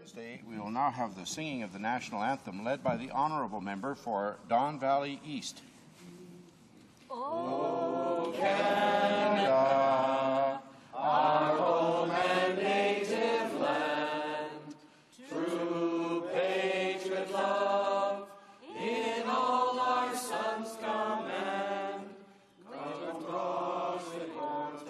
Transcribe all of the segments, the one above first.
Thursday, we will now have the singing of the national anthem led by the honourable member for Don Valley East. Oh, Canada, our home and native land, true patriot love in all our sons command. Come across the Corte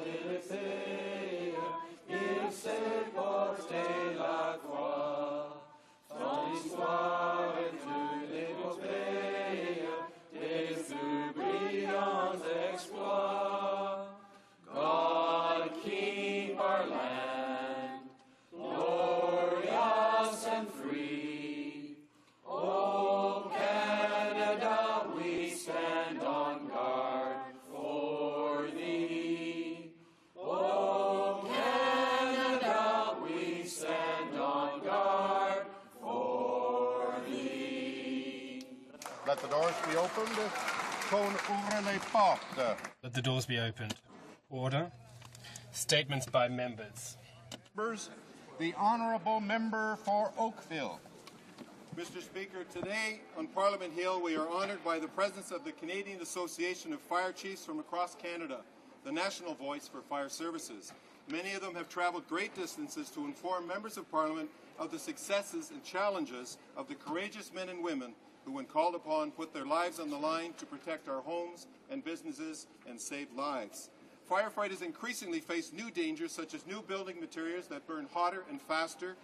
il se porte la croix, dans l'histoire et toute l'épopée des plus brillants exploits. God keep our land glorious and free. Oh, Canada, we stand on guard for thee. Oh, Canada, we stand on guard for thee. Let the doors be opened. Qu'on ouvre les portes. Let the doors be opened. Order. Statements by members. Members, the honourable member for Oakville. Mr. Speaker, today on Parliament Hill we are honoured by the presence of the Canadian Association of Fire Chiefs from across Canada, the national voice for fire services. Many of them have travelled great distances to inform members of Parliament of the successes and challenges of the courageous men and women who, when called upon, put their lives on the line to protect our homes and businesses and save lives. Firefighters increasingly face new dangers such as new building materials that burn hotter and faster,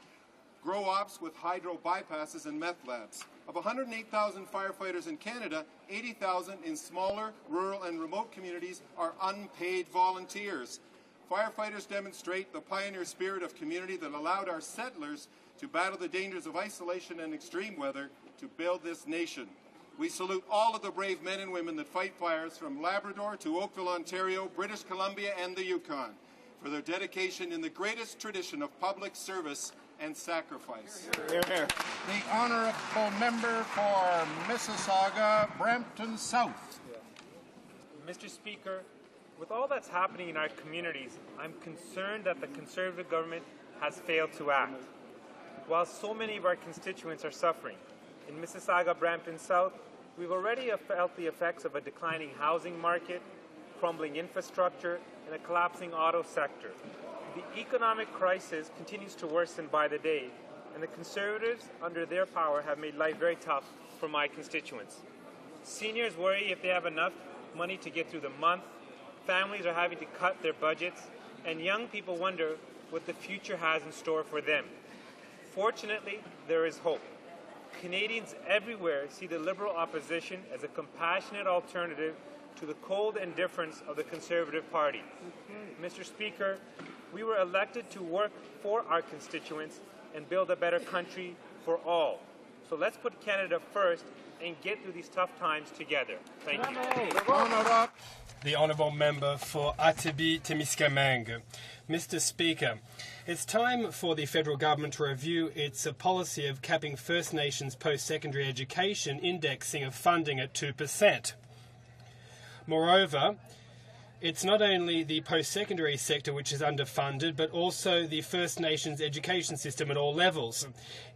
grow ops with hydro bypasses and meth labs. Of 108,000 firefighters in Canada, 80,000 in smaller, rural and remote communities are unpaid volunteers. Firefighters demonstrate the pioneer spirit of community that allowed our settlers to battle the dangers of isolation and extreme weather to build this nation. We salute all of the brave men and women that fight fires from Labrador to Oakville, Ontario, British Columbia and the Yukon for their dedication in the greatest tradition of public service and sacrifice. Hear, hear. The honourable member for Mississauga, Brampton South. Mr. Speaker, with all that's happening in our communities, I'm concerned that the Conservative government has failed to act. While so many of our constituents are suffering, in Mississauga, Brampton South, we've already felt the effects of a declining housing market, crumbling infrastructure, and a collapsing auto sector. The economic crisis continues to worsen by the day, and the Conservatives, under their power, have made life very tough for my constituents. Seniors worry if they have enough money to get through the month, families are having to cut their budgets, and young people wonder what the future has in store for them. Fortunately, there is hope. Canadians everywhere see the Liberal opposition as a compassionate alternative to the cold indifference of the Conservative Party. Mr. Speaker, we were elected to work for our constituents and build a better country for all. So let's put Canada first and get through these tough times together. Thank you. The honourable member for Atibi-Témiscamingue. Mr. Speaker, it's time for the federal government to review its policy of capping First Nations post-secondary education indexing of funding at 2%. Moreover, it's not only the post-secondary sector which is underfunded, but also the First Nations education system at all levels.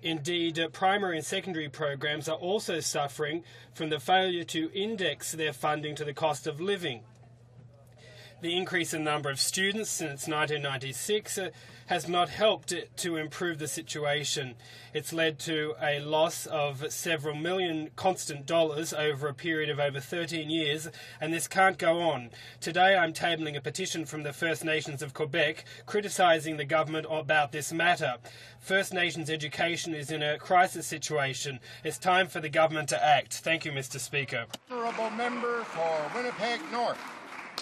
Indeed, primary and secondary programs are also suffering from the failure to index their funding to the cost of living. The increase in the number of students since 1996 has not helped to improve the situation. It's led to a loss of several million constant dollars over a period of over 13 years, and this can't go on. Today I'm tabling a petition from the First Nations of Quebec criticising the government about this matter. First Nations education is in a crisis situation. It's time for the government to act. Thank you, Mr. Speaker. Honourable member for Winnipeg North.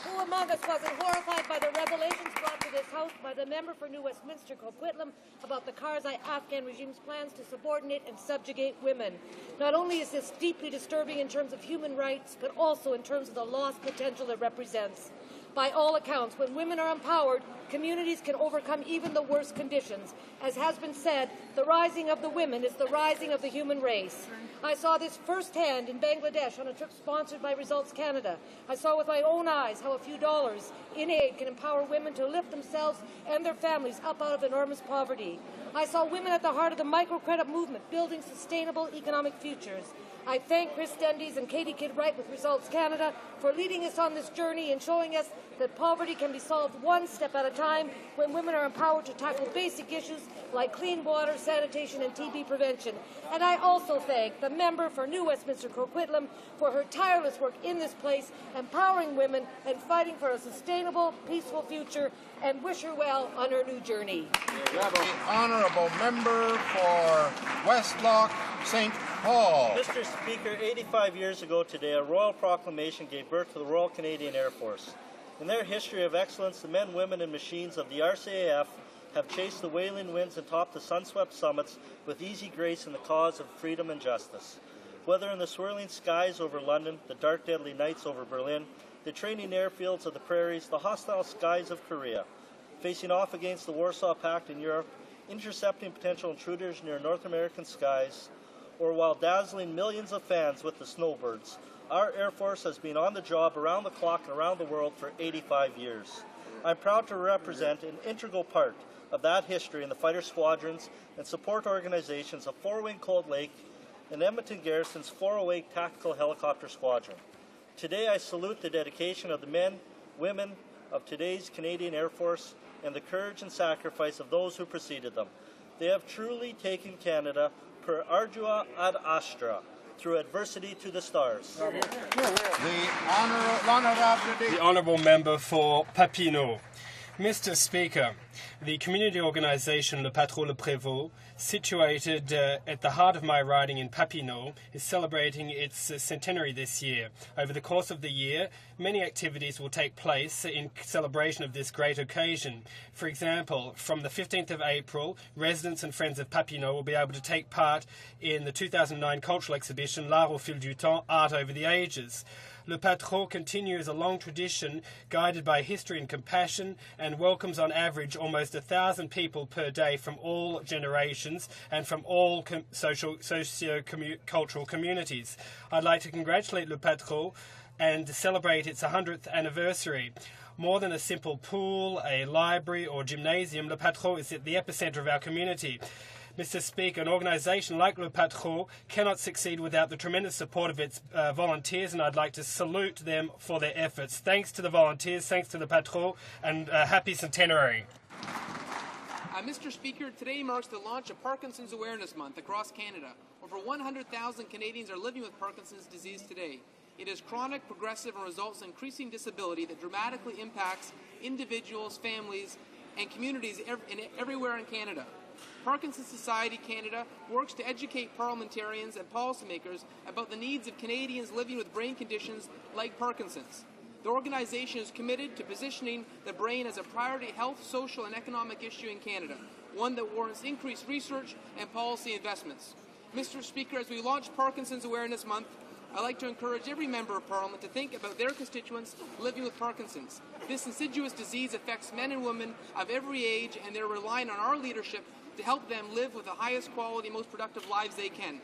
Who among us wasn't horrified by the revelations brought to this House by the member for New Westminster, Coquitlam, about the Karzai Afghan regime's plans to subordinate and subjugate women? Not only is this deeply disturbing in terms of human rights, but also in terms of the lost potential it represents. By all accounts, when women are empowered, communities can overcome even the worst conditions. As has been said, the rising of the women is the rising of the human race. I saw this firsthand in Bangladesh on a trip sponsored by Results Canada. I saw with my own eyes how a few dollars in aid can empower women to lift themselves and their families up out of enormous poverty. I saw women at the heart of the microcredit movement, building sustainable economic futures. I thank Chris Dendies and Katie Kidd-Wright with Results Canada for leading us on this journey and showing us that poverty can be solved one step at a time when women are empowered to tackle basic issues like clean water, sanitation and TB prevention. And I also thank the member for New Westminster Coquitlam for her tireless work in this place, empowering women and fighting for a sustainable, peaceful future, and wish her well on her new journey. The honourable member for Westlock St. Paul. Mr. Speaker, 85 years ago today, a royal proclamation gave birth to the Royal Canadian Air Force. In their history of excellence, the men, women, and machines of the RCAF have chased the wailing winds and topped the sun-swept summits with easy grace in the cause of freedom and justice. Whether in the swirling skies over London, the dark, deadly nights over Berlin, the training airfields of the prairies, the hostile skies of Korea, facing off against the Warsaw Pact in Europe, intercepting potential intruders near North American skies, or while dazzling millions of fans with the snowbirds, our Air Force has been on the job around the clock and around the world for 85 years. I'm proud to represent an integral part of that history in the fighter squadrons and support organizations of 4-Wing Cold Lake and Edmonton Garrison's 408 Tactical Helicopter Squadron. Today I salute the dedication of the men, women of today's Canadian Air Force and the courage and sacrifice of those who preceded them. They have truly taken Canada per ardua ad astra, through adversity to the stars. The Honourable Member for Papineau. Mr. Speaker, the community organisation Le Patron Le Prévost, situated at the heart of my riding in Papineau, is celebrating its centenary this year. Over the course of the year, many activities will take place in celebration of this great occasion. For example, from the 15th of April, residents and friends of Papineau will be able to take part in the 2009 cultural exhibition L'Art au fil du temps, Art over the Ages. Le Patron continues a long tradition guided by history and compassion and welcomes on average almost 1,000 people per day from all generations and from all socio-cultural communities. I'd like to congratulate Le Patron and celebrate its 100th anniversary. More than a simple pool, a library or gymnasium, Le Patron is at the epicenter of our community. Mr. Speaker, an organisation like Le Patron cannot succeed without the tremendous support of its volunteers, and I'd like to salute them for their efforts. Thanks to the volunteers, thanks to Le Patron, and happy centenary. Mr. Speaker, today marks the launch of Parkinson's Awareness Month across Canada. Over 100,000 Canadians are living with Parkinson's disease today. It is chronic, progressive, and results in increasing disability that dramatically impacts individuals, families, and communities everywhere in Canada. Parkinson's Society Canada works to educate parliamentarians and policymakers about the needs of Canadians living with brain conditions like Parkinson's. The organization is committed to positioning the brain as a priority health, social, and economic issue in Canada, one that warrants increased research and policy investments. Mr. Speaker, as we launch Parkinson's Awareness Month, I'd like to encourage every member of Parliament to think about their constituents living with Parkinson's. This insidious disease affects men and women of every age, and they're relying on our leadership to help them live with the highest quality, most productive lives they can.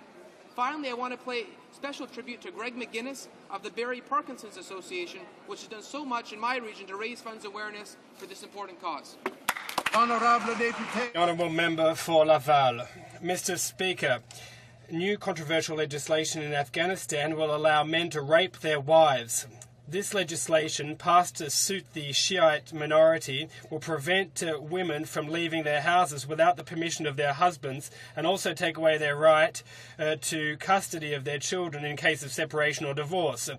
Finally, I want to pay special tribute to Greg McGuinness of the Barrie Parkinson's Association, which has done so much in my region to raise funds awareness for this important cause. Honourable Member for Laval. Mr. Speaker, new controversial legislation in Afghanistan will allow men to rape their wives. This legislation, passed to suit the Shiite minority, will prevent women from leaving their houses without the permission of their husbands and also take away their right to custody of their children in case of separation or divorce.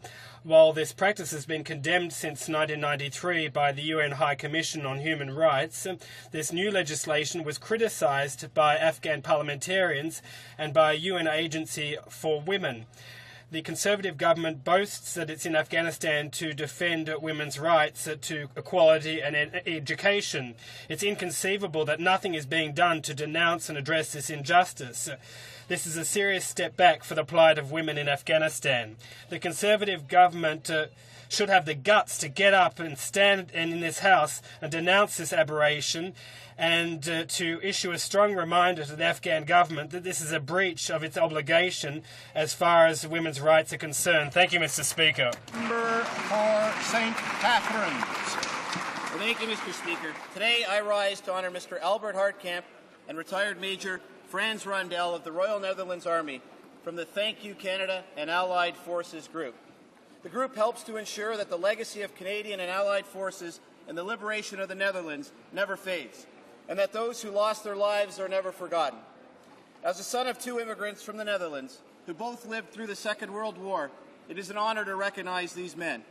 While this practice has been condemned since 1993 by the UN High Commission on Human Rights, this new legislation was criticised by Afghan parliamentarians and by a UN agency for women. The Conservative government boasts that it's in Afghanistan to defend women's rights to equality and education. It's inconceivable that nothing is being done to denounce and address this injustice. This is a serious step back for the plight of women in Afghanistan. The Conservative government should have the guts to get up and stand in this House and denounce this aberration and to issue a strong reminder to the Afghan government that this is a breach of its obligation as far as women's rights are concerned. Thank you, Mr. Speaker. member for St. Catharines. Well, thank you, Mr. Speaker. Today I rise to honour Mr. Albert Hartkamp and retired Major Frans Rondel of the Royal Netherlands Army from the Thank You Canada and Allied Forces Group. The group helps to ensure that the legacy of Canadian and Allied forces in the liberation of the Netherlands never fades, and that those who lost their lives are never forgotten. As the son of two immigrants from the Netherlands, who both lived through the Second World War, it is an honor to recognize these men.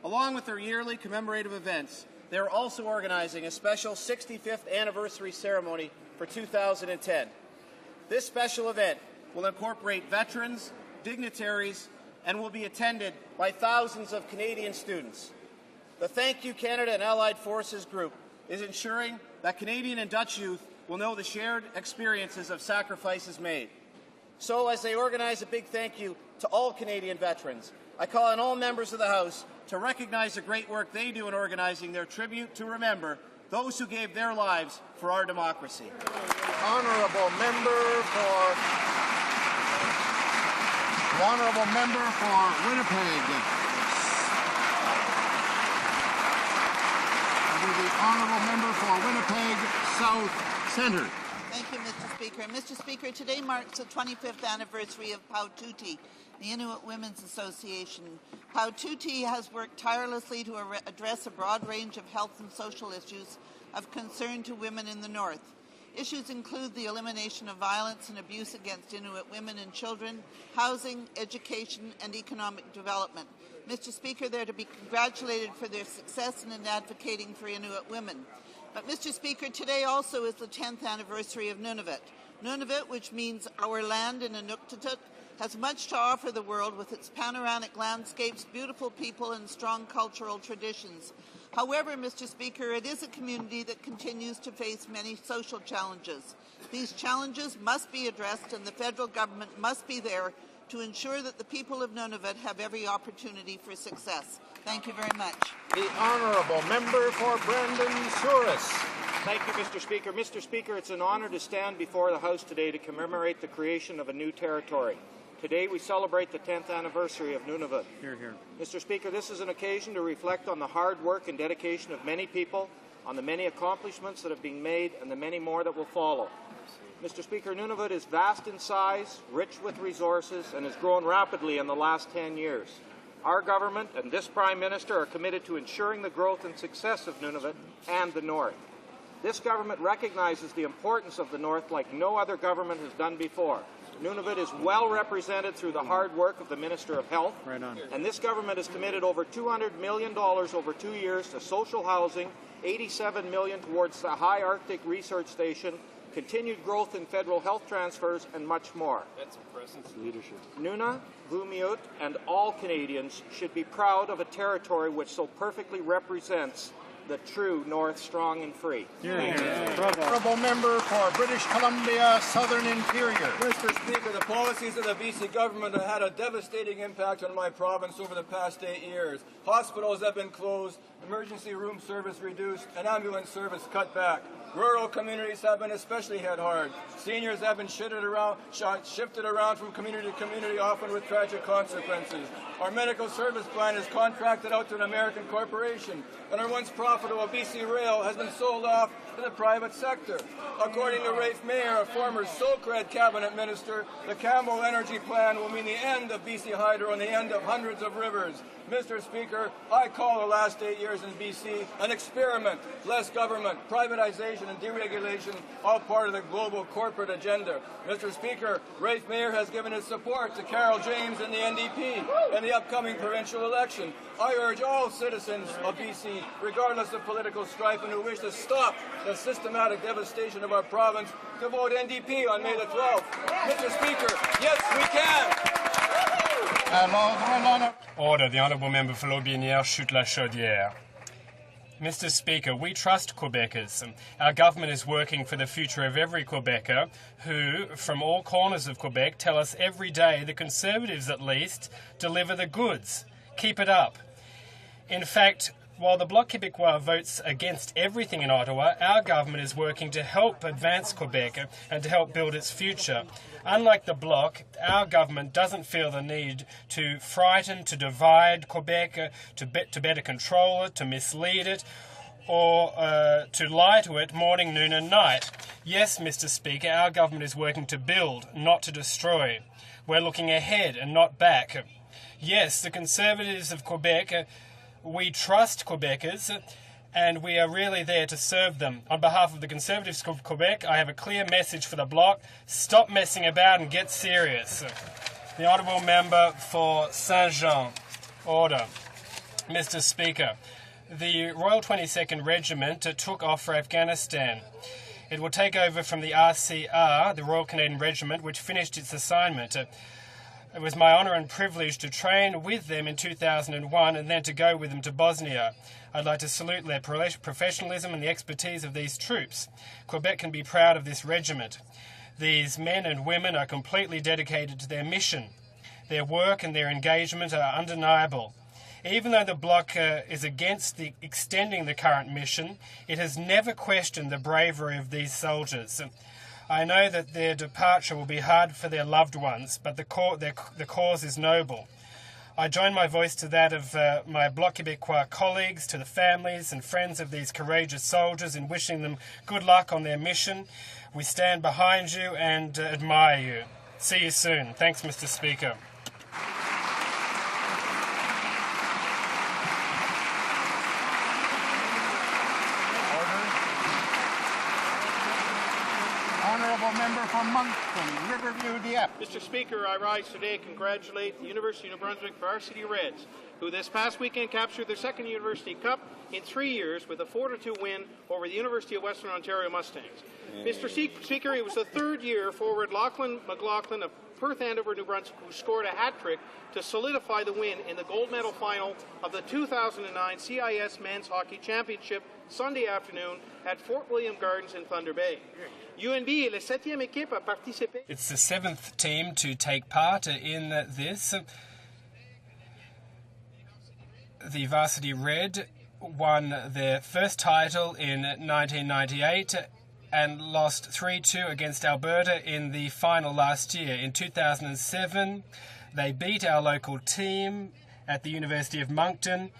Along with their yearly commemorative events, they are also organizing a special 65th anniversary ceremony for 2010. This special event will incorporate veterans, dignitaries, and will be attended by thousands of Canadian students. The Thank You Canada and Allied Forces Group is ensuring that Canadian and Dutch youth will know the shared experiences of sacrifices made. So, as they organize a big thank you to all Canadian veterans, I call on all members of the House to recognize the great work they do in organizing their tribute to remember those who gave their lives for our democracy. Honourable member for Winnipeg. The honourable member for Winnipeg South Centre. Thank you, Mr. Speaker. Mr. Speaker, today marks the 25th anniversary of Paututi, the Inuit Women's Association. Paututi has worked tirelessly to address a broad range of health and social issues of concern to women in the North. Issues include the elimination of violence and abuse against Inuit women and children, housing, education, and economic development. Mr. Speaker, they're to be congratulated for their success in advocating for Inuit women. But, Mr. Speaker, today also is the 10th anniversary of Nunavut. Nunavut, which means our land in Inuktitut, has much to offer the world with its panoramic landscapes, beautiful people, and strong cultural traditions. However, Mr. Speaker, it is a community that continues to face many social challenges. These challenges must be addressed, and the federal government must be there to ensure that the people of Nunavut have every opportunity for success. Thank you very much. The honourable member for Brandon Souris. Thank you, Mr. Speaker. Mr. Speaker, it's an honour to stand before the House today to commemorate the creation of a new territory. Today we celebrate the 10th anniversary of Nunavut. Hear, hear. Mr. Speaker, this is an occasion to reflect on the hard work and dedication of many people, on the many accomplishments that have been made, and the many more that will follow. Mr. Speaker, Nunavut is vast in size, rich with resources, and has grown rapidly in the last 10 years. Our government and this Prime Minister are committed to ensuring the growth and success of Nunavut and the North. This government recognizes the importance of the North like no other government has done before. Nunavut is well represented through the hard work of the Minister of Health, and this government has committed over $200 million over 2 years to social housing, $87 million towards the High Arctic Research Station, continued growth in federal health transfers, and much more. That's impressive leadership. Nuna, Vumiut, and all Canadians should be proud of a territory which so perfectly represents the true North, strong and free. Honourable member for British Columbia Southern Interior. Mr. Speaker, the policies of the BC government have had a devastating impact on my province over the past 8 years. Hospitals have been closed, emergency room service reduced, and ambulance service cut back. Rural communities have been especially hit hard. Seniors have been shifted around from community to community, often with tragic consequences. Our medical service plan is contracted out to an American corporation, and our once profitable BC Rail has been sold off to the private sector. According to Rafe Mayer, a former SOCRED cabinet minister, the Campbell Energy Plan will mean the end of BC Hydro and the end of hundreds of rivers. Mr. Speaker, I call the last 8 years in BC an experiment. Less government, privatization, and deregulation, all part of the global corporate agenda. Mr. Speaker, Rafe Mayer has given his support to Carol James and the NDP in the upcoming provincial election. I urge all citizens of BC, regardless of political strife and who wish to stop the systematic devastation of our province, to vote NDP on May the 12th. Mr. Speaker, yes, we can. Order. The Honourable Member for Lotbinière Chute-la-Chaudière. Mr. Speaker, we trust Quebecers. Our government is working for the future of every Quebecer who, from all corners of Quebec, tell us every day the Conservatives, at least, deliver the goods. Keep it up. In fact, while the Bloc Québécois votes against everything in Ottawa, our government is working to help advance Quebec and to help build its future. Unlike the Bloc, our government doesn't feel the need to frighten, to divide Quebec, to better control it, to mislead it, or to lie to it morning, noon and night. Yes, Mr. Speaker, our government is working to build, not to destroy. We're looking ahead and not back. Yes, the Conservatives of Quebec, we trust Quebecers, and we are really there to serve them. On behalf of the Conservatives of Quebec, I have a clear message for the Bloc. Stop messing about and get serious. The Honourable Member for Saint-Jean. Order. Mr. Speaker, the Royal 22nd Regiment took off for Afghanistan. It will take over from the RCR, the Royal Canadian Regiment, which finished its assignment. It was my honour and privilege to train with them in 2001 and then to go with them to Bosnia. I'd like to salute their professionalism and the expertise of these troops. Quebec can be proud of this regiment. These men and women are completely dedicated to their mission. Their work and their engagement are undeniable. Even though the Bloc is against extending the current mission, it has never questioned the bravery of these soldiers. I know that their departure will be hard for their loved ones, but the cause is noble. I join my voice to that of my Bloc Québécois colleagues, to the families and friends of these courageous soldiers in wishing them good luck on their mission. We stand behind you and admire you. See you soon. Thanks, Mr. Speaker. Honourable Member for Moncton, Riverview, Dieppe. Mr. Speaker, I rise today to congratulate the University of New Brunswick Varsity Reds, who this past weekend captured their second University Cup in 3 years with a 4-2 win over the University of Western Ontario Mustangs. Mr. Speaker, it was the third year forward Lachlan McLaughlin of Perth Andover, New Brunswick, who scored a hat-trick to solidify the win in the gold medal final of the 2009 CIS Men's Hockey Championship Sunday afternoon at Fort William Gardens in Thunder Bay. UNB est la 7e équipe à participer. It's the 7th team to take part in this. The Varsity Red won their first title in 1998 and lost 3-2 against Alberta in the final last year. In 2007, they beat our local team at the University of Moncton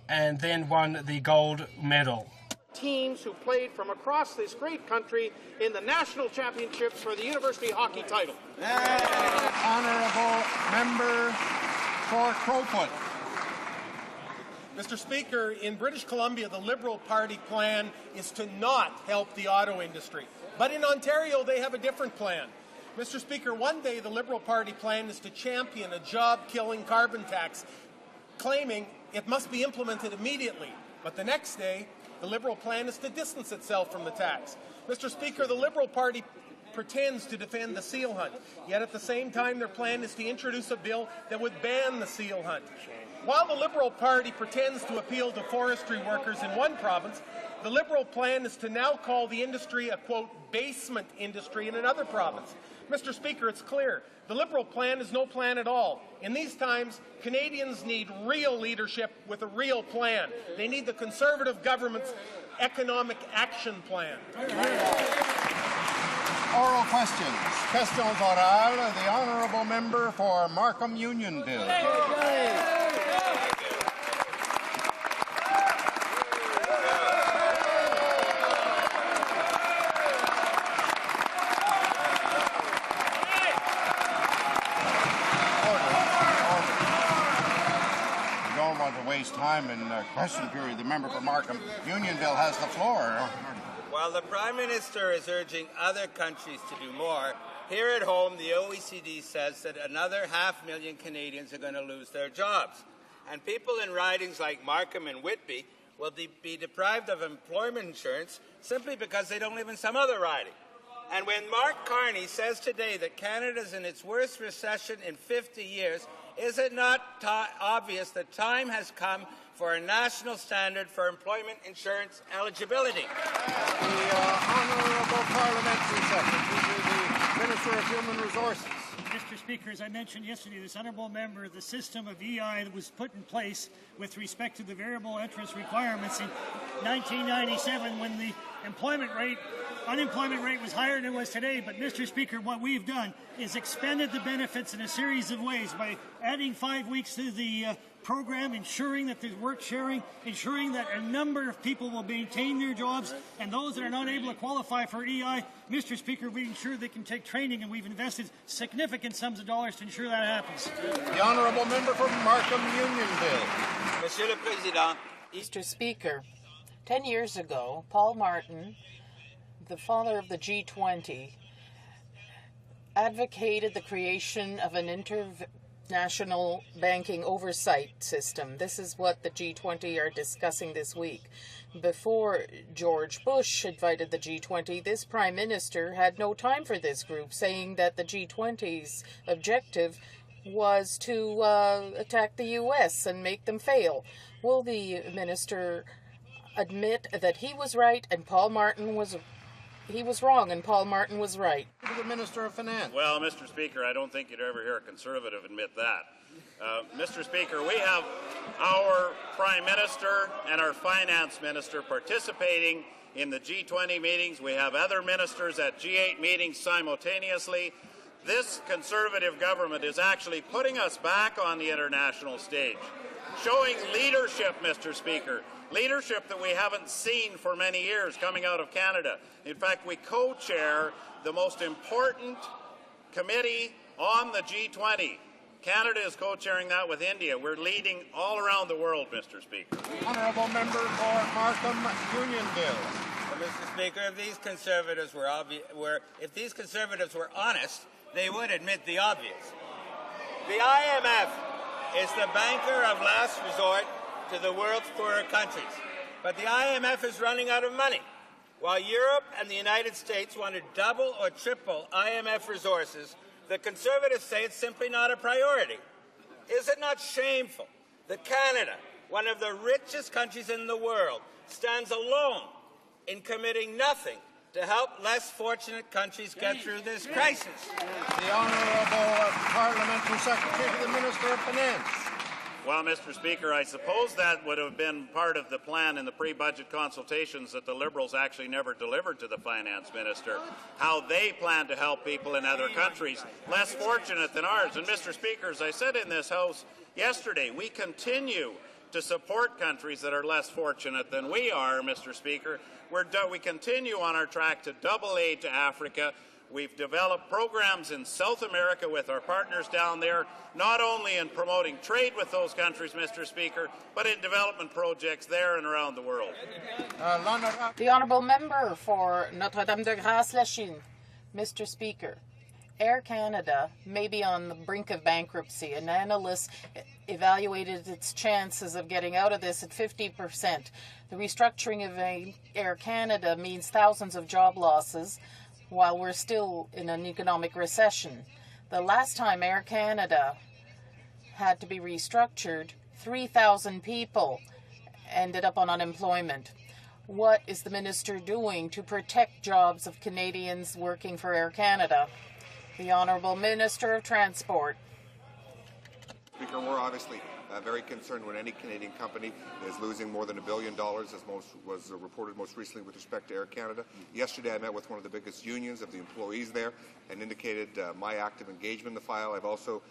and then won the gold medal. Teams who played from across this great country in the national championships for the university hockey title. Honourable Member for Crowfoot. Mr. Speaker, in British Columbia, the Liberal Party plan is to not help the auto industry. But in Ontario, they have a different plan. Mr. Speaker, one day the Liberal Party plan is to champion a job-killing carbon tax, claiming it must be implemented immediately. But the next day, the Liberal plan is to distance itself from the tax. Mr. Speaker, the Liberal Party pretends to defend the seal hunt, yet at the same time their plan is to introduce a bill that would ban the seal hunt. While the Liberal Party pretends to appeal to forestry workers in one province, the Liberal plan is to now call the industry a, quote, basement industry in another province. Mr. Speaker, it's clear. The Liberal plan is no plan at all. In these times, Canadians need real leadership with a real plan. They need the Conservative government's economic action plan. Oral questions. Questions orales. The Honourable Member for Markham Unionville. Time in question period. The member for Markham Unionville has the floor. While the Prime Minister is urging other countries to do more, here at home the OECD says that another 500,000 Canadians are going to lose their jobs. And people in ridings like Markham and Whitby will be deprived of employment insurance simply because they don't live in some other riding. And when Mark Carney says today that Canada's in its worst recession in 50 years, is it not obvious that time has come for a national standard for employment insurance eligibility? The Honourable Parliamentary Secretary to the Minister of Human Resources. Mr. Speaker, as I mentioned yesterday, this honourable member, the system of EI that was put in place with respect to the variable entrance requirements in 1997 when the unemployment rate was higher than it was today. But, Mr. Speaker, what we've done is expanded the benefits in a series of ways by adding 5 weeks to the program, ensuring that there's work sharing, ensuring that a number of people will maintain their jobs, and those that are not able to qualify for EI, Mr. Speaker, we ensure they can take training, and we've invested significant sums of dollars to ensure that happens. The honourable member for Markham Unionville. Monsieur le Président. Mr. Speaker, 10 years ago, Paul Martin, the father of the G20, advocated the creation of an international banking oversight system. This is what the G20 are discussing this week. Before George Bush invited the G20, this Prime Minister had no time for this group, saying that the G20's objective was to attack the U.S. and make them fail. Will the minister admit that he was right and Paul Martin was wrong and Paul Martin was right? To the Minister of Finance. Well, Mr. Speaker, I don't think you'd ever hear a Conservative admit that. Mr. Speaker, we have our Prime Minister and our Finance Minister participating in the G20 meetings. We have other ministers at G8 meetings simultaneously. This Conservative government is actually putting us back on the international stage, showing leadership, Mr. Speaker, leadership that we haven't seen for many years coming out of Canada. In fact, we co-chair the most important committee on the G20. Canada is co-chairing that with India. We're leading all around the world, Mr. Speaker. Honourable member for Markham Unionville. Well, Mr. Speaker, if these Conservatives were honest, they would admit the obvious. The IMF is the banker of last resort to the world's poorer countries. But the IMF is running out of money. While Europe and the United States want to double or triple IMF resources, the Conservatives say it's simply not a priority. Is it not shameful that Canada, one of the richest countries in the world, stands alone in committing nothing to help less fortunate countries get through this crisis? The Honourable Parliamentary Secretary to the Minister of Finance. Well, Mr. Speaker, I suppose that would have been part of the plan in the pre-budget consultations that the Liberals actually never delivered to the Finance Minister, how they plan to help people in other countries less fortunate than ours. And, Mr. Speaker, as I said in this House yesterday, we continue to support countries that are less fortunate than we are, Mr. Speaker. We continue on our track to double aid to Africa. We've developed programs in South America with our partners down there, not only in promoting trade with those countries, Mr. Speaker, but in development projects there and around the world. The Honourable Member for Notre-Dame-de-Grâce-Lachine. Mr. Speaker, Air Canada may be on the brink of bankruptcy, and analysts evaluated its chances of getting out of this at 50%. The restructuring of Air Canada means thousands of job losses, while we're still in an economic recession. The last time Air Canada had to be restructured, 3,000 people ended up on unemployment. What is the minister doing to protect jobs of Canadians working for Air Canada? The Honourable Minister of Transport. Speaker, we're obviously very concerned when any Canadian company is losing more than $1 billion, as was reported most recently with respect to Air Canada. Yesterday, I met with one of the biggest unions of the employees there and indicated my active engagement in the file. I've also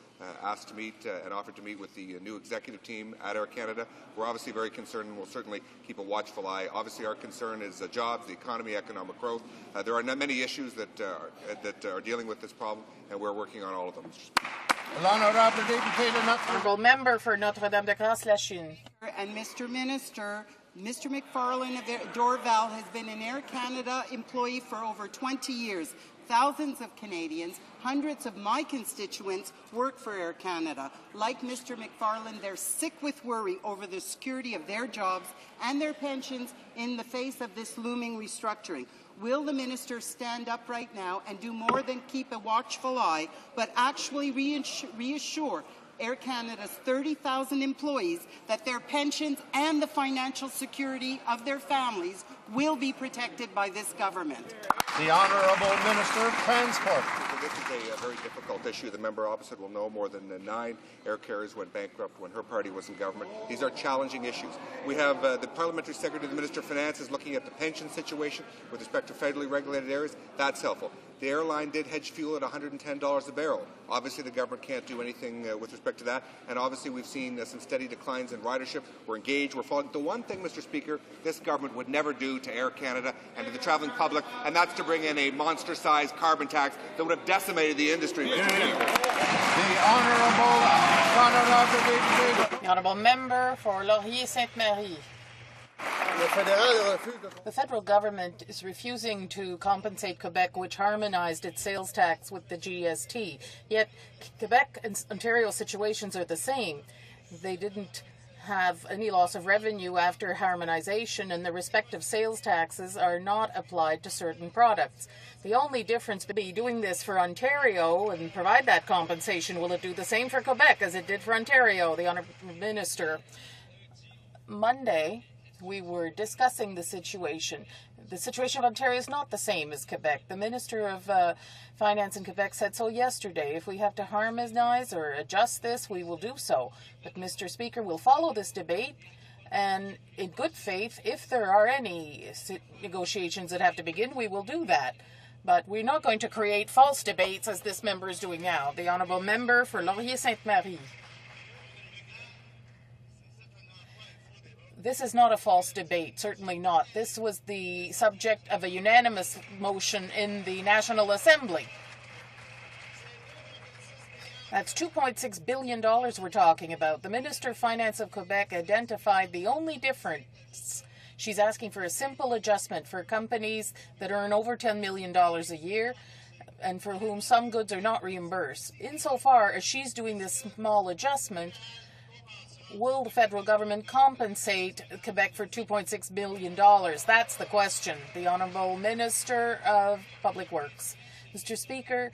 asked to meet and offered to meet with the new executive team at Air Canada. We're obviously very concerned and we'll certainly keep a watchful eye. Obviously, our concern is jobs, the economy, economic growth. There are many issues that are dealing with this problem, and we're working on all of them. Honourable Member for Notre-Dame-de-Grâce-Lachine. And Mr. Minister, Mr. McFarlane of Dorval has been an Air Canada employee for over 20 years. Thousands of Canadians, hundreds of my constituents work for Air Canada. Like Mr. McFarlane, they're sick with worry over the security of their jobs and their pensions in the face of this looming restructuring. Will the minister stand up right now and do more than keep a watchful eye, but actually reassure Air Canada's 30,000 employees that their pensions and the financial security of their families will be protected by this government? The Honourable Minister of Transport. this is a very difficult issue. The member opposite will know more than 9 air carriers went bankrupt when her party was in government. These are challenging issues. We have the Parliamentary Secretary, the Minister of Finance, is looking at the pension situation with respect to federally regulated areas. That's helpful. The airline did hedge fuel at $110 a barrel. Obviously, the government can't do anything with respect to that. And obviously, we've seen some steady declines in ridership. We're engaged. We're following. The one thing, Mr. Speaker, this government would never do to Air Canada and to the travelling public, and that's to bring in a monster-sized carbon tax that would have decimated the industry, Mr. Speaker. The Honourable The Honourable Member for Laurier-Sainte-Marie. The federal government is refusing to compensate Quebec, which harmonized its sales tax with the GST. Yet Quebec and Ontario situations are the same. They didn't have any loss of revenue after harmonization, and the respective sales taxes are not applied to certain products. The only difference would be doing this for Ontario and provide that compensation. Will it do the same for Quebec as it did for Ontario? The Honourable Minister. Monday, we were discussing the situation. The situation of Ontario is not the same as Quebec. The Minister of Finance in Quebec said so yesterday. If we have to harmonize or adjust this, we will do so. But, Mr. Speaker, we'll follow this debate, and in good faith, if there are any negotiations that have to begin, we will do that. But we're not going to create false debates as this member is doing now. The Honourable Member for Laurier-Sainte-Marie. This is not a false debate, certainly not. This was the subject of a unanimous motion in the National Assembly. That's $2.6 billion we're talking about. The Minister of Finance of Quebec identified the only difference. She's asking for a simple adjustment for companies that earn over $10 million a year and for whom some goods are not reimbursed. Insofar as she's doing this small adjustment, will the federal government compensate Quebec for $2.6 billion? That's the question. The Honourable Minister of Public Works. Mr. Speaker,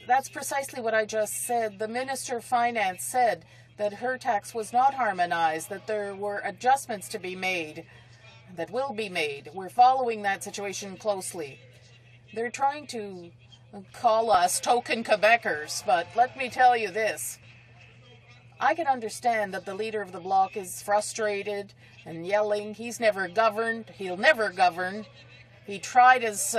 that's precisely what I just said. The Minister of Finance said that her tax was not harmonized, that there were adjustments to be made, that will be made. We're following that situation closely. They're trying to call us token Quebecers, but let me tell you this. I can understand that the leader of the bloc is frustrated and yelling. He's never governed. He'll never govern. He tried his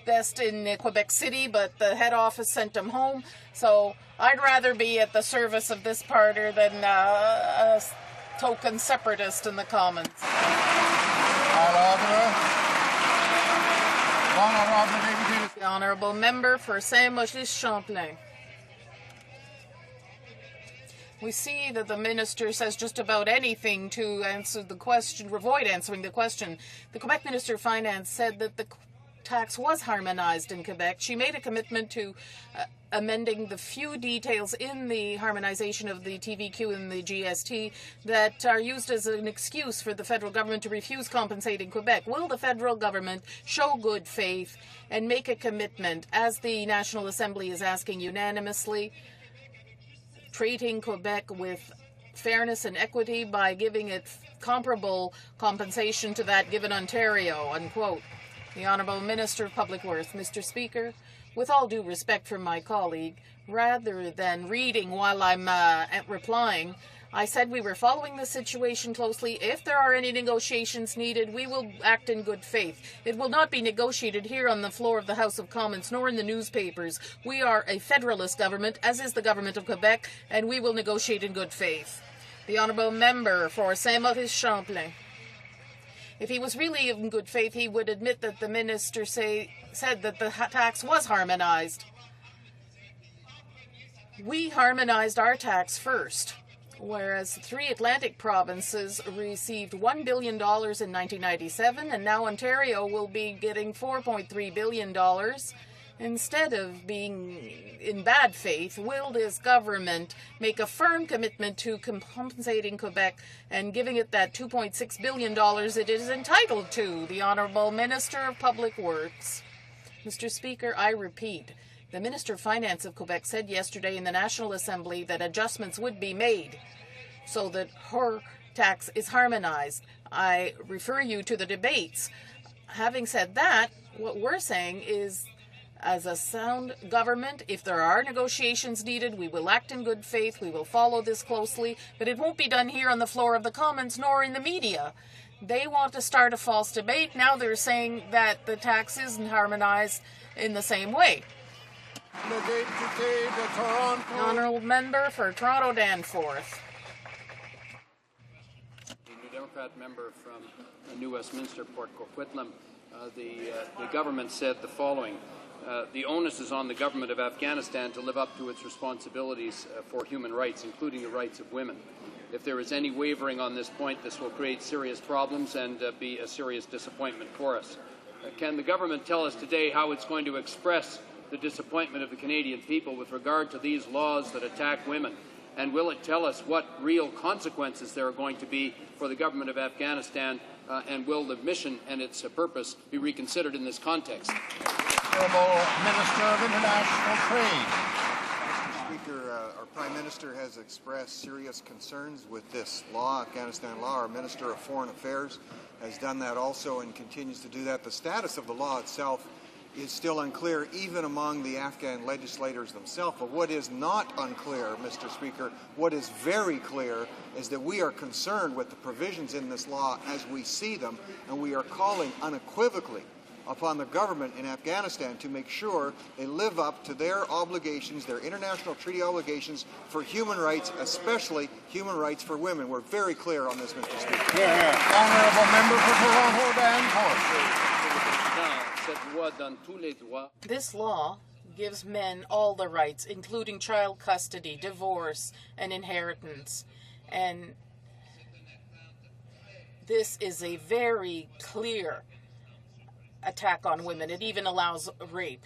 best in Quebec City, but the head office sent him home. So I'd rather be at the service of this party than a token separatist in the Commons. The Honourable Member for Saint-Maurice-Champlain. We see that the minister says just about anything to answer the question, avoid answering the question. The Quebec Minister of Finance said that the tax was harmonized in Quebec. She made a commitment to amending the few details in the harmonization of the TVQ and the GST that are used as an excuse for the federal government to refuse compensating Quebec. Will the federal government show good faith and make a commitment, as the National Assembly is asking unanimously, treating Quebec with fairness and equity by giving it comparable compensation to that given Ontario, unquote. The Honourable Minister of Public Works. Mr. Speaker, with all due respect for my colleague, rather than reading while I'm replying, I said we were following the situation closely. If there are any negotiations needed, we will act in good faith. It will not be negotiated here on the floor of the House of Commons, nor in the newspapers. We are a federalist government, as is the government of Quebec, and we will negotiate in good faith. The Honourable Member for Saint-Maurice-Champlain. If he was really in good faith, he would admit that the minister said that the tax was harmonized. We harmonized our tax first, whereas 3 Atlantic provinces received $1 billion in 1997, and now Ontario will be getting $4.3 billion. Instead of being in bad faith, will this government make a firm commitment to compensating Quebec and giving it that $2.6 billion it is entitled to? The Honourable Minister of Public Works. Mr. Speaker, I repeat, the Minister of Finance of Quebec said yesterday in the National Assembly that adjustments would be made so that her tax is harmonized. I refer you to the debates. Having said that, what we're saying is As a sound government, if there are negotiations needed, we will act in good faith, we will follow this closely, but it won't be done here on the floor of the Commons nor in the media. They want to start a false debate. Now they're saying that the tax isn't harmonized in the same way. The Honourable Member for Toronto Danforth. The New Democrat member from New Westminster, Port Coquitlam. The government said the following. The onus is on the government of Afghanistan to live up to its responsibilities for human rights, including the rights of women. If there is any wavering on this point, this will create serious problems and be a serious disappointment for us. Can the government tell us today how it's going to express the disappointment of the Canadian people with regard to these laws that attack women? And will it tell us what real consequences there are going to be for the government of Afghanistan, and will the mission and its purpose be reconsidered in this context? Honourable Minister of International Trade. Mr. Speaker, our Prime Minister has expressed serious concerns with this law, Afghanistan law. Our Minister of Foreign Affairs has done that also and continues to do that. The status of the law itself is still unclear, even among the Afghan legislators themselves. But what is not unclear, Mr. Speaker, what is very clear is that we are concerned with the provisions in this law as we see them, and we are calling unequivocally upon the government in Afghanistan to make sure they live up to their obligations, their international treaty obligations for human rights, especially human rights for women. We're very clear on this, Mr. Speaker. Honourable Member for Toronto Danforth. This law gives men all the rights, including child custody, divorce, and inheritance. And this is a very clear attack on women. It even allows rape.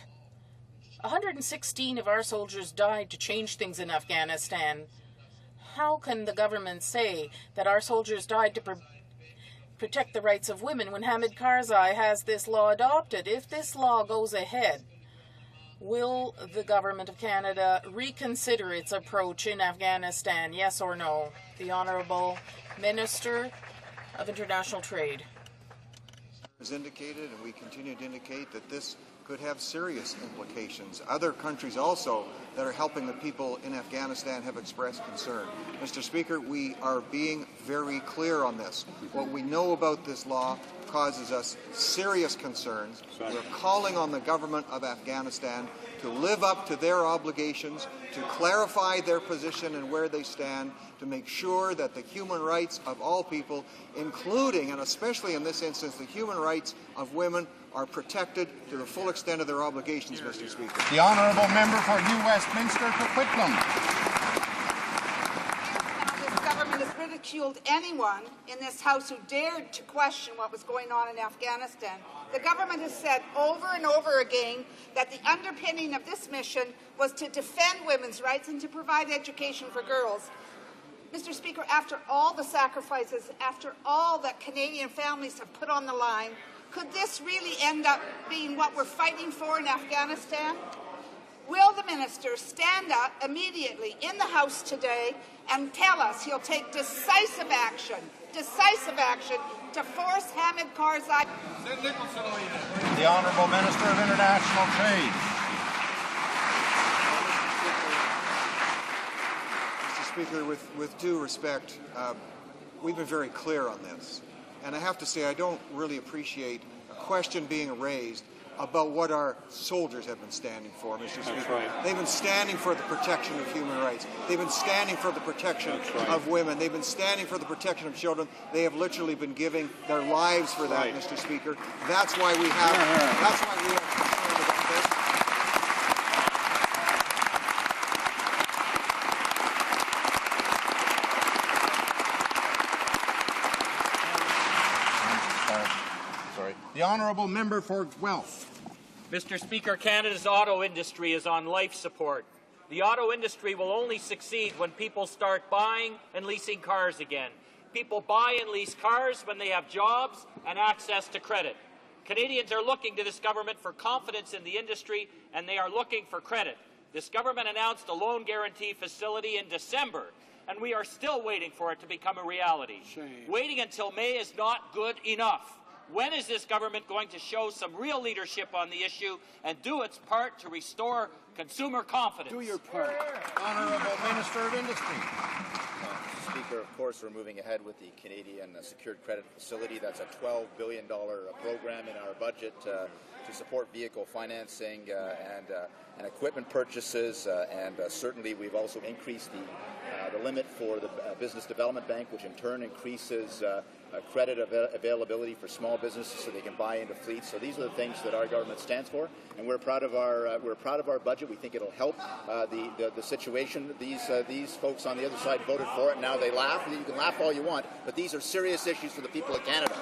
116 of our soldiers died to change things in Afghanistan. How can the government say that our soldiers died to protect the rights of women when Hamid Karzai has this law adopted? If this law goes ahead, will the government of Canada reconsider its approach in Afghanistan, yes or no? The Honourable Minister of International Trade. Has indicated, and we continue to indicate, that this could have serious implications. Other countries also that are helping the people in Afghanistan have expressed concern. Mr. Speaker, we are being very clear on this. What we know about this law causes us serious concerns. We're calling on the government of Afghanistan to live up to their obligations, to clarify their position and where they stand, to make sure that the human rights of all people, including and especially in this instance the human rights of women, are protected to the full extent of their obligations, Mr. Speaker. The Honourable Member for New Westminster Coquitlam. This government has ridiculed anyone in this House who dared to question what was going on in Afghanistan. The government has said over and over again that the underpinning of this mission was to defend women's rights and to provide education for girls. Mr. Speaker, after all the sacrifices, after all that Canadian families have put on the line, could this really end up being what we're fighting for in Afghanistan? Will the minister stand up immediately in the House today and tell us he'll take decisive action to force Hamid Karzai? The Honourable Minister of International Trade. Mr. Speaker, with due respect, we've been very clear on this. And I have to say, I don't really appreciate a question being raised about what our soldiers have been standing for, Mr. Speaker. Right. They've been standing for the protection of human rights. They've been standing for the protection of women. They've been standing for the protection of children. They have literally been giving their lives for that, Mr. Speaker. That's why we have concerned about this. The Honourable Member for Guelph. Mr. Speaker, Canada's auto industry is on life support. The auto industry will only succeed when people start buying and leasing cars again. People buy and lease cars when they have jobs and access to credit. Canadians are looking to this government for confidence in the industry, and they are looking for credit. This government announced a loan guarantee facility in December, and we are still waiting for it to become a reality. Waiting until May is not good enough. When is this government going to show some real leadership on the issue and do its part to restore consumer confidence? Do your part. Honourable Minister of Industry. Mr. Speaker, of course, we're moving ahead with the Canadian Secured Credit Facility. That's a $12 billion program in our budget to support vehicle financing and equipment purchases. And certainly we've also increased the limit for the Business Development Bank, which in turn increases credit availability for small businesses so they can buy into fleets. So these are the things that our government stands for, and we're proud of our budget. We think it'll help the situation. These folks on the other side voted for it. Now they laugh. You can laugh all you want, but these are serious issues for the people of Canada.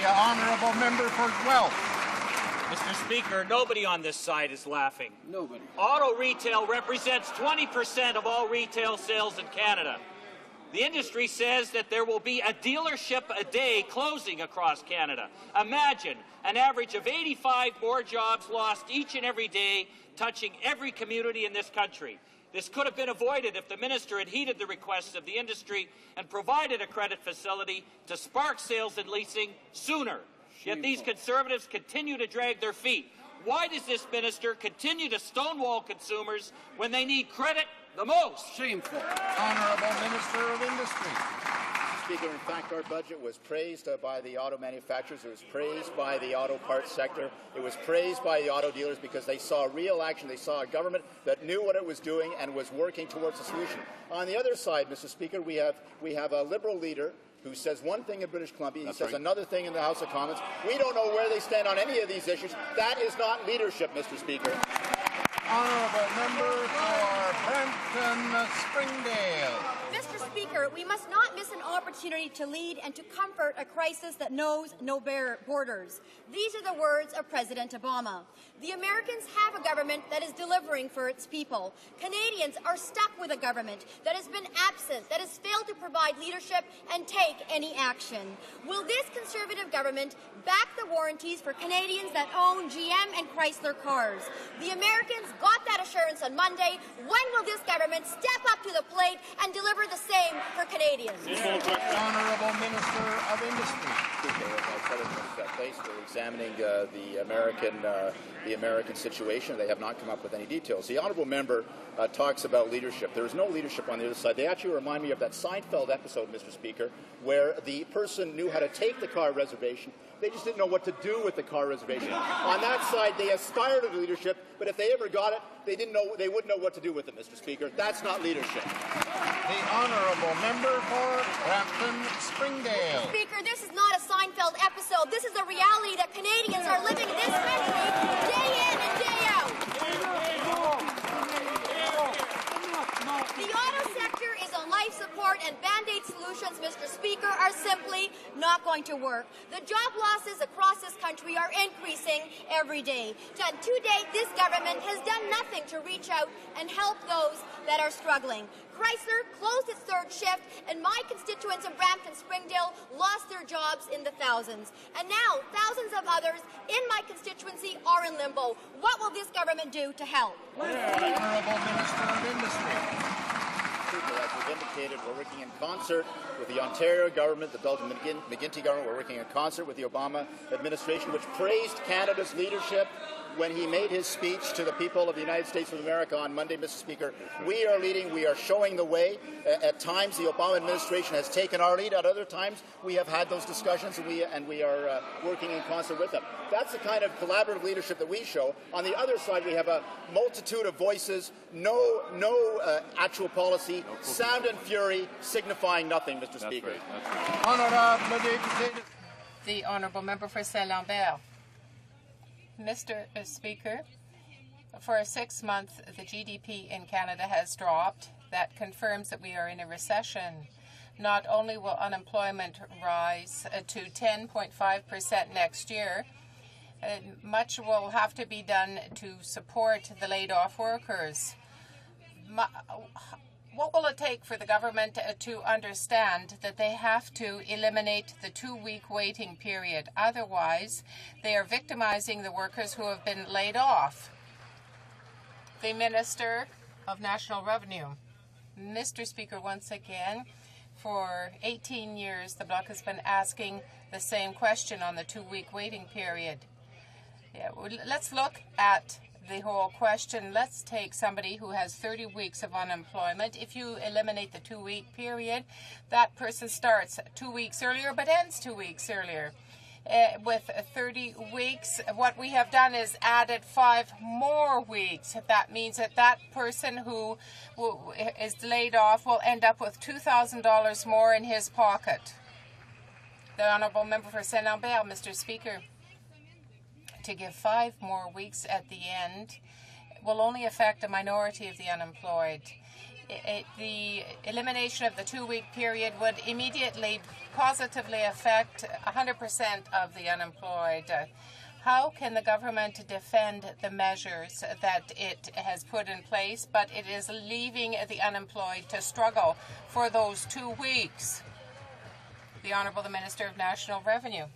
The honourable member for Guelph. Mr. Speaker, nobody on this side is laughing. Nobody. Auto retail represents 20% of all retail sales in Canada. The industry says that there will be a dealership a day closing across Canada. Imagine an average of 85 more jobs lost each and every day, touching every community in this country. This could have been avoided if the minister had heeded the requests of the industry and provided a credit facility to spark sales and leasing sooner. Yet these Conservatives continue to drag their feet. Why does this minister continue to stonewall consumers when they need credit the most? Shameful. Honourable Minister of Industry. Speaker, in fact, our budget was praised by the auto manufacturers. It was praised by the auto parts sector. It was praised by the auto dealers because they saw real action. They saw a government that knew what it was doing and was working towards a solution. On the other side, Mr. Speaker, we have a Liberal leader who says one thing in British Columbia, he says another thing in the House of Commons. We don't know where they stand on any of these issues. That is not leadership, Mr. Speaker. Honourable member for Brampton Springdale. Mr. Speaker, we must not miss an opportunity to lead and to comfort a crisis that knows no borders. These are the words of President Obama. The Americans have a government that is delivering for its people. Canadians are stuck with a government that has been absent, that has failed to provide leadership and take any action. Will this Conservative government back the warranties for Canadians that own GM and Chrysler cars? The Americans got that assurance on Monday. When will this government step up to the plate and deliver the same for Canadians? Honourable Minister of Industry. We're examining the American situation. They have not come up with any details. The honourable member talks about leadership. There is no leadership on the other side. They actually remind me of that Seinfeld episode, Mr. Speaker, where the person knew how to take the car reservation. They just didn't know what to do with the car reservation. On that side, they aspired to leadership, but if they ever got it, they wouldn't know what to do with it, Mr. Speaker. That's not leadership. The honourable member for Brampton Springdale. Speaker, this is not a Seinfeld episode. This is a reality that Canadians are living in this country day in and day out. The auto sector is on life support, and Band-Aid solutions, Mr. Speaker, are simply not going to work. The job losses across this country are increasing every day. And to date, this government has done nothing to reach out and help those that are struggling. Chrysler closed its third shift, and my constituents in Brampton Springdale lost their jobs in the thousands. And now, thousands of others in my constituency are in limbo. What will this government do to help? Honourable Minister of Industry. As we've indicated, we're working in concert with the Ontario government, the Belton-McGuinty government. We're working in concert with the Obama administration, which praised Canada's leadership when he made his speech to the people of the United States of America on Monday, Mr. Speaker. We are leading. We are showing the way. At times, the Obama administration has taken our lead. At other times, we have had those discussions, and we are working in concert with them. That's the kind of collaborative leadership that we show. On the other side, we have a multitude of voices, no actual policy, sound and fury, signifying nothing, Mr. Speaker. The Honourable Member for Saint-Lambert. Mr. Speaker, for 6 months, the GDP in Canada has dropped. That confirms that we are in a recession. Not only will unemployment rise to 10.5% next year, much will have to be done to support the laid-off workers. What will it take for the government to understand that they have to eliminate the 2-week waiting period? Otherwise, they are victimizing the workers who have been laid off. The Minister of National Revenue. Mr. Speaker, once again, For 18 years, the Bloc has been asking the same question on the 2-week waiting period. Let's look at the whole question. Let's take somebody who has 30 weeks of unemployment. If you eliminate the 2-week period, that person starts 2 weeks earlier but ends 2 weeks earlier. With 30 weeks, what we have done is added 5 more weeks. That means that that person who is laid off will end up with $2,000 more in his pocket. The Honourable Member for Saint-Lambert, Mr. Speaker. To give 5 more weeks at the end will only affect a minority of the unemployed. The elimination of the 2-week period would immediately positively affect 100% of the unemployed. How can the government defend the measures that it has put in place, but it is leaving the unemployed to struggle for those 2 weeks? The Honourable Minister of National Revenue.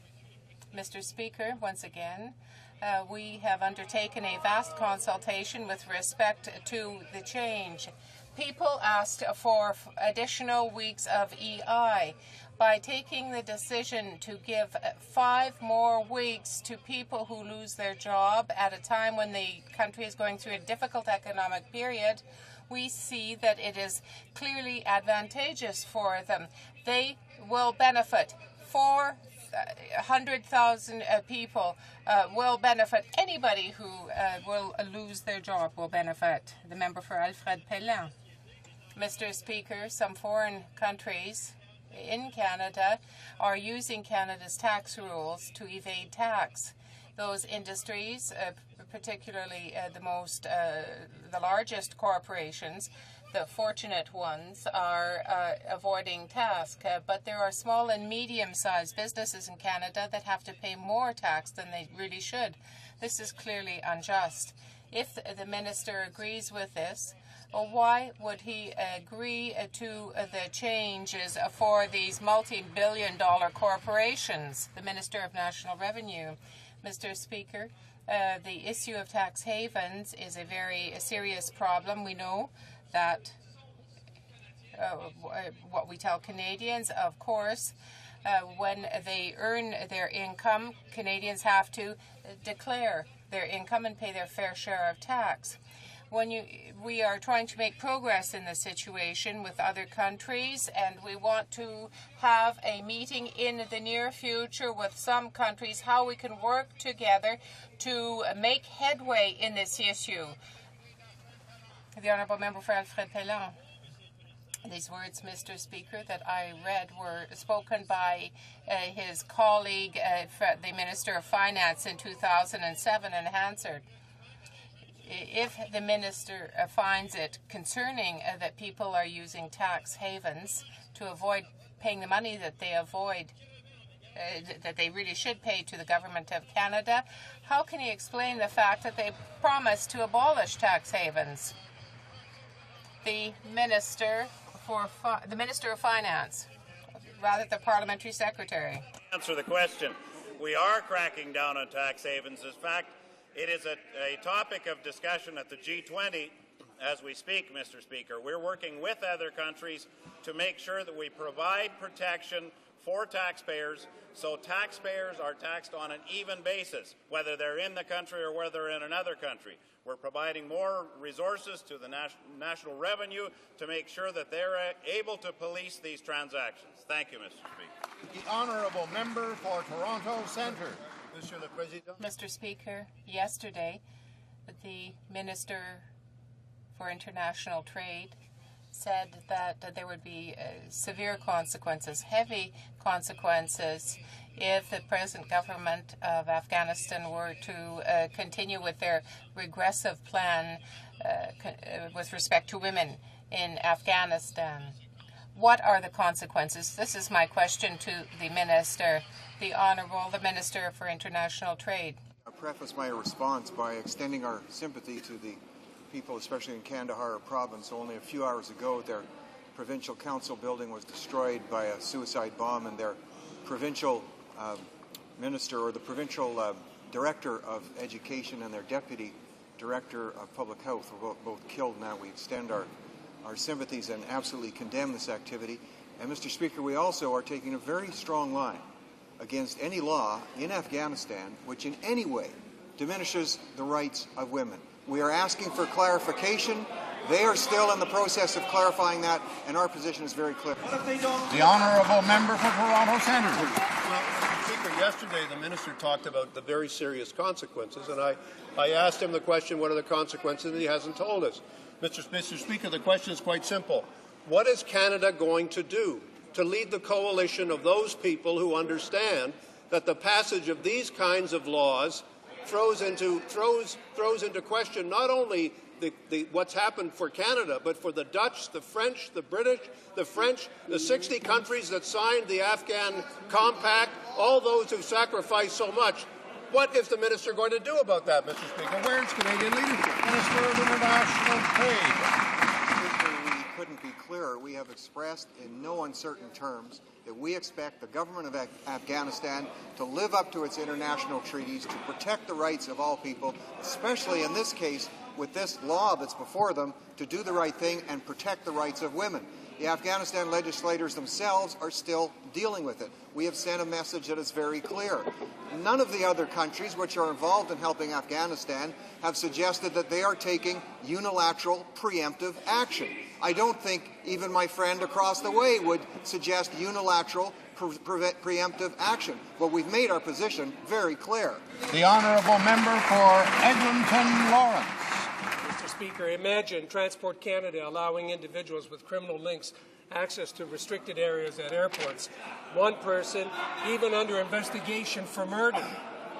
Mr. Speaker, once again, we have undertaken a vast consultation with respect to the change. People asked for additional weeks of EI. By taking the decision to give 5 more weeks to people who lose their job at a time when the country is going through a difficult economic period, we see that it is clearly advantageous for them. They will benefit. 400,000 people will benefit. Anybody who will lose their job will benefit. The member for Alfred Pellan. Mr. Speaker, some foreign countries in Canada are using Canada's tax rules to evade tax. Those industries, particularly the largest corporations, the fortunate ones, are avoiding tax, but there are small and medium-sized businesses in Canada that have to pay more tax than they really should. This is clearly unjust. If the minister agrees with this, why would he agree to the changes for these multi-billion-dollar corporations? The Minister of National Revenue. Mr. Speaker, the issue of tax havens is a very serious problem. We know that what we tell Canadians, of course, when they earn their income, Canadians have to declare their income and pay their fair share of tax. We are trying to make progress in the situation with other countries, and we want to have a meeting in the near future with some countries, how we can work together to make headway in this issue. The Honourable Member for Alfred Pellan. These words, Mr. Speaker, that I read were spoken by his colleague, the Minister of Finance in 2007 in Hansard. If the minister finds it concerning that people are using tax havens to avoid paying the money that they that they really should pay to the Government of Canada, how can he explain the fact that they promised to abolish tax havens? The Minister of Finance, rather the Parliamentary Secretary. Answer the question. We are cracking down on tax havens. In fact, it is a topic of discussion at the G20 as we speak, Mr. Speaker. We're working with other countries to make sure that we provide protection for taxpayers so taxpayers are taxed on an even basis, whether they're in the country or whether they're in another country. We're providing more resources to the national revenue to make sure that they're able to police these transactions. Thank you, Mr. Speaker. The Honourable Member for Toronto Centre. Mr. Speaker, yesterday the Minister for International Trade said that there would be severe consequences, heavy consequences, if the present government of Afghanistan were to continue with their regressive plan with respect to women in Afghanistan. What are the consequences? This is my question to the Minister, the Minister for International Trade. I'll preface my response by extending our sympathy to the people, especially in Kandahar province. Only a few hours ago, their provincial council building was destroyed by a suicide bomb, and their provincial minister, or the provincial director of education, and their deputy director of public health were both killed. Now we extend our sympathies and absolutely condemn this activity. And, Mr. Speaker, we also are taking a very strong line against any law in Afghanistan which in any way diminishes the rights of women. We are asking for clarification. They are still in the process of clarifying that, and our position is very clear. The honourable member for Toronto Centre. Well, Mr. Speaker, yesterday the minister talked about the very serious consequences, and I asked him the question, what are the consequences, and he hasn't told us. Mr. Speaker, the question is quite simple. What is Canada going to do to lead the coalition of those people who understand that the passage of these kinds of laws throws into question not only what's happened for Canada, but for the Dutch, the French, the British, the French, the 60 countries that signed the Afghan compact, all those who sacrificed so much. What is the minister going to do about that, Mr. Speaker? Where's Canadian leadership? Minister of International Trade. We couldn't be clearer. We have expressed in no uncertain terms that we expect the government of Afghanistan to live up to its international treaties, to protect the rights of all people, especially in this case with this law that's before them, to do the right thing and protect the rights of women. The Afghanistan legislators themselves are still dealing with it. We have sent a message that is very clear. None of the other countries which are involved in helping Afghanistan have suggested that they are taking unilateral preemptive action. I don't think even my friend across the way would suggest unilateral preemptive action, but we've made our position very clear. The honourable member for Eglinton Lawrence. Mr. Speaker, imagine Transport Canada allowing individuals with criminal links access to restricted areas at airports. One person even under investigation for murder.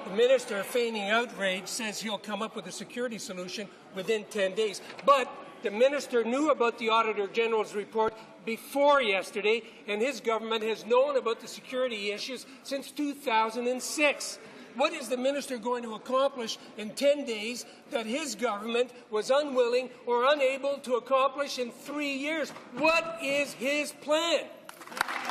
The minister, feigning outrage, says he'll come up with a security solution within 10 days. But the minister knew about the Auditor General's report before yesterday, and his government has known about the security issues since 2006. What is the minister going to accomplish in 10 days that his government was unwilling or unable to accomplish in 3 years? What is his plan?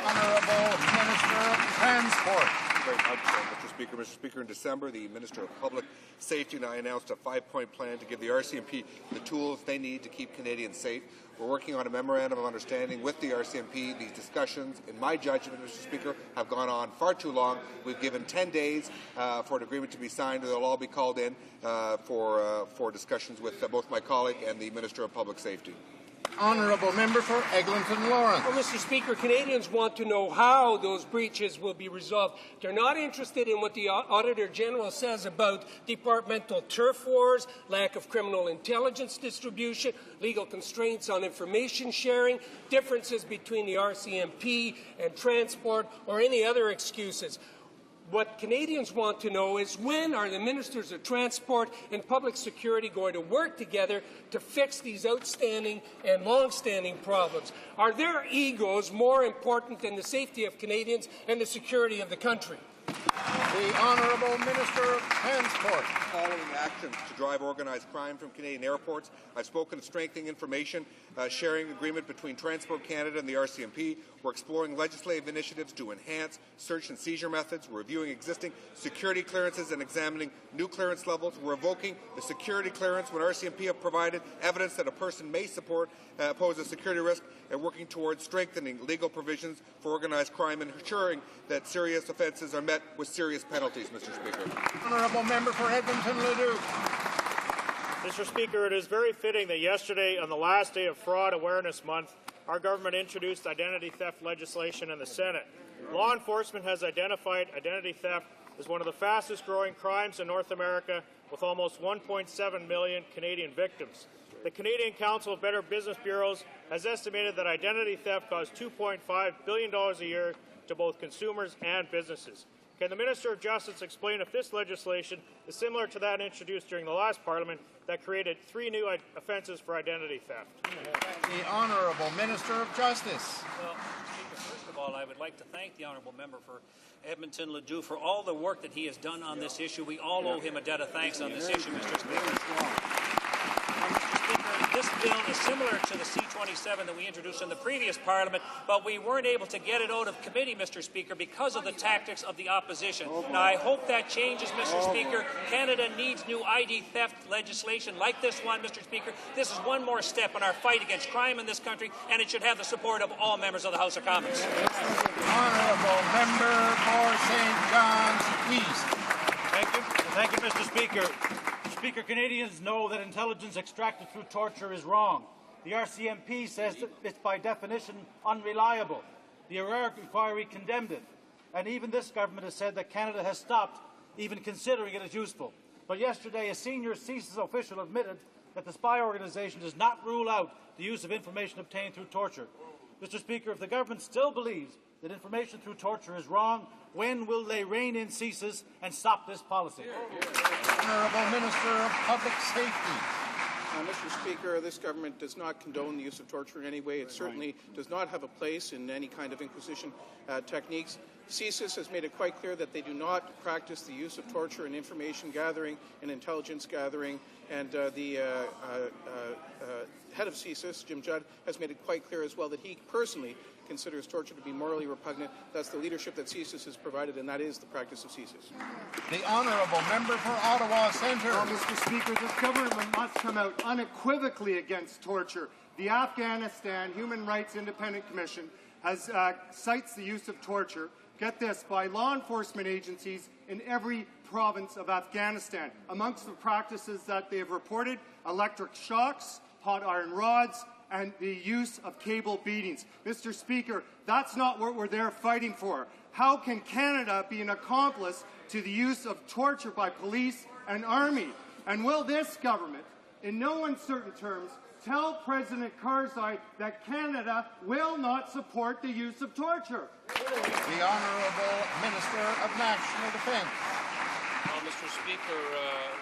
Honourable Minister of Transport. Very much, Mr. Speaker. Mr. Speaker, in December, the Minister of Public Safety and I announced a 5-point plan to give the RCMP the tools they need to keep Canadians safe. We're working on a memorandum of understanding with the RCMP. These discussions, in my judgment, Mr. Speaker, have gone on far too long. We've given 10 days for an agreement to be signed, or they'll all be called in for discussions with both my colleague and the Minister of Public Safety. Honourable member for Eglinton Lawrence. Well, Mr. Speaker, Canadians want to know how those breaches will be resolved. They're not interested in what the Auditor General says about departmental turf wars, lack of criminal intelligence distribution, legal constraints on information sharing, differences between the RCMP and transport, or any other excuses. What Canadians want to know is when are the ministers of transport and public security going to work together to fix these outstanding and long-standing problems? Are their egos more important than the safety of Canadians and the security of the country? The Honourable Minister of Transport. Following actions to drive organized crime from Canadian airports, I've spoken of strengthening information sharing agreement between Transport Canada and the RCMP. We're exploring legislative initiatives to enhance search and seizure methods. We're reviewing existing security clearances and examining new clearance levels. We're revoking the security clearance when RCMP have provided evidence that a person may pose a security risk, and working towards strengthening legal provisions for organized crime and ensuring that serious offences are met with serious penalties, Mr. Speaker. Honourable member for Edmonton Leduc. Mr. Speaker, it is very fitting that yesterday, on the last day of Fraud Awareness Month, our government introduced identity theft legislation in the Senate. Law enforcement has identified identity theft as one of the fastest-growing crimes in North America, with almost 1.7 million Canadian victims. The Canadian Council of Better Business Bureaus has estimated that identity theft costs $2.5 billion a year to both consumers and businesses. Can the Minister of Justice explain if this legislation is similar to that introduced during the last Parliament that created 3 new offences for identity theft? The Honourable Minister of Justice. Well, Mr. Speaker, first of all, I would like to thank the Honourable Member for Edmonton Leduc for all the work that he has done on this issue. We all owe him a debt of thanks on this issue, Mr. Speaker. Mr. Speaker, this bill is similar to the C-27 that we introduced in the previous Parliament, but we weren't able to get it out of committee, Mr. Speaker, because of the tactics of the opposition. Now, I hope that changes, Mr. Speaker. Canada needs new ID theft legislation like this one, Mr. Speaker. This is one more step in our fight against crime in this country, and it should have the support of all members of the House of Commons. Honourable member for St. John's East. Thank you, Mr. Speaker. Mr. Speaker, Canadians know that intelligence extracted through torture is wrong. The RCMP says that it's by definition unreliable. The O'Rourke inquiry condemned it. And even this government has said that Canada has stopped even considering it as useful. But yesterday, a senior CSIS official admitted that the spy organisation does not rule out the use of information obtained through torture. Mr. Speaker, if the government still believes that information through torture is wrong, when will they rein in CSIS and stop this policy? Honourable Minister of Public Safety. Mr. Speaker, this government does not condone the use of torture in any way. It certainly does not have a place in any kind of inquisition techniques. CSIS has made it quite clear that they do not practice the use of torture in information gathering and intelligence gathering, and the head of CSIS, Jim Judd, has made it quite clear as well that he personally considers torture to be morally repugnant. That's the leadership that CSIS has provided, and that is the practice of CSIS. The Honourable Member for Ottawa Centre. Mr. Speaker, this government must come out unequivocally against torture. The Afghanistan Human Rights Independent Commission has cites the use of torture, get this, by law enforcement agencies in every province of Afghanistan. Amongst the practices that they have reported, electric shocks, hot iron rods, and the use of cable beatings. Mr. Speaker, that's not what we're there fighting for. How can Canada be an accomplice to the use of torture by police and army? And will this government, in no uncertain terms, tell President Karzai that Canada will not support the use of torture? The Honourable Minister of National Defence. Mr. Speaker,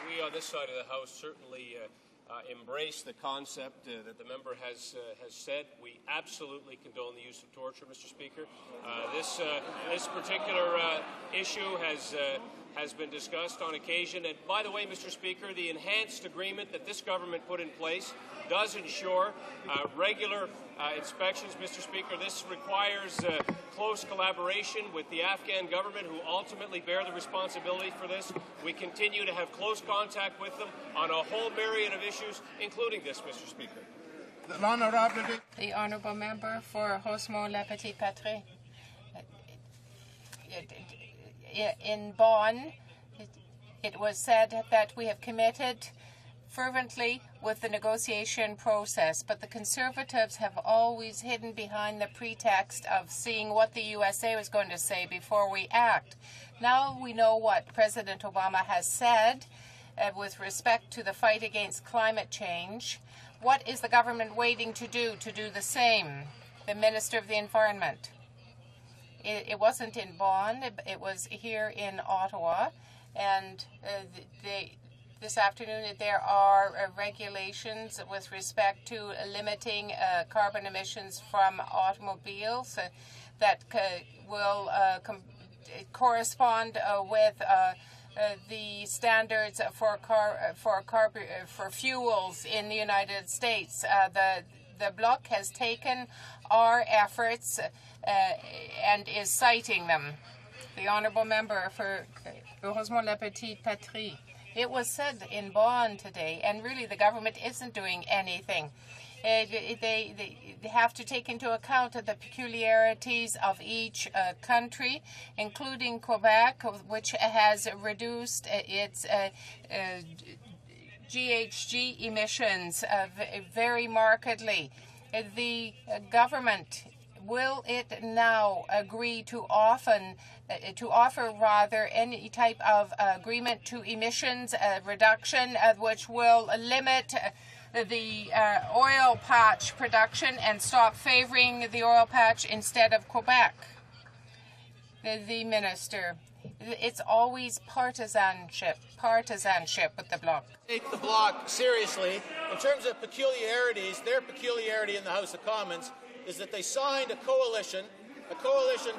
we on this side of the House certainly embrace the concept that the member has said. We absolutely condone the use of torture, Mr. Speaker. This particular issue has been discussed on occasion. And by the way, Mr. Speaker, the enhanced agreement that this government put in place does ensure regular inspections, Mr. Speaker. This requires close collaboration with the Afghan government, who ultimately bear the responsibility for this. We continue to have close contact with them on a whole myriad of issues, including this, Mr. Speaker. The Honourable Member for HoC-La-Petite-Patrie. In Bonn, it was said that we have committed fervently with the negotiation process, but the Conservatives have always hidden behind the pretext of seeing what the USA was going to say before we act. Now we know what President Obama has said with respect to the fight against climate change. What is the government waiting to do the same? The Minister of the Environment. It wasn't in Bonn, it was here in Ottawa, and this afternoon there are regulations with respect to limiting carbon emissions from automobiles that will correspond with the standards for fuels in the United States. The Bloc has taken our efforts and is citing them. The Honourable Member for HoC-La-Petite-Patrie. It was said in Bonn today, and really the government isn't doing anything. They have to take into account the peculiarities of each country, including Quebec, which has reduced its GHG emissions very markedly. The government, will it now agree to offer any type of agreement to emissions reduction, which will limit the oil patch production and stop favoring the oil patch instead of Quebec? The Minister. It's always partisanship with the Bloc. Take the Bloc seriously. In terms of peculiarities, their peculiarity in the House of Commons is that they signed a coalition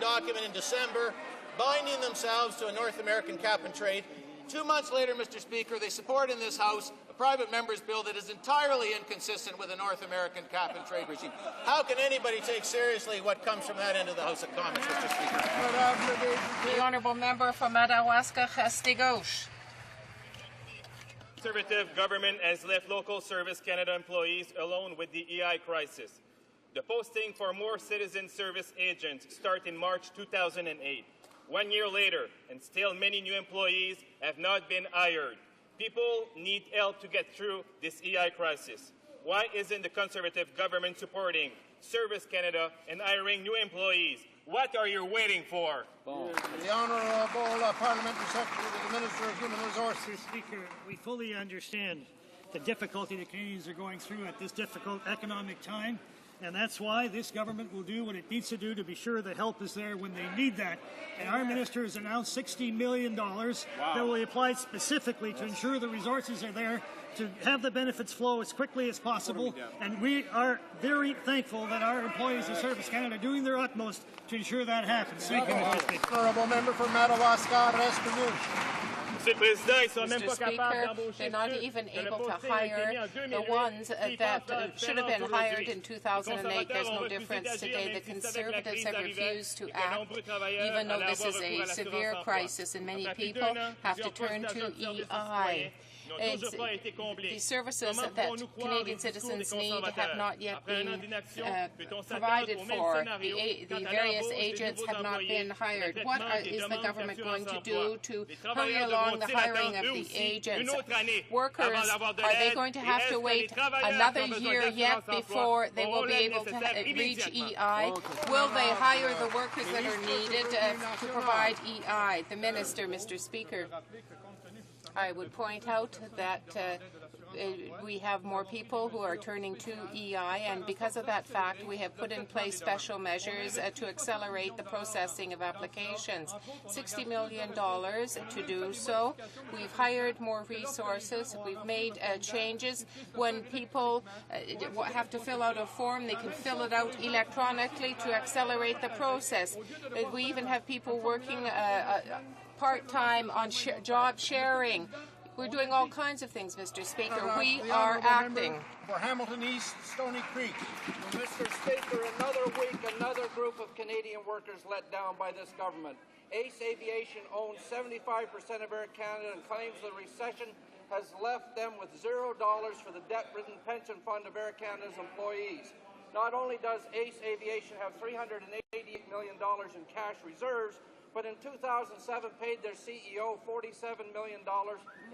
document in December, binding themselves to a North American cap and trade. 2 months later, Mr. Speaker, they support in this House a private member's bill that is entirely inconsistent with the North American cap and trade regime. How can anybody take seriously what comes from that end of the House of Commons, Mr. Speaker? The honourable member for Madawaska Restigouche. Conservative government has left local Service Canada employees alone with the EI crisis. The posting for more citizen service agents started in March 2008. 1 year later, and still many new employees have not been hired. People need help to get through this EI crisis. Why isn't the Conservative government supporting Service Canada and hiring new employees? What are you waiting for? The Honourable Parliamentary Secretary to the Minister of Human Resources. Mr. Speaker, we fully understand the difficulty the Canadians are going through at this difficult economic time, and that's why this government will do what it needs to do to be sure that help is there when they need that. And our minister has announced $60 million that will be applied specifically to ensure the resources are there to have the benefits flow as quickly as possible. And we are very thankful that our employees of Service Canada are doing their utmost to ensure that happens. Thank you, Mr. Speaker. Honourable member for Madawaska Restigouche. Mr. Speaker, they're not even able to hire the ones that should have been hired in 2008. There's no difference today. The Conservatives have refused to act, even though this is a severe crisis and many people have to turn to EI. The services that Canadian citizens need have not yet been provided for. The various agents have not been hired. What is the government going to do to hurry along the hiring of the agents? Workers, are they going to have to wait another year yet before they will be able to reach EI? Will they hire the workers that are needed to provide EI? The Minister, Mr. Speaker. I would point out that we have more people who are turning to EI, and because of that fact, we have put in place special measures to accelerate the processing of applications. $60 million to do so. We've hired more resources. We've made changes. When people have to fill out a form, they can fill it out electronically to accelerate the process. We even have people working part-time on job sharing. We're doing all kinds of things, Mr. Speaker. We are acting. For Hamilton East, Stony Creek. Mr. Speaker, another week, another group of Canadian workers let down by this government. Ace Aviation owns 75% of Air Canada and claims the recession has left them with $0 for the debt-ridden pension fund of Air Canada's employees. Not only does Ace Aviation have $388 million in cash reserves, but in 2007 paid their CEO $47 million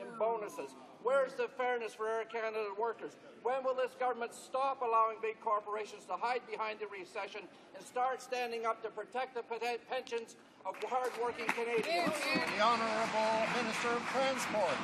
in bonuses. Where's the fairness for Air Canada workers? When will this government stop allowing big corporations to hide behind the recession and start standing up to protect the pensions of hard-working Canadians? The Honourable Minister of Transport.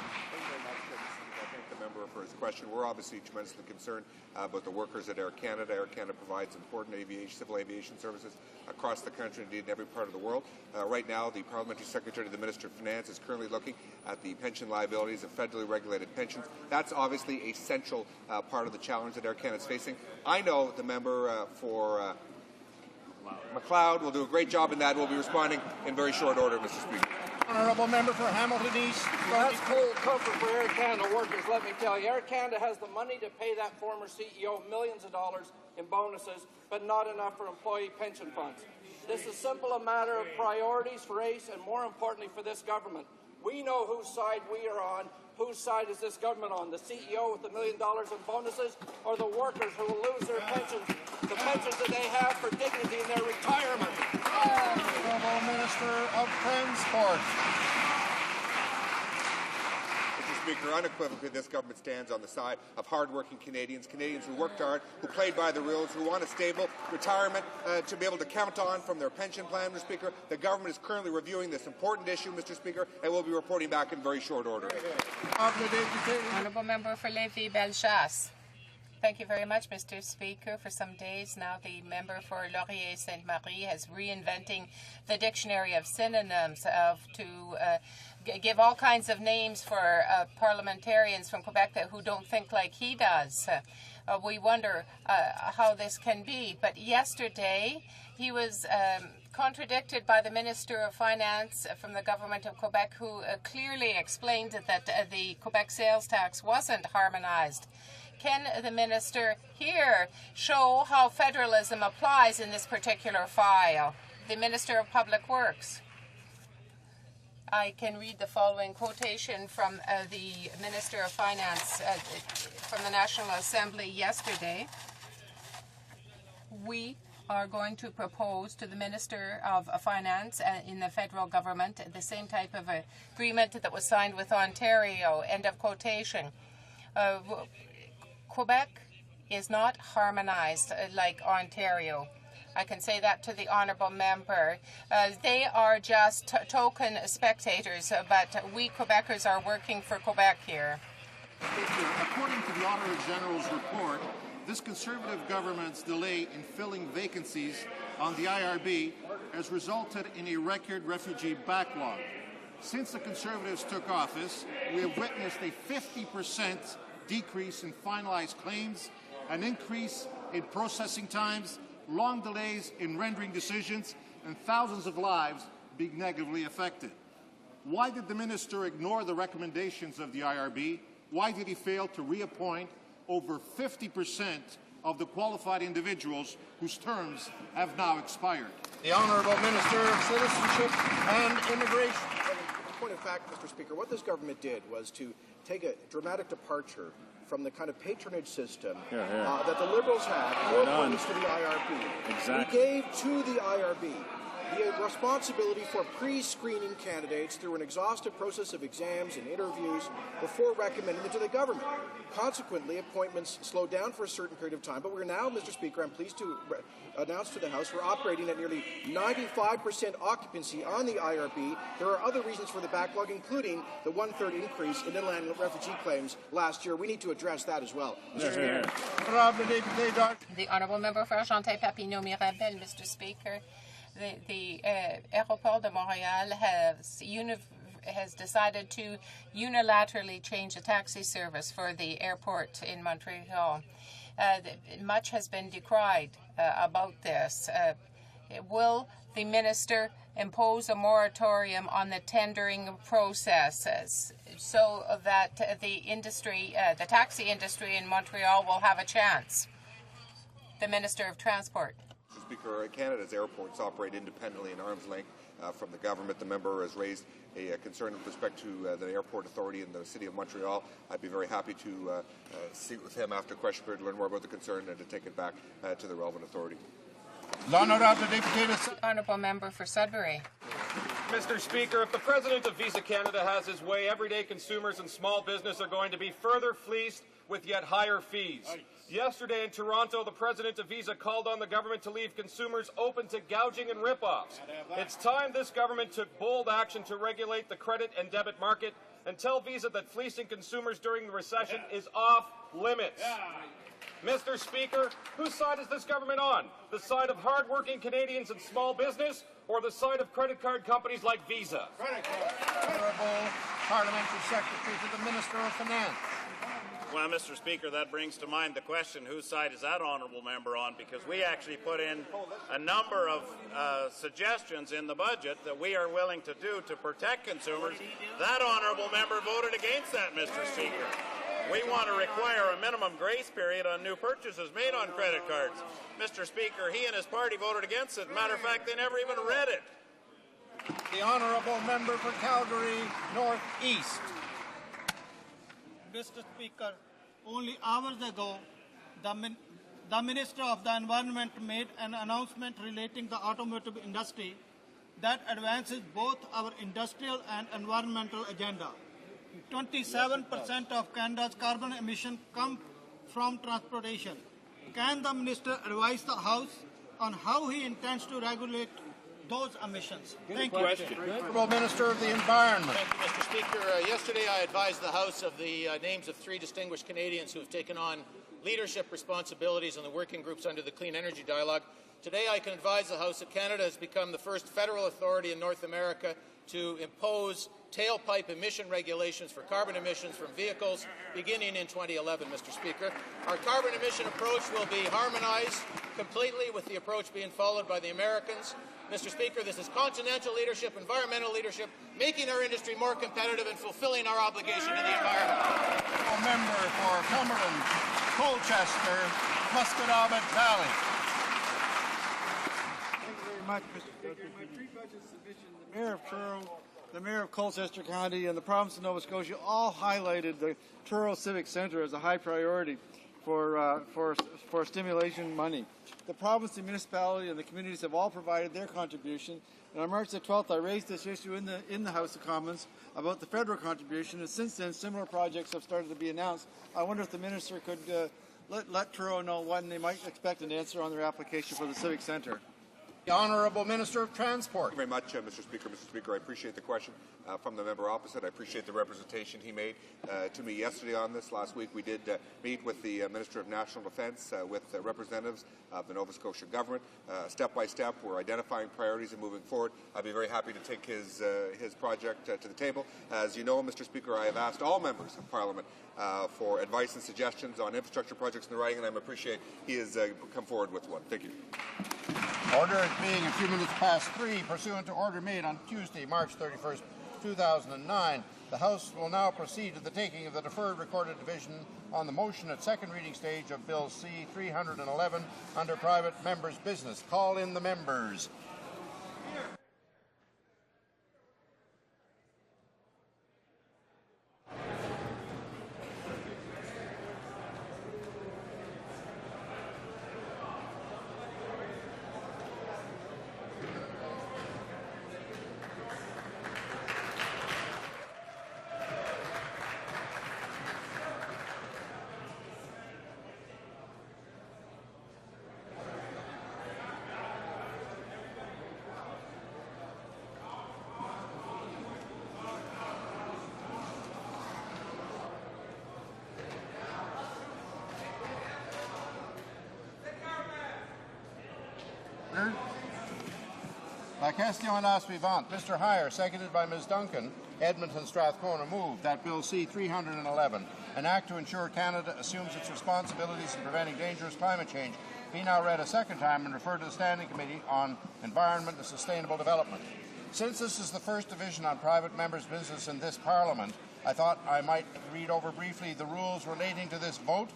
Member for his question. We're obviously tremendously concerned about the workers at Air Canada. Air Canada provides important civil aviation services across the country, indeed in every part of the world. Right now, the Parliamentary Secretary to the Minister of Finance is currently looking at the pension liabilities of federally regulated pensions. That's obviously a central part of the challenge that Air Canada is facing. I know the member for McLeod will do a great job in that. We'll be responding in very short order, Mr. Speaker. Honourable member for Hamilton East. That's cold comfort for Air Canada workers, let me tell you. Air Canada has the money to pay that former CEO millions of dollars in bonuses, but not enough for employee pension funds. This is simple a matter of priorities for ACE and, more importantly, for this government. We know whose side we are on. Whose side is this government on? The CEO with $1 million in bonuses, or the workers who will lose their pensions, the pensions that they have for dignity in their retirement? Honourable Minister of Transport. Mr. Speaker, unequivocally, this government stands on the side of hard-working Canadians, Canadians who worked hard, who played by the rules, who want a stable retirement to be able to count on from their pension plan, Mr. Speaker. The government is currently reviewing this important issue, Mr. Speaker, and will be reporting back in very short order. Honourable Member for Lévis-Bellechasse. Thank you very much, Mr. Speaker. For some days now, the member for Laurier-Sainte-Marie has reinventing the dictionary of synonyms to give all kinds of names for parliamentarians from Quebec who don't think like he does. We wonder how this can be. But yesterday, he was contradicted by the Minister of Finance from the Government of Quebec, who clearly explained that the Quebec sales tax wasn't harmonized. Can the Minister here show how federalism applies in this particular file? The Minister of Public Works. I can read the following quotation from the Minister of Finance from the National Assembly yesterday. We are going to propose to the Minister of Finance in the federal government the same type of agreement that was signed with Ontario. End of quotation. Quebec is not harmonized like Ontario. I can say that to the honourable member. They are just token spectators, but we Quebecers are working for Quebec here. According to the Auditor General's report, this Conservative government's delay in filling vacancies on the IRB has resulted in a record refugee backlog. Since the Conservatives took office, we have witnessed a 50% decrease in finalized claims, an increase in processing times, long delays in rendering decisions, and thousands of lives being negatively affected. Why did the minister ignore the recommendations of the IRB? Why did he fail to reappoint over 50% of the qualified individuals whose terms have now expired? The Honourable Minister of Citizenship and Immigration. In point of fact, Mr. Speaker, what this government did was to take a dramatic departure from the kind of patronage system that the Liberals had for appointments to the IRB. Exactly. We gave to the IRB the responsibility for pre-screening candidates through an exhaustive process of exams and interviews before recommending them to the government. Consequently, appointments slowed down for a certain period of time, but we're now, Mr. Speaker, I'm pleased to announce to the House, we're operating at nearly 95% occupancy on the IRB. There are other reasons for the backlog, including the 1/3 increase in inland refugee claims last year. We need to address that as well. Mr. Speaker. The Honourable Member for Argentin-Papineau-Mirabel, Mr. Speaker. The Aéroport de Montréal has decided to unilaterally change the taxi service for the airport in Montreal. Much has been decried about this. Will the minister impose a moratorium on the tendering processes so that the industry, the taxi industry in Montreal will have a chance? The Minister of Transport. Mr. Speaker, Canada's airports operate independently in arm's length from the government. The member has raised a concern with respect to the airport authority in the city of Montreal. I'd be very happy to speak with him after question period to learn more about the concern and to take it back to the relevant authority. Honourable Member for Sudbury. Mr. Speaker, if the President of Visa Canada has his way, everyday consumers and small business are going to be further fleeced with yet higher fees. Yesterday in Toronto, the President of Visa called on the government to leave consumers open to gouging and rip-offs. It's time this government took bold action to regulate the credit and debit market and tell Visa that fleecing consumers during the recession is off limits. Mr. Speaker, whose side is this government on? The side of hard-working Canadians and small business, or the side of credit card companies like Visa? Honourable Parliamentary Secretary to the Minister of Finance. Well, Mr. Speaker, that brings to mind the question, whose side is that honourable member on? Because we actually put in a number of suggestions in the budget that we are willing to do to protect consumers. That honourable member voted against that, Mr. Speaker. We want to require a minimum grace period on new purchases made on credit cards. Mr. Speaker, he and his party voted against it. Matter of fact, they never even read it. The Honourable Member for Calgary North East. Mr. Speaker, only hours ago, the Minister of the Environment made an announcement relating the automotive industry that advances both our industrial and environmental agenda. 27% of Canada's carbon emissions come from transportation. Can the Minister advise the House on how he intends to regulate those emissions? Thank you. Honourable Minister of the Environment. Thank you, Mr. Speaker. Yesterday I advised the House of the names of 3 distinguished Canadians who have taken on leadership responsibilities in the working groups under the Clean Energy Dialogue. Today I can advise the House that Canada has become the first federal authority in North America to impose tailpipe emission regulations for carbon emissions from vehicles beginning in 2011, Mr. Speaker. Our carbon emission approach will be harmonized completely with the approach being followed by the Americans. Mr. Speaker, this is continental leadership, environmental leadership, making our industry more competitive and fulfilling our obligation to the environment. Member for Cumberland, Colchester, Musquodoboit Valley. Thank you very much, Mr. Speaker. In my pre-budget submission, the Mayor of Truro, the Mayor of Colchester County, and the province of Nova Scotia all highlighted the Truro Civic Centre as a high priority for stimulation money. The province, the municipality, and the communities have all provided their contribution. And on March the 12th, I raised this issue in the House of Commons about the federal contribution, and since then, similar projects have started to be announced. I wonder if the minister could let Truro know when they might expect an answer on their application for the Civic Centre. The Honourable Minister of Transport. Thank you very much, Mr. Speaker. Mr. Speaker, I appreciate the question from the member opposite. I appreciate the representation he made to me yesterday on this. Last week we did meet with the Minister of National Defence, with representatives of the Nova Scotia government. Step by step, we're identifying priorities and moving forward. I'd be very happy to take his project to the table. As you know, Mr. Speaker, I have asked all members of Parliament for advice and suggestions on infrastructure projects in the writing, and I appreciate he has come forward with one. Thank you. Order it being a few minutes past 3, pursuant to order made on Tuesday, March 31st, 2009, the House will now proceed to the taking of the deferred recorded division on the motion at second reading stage of Bill C-311 under private members' business. Call in the members. La question est la suivante. Mr. Heyer, seconded by Ms. Duncan, Edmonton Strathcona, moved that Bill C-311, an act to ensure Canada assumes its responsibilities in preventing dangerous climate change, be now read a second time and referred to the Standing Committee on Environment and Sustainable Development. Since this is the first division on private members' business in this Parliament, I thought I might read over briefly the rules relating to this vote.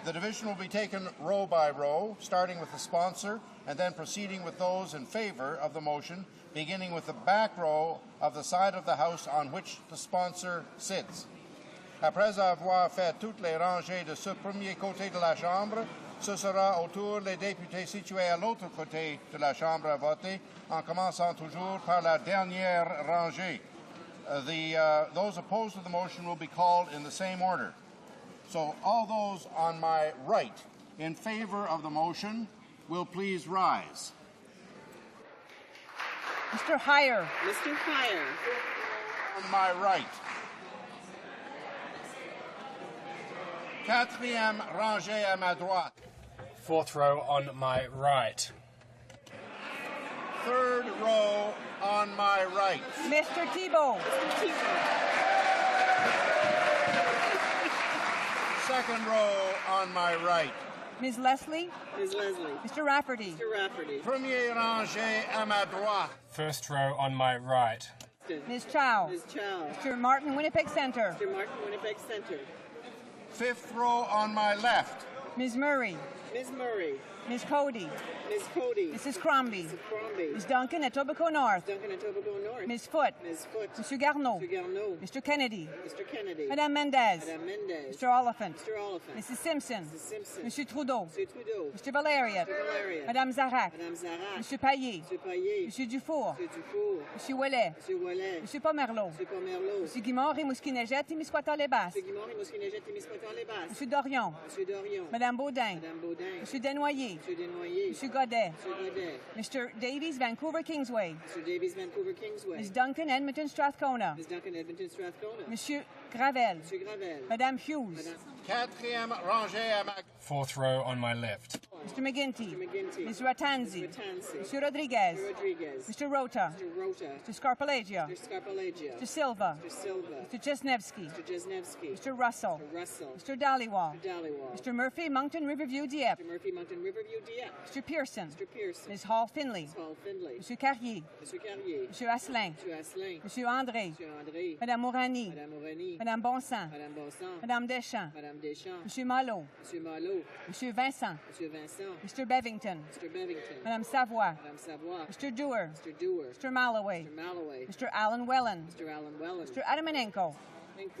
The division will be taken row by row, starting with the sponsor and then proceeding with those in favour of the motion, beginning with the back row of the side of the House on which the sponsor sits. Après avoir fait toutes les rangées de ce premier côté de la Chambre, ce sera au tour des députés situés à l'autre côté de la Chambre à voter, en commençant toujours par la dernière rangée. Those opposed to the motion will be called in the same order. So all those on my right in favor of the motion will please rise. Mr. Heyer. Mr. Heyer. On my right. Quatrième rangée à ma droite. Fourth row on my right. Third row on my right. Mr. Thibault. Second row on my right. Ms. Leslie. Ms. Leslie. Mr. Rafferty. Mr. Rafferty. Premier rangée à ma droite. First row on my right. Ms. Chow. Ms. Chow. Mr. Martin, Winnipeg Centre. Mr. Martin, Winnipeg Centre. Fifth row on my left. Ms. Murray. Ms. Murray. Ms. Cody. Ms. Cody. Mrs. Crombie. Mrs. Crombie. Ms. Duncan, Etobicoke North. Duncan, Etobicoke North. Ms. Foote. Ms. Foote. Mr. Garneau. Mr. Garneau. Mr. Kennedy. Mr. Kennedy. Madame Mendez. Madame Mendez. Mr. Oliphant. Mr. Oliphant. Mrs. Simpson. Mrs. Simpson. Monsieur Trudeau. Mr. Trudeau. Mr. Valerian. Mr. Valerian. Madame Zarak. Madame Zarak. Monsieur Payet. Mr. Payet. Monsieur Dufour. Mr. Dufour. Monsieur Ouellet. Mr. Ouellet. Monsieur Pomerleau. Mr. Pomerleau. Monsieur Guimard, Rimouski-Neigette, Témiscouata-les-Basses. Mr. Guimard, Rimouski-Neigette, Témiscouata-les-Basses. Monsieur Dorion. Monsieur Dorion. Madame Baudin. Madame Baudin. Monsieur Desnoyers. Monsieur Desnoyers. Monsieur Godet. Monsieur Godet. Mr. Davies, Vancouver Kingsway. Mr. Davies, Vancouver Kingsway. Ms. Duncan, Edmonton Strathcona. Ms. Duncan, Edmonton Strathcona. Monsieur Gravel. Monsieur Gravel. Madame Hughes. Quatrième rangée à ma... Fourth row on my left. Mr. McGuinty. Mr. McGuinty. Ms. Ratanzi. Mr. Ratanzi. Monsieur Rodriguez. Mr. Rodriguez. Mr. Rota. Mr. Rota. Mr. Scarpalagia. Mr. Scarpalagia. Mr. Silva. Mr. Silva. Mr. Jesnevsky. Mr. Jesnevsky. Mr. Russell. Mr. Russell. Mr. Dhaliwal. Mr. Dhaliwal. Mr. Murphy, Moncton, Riverview, Dieppe. Mr. Murphy, Mountain Riverview. WDF. Mr. Pearson. Mr. Pearson. Ms. Hall Finley. Ms. Hall Finley. Mr. Carrier. Mr. Carrier. Mr. Asselin. Mr. Asselin. Mr. André. Mr. André. Madame Mourani. Madame Mourani. Madame Bonsan. Madame Bonsan. Madame Deschamps. Madame Deschamps. Monsieur Malo. Monsieur Malo. Monsieur Vincent. Monsieur Vincent. Mr. Bevington. Mr. Bevington. Madame Savoie. Madame Savoie. Mr. Dewar. Mr. Dewar. Mr. Malloway. Mr. Malloway. Mr. Alan Wellen. Mr. Alan Wellen. Mr. Adamanenko.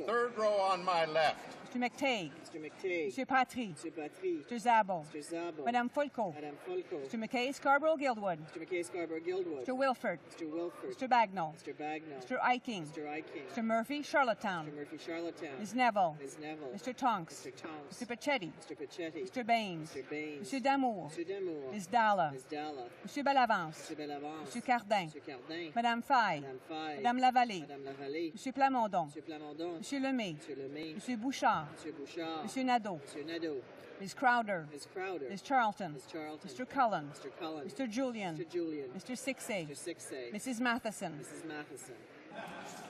Third row on my left. Mr. McTague. Mr. McTague. Mr. Patry. Mr. Patry. Mr. Zabo. Mr. Zabo. Madame Folco. Madame Folco. Mr. McKay Scarborough Guildwood. Mr. McKay Scarborough Guildwood. Mr. Wilford. Mr. Wilford. Mr. Bagnall. Mr. Bagnall. Mr. Iking. Mr. Iking. Mr. Murphy Charlottetown. Mr. Murphy Charlottetown. Ms. Neville. Ms. Neville. Mr. Tonks. Mr. Tonks. Mr. Pachetti. Mr. Pachetti. Mr. Baines. Mr. Baines. Mr. Damour. Mr. Damour. Ms. Dalla. Ms. Dalla. Mr. Bellavance. Mr. Bellavance. Mr. Cardin. Mr. Cardin. Madame Faye. Madame Faye. Madame Lavallée. Madame Lavallée. Mr. Plamondon. Mr. Plamondon. Mr. Lemay. Mr. Lemay. Mr. Bouchard. Mr. Bouchard. Mr. Nadeau. Mr. Nadeau. Ms. Crowder. Ms. Crowder. Ms. Charlton. Ms. Charlton. Mr. Cullen. Mr. Cullen. Mr. Julian. Mr. Julian. Mr. Sixay. Mr. Sixay. Mrs. Matheson. Mrs. Matheson.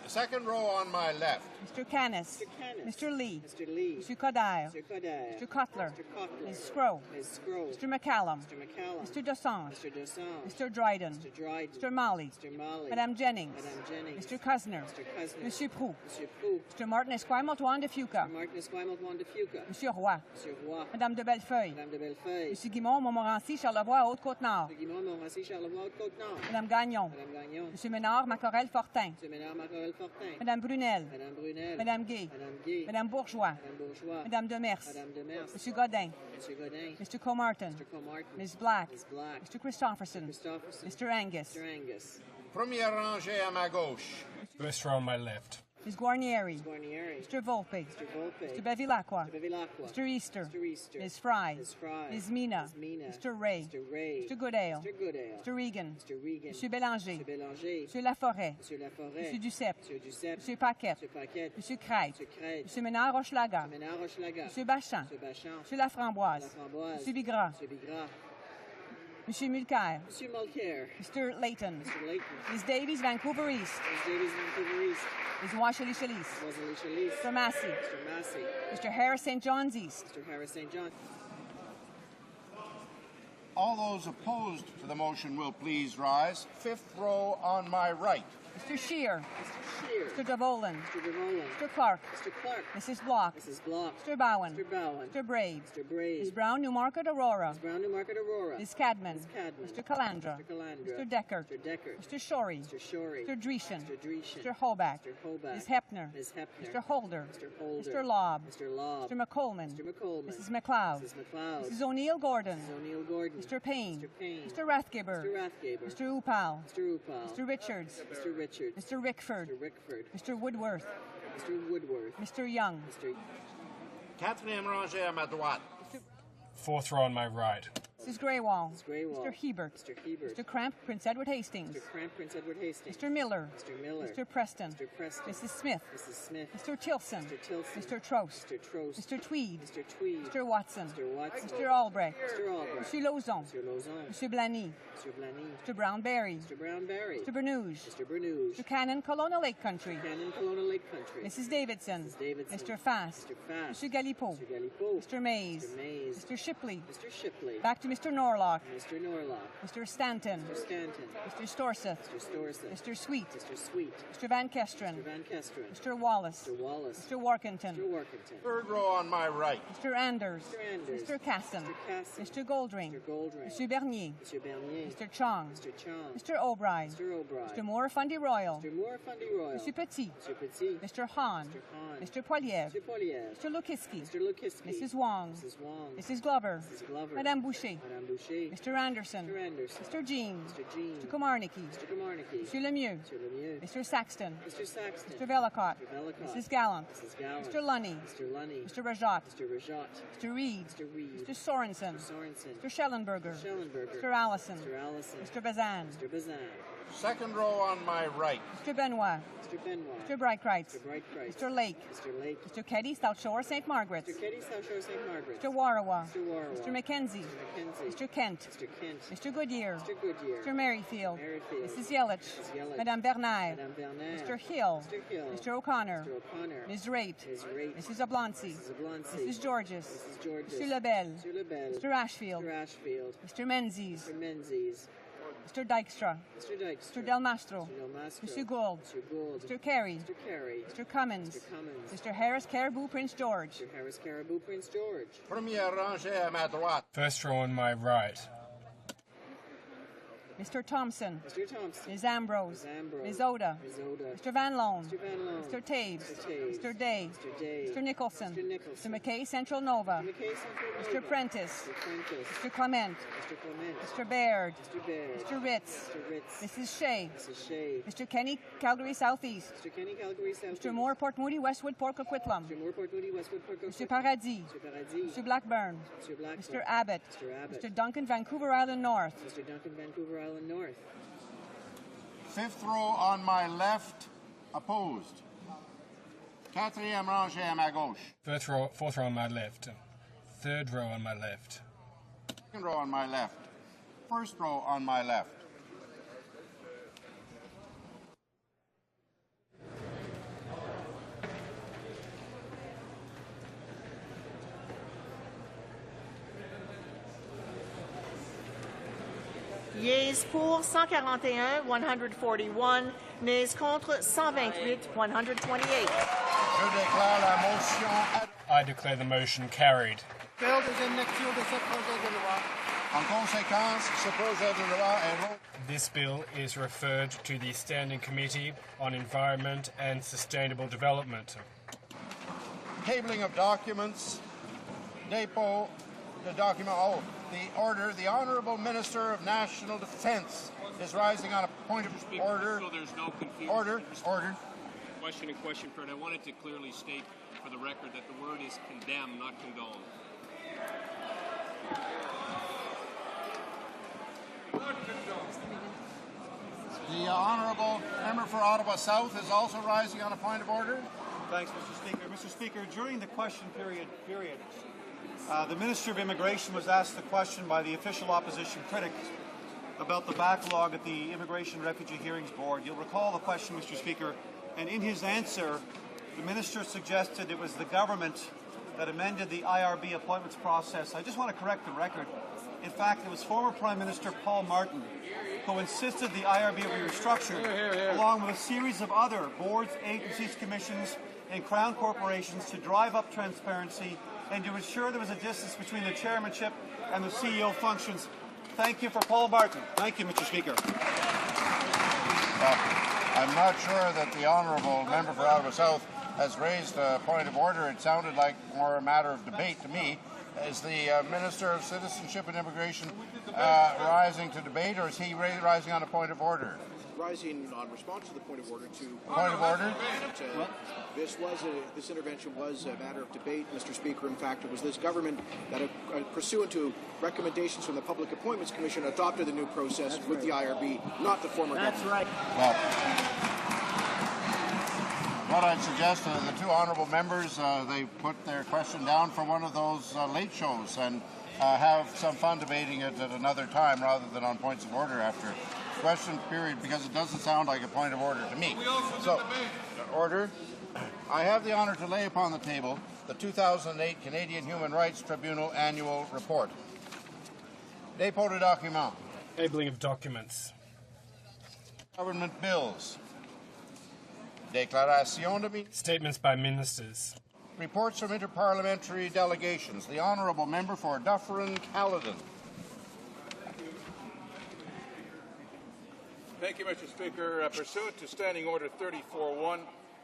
The second row on my left. Mr. Canis. Mr. Canis. Mr. Lee. Mr. Lee. Mr. Coderre. Mr. Coderre. Mr. Cutler. Mr. Cutler. Ms. Scrow. Ms. Scrow. Mr. McCallum. Mr. McCallum. Mr. Dosange. Mr. Dosange. Mr. Dryden. Mr. Dryden. Mr. Molly. Mr. Molly. Madame Jennings. Madame Jennings. Mr. Cusner. Mr. Cusner. Monsieur Proux. Monsieur Proux. Mr. Martin Esquire Motoine de Fuca. Mr. Martin Esquire Motoine de Fuca. Monsieur Roy. Monsieur Roy. Madame de Bellefeuille. Madame de Bellefeuille. Monsieur Guimond Montmorency Charlevoix Haute-Côte-Nord. Monsieur Guimond Montmorency Charlevoix Haute-Côte-Nord. Madame Gagnon. Madame Gagnon. Monsieur Ménard Macorel Fortin. Monsieur Ménard Macorel Fortin. Madame Brunel. Madame Brunel. Madame Gay. Madame Gay. Madame Bourgeois. Madame Bourgeois. Madame Demers. Madame Demers. Monsieur Godin. Monsieur Godin. Mr. Comartin. Mr. Comartin. Ms. Black. Ms. Black. Mr. Christopherson. Christopherson. Mr. Angus. Mr. Angus. Première rangée à ma gauche. First row on my left. Ms. Guarnieri. Mr. Guarnieri. Mr. Volpe. Mr. Volpe. Mr. Bevilacqua. Mr. Bevilacqua. Mr. Easter. Mr. Easter. Ms. Fry. Ms. Fry. Ms. Mina. Ms. Mina. Mr. Ray. Mr. Ray. Mr. Goodale. Mr. Goodale. Mr. Regan. Mr. Regan. Mr. Bélanger. Mr. Bélanger. Mr. Laforêt. Mr. Laforêt. Mr. Duceppe. Mr. Duceppe. Mr. Paquette. Mr. Paquette. Mr. Crête. Mr. Crête. Mr. Ménard Rochelaga. Mr. Ménard Rochelaga. Mr. Bachan. Mr. Bachan. Mr. Laframboise. Laframboise. Mr. Bigras. Mr. Bigras. Mr. Mulcair. Monsieur Mulcair. Mr. Layton. Mr. Layton. Ms. Davies, Vancouver East. Ms. Davies, Vancouver East. Ms. Washley Chalice. Rosalie Chalice. Mr. Massey. Mr. Massey. Mr. Harris St. John's East. Mr. Harris St. John. All those opposed to the motion will please rise. Fifth row on my right. Mr. Scheer. Mr. Scheer. Mr. DeVolen. Mr. DeVolen. Mr. Clark. Mr. Clark. Mrs. Block. Mrs. Block. Mr. Bowen. Mr. Bowen. Mr. Brave. Mr. Brave. Ms. Brown, Newmarket, Aurora. Ms. Brown, Newmarket, Aurora. Ms. Cadman. Ms. Cadman. Mr. Calandra. Mr. Calandra. Mr. Deckert. Mr. Deckert. Mr. Shorey. Mr. Shorey. Mr. Dreeshen. Mr. Dreeshen. Mr. Hoback. Mr. Hoback. Ms. Hepner. Ms. Hepner. Mr. Holder. Mr. Holder. Mr. Lobb. Mr. Lobb. Mr. McColman. Mr. McColman. Mrs. McLeod. Mrs. McLeod. Mrs. O'Neill Gordon. Mrs. O'Neill Gordon. Mr. Payne. Mr. Payne. Mr. Rathgibber. Mr. Rathgaber. Mr. Upal. Mr. Upal. Mr. Richards. Mr. Richards. Mr. Rickford. Mr. Rickford. Mr. Woodworth. Mr. Woodworth. Mr. Young. Mr. Quatrième rangée à ma droite. Fourth row on my right. Mrs. Greywall. Mrs. Greywall. Mr. Hebert. Mr. Hebert. Mr. Cramp, Prince Edward Hastings. Mr. Cramp, Prince Edward Hastings. Mr. Miller. Mr. Miller. Mr. Preston. Mr. Preston. Mrs. Smith. Mrs. Smith. Mr. Tilson. Mr. Tilson. Mr. Trost. Mr. Trost. Mr. Tweed. Mr. Tweed. Mr. Watson. Mr. Watson. Mr. Albrecht. Mr. Albrecht. Mr. Lauzon. Mr. Lauzon. Mr. Blaney. Mr. Blaney. Mr. Brown-Berry. Mr. Brown-Berry. Mr. Bernouge. Mr. Bernouge. Mr. Cannon, Colonial Lake Country. Cannon, Kelowna Lake Country. Mrs. Davidson. Mrs. Davidson. Mr. Fast. Mr. Fast. Mr. Galipeau. Mr. Galipeau. Mr. Mays. Mr. Mays. Mr. Shipley. Mr. Shipley. Back to Mr. Norlock. Mr. Norlock. Mr. Stanton. Mr. Stanton. Mr. Storseth. Mr. Storseth. Mr. Sweet. Mr. Sweet. Mr. Van Kesteren. Mr. Van Kesteren. Mr. Wallace. Mr. Wallace. Mr. Workington. Mr. Workington. Third row on my right. Mr. Anders. Mr. Anders. Mr. Casson. Mr. Casson. Mr. Goldring. Mr. Goldring. Mr. Bernier. Mr. Bernier. Mr. Chong. Mr. Chong. Mr. O'Brien. Mr. O'Brien. Mr. Moore Fundy Royal. Mr. Moore Fundy Royal. Mr. Petit. Mr. Petit. Mr. Hahn. Mr. Hahn. Mr. Poilievre. Mr. Poilievre. Mr. Lukiski. Mr. Lukiski. Mrs. Wong. Mrs. Wong. Mrs. Glover. Mrs. Glover. Madame Boucher. Madame Boucher. Mr. Anderson. Mr. Anderson. Mr. Jean. Mr. Jean. Mr. Komarnicki. Mr. Komarnicki. Mr. Lemieux. Mr. Lemieux. Mr. Saxton. Mr. Saxton. Mr. Vellacott. Mr. Vellacott. Mrs. Gallant. Mrs. Gallant. Mr. Lunny. Mr. Lunny. Mr. Rajat. Mr. Rajat. Mr. Reed. Mr. Reed. Mr. Sorensen. Mr. Sorensen. Mr. Schellenberger. Schellenberger. Mr. Allison. Mr. Allison. Mr. Bazan. Mr. Bazan. Second row on my right. Mr. Benoit. Mr. Benoit. Mr. Brightcreight. Mr. Brightcreight. Mr. Lake. Mr. Lake. Mr. Keddy, South Shore, St. Margaret's. Mr. Keddy, South Shore, St. Margaret's. Mr. Warawa. Mr. Warawa. Mr. Mackenzie. Mr. Mackenzie. Mr. Kent. Mr. Kent. Mr. Goodyear. Mr. Goodyear. Mr. Merrifield. Merrifield. Mrs. Yelich. Mrs. Yelich. Madame Bernard. Madame Bernard. Mr. Hill. Mr. Hill. Mr. O'Connor. Mr. O'Connor. Ms. Raitt. Ms. Raitt. Mrs. Oblonsky. Mrs. Oblonsky. Mrs. Georges. Mrs. Georges. Mr. Lebel. Mr. Lebel. Mr. Ashfield. Mr. Ashfield. Mr. Menzies. Mr. Menzies. Mr. Dykstra. Mr. Dykstra. Mr. Del Mastro. Mr. Del Mastro. Mr. Gould. Mr. Gould. Mr. Carey. Mr. Carey. Mr. Cummins. Mr. Cummins. Mr. Harris Caribou Prince George. Mr. Harris Caribou Prince George. Première rangée à ma droite. First row on my right. Mr. Thompson. Mr. Thompson. Ms. Ambrose. Ms. Ambrose. Ms. Oda. Ms. Oda. Mr. Van Loan. Mr. Van Loan. Mr. Taves. Mr. Taves. Mr. Day. Mr. Day. Mr. Nicholson. Mr. Nicholson. Mr. McKay, Central Nova. Mr. McKay, Central Mr. Nova. Prentice. Mr. Prentice. Mr. Clement. Mr. Clement. Mr. Baird. Mr. Baird. Mr. Ritz. Mr. Ritz. Mrs. Shea. Mrs. Shea. Mr. Kenny, Calgary Southeast. Mr. Kenny, Calgary South. Mr. Moore, Port Moody, Westwood, Port Coquitlam. Mr. Moore, Port Moody, Westwood, Port Mr. Coquitlam. Paradis. Mr. Paradis. Mr. Blackburn. Mr. Blackburn. Mr. Abbott. Mr. Abbott. Mr. Duncan, Vancouver Island North. Mr. Duncan, Vancouver Island North. Fifth row on my left, opposed. Quatrième rangée à ma gauche. Fourth row on my left. Third row on my left. Second row on my left. First row on my left. Yeas pour 141, 141. Nays contre 128, 128. Je déclare la motion adoptée. I declare the motion carried. Bill, deuxième lecture de ce projet de loi. En conséquence, ce projet de loi est This bill is referred to the Standing Committee on Environment and Sustainable Development. tabling of documents, dépôt de document. Oh, the order. The Honourable Minister of National Defence is rising on a point of order. So there's no confusion. Order. Order. Question, Fred. I wanted to clearly state for the record that the word is condemn, not condone. The Honourable Member for Ottawa South is also rising on a point of order. Thanks, Mr. Speaker. Mr. Speaker, during the question period, the Minister of Immigration was asked the question by the official opposition critic about the backlog at the Immigration Refugee Hearings Board. You'll recall the question, Mr. Speaker, and in his answer, the Minister suggested it was the government that amended the IRB appointments process. I just want to correct the record. In fact, it was former Prime Minister Paul Martin who insisted the IRB be restructured, along with a series of other boards, agencies, commissions, and Crown corporations to drive up transparency and to ensure there was a distance between the chairmanship and the CEO functions. Thank you for Paul Martin. Thank you, Mr. Speaker. I'm not sure that the Honourable Member for Ottawa South has raised a point of order. It sounded like more a matter of debate to me. Is the Minister of Citizenship and Immigration rising to debate, or is he rising on a point of order? Rising on response to the point of order to... Point of order? This intervention was a matter of debate, Mr. Speaker. In fact, it was this government that, pursuant to recommendations from the Public Appointments Commission, adopted the new process with the IRB, not the former government. That's right. Well, what I'd suggest to the two honourable members, they put their question down for one of those late shows and have some fun debating it at another time rather than on points of order after question period, because it doesn't sound like a point of order to me. So, order. I have the honour to lay upon the table the 2008 Canadian Human Rights Tribunal Annual Report. Dépôt de document. Tabling of documents. Government bills. Déclaration de ministres. Statements by ministers. Reports from interparliamentary delegations. The Honourable Member for Dufferin-Caledon. Thank you, Mr. Speaker. Pursuant to Standing Order 34.1,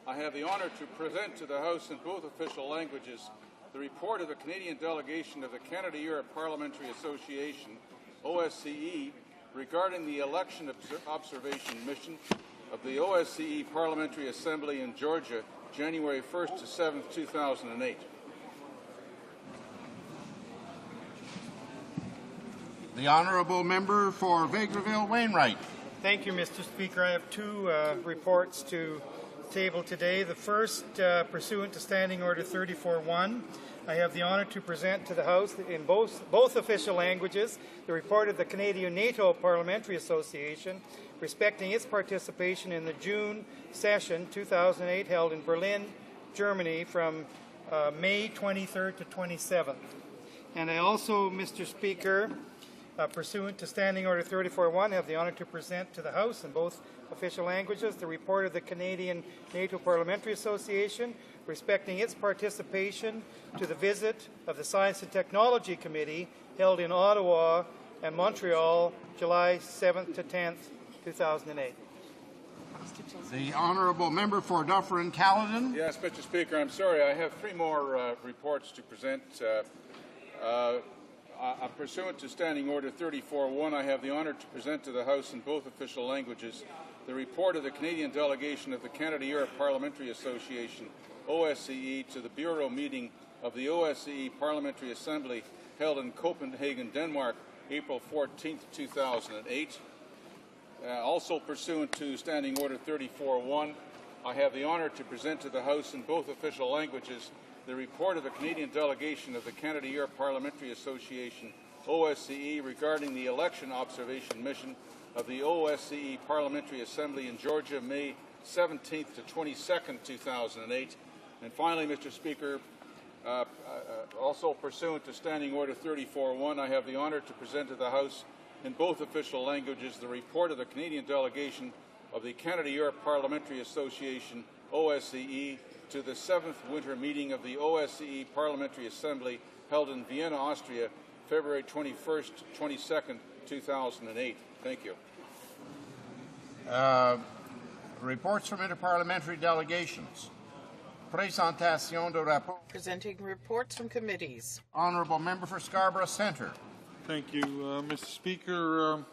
I have the honour to present to the House in both official languages the report of the Canadian delegation of the Canada-Europe Parliamentary Association, OSCE, regarding the election observation mission of the OSCE Parliamentary Assembly in Georgia, January 1st to 7th, 2008. The Honourable Member for Vegreville-Wainwright. Thank you, Mr. Speaker. I have two reports to table today. The first, pursuant to Standing Order 34-1, I have the honour to present to the House in both official languages the report of the Canadian NATO Parliamentary Association respecting its participation in the June session 2008 held in Berlin, Germany from May 23rd to 27th. And I also, Mr. Speaker, pursuant to Standing Order 34-1, have the honour to present to the House in both official languages the report of the Canadian NATO Parliamentary Association respecting its participation to the visit of the Science and Technology Committee held in Ottawa and Montreal, July 7th to 10th, 2008. The Honourable Member for Dufferin-Caledon. Yes, Mr. Speaker, I'm sorry. I have three more reports to present. Pursuant to Standing Order 34-1, I have the honour to present to the House in both official languages the report of the Canadian delegation of the Canada-Europe Parliamentary Association, OSCE, to the Bureau meeting of the OSCE Parliamentary Assembly held in Copenhagen, Denmark, April 14, 2008. Also pursuant to Standing Order 34-1, I have the honour to present to the House in both official languages the report of the Canadian delegation of the Canada-Europe Parliamentary Association, OSCE, regarding the election observation mission of the OSCE Parliamentary Assembly in Georgia, May 17th to 22nd, 2008. And finally, Mr. Speaker, also pursuant to Standing Order 34-1, I have the honour to present to the House in both official languages the report of the Canadian delegation of the Canada-Europe Parliamentary Association, OSCE, to the 7th winter meeting of the OSCE Parliamentary Assembly held in Vienna, Austria, February 21st, 22nd, 2008. Thank you. Reports from interparliamentary delegations. Présentation de rapport. Presenting reports from committees. Honourable Member for Scarborough Centre. Thank you, Mr. Speaker.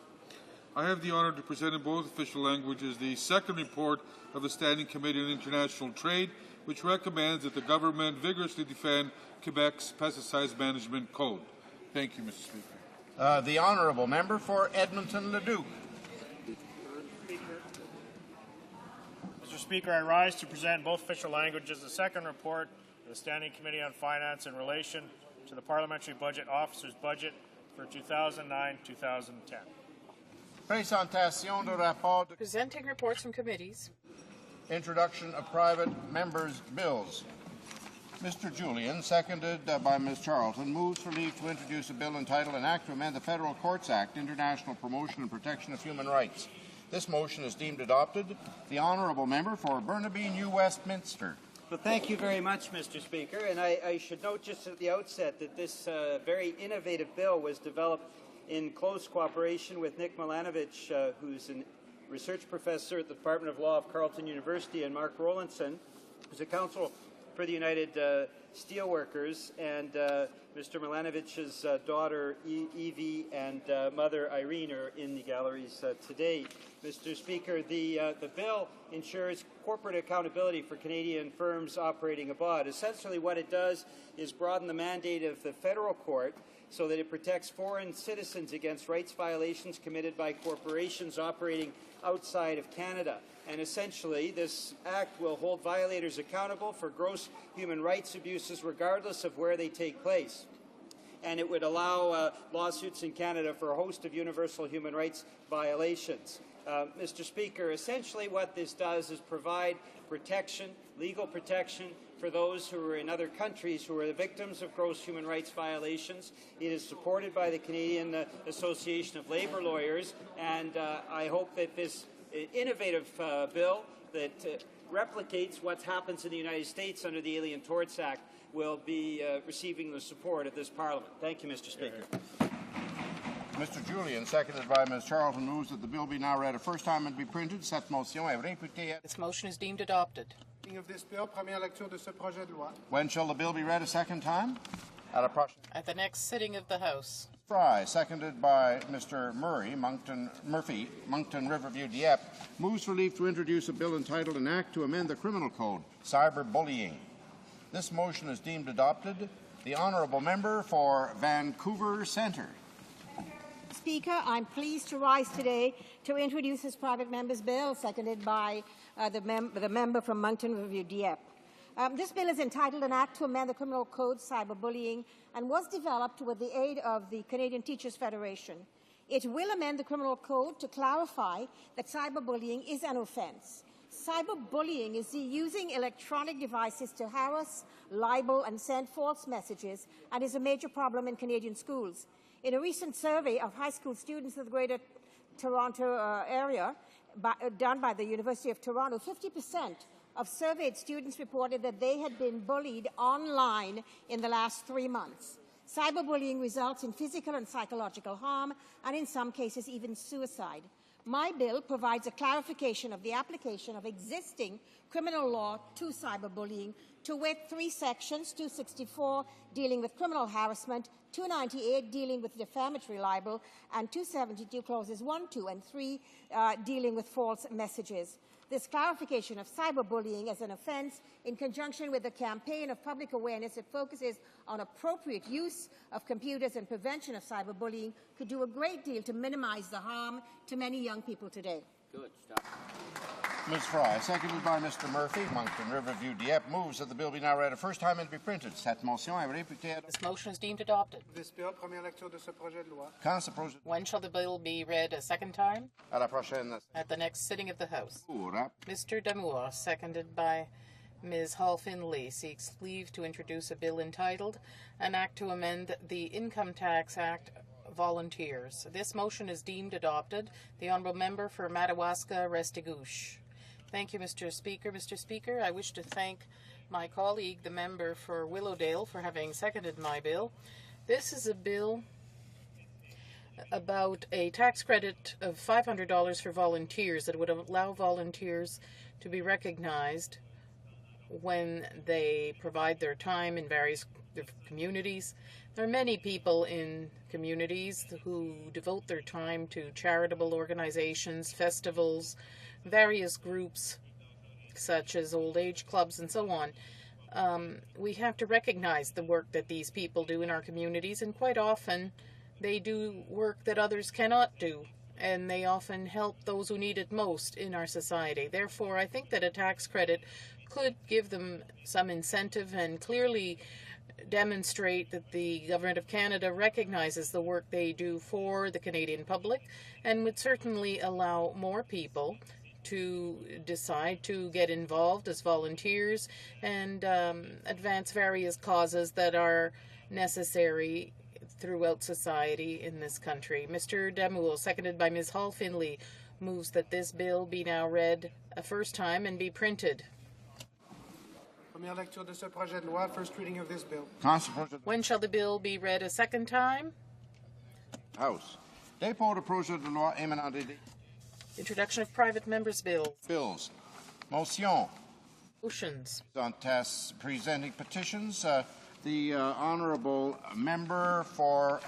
I have the honour to present in both official languages the second report of the Standing Committee on International Trade, which recommends that the government vigorously defend Quebec's Pesticides Management Code. Thank you, Mr. Speaker. The Honourable Member for Edmonton-Leduc. Mr. Speaker, I rise to present in both official languages the second report of the Standing Committee on Finance in relation to the Parliamentary Budget Officer's budget for 2009-2010. Présentation de rapport. Presenting reports from committees. Introduction of private members' bills. Mr. Julian, seconded by Ms. Charlton, moves for leave to introduce a bill entitled An Act to Amend the Federal Courts Act, International Promotion and Protection of Human Rights. This motion is deemed adopted. The Honourable Member for Burnaby New Westminster. Well, thank you very much, Mr. Speaker. And I should note just at the outset that this very innovative bill was developed in close cooperation with Nick Milanovich, who's a research professor at the Department of Law of Carleton University, and Mark Rowlandson, who's a counsel for the United Steelworkers, and Mr. Milanovich's daughter Evie and mother Irene are in the galleries today. Mr. Speaker, the bill ensures corporate accountability for Canadian firms operating abroad. Essentially what it does is broaden the mandate of the federal court so that it protects foreign citizens against rights violations committed by corporations operating outside of Canada. And essentially, this act will hold violators accountable for gross human rights abuses regardless of where they take place. And it would allow lawsuits in Canada for a host of universal human rights violations. Mr. Speaker, essentially what this does is provide protection, legal protection, for those who are in other countries who are the victims of gross human rights violations. It is supported by the Canadian Association of Labour Lawyers, and I hope that this innovative bill that replicates what happens in the United States under the Alien Torts Act will be receiving the support of this Parliament. Thank you, Mr. Speaker. Mr. Julian, seconded by Ms. Charlton, moves that the bill be now read a first time and be printed. Cette motion est réputée. This motion is deemed adopted. Of this bill, première lecture de ce projet de loi. When shall the bill be read a second time? At the next sitting of the House. Fry, seconded by Mr. Murphy, Moncton Riverview, Dieppe, moves for leave to introduce a bill entitled An Act to Amend the Criminal Code, Cyberbullying. This motion is deemed adopted. The Honourable Member for Vancouver Centre. Speaker. I'm pleased to rise today to introduce this private member's bill, seconded by the member from Moncton Review Dieppe. This bill is entitled An Act to Amend the Criminal Code Cyberbullying and was developed with the aid of the Canadian Teachers Federation. It will amend the criminal code to clarify that cyberbullying is an offence. Cyberbullying is using electronic devices to harass, libel and send false messages and is a major problem in Canadian schools. In a recent survey of high school students in the Greater Toronto area done by the University of Toronto, 50% of surveyed students reported that they had been bullied online in the last 3 months. Cyberbullying results in physical and psychological harm and in some cases even suicide. My bill provides a clarification of the application of existing criminal law to cyberbullying, to wit 3 sections, 264 dealing with criminal harassment, 298 dealing with defamatory libel, and 272 clauses 1, 2, and 3 dealing with false messages. This clarification of cyberbullying as an offence, in conjunction with a campaign of public awareness that focuses on appropriate use of computers and prevention of cyberbullying, could do a great deal to minimize the harm to many young people today. Good stuff. Ms. Fry, seconded by Mr. Murphy, Moncton Riverview Dieppe, moves that the bill be now read a first time and be printed. Cette motion est réputée. This motion is deemed adopted. This bill, première lecture de ce projet de loi. Quand ce projet... When shall the bill be read a second time? À la prochaine. At the next sitting of the House. Pour. Mr. Damour, seconded by Ms. Hall-Finley, seeks leave to introduce a bill entitled An Act to Amend the Income Tax Act Volunteers. This motion is deemed adopted. The Honourable Member for Madawaska-Restigouche. Thank you, Mr. Speaker. Mr. Speaker, I wish to thank my colleague, the member for Willowdale, for having seconded my bill. This is a bill about a tax credit of $500 for volunteers that would allow volunteers to be recognized when they provide their time in various communities. There are many people in communities who devote their time to charitable organizations, festivals, various groups such as old age clubs and so on. We have to recognize the work that these people do in our communities, and quite often they do work that others cannot do, and they often help those who need it most in our society. Therefore, I think that a tax credit could give them some incentive and clearly demonstrate that the Government of Canada recognizes the work they do for the Canadian public, and would certainly allow more people to decide to get involved as volunteers and advance various causes that are necessary throughout society in this country. Mr. Damoul, seconded by Ms. Hall-Finley, moves that this bill be now read a first time and be printed. Première lecture de ce projet de loi, first reading of this bill. When shall the bill be read a second time? House. Dépôt de projet de loi émanant des... Introduction of private members' bills. Bills. Motion. Motions. On tasks presenting petitions. The honourable member for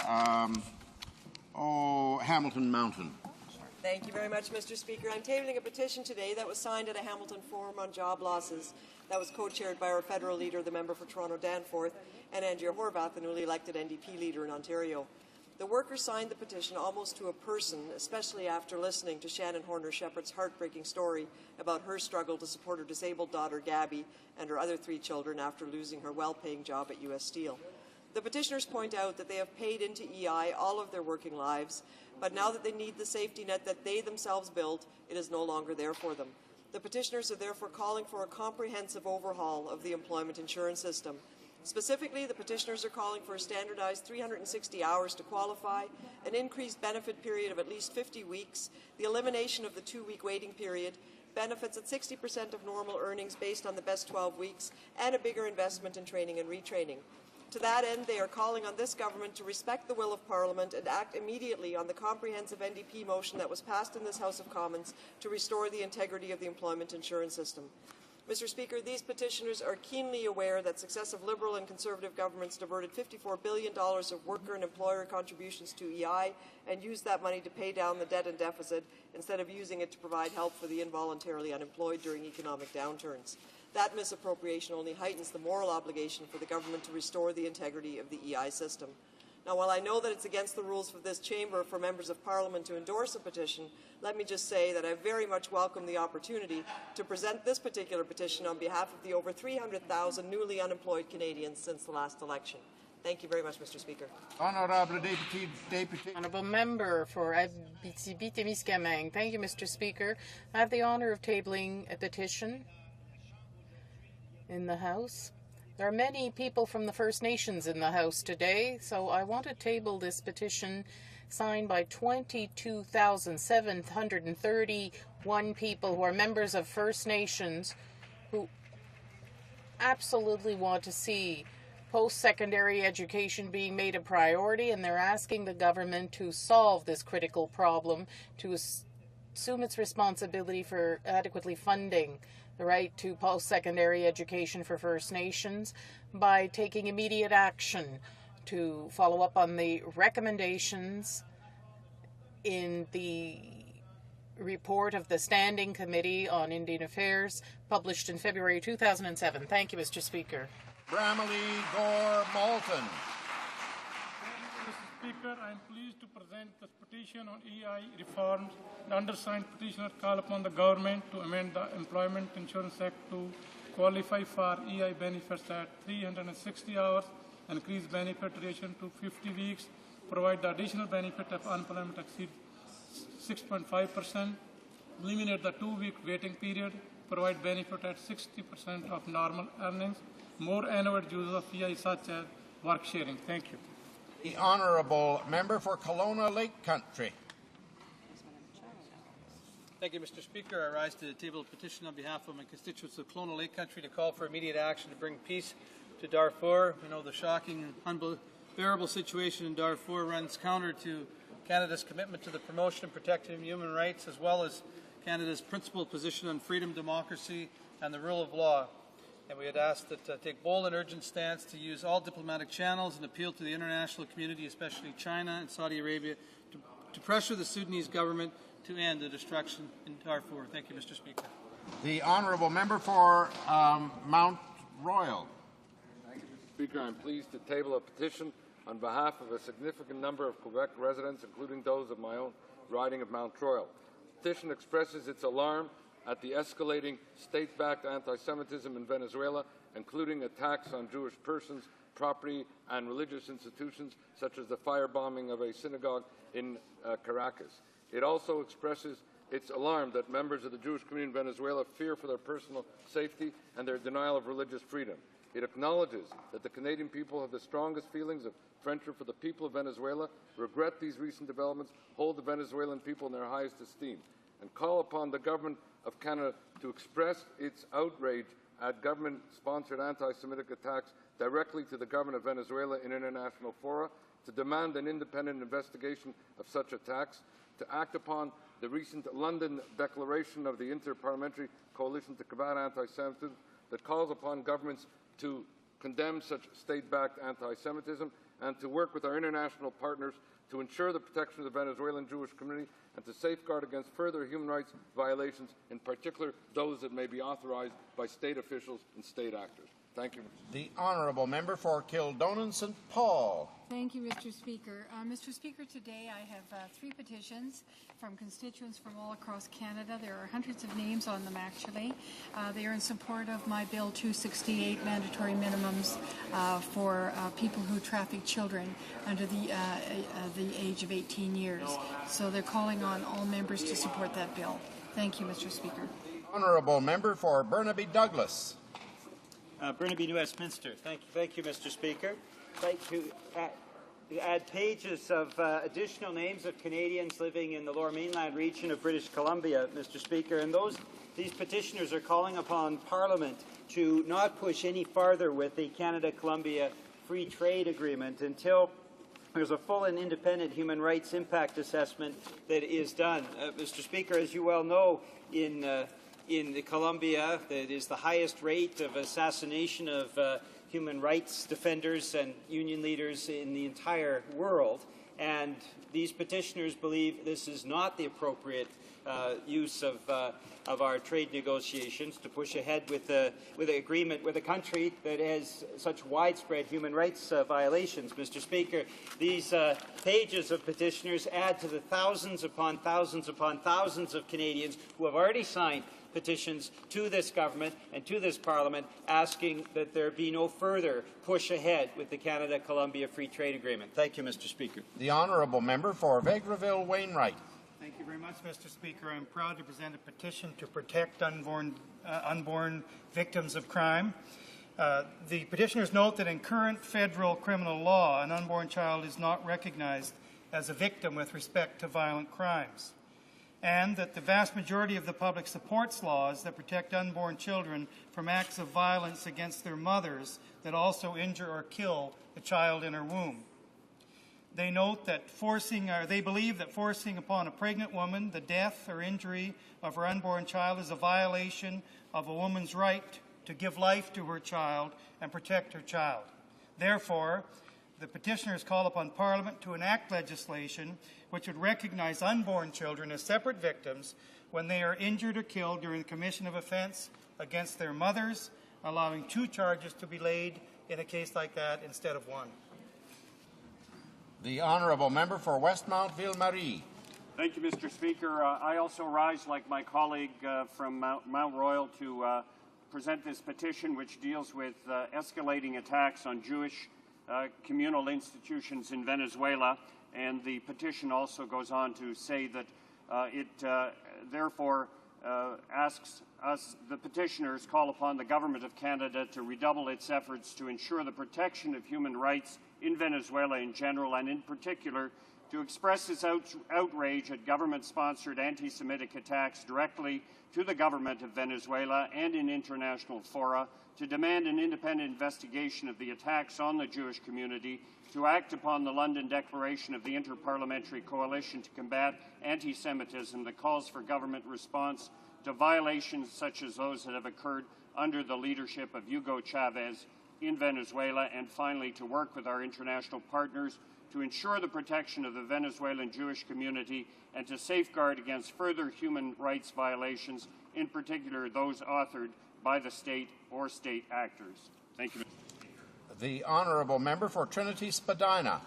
Hamilton Mountain. Thank you very much, Mr. Speaker. I'm tabling a petition today that was signed at a Hamilton Forum on Job Losses that was co-chaired by our federal leader, the member for Toronto Danforth, and Andrea Horvath, the newly elected NDP leader in Ontario. The workers signed the petition almost to a person, especially after listening to Shannon Horner-Shepherd's heartbreaking story about her struggle to support her disabled daughter, Gabby, and her other 3 children after losing her well-paying job at U.S. Steel. The petitioners point out that they have paid into EI all of their working lives, but now that they need the safety net that they themselves built, it is no longer there for them. The petitioners are therefore calling for a comprehensive overhaul of the employment insurance system. Specifically, the petitioners are calling for a standardized 360 hours to qualify, an increased benefit period of at least 50 weeks, the elimination of the 2-week waiting period, benefits at 60% of normal earnings based on the best 12 weeks, and a bigger investment in training and retraining. To that end, they are calling on this government to respect the will of Parliament and act immediately on the comprehensive NDP motion that was passed in this House of Commons to restore the integrity of the employment insurance system. Mr. Speaker, these petitioners are keenly aware that successive Liberal and Conservative governments diverted $54 billion of worker and employer contributions to EI and used that money to pay down the debt and deficit instead of using it to provide help for the involuntarily unemployed during economic downturns. That misappropriation only heightens the moral obligation for the government to restore the integrity of the EI system. Now, while I know that it's against the rules for this chamber for members of Parliament to endorse a petition, let me just say that I very much welcome the opportunity to present this particular petition on behalf of the over 300,000 newly unemployed Canadians since the last election. Thank you very much, Mr. Speaker. Honourable Member for Abitibi-Témiscamingue. Thank you, Mr. Speaker. I have the honour of tabling a petition in the House. There are many people from the First Nations in the House today, so I want to table this petition signed by 22,731 people who are members of First Nations who absolutely want to see post-secondary education being made a priority, and they're asking the government to solve this critical problem, to assume its responsibility for adequately funding the right to post-secondary education for First Nations by taking immediate action to follow up on the recommendations in the report of the Standing Committee on Indian Affairs published in February 2007. Thank you, Mr. Speaker. Bramley Gore Malton. Mr. Speaker, I am pleased to present this petition on EI reforms. The undersigned petitioner call upon the government to amend the Employment Insurance Act to qualify for EI benefits at 360 hours, increase benefit duration to 50 weeks, provide the additional benefit if unemployment exceeds 6.5%, eliminate the 2-week waiting period, provide benefit at 60% of normal earnings, more annual uses of EI such as work sharing. Thank you. The Honourable Member for Kelowna Lake Country. Thank you, Mr. Speaker. I rise to table a petition on behalf of my constituents of Kelowna Lake Country to call for immediate action to bring peace to Darfur. We know the shocking and unbearable situation in Darfur runs counter to Canada's commitment to the promotion and protection of human rights, as well as Canada's principled position on freedom, democracy, and the rule of law. And we had asked that take bold and urgent stance to use all diplomatic channels and appeal to the international community, especially China and Saudi Arabia, to pressure the Sudanese government to end the destruction in Darfur. Thank you, Mr. Speaker. The Honourable Member for Mount Royal. Thank you, Mr. Speaker. I'm pleased to table a petition on behalf of a significant number of Quebec residents, including those of my own riding of Mount Royal. The petition expresses its alarm at the escalating state-backed anti-Semitism in Venezuela, including attacks on Jewish persons, property, and religious institutions, such as the firebombing of a synagogue in Caracas. It also expresses its alarm that members of the Jewish community in Venezuela fear for their personal safety and their denial of religious freedom. It acknowledges that the Canadian people have the strongest feelings of friendship for the people of Venezuela, regret these recent developments, hold the Venezuelan people in their highest esteem, and call upon the Government of Canada to express its outrage at government-sponsored anti-Semitic attacks directly to the government of Venezuela in international fora, to demand an independent investigation of such attacks, to act upon the recent London declaration of the Inter-Parliamentary Coalition to Combat Anti-Semitism that calls upon governments to condemn such state-backed anti-Semitism, and to work with our international partners to ensure the protection of the Venezuelan Jewish community and to safeguard against further human rights violations, in particular those that may be authorized by state officials and state actors. Thank you. The Honourable Member for Kildonan St. Paul. Thank you, Mr. Speaker. Mr. Speaker, today I have 3 petitions from constituents from all across Canada. There are hundreds of names on them, actually. They are in support of my Bill 268, mandatory minimums for people who traffic children under the age of 18 years. So they're calling on all members to support that bill. Thank you, Mr. Speaker. Honourable Member for Burnaby Douglas. Burnaby, New Westminster. Thank you, Mr. Speaker. I'd like to add pages of additional names of Canadians living in the Lower Mainland region of British Columbia, Mr. Speaker, and these petitioners are calling upon Parliament to not push any farther with the Canada-Columbia Free Trade Agreement until there's a full and independent human rights impact assessment that is done. Mr. Speaker, as you well know, in the Colombia, that is the highest rate of assassination of human rights defenders and union leaders in the entire world. And these petitioners believe this is not the appropriate use of our trade negotiations to push ahead with an agreement with a country that has such widespread human rights violations. Mr. Speaker, these pages of petitioners add to the thousands upon thousands upon thousands of Canadians who have already signed petitions to this government and to this Parliament asking that there be no further push ahead with the Canada-Colombia Free Trade Agreement. Thank you, Mr. Speaker. The honourable member for Vegreville-Wainwright. Thank you very much, Mr. Speaker. I'm proud to present a petition to protect unborn victims of crime. The petitioners note that in current federal criminal law, an unborn child is not recognized as a victim with respect to violent crimes, and that the vast majority of the public supports laws that protect unborn children from acts of violence against their mothers that also injure or kill the child in her womb. They note that they believe that forcing upon a pregnant woman the death or injury of her unborn child is a violation of a woman's right to give life to her child and protect her child. Therefore, the petitioners call upon Parliament to enact legislation which would recognize unborn children as separate victims when they are injured or killed during the commission of offence against their mothers, allowing 2 charges to be laid in a case like that instead of 1. The honourable member for Westmount Ville-Marie. Thank you, Mr. Speaker. I also rise, like my colleague from Mount Royal, to present this petition which deals with escalating attacks on Jewish communal institutions in Venezuela. And the petition also goes on to say that it therefore asks us, the petitioners, call upon the Government of Canada to redouble its efforts to ensure the protection of human rights in Venezuela in general, and in particular to express its outrage at government-sponsored anti-Semitic attacks directly to the government of Venezuela and in international fora, to demand an independent investigation of the attacks on the Jewish community, to act upon the London Declaration of the Inter-Parliamentary Coalition to combat anti-Semitism that calls for government response to violations such as those that have occurred under the leadership of Hugo Chavez in Venezuela, and finally to work with our international partners to ensure the protection of the Venezuelan Jewish community and to safeguard against further human rights violations, in particular those authored by the state or state actors. Thank you, Mr. Speaker. The honourable member for Trinity Spadina.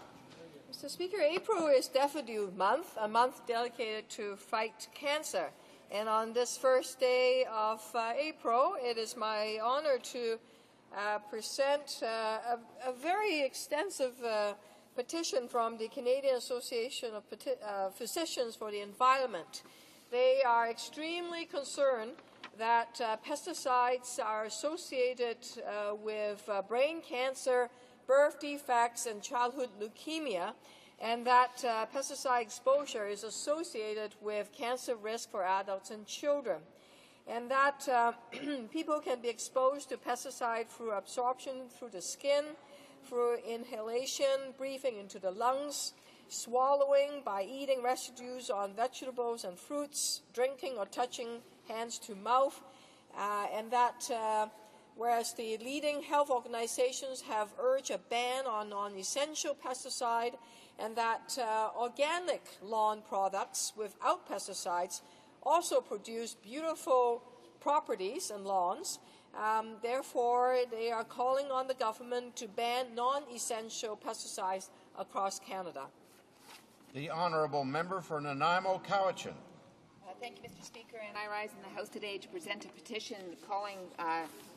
Mr. Speaker, April is Daffodil Month, a month dedicated to fight cancer. And on this first day of April, it is my honor to present a very extensive petition from the Canadian Association of Physicians for the Environment. They are extremely concerned that pesticides are associated with brain cancer, birth defects, and childhood leukemia, and that pesticide exposure is associated with cancer risk for adults and children, and that people can be exposed to pesticide through absorption through the skin, through inhalation, breathing into the lungs, swallowing by eating residues on vegetables and fruits, drinking or touching hands to mouth, and that whereas the leading health organizations have urged a ban on non-essential pesticide, and that organic lawn products without pesticides also produce beautiful properties in lawns. Therefore, they are calling on the government to ban non-essential pesticides across Canada. The honourable member for Nanaimo Cowichan. Thank you, Mr. Speaker, and I rise in the House today to present a petition calling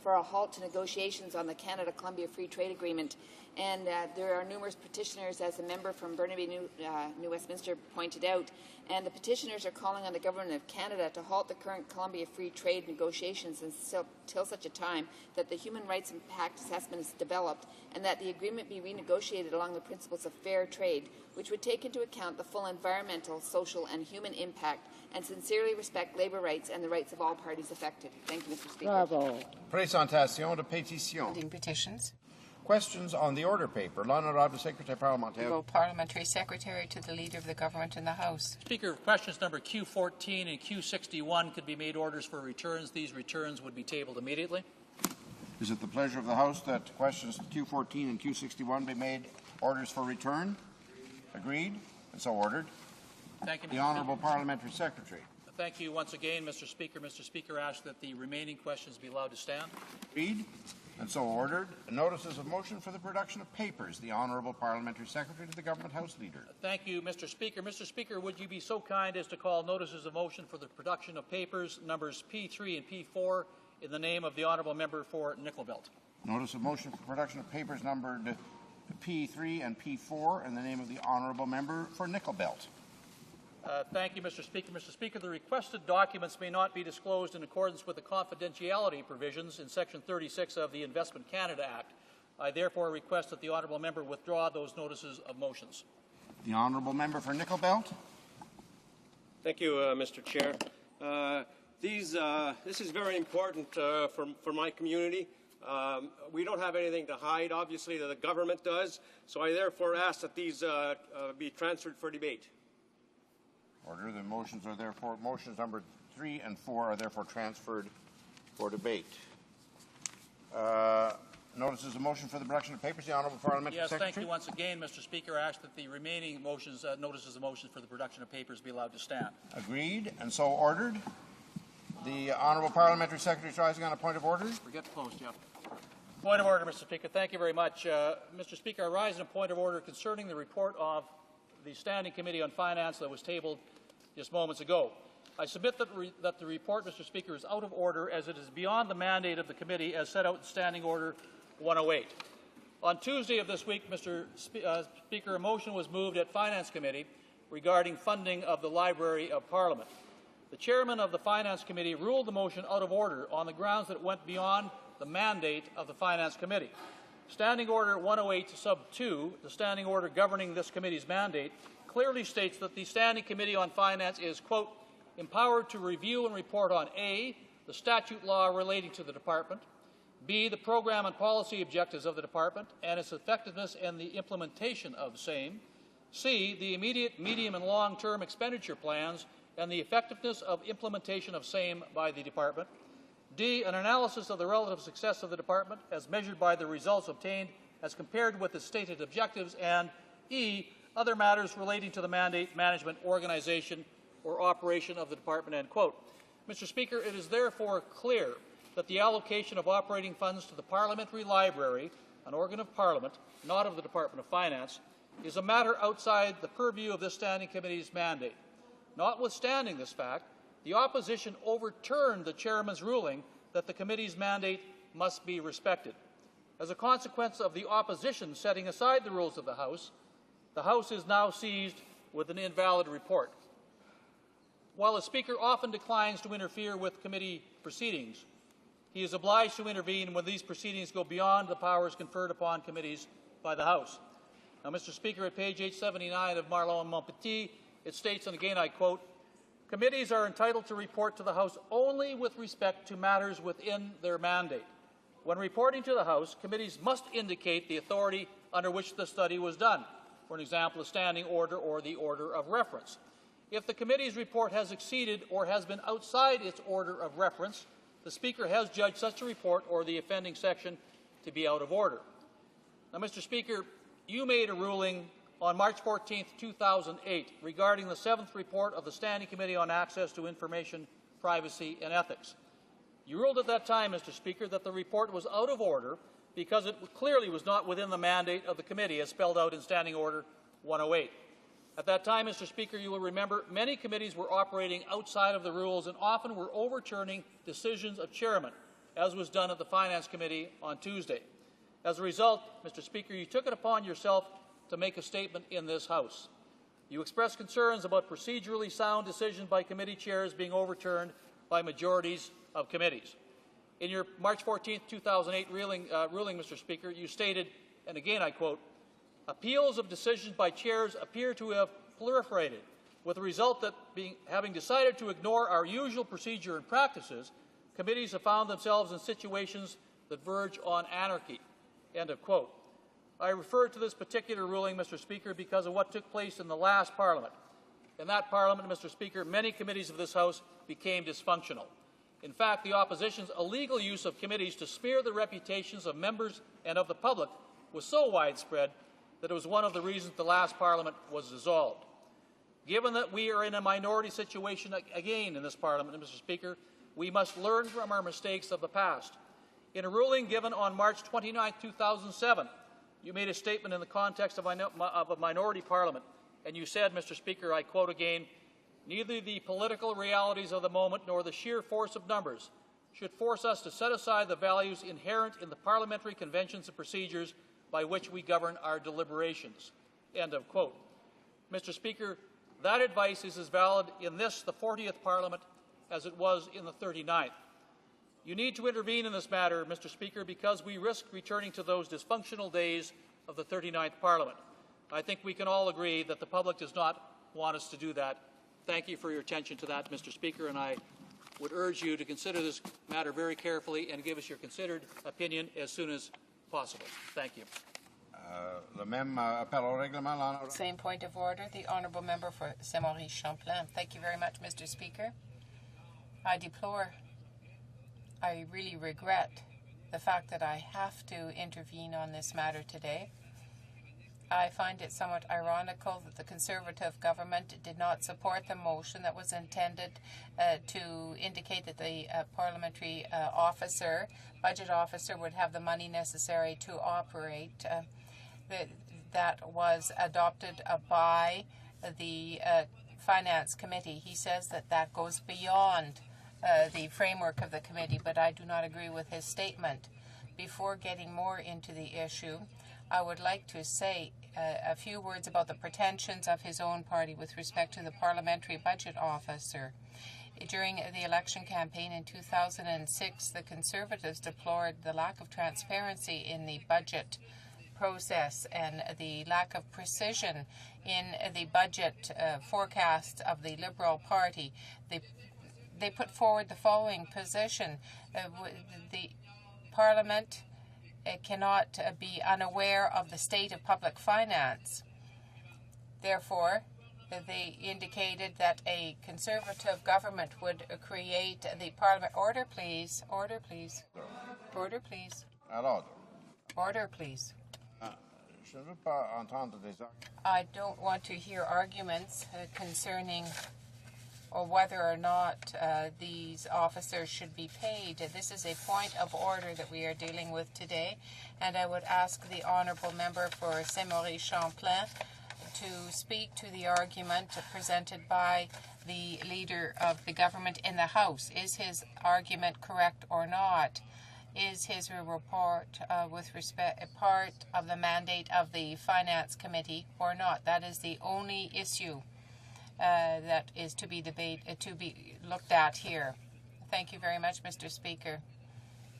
for a halt to negotiations on the Canada-Colombia Free Trade Agreement. And there are numerous petitioners, as a member from Burnaby, New Westminster pointed out, and the petitioners are calling on the Government of Canada to halt the current Colombia Free Trade negotiations until such a time that the human rights impact assessment is developed and that the agreement be renegotiated along the principles of fair trade, which would take into account the full environmental, social, and human impact and sincerely respect labour rights and the rights of all parties affected. Thank you, Mr. Speaker. Bravo. Présentation de pétition. Petitions. Questions on the order paper. L'honorable Secretary Parlementaire. Parliamentary Secretary to the Leader of the Government in the House. Speaker, questions number Q14 and Q61 could be made orders for returns. These returns would be tabled immediately. Is it the pleasure of the House that questions Q14 and Q61 be made orders for return? Agreed? And so ordered. Thank you, Mr. The Honourable Parliamentary Secretary. Thank you once again, Mr. Speaker. Mr. Speaker, I ask that the remaining questions be allowed to stand. Agreed, and so ordered. Notices of motion for the production of papers. The Honourable Parliamentary Secretary to the Government House Leader. Thank you, Mr. Speaker. Mr. Speaker, would you be so kind as to call notices of motion for the production of papers numbers P3 and P4 in the name of the Honourable Member for Nickel Belt? Notice of motion for production of papers numbered P3 and P4 in the name of the Honourable Member for Nickel Belt. Thank you, Mr. Speaker. Mr. Speaker, the requested documents may not be disclosed in accordance with the confidentiality provisions in Section 36 of the Investment Canada Act. I therefore request that the Honourable Member withdraw those notices of motions. The Honourable Member for Nickel Belt. Thank you, Mr. Chair. This is very important for my community. We don't have anything to hide, obviously, that the government does, so I therefore ask that these be transferred for debate. Order. The motions are therefore, motions number 3 and 4 are therefore transferred for debate. Notices of motion for the production of papers. The Honourable Parliamentary Secretary. Yes, thank you once again, Mr. Speaker. I ask that the remaining motions, notices of motion for the production of papers be allowed to stand. Agreed, and so ordered. The Honourable Parliamentary Secretary is rising on a point of order. Forget closed, yeah. Point of order, Mr. Speaker. Thank you very much. Mr. Speaker, I rise in a point of order concerning the report of the Standing Committee on Finance that was tabled just moments ago. I submit that the report, Mr. Speaker, is out of order as it is beyond the mandate of the committee as set out in Standing Order 108. On Tuesday of this week, Mr. Speaker, a motion was moved at Finance Committee regarding funding of the Library of Parliament. The chairman of the Finance Committee ruled the motion out of order on the grounds that it went beyond the mandate of the Finance Committee. Standing Order 108 sub 2, the standing order governing this committee's mandate, clearly states that the Standing Committee on Finance is, quote, empowered to review and report on A, the statute law relating to the department, B, the program and policy objectives of the department and its effectiveness and the implementation of same, C, the immediate, medium and long-term expenditure plans and the effectiveness of implementation of same by the department, D, an analysis of the relative success of the department as measured by the results obtained as compared with the stated objectives, and E, other matters relating to the mandate, management, organization, or operation of the department, end quote. Mr. Speaker, it is therefore clear that the allocation of operating funds to the Parliamentary Library, an organ of Parliament, not of the Department of Finance, is a matter outside the purview of this Standing Committee's mandate. Notwithstanding this fact, the opposition overturned the chairman's ruling that the committee's mandate must be respected. As a consequence of the opposition setting aside the rules of the House is now seized with an invalid report. While the Speaker often declines to interfere with committee proceedings, he is obliged to intervene when these proceedings go beyond the powers conferred upon committees by the House. Now, Mr. Speaker, at page 879 of Marleau and Montpetit, it states, and again I quote, committees are entitled to report to the House only with respect to matters within their mandate. When reporting to the House, committees must indicate the authority under which the study was done. For an example, a standing order or the order of reference. If the committee's report has exceeded or has been outside its order of reference, the Speaker has judged such a report or the offending section to be out of order. Now, Mr. Speaker, you made a ruling on March 14, 2008, regarding the 7th report of the Standing Committee on Access to Information, Privacy and Ethics. You ruled at that time, Mr. Speaker, that the report was out of order because it clearly was not within the mandate of the committee as spelled out in Standing Order 108. At that time, Mr. Speaker, you will remember many committees were operating outside of the rules and often were overturning decisions of chairmen, as was done at the Finance Committee on Tuesday. As a result, Mr. Speaker, you took it upon yourself to make a statement in this House. You expressed concerns about procedurally sound decisions by committee chairs being overturned by majorities of committees. In your March 14, 2008 ruling, Mr. Speaker, you stated, and again I quote, appeals of decisions by chairs appear to have proliferated, with the result that having decided to ignore our usual procedure and practices, committees have found themselves in situations that verge on anarchy, end of quote. I refer to this particular ruling, Mr. Speaker, because of what took place in the last Parliament. In that Parliament, Mr. Speaker, many committees of this House became dysfunctional. In fact, the opposition's illegal use of committees to smear the reputations of members and of the public was so widespread that it was one of the reasons the last Parliament was dissolved. Given that we are in a minority situation again in this Parliament, Mr. Speaker, we must learn from our mistakes of the past. In a ruling given on March 29, 2007, you made a statement in the context of a minority Parliament, and you said, Mr. Speaker, I quote again, "Neither the political realities of the moment nor the sheer force of numbers should force us to set aside the values inherent in the parliamentary conventions and procedures by which we govern our deliberations." End of quote. Mr. Speaker, that advice is as valid in this, the 40th Parliament, as it was in the 39th. You need to intervene in this matter, Mr. Speaker, because we risk returning to those dysfunctional days of the 39th Parliament. I think we can all agree that the public does not want us to do that. Thank you for your attention to that, Mr. Speaker, and I would urge you to consider this matter very carefully and give us your considered opinion as soon as possible. Thank you. Same point of order. The Honourable Member for Saint-Maurice-Champlain. Thank you very much, Mr. Speaker. I really regret the fact that I have to intervene on this matter today. I find it somewhat ironical that the Conservative government did not support the motion that was intended to indicate that the parliamentary budget officer would have the money necessary to operate. That was adopted by the Finance Committee. He says that that goes beyond the framework of the committee, but I do not agree with his statement. Before getting more into the issue, I would like to say a few words about the pretensions of his own party with respect to the parliamentary budget officer. During the election campaign in 2006, the Conservatives deplored the lack of transparency in the budget process and the lack of precision in the budget forecasts of the Liberal Party. They put forward the following position. The Parliament cannot be unaware of the state of public finance. Therefore, they indicated that a Conservative government would create the Parliament. Order, please. Order, please. Order, please. Order, please. I don't want to hear arguments concerning or whether or not these officers should be paid. This is a point of order that we are dealing with today, and I would ask the Honourable Member for Saint-Maurice-Champlain to speak to the argument presented by the Leader of the Government in the House. Is his argument correct or not? Is his report with respect part of the mandate of the Finance Committee or not? That is the only issue that is to be looked at here. Thank you very much, Mr. Speaker.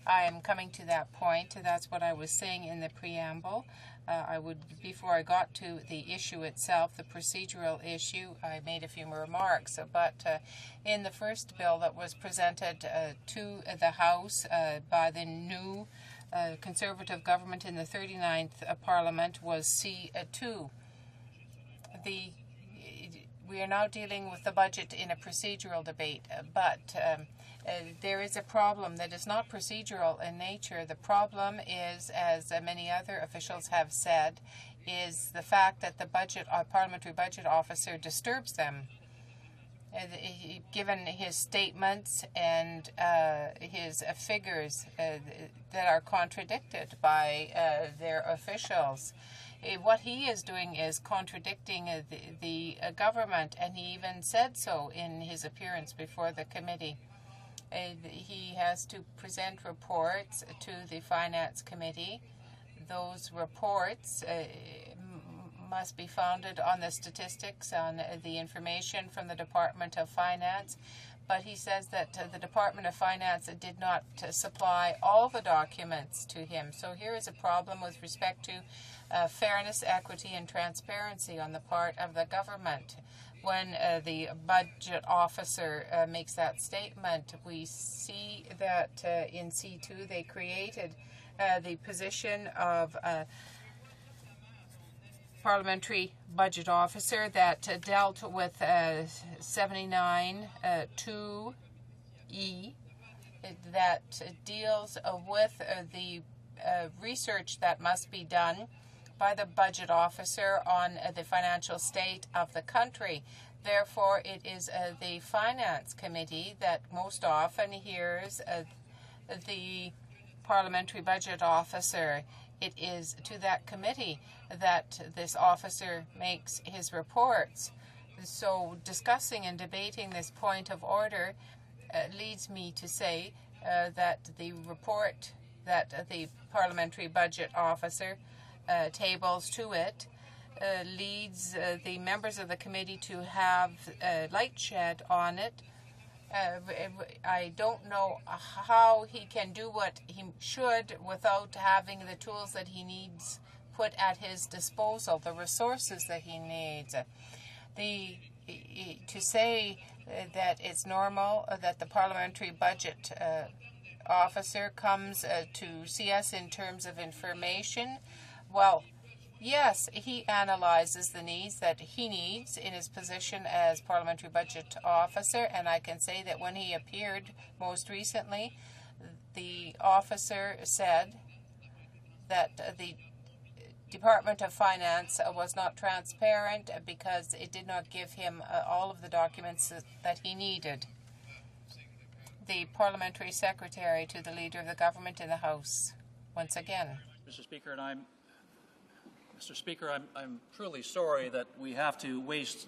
I am coming to that point. That's what I was saying in the preamble. Before I got to the issue itself, the procedural issue, I made a few remarks. But in the first bill that was presented to the House by the new Conservative government in the 39th Parliament was C2. We are now dealing with the budget in a procedural debate, but there is a problem that is not procedural in nature. The problem is, as many other officials have said, is the fact that the parliamentary budget officer disturbs them. Given his statements and his figures that are contradicted by their officials. What he is doing is contradicting the government, and he even said so in his appearance before the committee. He has to present reports to the Finance Committee. Those reports must be founded on the statistics, on the information from the Department of Finance. But he says that the Department of Finance did not supply all the documents to him. So here is a problem with respect to fairness, equity, and transparency on the part of the government. When the budget officer makes that statement, we see that in C2 they created the position of parliamentary budget officer that dealt with 79(2)(e) that deals with the research that must be done by the budget officer on the financial state of the country. Therefore, it is the Finance Committee that most often hears the Parliamentary Budget Officer. It is to that committee that this officer makes his reports. So discussing and debating this point of order leads me to say that the report that the Parliamentary Budget Officer tables to it leads the members of the committee to have light shed on it. I don't know how he can do what he should without having the tools that he needs put at his disposal, the resources that he needs. To say that it's normal that the Parliamentary Budget Officer comes to see us in terms of information, well, yes, he analyzes the needs that he needs in his position as Parliamentary Budget Officer, and I can say that when he appeared most recently, the officer said that the Department of Finance was not transparent because it did not give him all of the documents that he needed. The Parliamentary Secretary to the Leader of the Government in the House, once again. Mr. Speaker, I'm truly sorry that we have to waste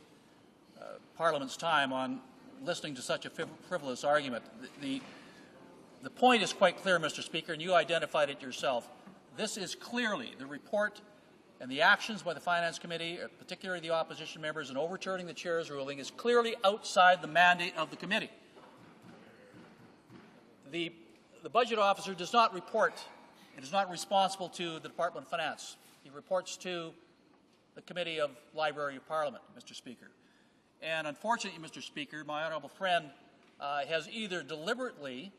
Parliament's time on listening to such a frivolous argument. The point is quite clear, Mr. Speaker, and you identified it yourself. This is clearly the report and the actions by the Finance Committee, particularly the opposition members, in overturning the Chair's ruling is clearly outside the mandate of the committee. The Budget Officer does not report and is not responsible to the Department of Finance. He reports to the Committee of Library of Parliament, Mr. Speaker. And unfortunately, Mr. Speaker, my honourable friend has either deliberately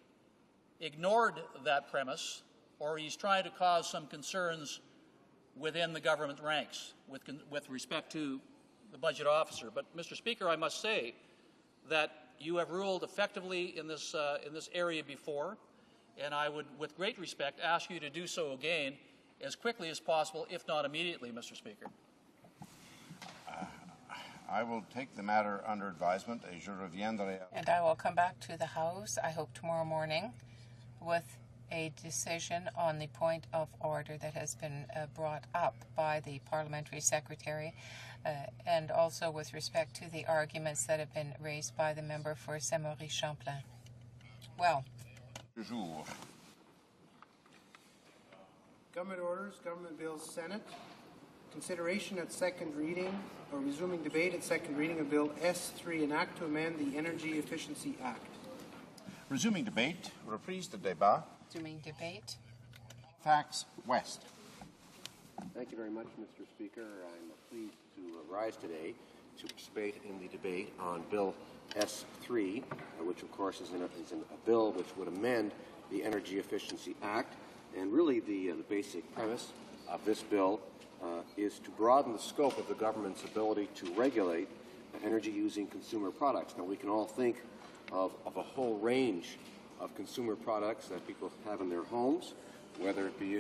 ignored that premise or he's trying to cause some concerns within the government ranks with respect to the Budget Officer. But, Mr. Speaker, I must say that you have ruled effectively in this area before, and I would, with great respect, ask you to do so again as quickly as possible, if not immediately, Mr. Speaker. I will take the matter under advisement. And I will come back to the House, I hope tomorrow morning, with a decision on the point of order that has been brought up by the Parliamentary Secretary and also with respect to the arguments that have been raised by the member for Saint-Maurice-Champlain. Well. Government orders, government bills, Senate. Consideration at second reading or resuming debate at second reading of Bill S3, an act to amend the Energy Efficiency Act. Resuming debate. Reprise de débat. Resuming debate. Facts West. Thank you very much, Mr. Speaker. I'm pleased to rise today to participate in the debate on Bill S3, which of course is a bill which would amend the Energy Efficiency Act. And really the basic premise of this bill is to broaden the scope of the government's ability to regulate energy-using consumer products. Now, we can all think of a whole range of consumer products that people have in their homes, whether it be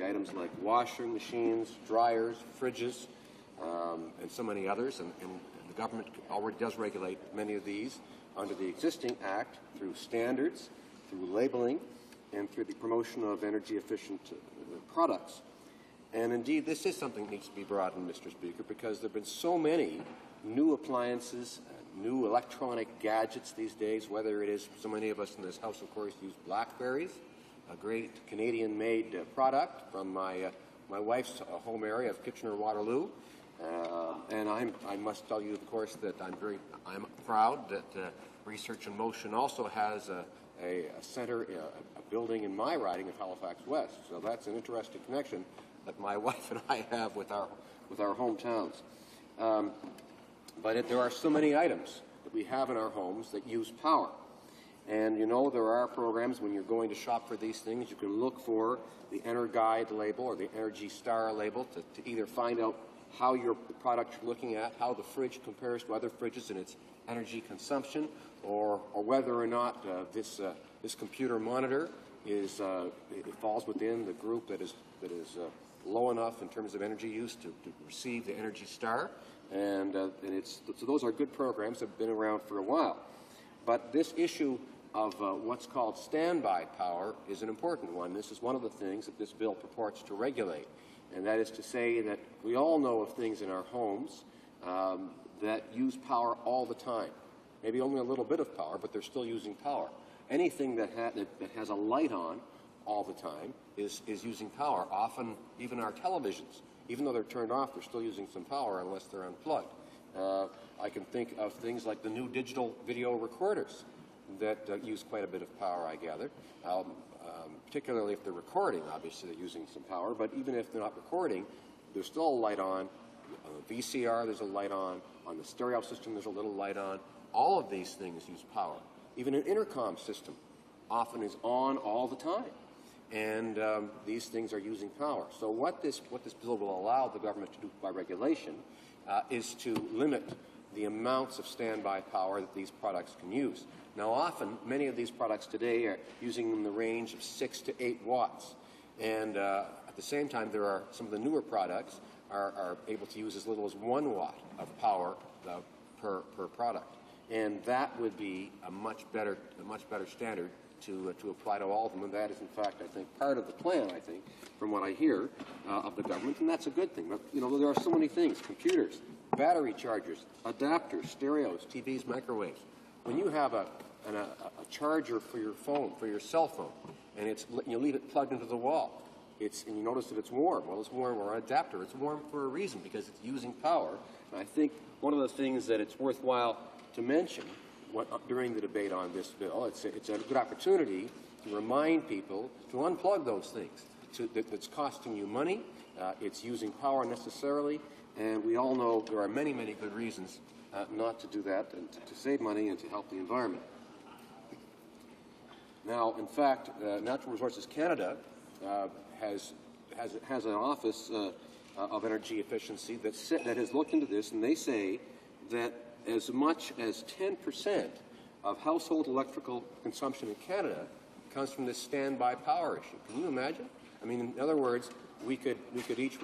items like washing machines, dryers, fridges, and so many others. And the government already does regulate many of these under the existing Act through standards, through labeling, and through the promotion of energy-efficient products. And indeed, this is something that needs to be broadened, Mr. Speaker, because there have been so many new appliances, new electronic gadgets these days, whether it is, so many of us in this House, of course, use BlackBerries, a great Canadian-made product from my wife's home area of Kitchener-Waterloo. And I must tell you, of course, that I'm proud that Research in Motion also has a center, a building in my riding of Halifax West. So that's an interesting connection that my wife and I have with our hometowns. But there are so many items that we have in our homes that use power. And you know, there are programs when you're going to shop for these things, you can look for the EnerGuide label or the Energy Star label to either find out how your product you're looking at, how the fridge compares to other fridges in its energy consumption, or whether or not this computer monitor is it falls within the group that is low enough in terms of energy use to receive the Energy Star, and so those are good programs that have been around for a while. But this issue of what's called standby power is an important one. This is one of the things that this bill purports to regulate, and that is to say that we all know of things in our homes that use power all the time. Maybe only a little bit of power, but they're still using power. Anything that has a light on all the time is using power. Often, even our televisions, even though they're turned off, they're still using some power unless they're unplugged. I can think of things like the new digital video recorders that use quite a bit of power, I gather, particularly if they're recording. Obviously, they're using some power, but even if they're not recording, there's still a light on. On the VCR, there's a light on. On the stereo system, there's a little light on. All of these things use power. Even an intercom system often is on all the time. And these things are using power. So what this bill will allow the government to do by regulation is to limit the amounts of standby power that these products can use. Now, often, many of these products today are using in the range of 6 to 8 watts. And at the same time, there are some of the newer products are able to use as little as 1 watt of power per product. And that would be a much better standard to apply to all of them, and that is, in fact, I think, part of the plan, I think, from what I hear of the government, and that's a good thing. But, you know, there are so many things: computers, battery chargers, adapters, stereos, TVs, microwaves. When you have a charger for your phone, for your cell phone, and you leave it plugged into the wall, and you notice that it's warm. Well, it's warm, or an adapter. It's warm for a reason, because it's using power. And I think one of the things that it's worthwhile to mention during the debate on this bill, it's a good opportunity to remind people to unplug those things. That's costing you money, it's using power necessarily, and we all know there are many, many good reasons not to do that, and to save money and to help the environment. Now, in fact, Natural Resources Canada has an office of energy efficiency that has looked into this, and they say that as much as 10% of household electrical consumption in Canada comes from this standby power issue. Can you imagine? I mean, in other words, we could each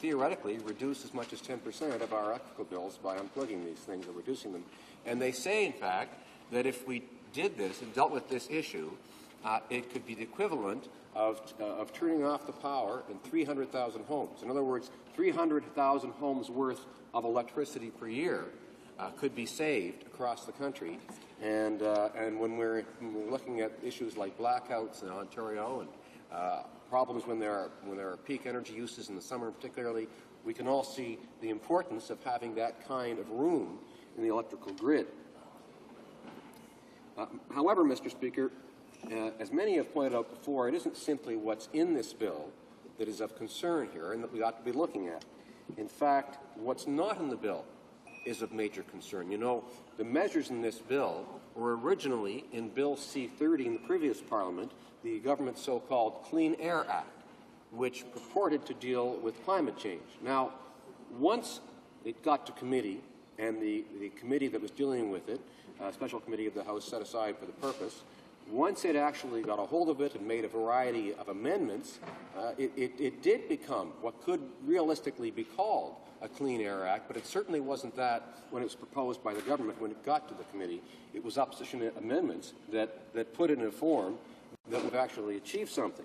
theoretically reduce as much as 10% of our electrical bills by unplugging these things or reducing them. And they say, in fact, that if we did this and dealt with this issue, it could be the equivalent of turning off the power in 300,000 homes. In other words, 300,000 homes worth of electricity per year could be saved across the country, and when we're looking at issues like blackouts in Ontario and problems when there are peak energy uses in the summer particularly, we can all see the importance of having that kind of room in the electrical grid. However, Mr. Speaker, as many have pointed out before, it isn't simply what's in this bill that is of concern here and that we ought to be looking at. In fact, what's not in the bill is of major concern. You know, the measures in this bill were originally in Bill C-30 in the previous Parliament, the government's so-called Clean Air Act, which purported to deal with climate change. Now, once it got to committee, and the committee that was dealing with it, a special committee of the House set aside for the purpose, once it actually got a hold of it and made a variety of amendments, it did become what could realistically be called a Clean Air Act, but it certainly wasn't that when it was proposed by the government. When it got to the committee, it was opposition amendments that put it in a form that would actually achieve something.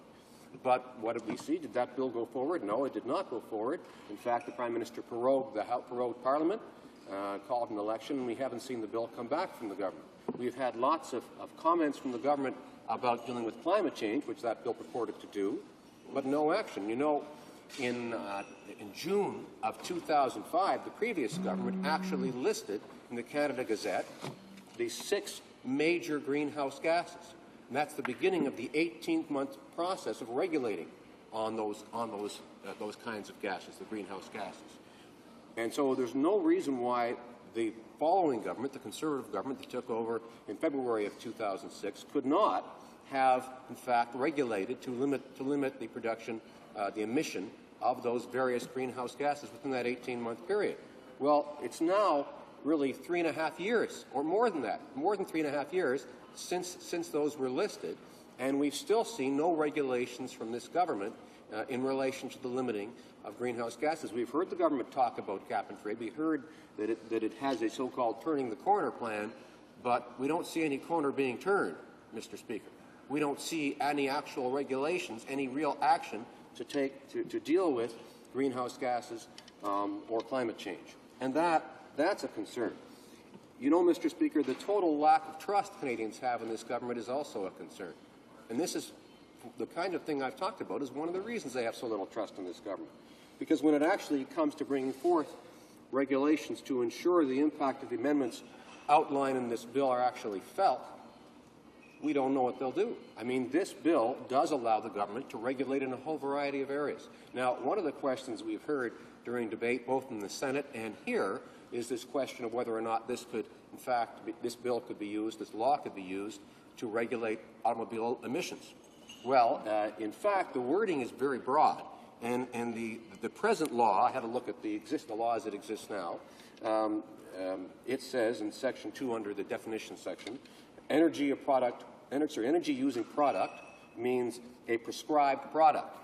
But what did we see? Did that bill go forward? No, it did not go forward. In fact, the Prime Minister prorogued Parliament, called an election, and we haven't seen the bill come back from the government. We've had lots of comments from the government about dealing with climate change, which that bill purported to do, but no action. You know, in June of 2005, the previous government actually listed in the Canada Gazette the 6 major greenhouse gases. And that's the beginning of the 18-month process of regulating on those kinds of gases, the greenhouse gases. And so there's no reason why the following government, the Conservative government that took over in February of 2006, could not have, in fact, regulated to limit the production, the emission of those various greenhouse gases within that 18-month period. Well, it's now really 3.5 years, or more than that, more than 3.5 years since those were listed, And we've still seen no regulations from this government in relation to the limiting of greenhouse gases. We've heard the government talk about cap and trade. We heard that it has a so-called turning the corner plan, but we don't see any corner being turned, Mr. Speaker. We don't see any actual regulations, any real action to take to deal with greenhouse gases or climate change. And that's a concern. You know, Mr. Speaker, the total lack of trust Canadians have in this government is also a concern. And this is the kind of thing I've talked about is one of the reasons they have so little trust in this government. Because when it actually comes to bringing forth regulations to ensure the impact of the amendments outlined in this bill are actually felt, we don't know what they'll do. I mean, this bill does allow the government to regulate in a whole variety of areas. Now, one of the questions we've heard during debate, both in the Senate and here, is this question of whether or not this could, in fact, this bill could be used, this law could be used to regulate automobile emissions. Well, in fact, the wording is very broad, and the present law, I had a look at the law as it exists now, it says in Section 2 under the definition section, energy using product means a prescribed product.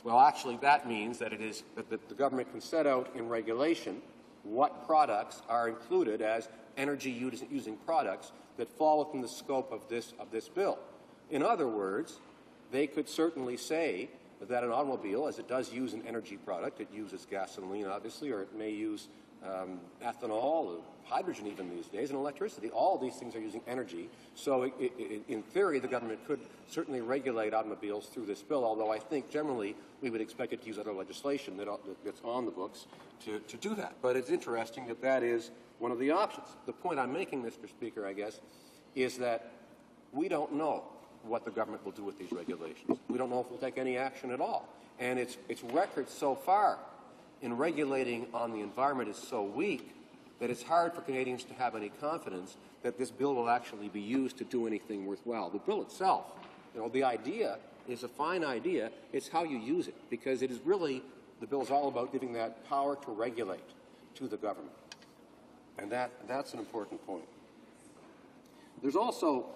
Well, actually, that means that it is that the government can set out in regulation what products are included as energy using products that fall within the scope of this bill. In other words, they could certainly say that an automobile, as it does use an energy product, it uses gasoline, obviously, or it may use ethanol, hydrogen even these days, and electricity. All of these things are using energy. So in theory, the government could certainly regulate automobiles through this bill, although I think generally we would expect it to use other legislation that's on the books to do that. But it's interesting that that is one of the options. The point I'm making, Mr. Speaker, I guess, is that we don't know what the government will do with these regulations. We don't know if it will take any action at all. And its record so far in regulating on the environment is so weak that it's hard for Canadians to have any confidence that this bill will actually be used to do anything worthwhile. The bill itself, you know, the idea is a fine idea. It's how you use it, because it is really, the bill is all about giving that power to regulate to the government. And that's an important point. There's also,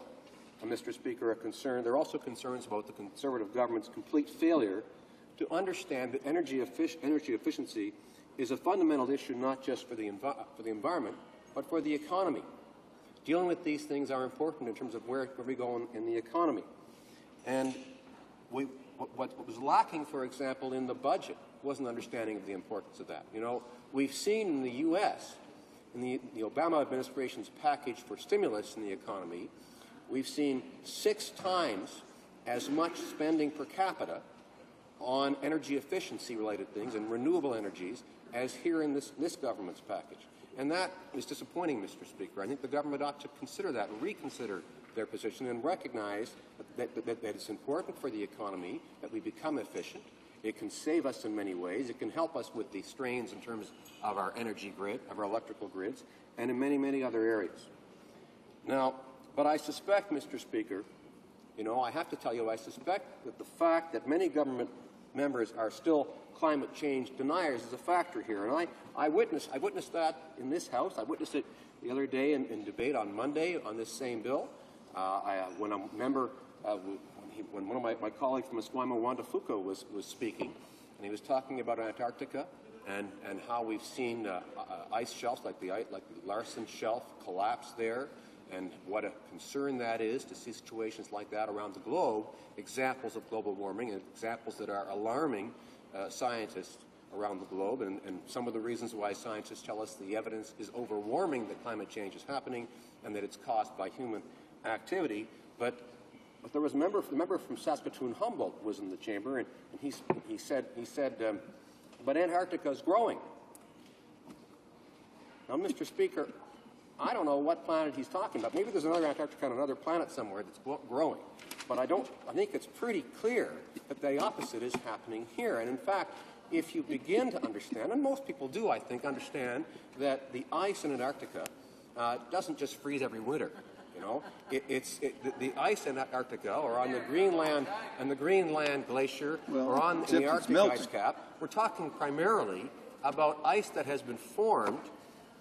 Mr. Speaker, a concern. There are also concerns about the Conservative government's complete failure to understand that energy efficiency is a fundamental issue not just for the environment, but for the economy. Dealing with these things are important in terms of where we go in the economy. And what was lacking, for example, in the budget was an understanding of the importance of that. You know, we've seen in the U.S., in the Obama administration's package for stimulus in the economy, we've seen 6 times as much spending per capita on energy efficiency related things and renewable energies as here in this government's package. And that is disappointing, Mr. Speaker. I think the government ought to consider that and reconsider their position and recognize that it's important for the economy that we become efficient. It can save us in many ways. It can help us with the strains in terms of our energy grid, of our electrical grids, and in many, many other areas. Now, but I suspect, Mr. Speaker, you know, I have to tell you, I suspect that the fact that many government members are still climate change deniers is a factor here. And I witnessed that in this House. I witnessed it the other day in debate on Monday on this same bill. When a member, when one of my colleagues from Esquimalt, Wanda Foucault, was speaking, and he was talking about Antarctica and how we've seen ice shelves like the Larsen Shelf collapse there, and what a concern that is to see situations like that around the globe, examples of global warming and examples that are alarming scientists around the globe, and some of the reasons why scientists tell us the evidence is overwhelming that climate change is happening and that it's caused by human activity. But there was a member from Saskatoon, Humboldt, was in the chamber, and he said, but Antarctica is growing. Now, Mr. Speaker, I don't know what planet he's talking about. Maybe there's another Antarctica on another planet somewhere that's growing. But I think it's pretty clear that the opposite is happening here. And in fact, if you begin to understand, and most people do, I think, understand that the ice in Antarctica doesn't just freeze every winter. You know, the ice in Antarctica, or on the Greenland glacier, or on the Arctic ice cap, we're talking primarily about ice that has been formed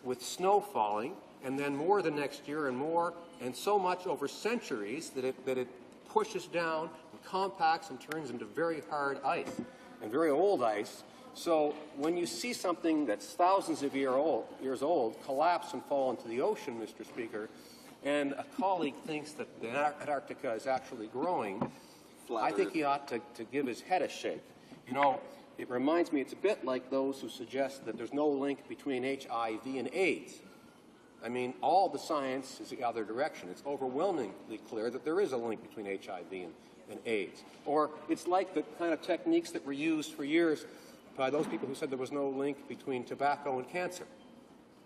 with snow falling, and then more the next year and more, and so much over centuries that it pushes down and compacts and turns into very hard ice and very old ice. So when you see something that's thousands of years old collapse and fall into the ocean, Mr. Speaker, and a colleague thinks that Antarctica is actually growing, I think he ought to give his head a shake. You know, it reminds me, it's a bit like those who suggest that there's no link between HIV and AIDS. I mean, all the science is the other direction. It's overwhelmingly clear that there is a link between HIV and AIDS. Or it's like the kind of techniques that were used for years by those people who said there was no link between tobacco and cancer.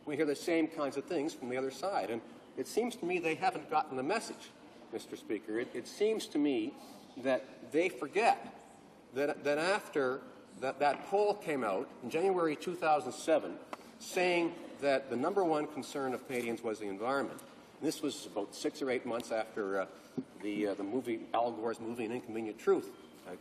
We hear the same kinds of things from the other side. And it seems to me they haven't gotten the message, Mr. Speaker. It seems to me that they forget that after that poll came out in January 2007 saying that the #1 concern of Canadians was the environment. And this was about 6 or 8 months after the movie, Al Gore's movie, An Inconvenient Truth,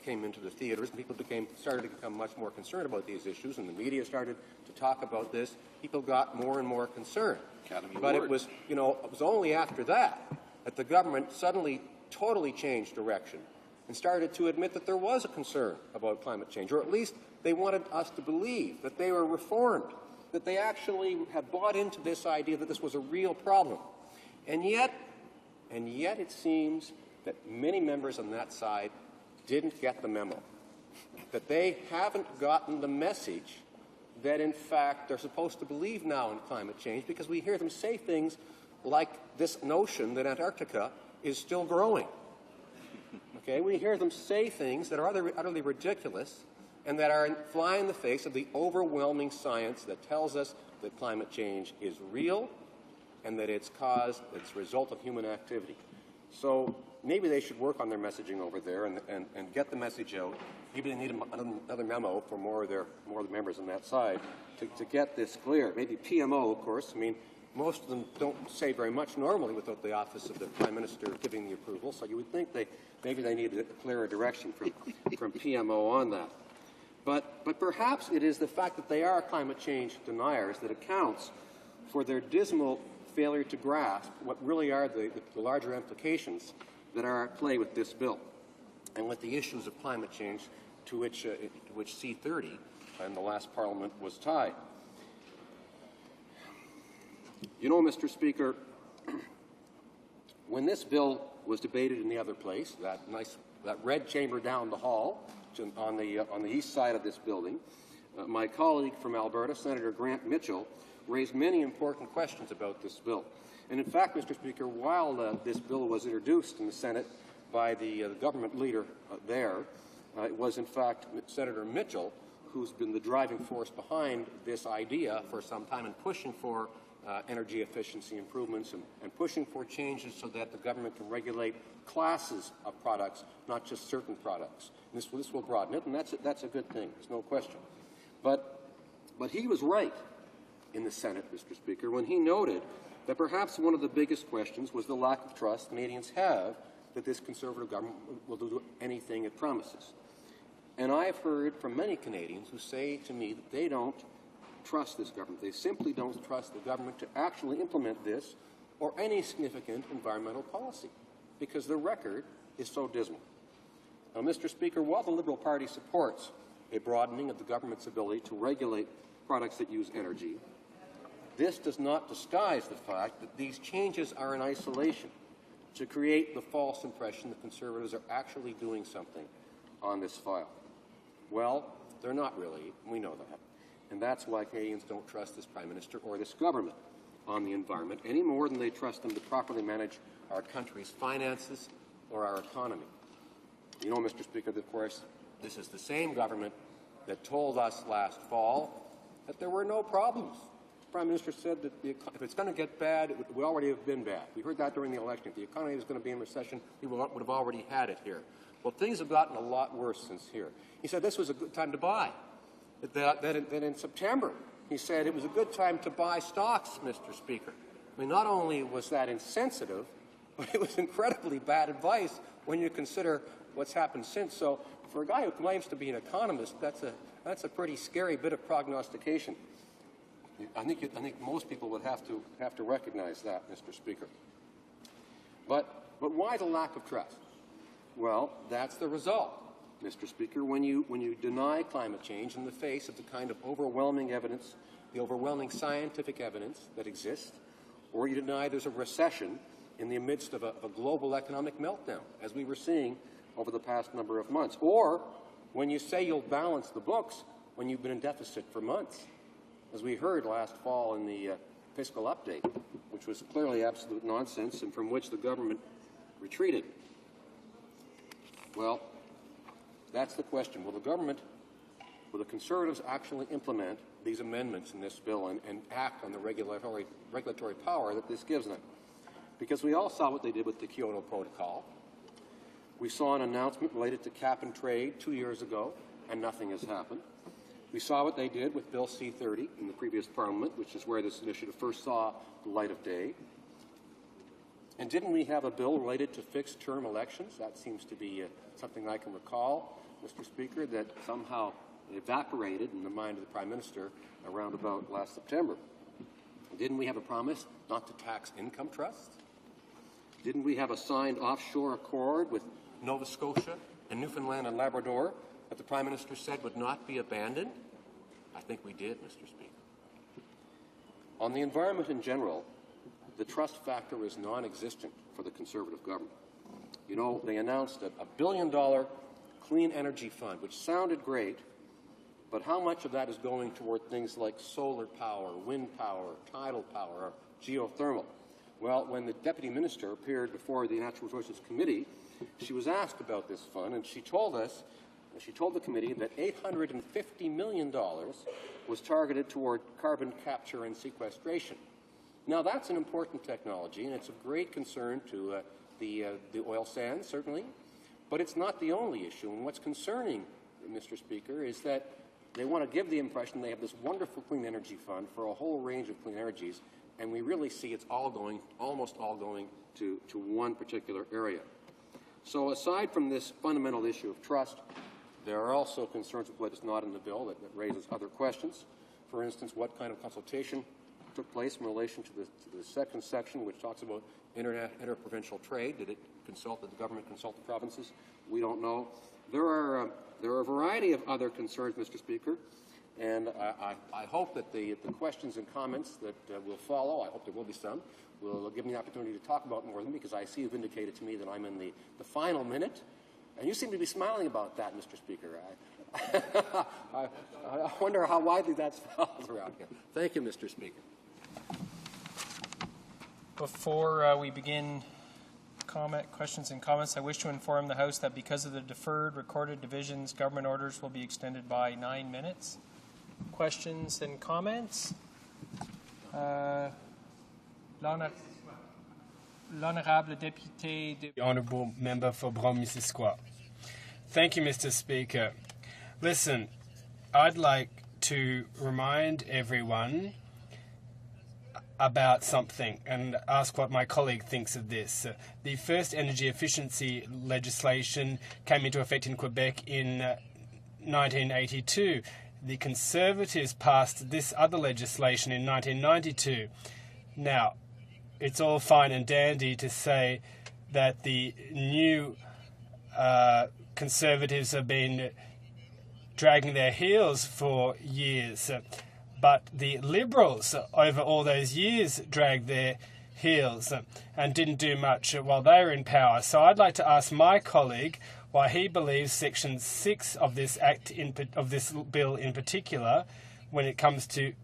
came into the theaters, and people started to become much more concerned about these issues, and the media started to talk about this. People got more and more concerned. But it was, it was only after that the government suddenly totally changed direction and started to admit that there was a concern about climate change, or at least they wanted us to believe that they were reformed, that they actually had bought into this idea that this was a real problem. And yet it seems that many members on that side didn't get the memo, that they haven't gotten the message that, in fact, they're supposed to believe now in climate change, because we hear them say things like this notion that Antarctica is still growing. Okay, we hear them say things that are utterly ridiculous and that are fly in the face of the overwhelming science that tells us that climate change is real and that it's a result of human activity. So maybe they should work on their messaging over there and get the message out. Maybe they need another memo for more of the members on that side to get this clear. Maybe PMO, of course. I mean, most of them don't say very much normally without the office of the Prime Minister giving the approval. So you would think maybe they need a clearer direction from PMO on that. But perhaps it is the fact that they are climate change deniers that accounts for their dismal failure to grasp what really are the larger implications that are at play with this bill and with the issues of climate change to which C30 in the last Parliament was tied. You know, Mr. Speaker, when this bill was debated in the other place, that red chamber down the hall on the east side of this building, my colleague from Alberta, Senator Grant Mitchell, raised many important questions about this bill. And in fact, Mr. Speaker, while this bill was introduced in the Senate by the government leader there, it was in fact Senator Mitchell who's been the driving force behind this idea for some time and pushing for energy efficiency improvements and pushing for changes so that the government can regulate classes of products, not just certain products. And this will broaden it, and that's a good thing. There's no question. But he was right in the Senate, Mr. Speaker, when he noted that perhaps one of the biggest questions was the lack of trust Canadians have that this Conservative government will do anything it promises. And I've heard from many Canadians who say to me that they don't trust this government. They simply don't trust the government to actually implement this or any significant environmental policy because the record is so dismal. Now, Mr. Speaker, while the Liberal Party supports a broadening of the government's ability to regulate products that use energy, this does not disguise the fact that these changes are in isolation to create the false impression that Conservatives are actually doing something on this file. Well, they're not really. We know that. And that's why Canadians don't trust this Prime Minister or this government on the environment any more than they trust them to properly manage our country's finances or our economy. You know, Mr. Speaker, of course, this is the same government that told us last fall that there were no problems. The Prime Minister said that if it's going to get bad, it would already have been bad. We heard that during the election. If the economy was going to be in recession, we would have already had it here. Well, things have gotten a lot worse since here. He said this was a good time to buy. That in September, he said it was a good time to buy stocks, Mr. Speaker. I mean, not only was that insensitive, but it was incredibly bad advice when you consider what's happened since. So for a guy who claims to be an economist, that's a pretty scary bit of prognostication. I think most people would have to recognize that, Mr. Speaker. But why the lack of trust? Well, that's the result, Mr. Speaker, when you deny climate change in the face of the kind of overwhelming evidence, the overwhelming scientific evidence that exists, or you deny there's a recession in the midst of a global economic meltdown, as we were seeing over the past number of months, or when you say you'll balance the books when you've been in deficit for months, as we heard last fall in the fiscal update, which was clearly absolute nonsense and from which the government retreated. Well, that's the question. Will the Conservatives actually implement these amendments in this bill and act on the regulatory power that this gives them? Because we all saw what they did with the Kyoto Protocol. We saw an announcement related to cap and trade 2 years ago, and nothing has happened. We saw what they did with Bill C-30 in the previous Parliament, which is where this initiative first saw the light of day. And didn't we have a bill related to fixed-term elections? That seems to be something I can recall, Mr. Speaker, that somehow evaporated in the mind of the Prime Minister around about last September. Didn't we have a promise not to tax income trusts? Didn't we have a signed offshore accord with Nova Scotia and Newfoundland and Labrador that the Prime Minister said would not be abandoned? I think we did, Mr. Speaker. On the environment in general, the trust factor is non-existent for the Conservative government. You know, they announced a $1 billion clean energy fund, which sounded great, but how much of that is going toward things like solar power, wind power, tidal power, or geothermal? Well, when the Deputy Minister appeared before the Natural Resources Committee, she was asked about this fund, and she told us, she told the committee that $850 million was targeted toward carbon capture and sequestration. Now, that's an important technology, and it's of great concern to the oil sands, certainly, but it's not the only issue. And what's concerning, Mr. Speaker, is that they want to give the impression they have this wonderful clean energy fund for a whole range of clean energies, and we really see it's all going, almost all going to one particular area. So aside from this fundamental issue of trust, there are also concerns with what is not in the bill that raises other questions. For instance, what kind of consultation took place in relation to the second section, which talks about interprovincial trade? Did the government consult the provinces? We don't know. There are a variety of other concerns, Mr. Speaker, and I hope that the questions and comments that will follow, I hope there will be some, will give me the opportunity to talk about more of them, because I see you've indicated to me that I'm in the final minute, and you seem to be smiling about that, Mr. Speaker. I wonder how widely that's felt around here. Thank you, Mr. Speaker. Before we begin questions and comments, I wish to inform the House that because of the deferred recorded divisions, government orders will be extended by 9 minutes. Questions and comments? L'honorable député, the honourable member for Brome-Missisquoi. Thank you, Mr. Speaker. Listen, I'd like to remind everyone about something and ask what my colleague thinks of this. The first energy efficiency legislation came into effect in Quebec in 1982. The Conservatives passed this other legislation in 1992. Now, it's all fine and dandy to say that the new Conservatives have been dragging their heels for years. But the Liberals, over all those years, dragged their heels and didn't do much while they were in power. So I'd like to ask my colleague why he believes Section 6 of this of this bill in particular, when it comes to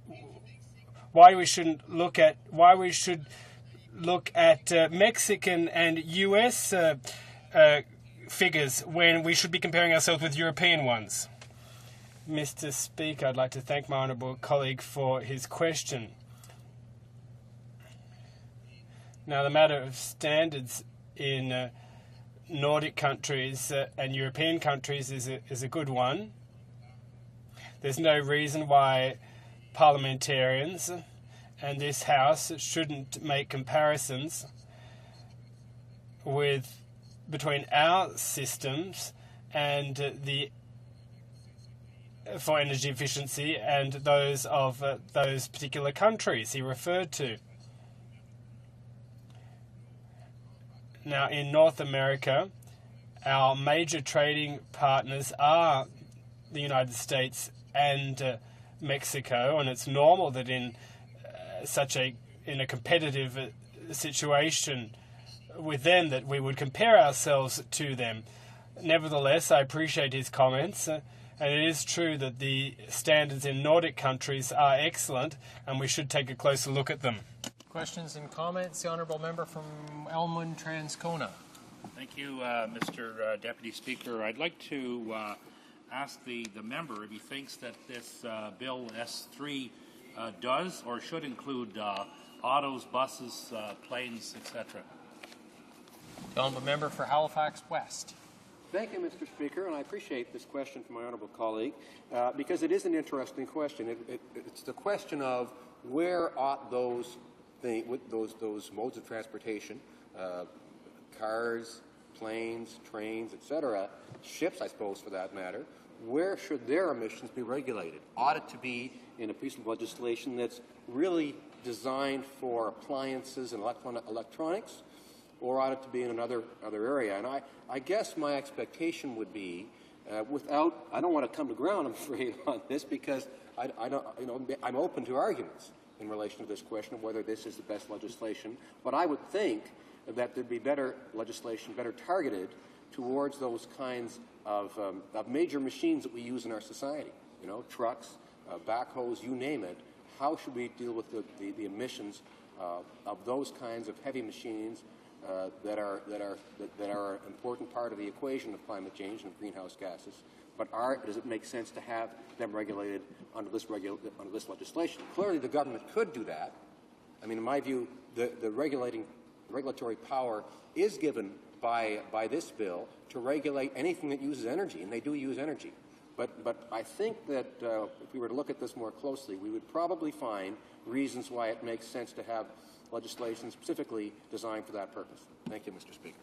why we should look at Mexican and US figures when we should be comparing ourselves with European ones. Mr. Speaker, I'd like to thank my honourable colleague for his question. Now, the matter of standards in Nordic countries and European countries is a good one. There's no reason why parliamentarians and this House shouldn't make comparisons between our systems and for energy efficiency and those of those particular countries he referred to. Now, in North America, Our major trading partners are the United States and Mexico, and it's normal that in a competitive situation with them that we would compare ourselves to them. Nevertheless, I appreciate his comments, and it is true that the standards in Nordic countries are excellent, and we should take a closer look at them. Questions and comments? The Honourable Member from Elmwood Transcona. Thank you, Mr. Deputy Speaker. I'd like to ask the member if he thinks that this Bill S3 does or should include autos, buses, planes, etc. The Honourable Member for Halifax West. Thank you, Mr. Speaker, and I appreciate this question from my honourable colleague because it is an interesting question. It's the question of where ought those modes of transportation, cars, planes, trains, etc., ships, I suppose, for that matter, where should their emissions be regulated? Ought it to be in a piece of legislation that's really designed for appliances and electronics, or ought it to be in another area? And I guess my expectation would be, I don't want to come to ground, I'm afraid, on this, because I'm open to arguments in relation to this question of whether this is the best legislation. But I would think that there'd be better legislation, better targeted towards those kinds of major machines that we use in our society. You know, trucks, backhoes, you name it. How should we deal with the emissions of those kinds of heavy machines that are an important part of the equation of climate change and of greenhouse gases? But does it make sense to have them regulated under this legislation? Clearly, the government could do that. I mean, in my view, the regulatory power is given by this bill to regulate anything that uses energy, and they do use energy. But I think that if we were to look at this more closely, we would probably find reasons why it makes sense to have legislation specifically designed for that purpose. Thank you, Mr. Speaker.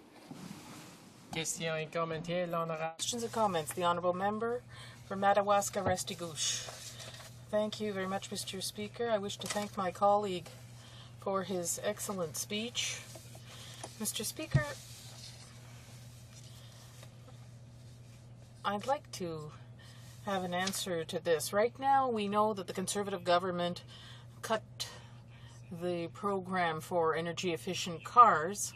Questions and comments. The Honourable Member for Madawaska Restigouche. Thank you very much, Mr. Speaker. I wish to thank my colleague for his excellent speech. Mr. Speaker, I'd like to have an answer to this. Right now, we know that the Conservative government cut the program for energy-efficient cars.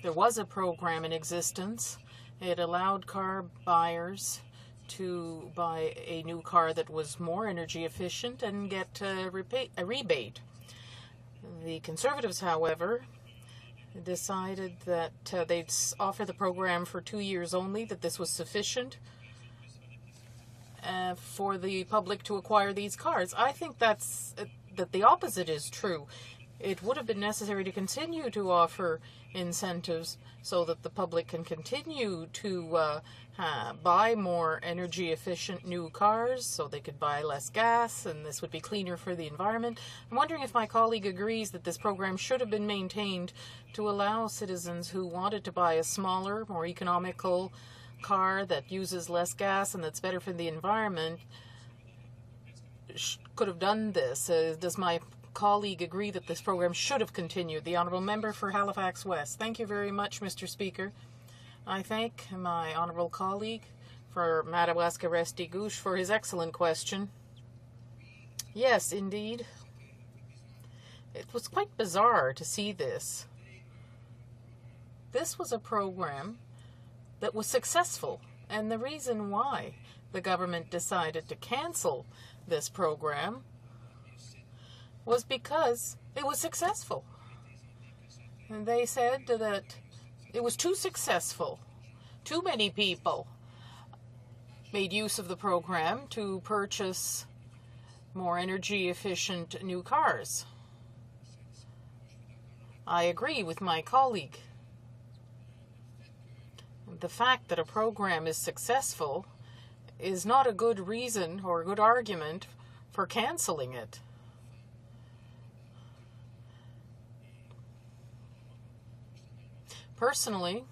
There was a program in existence. It allowed car buyers to buy a new car that was more energy efficient and get a rebate. The Conservatives, however, decided that they'd offer the program for 2 years only, that this was sufficient for the public to acquire these cars. I think that the opposite is true. It would have been necessary to continue to offer incentives so that the public can continue to buy more energy-efficient new cars, so they could buy less gas, and this would be cleaner for the environment. I'm wondering if my colleague agrees that this program should have been maintained to allow citizens who wanted to buy a smaller, more economical car that uses less gas and that's better for the environment could have done this. Does my colleague agree that this program should have continued? The Honourable Member for Halifax West. Thank you very much, Mr. Speaker. I thank my honourable colleague for Madawaska Restigouche for his excellent question. Yes, indeed. It was quite bizarre to see this. This was a program that was successful, and the reason why the government decided to cancel this program was because it was successful. And they said that it was too successful. Too many people made use of the program to purchase more energy-efficient new cars. I agree with my colleague. The fact that a program is successful is not a good reason or a good argument for canceling it. Personally,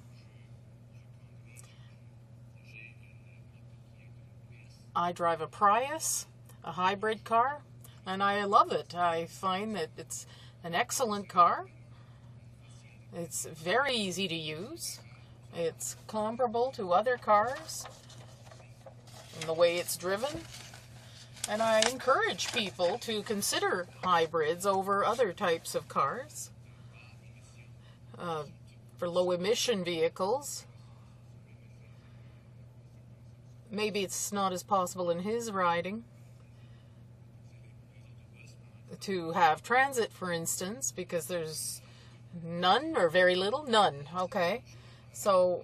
I drive a Prius, a hybrid car, and I love it. I find that it's an excellent car. It's very easy to use, It's comparable to other cars in the way it's driven. And I encourage people to consider hybrids over other types of cars for low-emission vehicles. Maybe it's not as possible in his riding to have transit, for instance, because there's none or very little. None, okay. So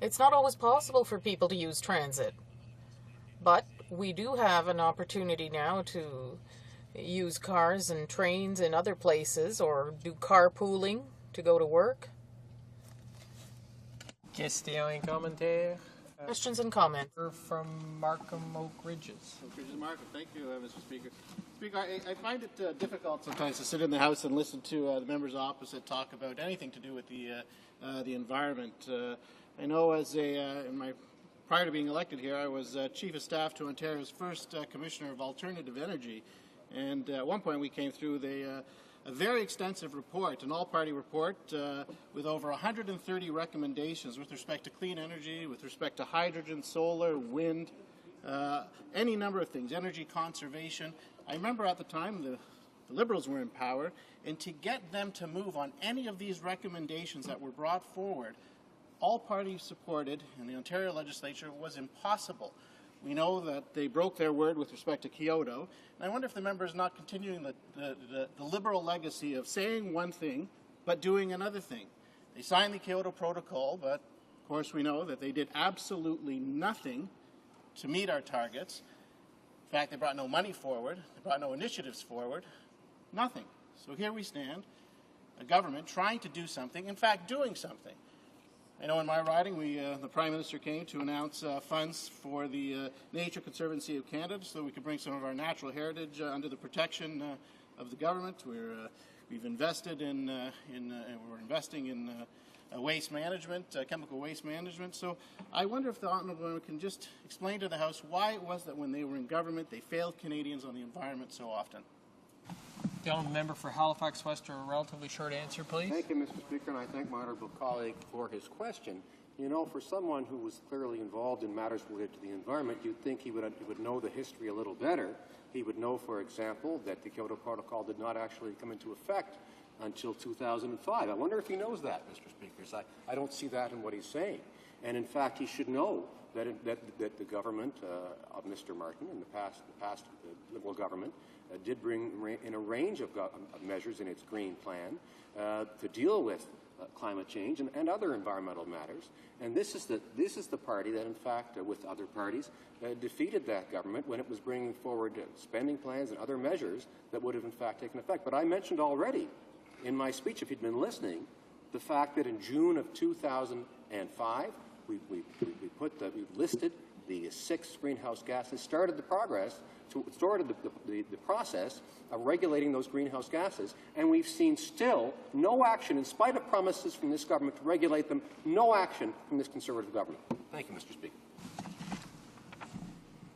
it's not always possible for people to use transit. But we do have an opportunity now to use cars and trains in other places or do carpooling to go to work. Questions and commentaires? Questions and comments? From Markham Oak Ridges. Oak Ridges, Markham. Thank you, Mr. Speaker. Speaker, I find it difficult sometimes to sit in the House and listen to the members opposite talk about anything to do with the environment. I know prior to being elected here, I was Chief of Staff to Ontario's first Commissioner of Alternative Energy, and at one point we came through a very extensive report, an all-party report with over 130 recommendations with respect to clean energy, with respect to hydrogen, solar, wind, any number of things, energy conservation. I remember at the time the Liberals were in power, and to get them to move on any of these recommendations that were brought forward, all parties supported in the Ontario legislature, was impossible. We know that they broke their word with respect to Kyoto, and I wonder if the member is not continuing the Liberal legacy of saying one thing but doing another thing. They signed the Kyoto Protocol, but of course we know that they did absolutely nothing to meet our targets. In fact, they brought no money forward, they brought no initiatives forward, nothing. So here we stand, a government trying to do something, in fact doing something. I know in my riding, the Prime Minister came to announce funds for the Nature Conservancy of Canada so that we could bring some of our natural heritage under the protection of the government. We've invested we're investing in waste management, chemical waste management. So I wonder if the Honourable Member can just explain to the House why it was that when they were in government, they failed Canadians on the environment so often. The Honourable Member for Halifax West, a relatively short answer, please. Thank you, Mr. Speaker, and I thank my honourable colleague for his question. You know, for someone who was clearly involved in matters related to the environment, you'd think he would know the history a little better. He would know, for example, that the Kyoto Protocol did not actually come into effect until 2005. I wonder if he knows that, Mr. Speaker. I don't see that in what he's saying. And in fact, he should know that the government of Mr. Martin, in the past Liberal government, did bring in a range of measures in its Green Plan to deal with climate change and other environmental matters. And this is the party that, in fact, with other parties, defeated that government when it was bringing forward spending plans and other measures that would have, in fact, taken effect. But I mentioned already in my speech, if you'd been listening, the fact that in June of 2005, we listed the 6 greenhouse gases, started the process of regulating those greenhouse gases, and we've seen still no action, in spite of promises from this government to regulate them, no action from this Conservative government. Thank you, Mr. Speaker.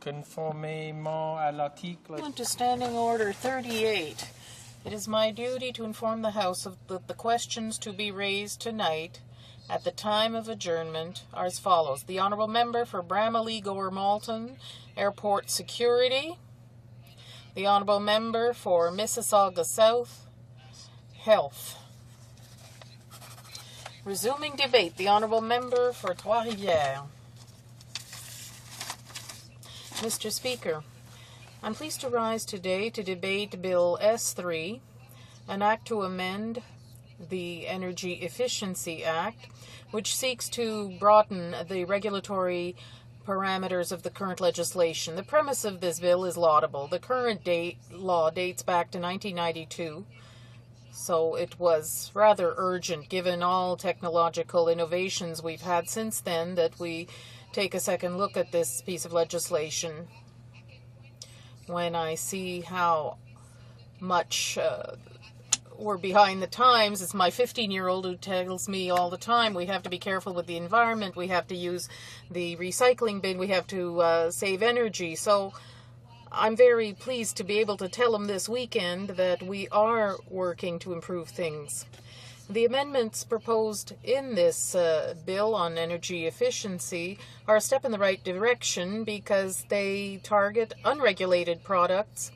Conformément à l'article... To Standing Order 38, it is my duty to inform the House of the questions to be raised tonight at the time of adjournment are as follows. The Honourable Member for Bramalea Gore Malton, Airport Security. The Honourable Member for Mississauga South, Health. Resuming debate, the Honourable Member for Trois-Rivières. Mr. Speaker, I'm pleased to rise today to debate Bill S3, an act to amend the Energy Efficiency Act, which seeks to broaden the regulatory parameters of the current legislation. The premise of this bill is laudable. The current law dates back to 1992, so it was rather urgent, given all technological innovations we've had since then, that we take a second look at this piece of legislation. When I see how much we're behind the times, it's my 15-year-old who tells me all the time we have to be careful with the environment, we have to use the recycling bin, we have to save energy. So I'm very pleased to be able to tell him this weekend that we are working to improve things. The amendments proposed in this bill on energy efficiency are a step in the right direction because they target unregulated products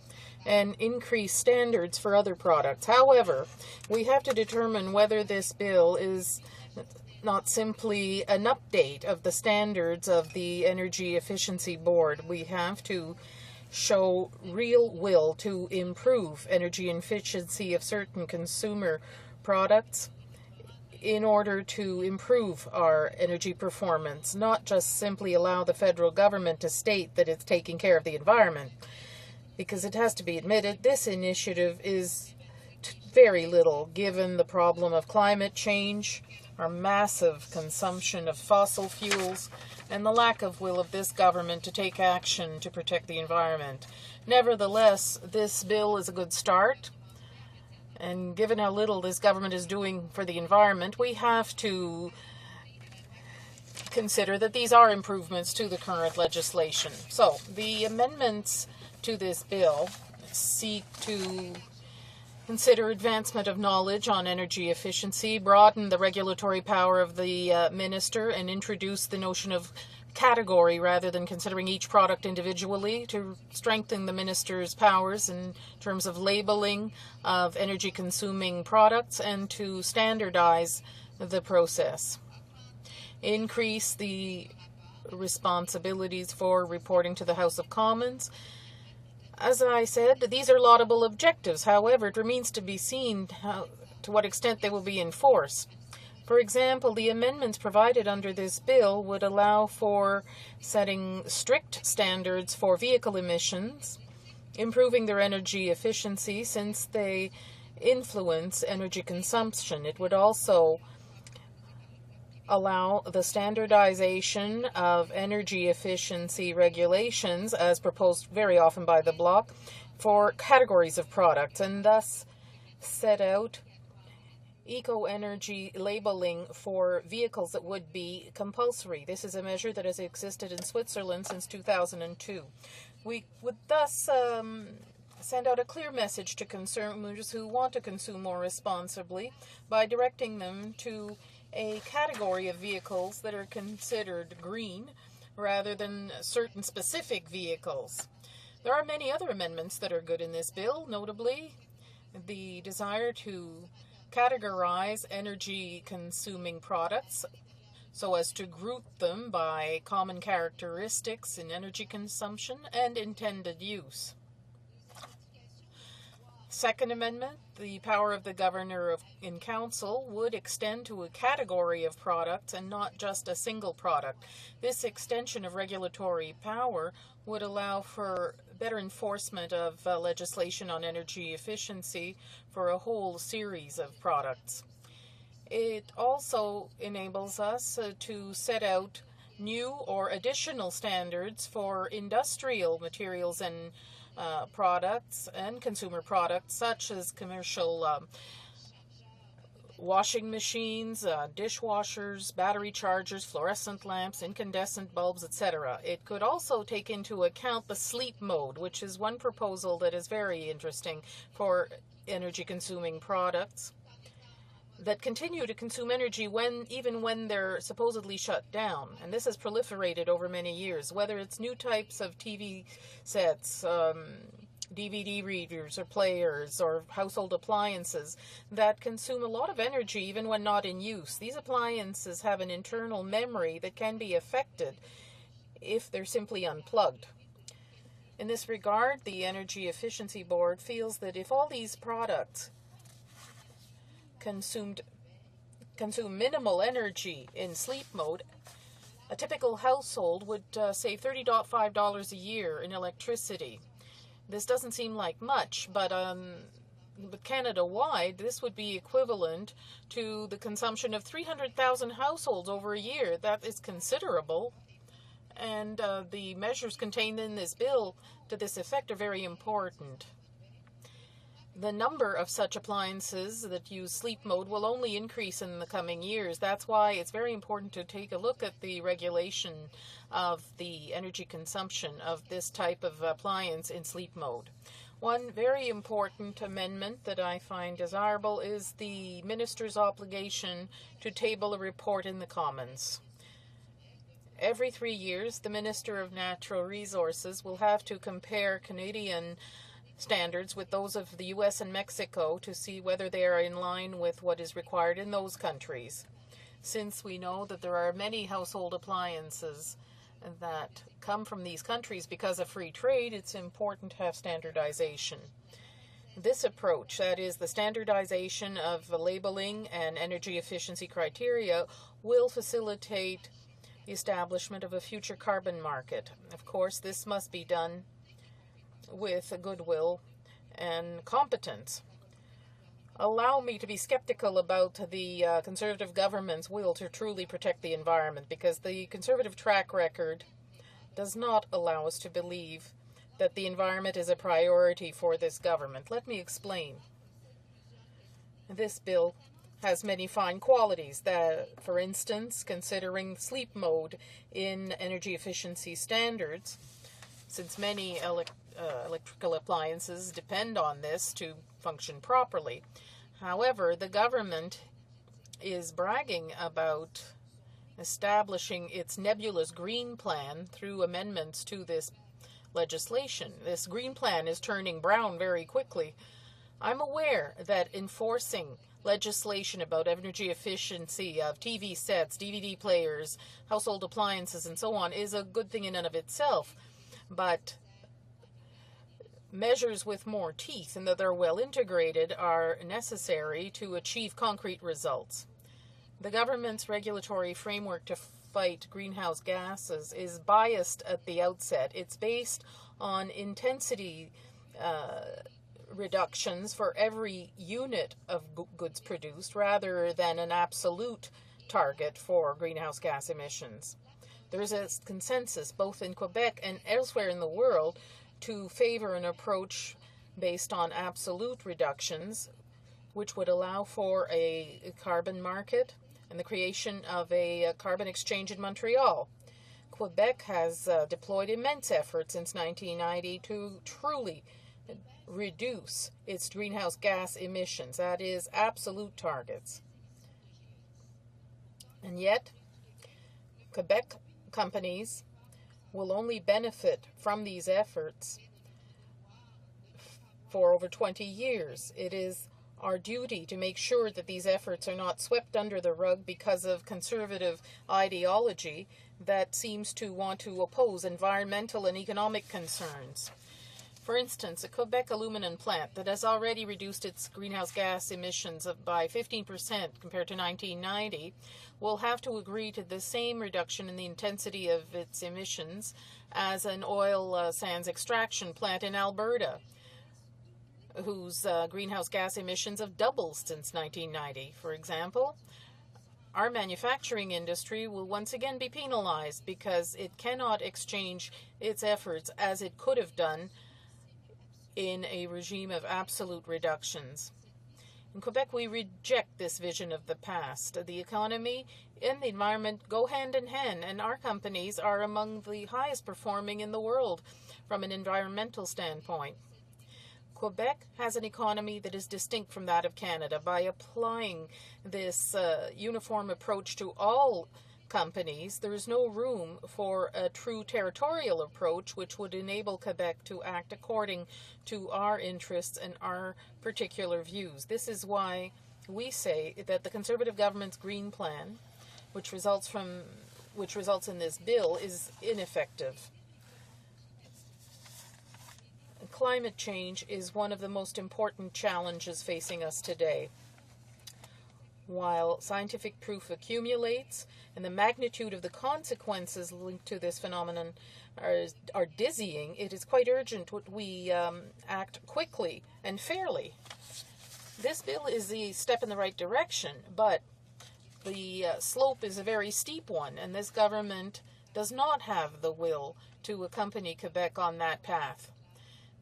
and increase standards for other products. However, we have to determine whether this bill is not simply an update of the standards of the Energy Efficiency Board. We have to show real will to improve energy efficiency of certain consumer products in order to improve our energy performance, not just simply allow the federal government to state that it's taking care of the environment. Because it has to be admitted, this initiative is very little given the problem of climate change, our massive consumption of fossil fuels, and the lack of will of this government to take action to protect the environment. Nevertheless, this bill is a good start, and given how little this government is doing for the environment, we have to consider that these are improvements to the current legislation. So, the amendments to this bill seek to consider advancement of knowledge on energy efficiency, broaden the regulatory power of the minister, and introduce the notion of category rather than considering each product individually, to strengthen the minister's powers in terms of labeling of energy consuming products and to standardize the process. Increase the responsibilities for reporting to the House of Commons. As I said, these are laudable objectives. However, it remains to be seen to what extent they will be enforced. For example, the amendments provided under this bill would allow for setting strict standards for vehicle emissions, improving their energy efficiency since they influence energy consumption. It would also allow the standardization of energy efficiency regulations, as proposed very often by the Bloc, for categories of products, and thus set out eco-energy labeling for vehicles that would be compulsory. This is a measure that has existed in Switzerland since 2002. We would thus send out a clear message to consumers who want to consume more responsibly by directing them to a category of vehicles that are considered green rather than certain specific vehicles. There are many other amendments that are good in this bill, notably the desire to categorize energy-consuming products so as to group them by common characteristics in energy consumption and intended use. Second Amendment, the power of the Governor in Council would extend to a category of products and not just a single product. This extension of regulatory power would allow for better enforcement of legislation on energy efficiency for a whole series of products. It also enables us to set out new or additional standards for industrial materials and products and consumer products such as commercial washing machines, dishwashers, battery chargers, fluorescent lamps, incandescent bulbs, etc. It could also take into account the sleep mode, which is one proposal that is very interesting for energy-consuming products that continue to consume energy even when they're supposedly shut down. And this has proliferated over many years, whether it's new types of TV sets, DVD readers or players or household appliances that consume a lot of energy even when not in use. These appliances have an internal memory that can be affected if they're simply unplugged. In this regard, the Energy Efficiency Board feels that if all these products consume minimal energy in sleep mode, a typical household would save $35 a year in electricity. This doesn't seem like much, but Canada-wide, this would be equivalent to the consumption of 300,000 households over a year. That is considerable, and the measures contained in this bill to this effect are very important. The number of such appliances that use sleep mode will only increase in the coming years. That's why it's very important to take a look at the regulation of the energy consumption of this type of appliance in sleep mode. One very important amendment that I find desirable is the Minister's obligation to table a report in the Commons. Every 3 years, the Minister of Natural Resources will have to compare Canadian standards with those of the US and Mexico to see whether they are in line with what is required in those countries. Since we know that there are many household appliances that come from these countries because of free trade, it's important to have standardization. This approach, that is the standardization of labeling and energy efficiency criteria, will facilitate the establishment of a future carbon market. Of course, this must be done with goodwill and competence. Allow me to be skeptical about the Conservative government's will to truly protect the environment, because the Conservative track record does not allow us to believe that the environment is a priority for this government. Let me explain. This bill has many fine qualities. That, for instance, considering sleep mode in energy efficiency standards, since many electrical appliances depend on this to function properly. However, the government is bragging about establishing its nebulous green plan through amendments to this legislation. This green plan is turning brown very quickly. I'm aware that enforcing legislation about energy efficiency of TV sets, DVD players, household appliances, and so on is a good thing in and of itself, but measures with more teeth and that they're well integrated are necessary to achieve concrete results. The government's regulatory framework to fight greenhouse gases is biased at the outset. It's based on intensity reductions for every unit of goods produced rather than an absolute target for greenhouse gas emissions. There is a consensus both in Quebec and elsewhere in the world to favor an approach based on absolute reductions, which would allow for a carbon market and the creation of a carbon exchange in Montreal. Quebec has deployed immense efforts since 1990 to truly reduce its greenhouse gas emissions, that is, absolute targets. And yet, Quebec companies will only benefit from these efforts for over 20 years. It is our duty to make sure that these efforts are not swept under the rug because of conservative ideology that seems to want to oppose environmental and economic concerns. For instance, a Quebec aluminum plant that has already reduced its greenhouse gas emissions by 15% compared to 1990 will have to agree to the same reduction in the intensity of its emissions as an oil sands extraction plant in Alberta, whose greenhouse gas emissions have doubled since 1990. For example, our manufacturing industry will once again be penalized because it cannot exchange its efforts as it could have done in a regime of absolute reductions. In Quebec, we reject this vision of the past. The economy and the environment go hand in hand, and our companies are among the highest performing in the world from an environmental standpoint. Quebec has an economy that is distinct from that of Canada. By applying this uniform approach to all companies, there is no room for a true territorial approach which would enable Quebec to act according to our interests and our particular views. This is why we say that the Conservative government's Green Plan, which results in this bill, is ineffective. Climate change is one of the most important challenges facing us today. While scientific proof accumulates and the magnitude of the consequences linked to this phenomenon are dizzying, it is quite urgent that we act quickly and fairly. This bill is a step in the right direction, but the slope is a very steep one, and this government does not have the will to accompany Quebec on that path.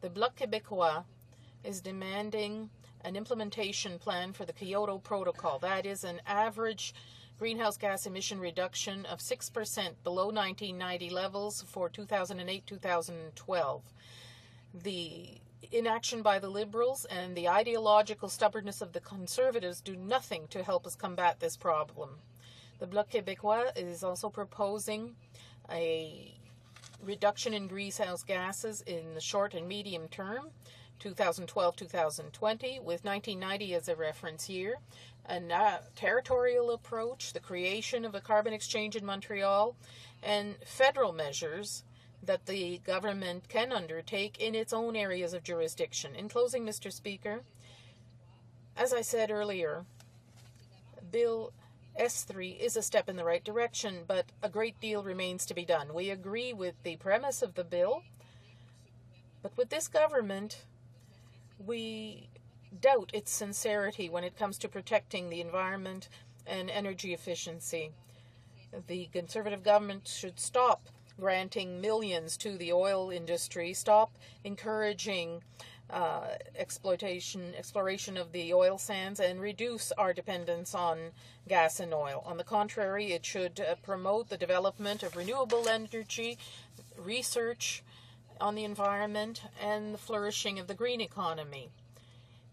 The Bloc Québécois is demanding an implementation plan for the Kyoto Protocol. That is an average greenhouse gas emission reduction of 6% below 1990 levels for 2008-2012. The inaction by the Liberals and the ideological stubbornness of the Conservatives do nothing to help us combat this problem. The Bloc Québécois is also proposing a reduction in greenhouse gases in the short and medium term, 2012-2020, with 1990 as a reference year, a territorial approach, the creation of a carbon exchange in Montreal, and federal measures that the government can undertake in its own areas of jurisdiction. In closing, Mr. Speaker, as I said earlier, Bill S3 is a step in the right direction, but a great deal remains to be done. We agree with the premise of the bill, but with this government, we doubt its sincerity when it comes to protecting the environment and energy efficiency. The Conservative government should stop granting millions to the oil industry, stop encouraging exploration of the oil sands, and reduce our dependence on gas and oil. On the contrary, it should promote the development of renewable energy, research on the environment, and the flourishing of the green economy.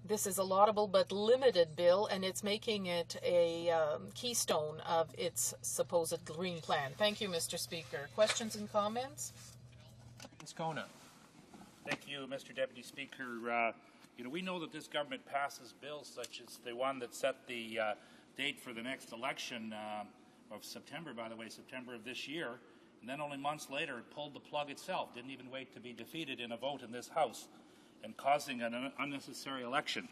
This is a laudable but limited bill, and it's making it a keystone of its supposed green plan. Thank you, Mr. Speaker. Questions and comments? Skona. Thank you, Mr. Deputy Speaker. We know that this government passes bills such as the one that set the date for the next election of September, by the way, September of this year, and then only months later it pulled the plug itself, didn't even wait to be defeated in a vote in this House, and causing an unnecessary election.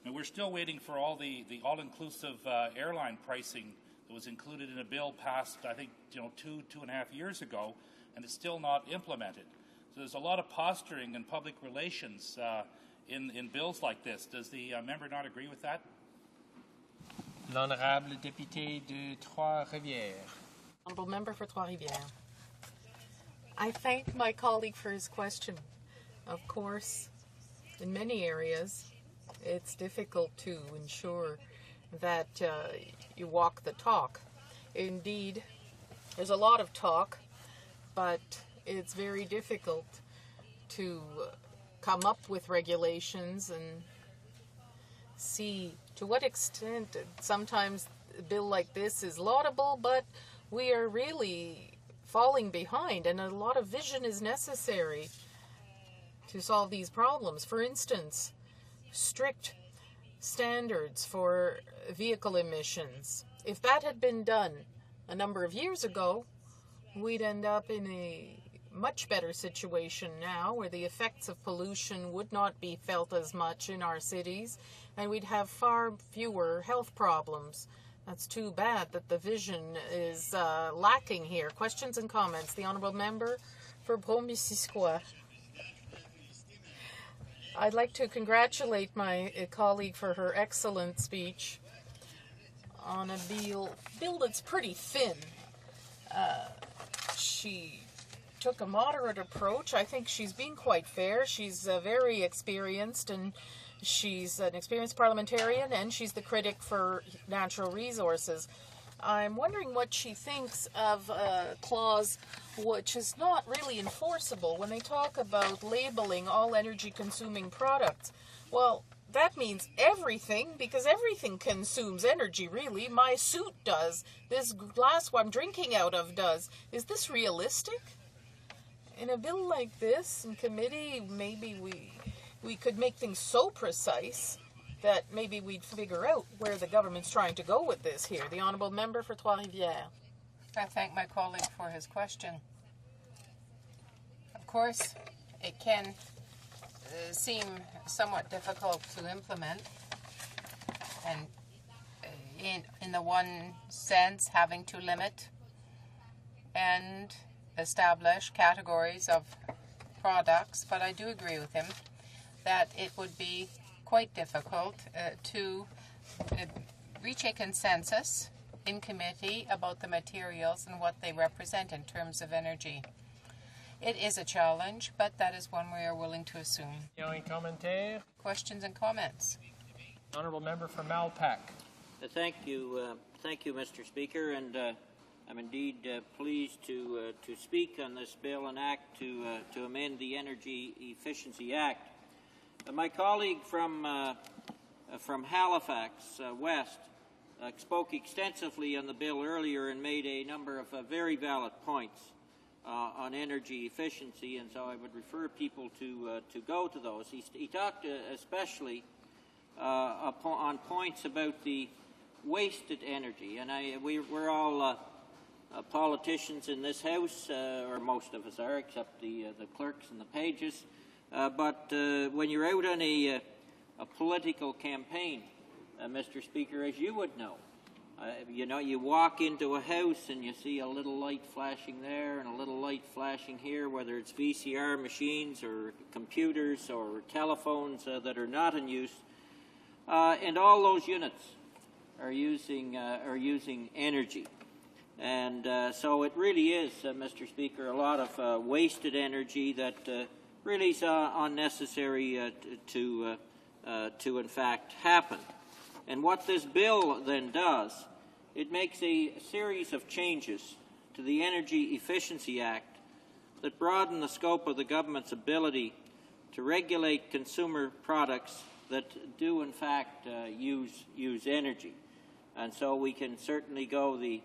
And we're still waiting for all the all-inclusive airline pricing that was included in a bill passed, I think, 2.5 years ago, and it's still not implemented. So there's a lot of posturing and public relations in bills like this. Does the member not agree with that? L'honorable député de Trois-Rivières. Honourable Member for Trois-Rivières. I thank my colleague for his question. Of course, in many areas, it's difficult to ensure that you walk the talk. Indeed, there's a lot of talk, but it's very difficult to come up with regulations and see to what extent sometimes a bill like this is laudable, but we are really falling behind, and a lot of vision is necessary to solve these problems. For instance, strict standards for vehicle emissions. If that had been done a number of years ago, we'd end up in a much better situation now where the effects of pollution would not be felt as much in our cities, and we'd have far fewer health problems. That's too bad that the vision is lacking here. Questions and comments? The Honourable Member for Brome-Missisquoi. I'd like to congratulate my colleague for her excellent speech on a bill that's pretty thin. She took a moderate approach. I think she's being quite fair. She's very experienced, and she's an experienced parliamentarian, and she's the critic for natural resources. I'm wondering what she thinks of a clause which is not really enforceable when they talk about labeling all energy-consuming products. Well, that means everything, because everything consumes energy, really. My suit does. This glass I'm drinking out of does. Is this realistic? In a bill like this, in committee, maybe we could make things so precise that maybe we'd figure out where the government's trying to go with this here. The Honourable Member for Trois-Rivières. I thank my colleague for his question. Of course, it can seem somewhat difficult to implement, and in the one sense, having to limit and establish categories of products, but I do agree with him that it would be quite difficult to reach a consensus in committee about the materials and what they represent in terms of energy. It is a challenge, but that is one we are willing to assume. Questions and comments? Honourable Member for Malpak. Thank you, Mr. Speaker, and I'm indeed pleased to speak on this bill and act to amend the Energy Efficiency Act. My colleague from Halifax West spoke extensively on the bill earlier and made a number of very valid points on energy efficiency, and so I would refer people to go to those. He talked especially on points about the wasted energy, and we're all politicians in this House, or most of us are, except the clerks and the pages. But when you're out on a political campaign, Mr. Speaker, as you would know, you walk into a house and you see a little light flashing there and a little light flashing here, whether it's VCR machines or computers or telephones that are not in use, and all those units are using energy. And so it really is, Mr. Speaker, a lot of wasted energy that really is unnecessary to in fact happen. And what this bill then does, it makes a series of changes to the Energy Efficiency Act that broaden the scope of the government's ability to regulate consumer products that do in fact use energy. And so we can certainly go the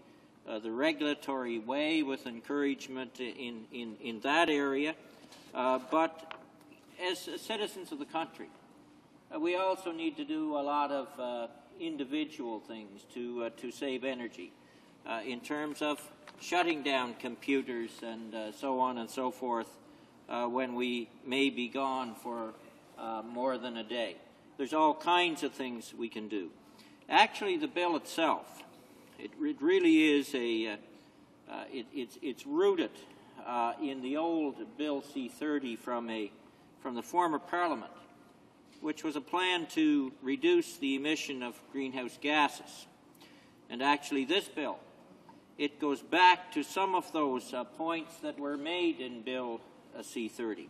regulatory way with encouragement in that area. But as citizens of the country, we also need to do a lot of individual things to save energy in terms of shutting down computers and so on and so forth when we may be gone for more than a day. There's all kinds of things we can do. Actually, the bill itself, it really is it's rooted in the old Bill C-30 from the former Parliament, which was a plan to reduce the emission of greenhouse gases. And actually this bill, it goes back to some of those points that were made in Bill C-30.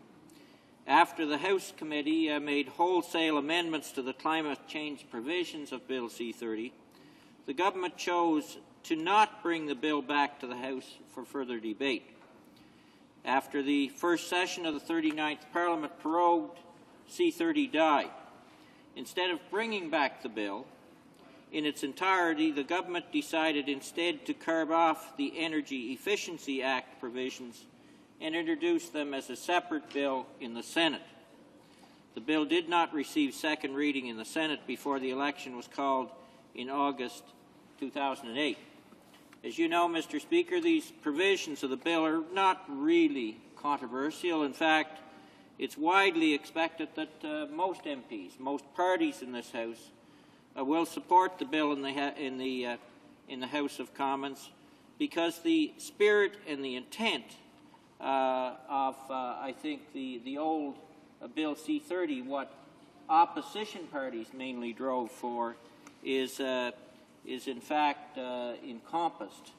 After the House Committee made wholesale amendments to the climate change provisions of Bill C-30, the government chose to not bring the bill back to the House for further debate. After the first session of the 39th Parliament prorogued, C-30 died. Instead of bringing back the bill in its entirety, the government decided instead to carve off the Energy Efficiency Act provisions and introduce them as a separate bill in the Senate. The bill did not receive second reading in the Senate before the election was called in August 2008. As you know, Mr. Speaker, these provisions of the bill are not really controversial. In fact, it's widely expected that most MPs, most parties in this House, will support the bill in the House of Commons, because the spirit and the intent of I think the old Bill C-30, what opposition parties mainly drove for, is in fact encompassed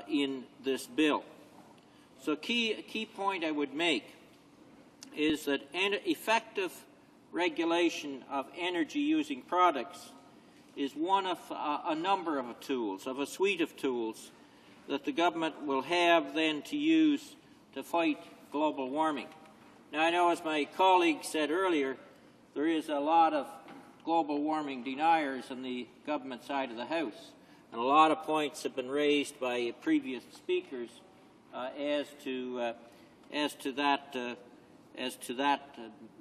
in this bill. So key point I would make is that effective regulation of energy-using products is one of a number of tools, of a suite of tools that the government will have then to use to fight global warming. Now, I know, as my colleague said earlier, there is a lot of global warming deniers on the government side of the House, and a lot of points have been raised by previous speakers as to that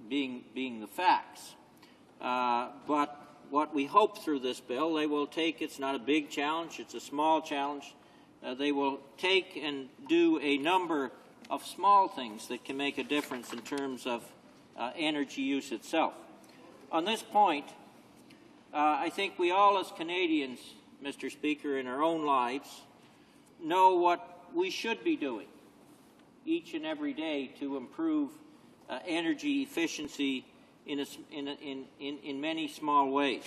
being the facts. But what we hope through this bill, they will take, it's not a big challenge, it's a small challenge, they will take and do a number of small things that can make a difference in terms of energy use itself. On this point, I think we all as Canadians, Mr. Speaker, in our own lives, know what we should be doing each and every day to improve energy efficiency in many small ways.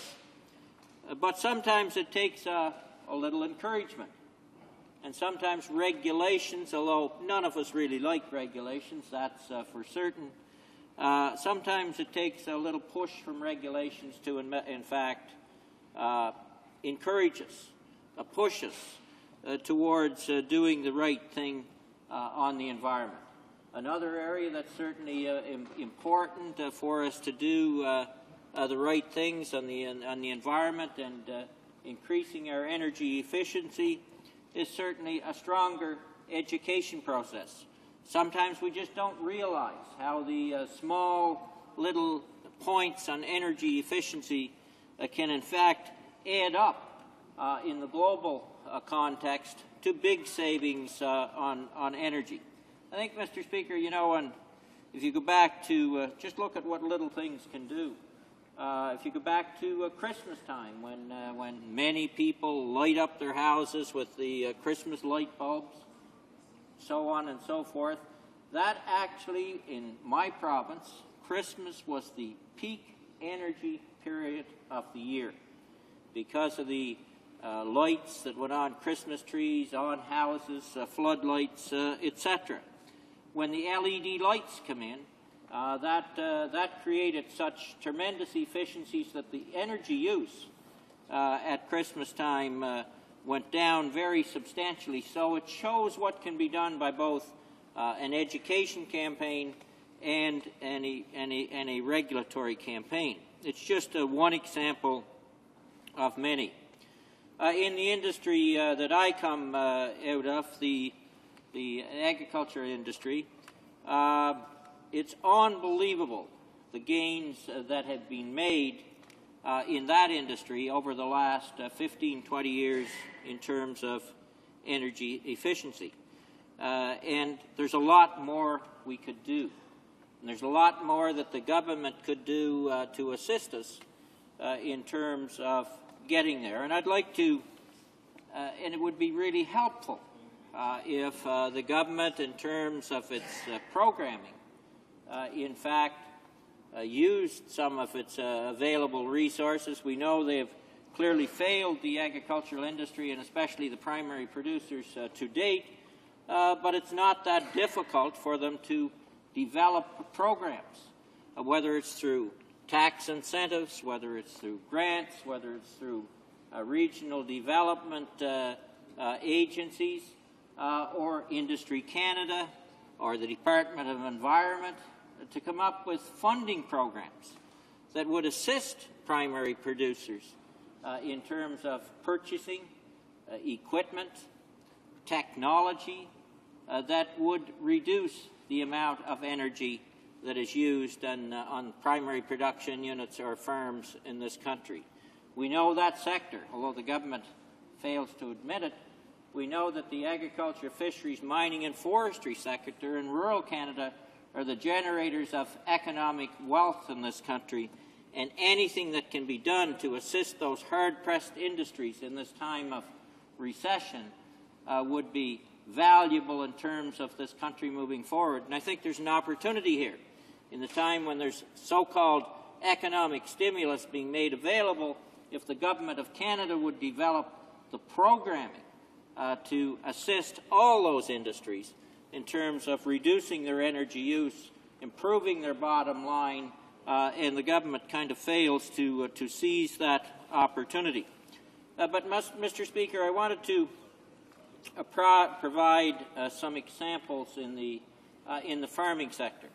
But sometimes it takes a little encouragement. And sometimes regulations, although none of us really like regulations, that's for certain, sometimes it takes a little push from regulations to, in fact, encourage us, push us towards doing the right thing on the environment. Another area that's certainly important for us to do the right things on the environment and increasing our energy efficiency is certainly a stronger education process. Sometimes we just don't realize how the small little points on energy efficiency can in fact add up in the global context to big savings on energy. I think, Mr. Speaker, you know, and if you go back to just look at what little things can do. If you go back to Christmas time, when many people light up their houses with the Christmas light bulbs, so on and so forth, that actually, in my province, Christmas was the peak energy period of the year because of the lights that went on Christmas trees, on houses, floodlights, etc. When the LED lights come in, that created such tremendous efficiencies that the energy use at Christmas time went down very substantially. So it shows what can be done by both an education campaign and a regulatory campaign. It's just one example of many. In the industry that I come out of, the agriculture industry, it's unbelievable the gains that have been made in that industry over the last 15, 20 years in terms of energy efficiency. And there's a lot more we could do. And there's a lot more that the government could do to assist us in terms of getting there. And I'd like to, and it would be really helpful if the government, in terms of its programming, in fact, used some of its available resources. We know they've clearly failed the agricultural industry and especially the primary producers to date, but it's not that difficult for them to develop programs, whether it's through tax incentives, whether it's through grants, whether it's through regional development agencies, or Industry Canada, or the Department of Environment, to come up with funding programs that would assist primary producers in terms of purchasing equipment, technology that would reduce the amount of energy that is used on primary production units or farms in this country. We know that sector, although the government fails to admit it, we know that the agriculture, fisheries, mining and forestry sector in rural Canada are the generators of economic wealth in this country, and anything that can be done to assist those hard-pressed industries in this time of recession would be valuable in terms of this country moving forward. And I think there's an opportunity here in the time when there's so-called economic stimulus being made available, if the Government of Canada would develop the programming to assist all those industries in terms of reducing their energy use, improving their bottom line, and the government kind of fails to seize that opportunity. But, Mr. Speaker, I wanted to provide some examples in the farming sector.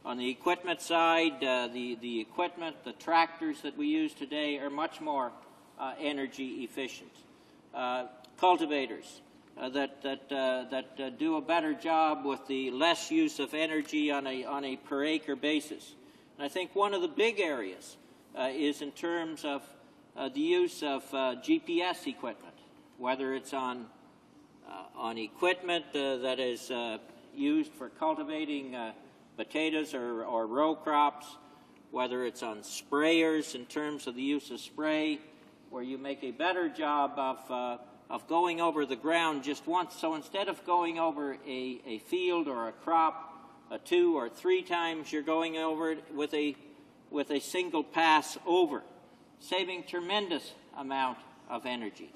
On the equipment side, the equipment, the tractors that we use today are much more energy efficient. Cultivators that do a better job with the less use of energy on a per acre basis. And I think one of the big areas is in terms of the use of GPS equipment, whether it's on equipment that is used for cultivating potatoes or row crops, whether it's on sprayers in terms of the use of spray, where you make a better job of going over the ground just once. So instead of going over a field or a crop 2 or 3 times, you're going over it with a single pass over, saving tremendous amount of energy,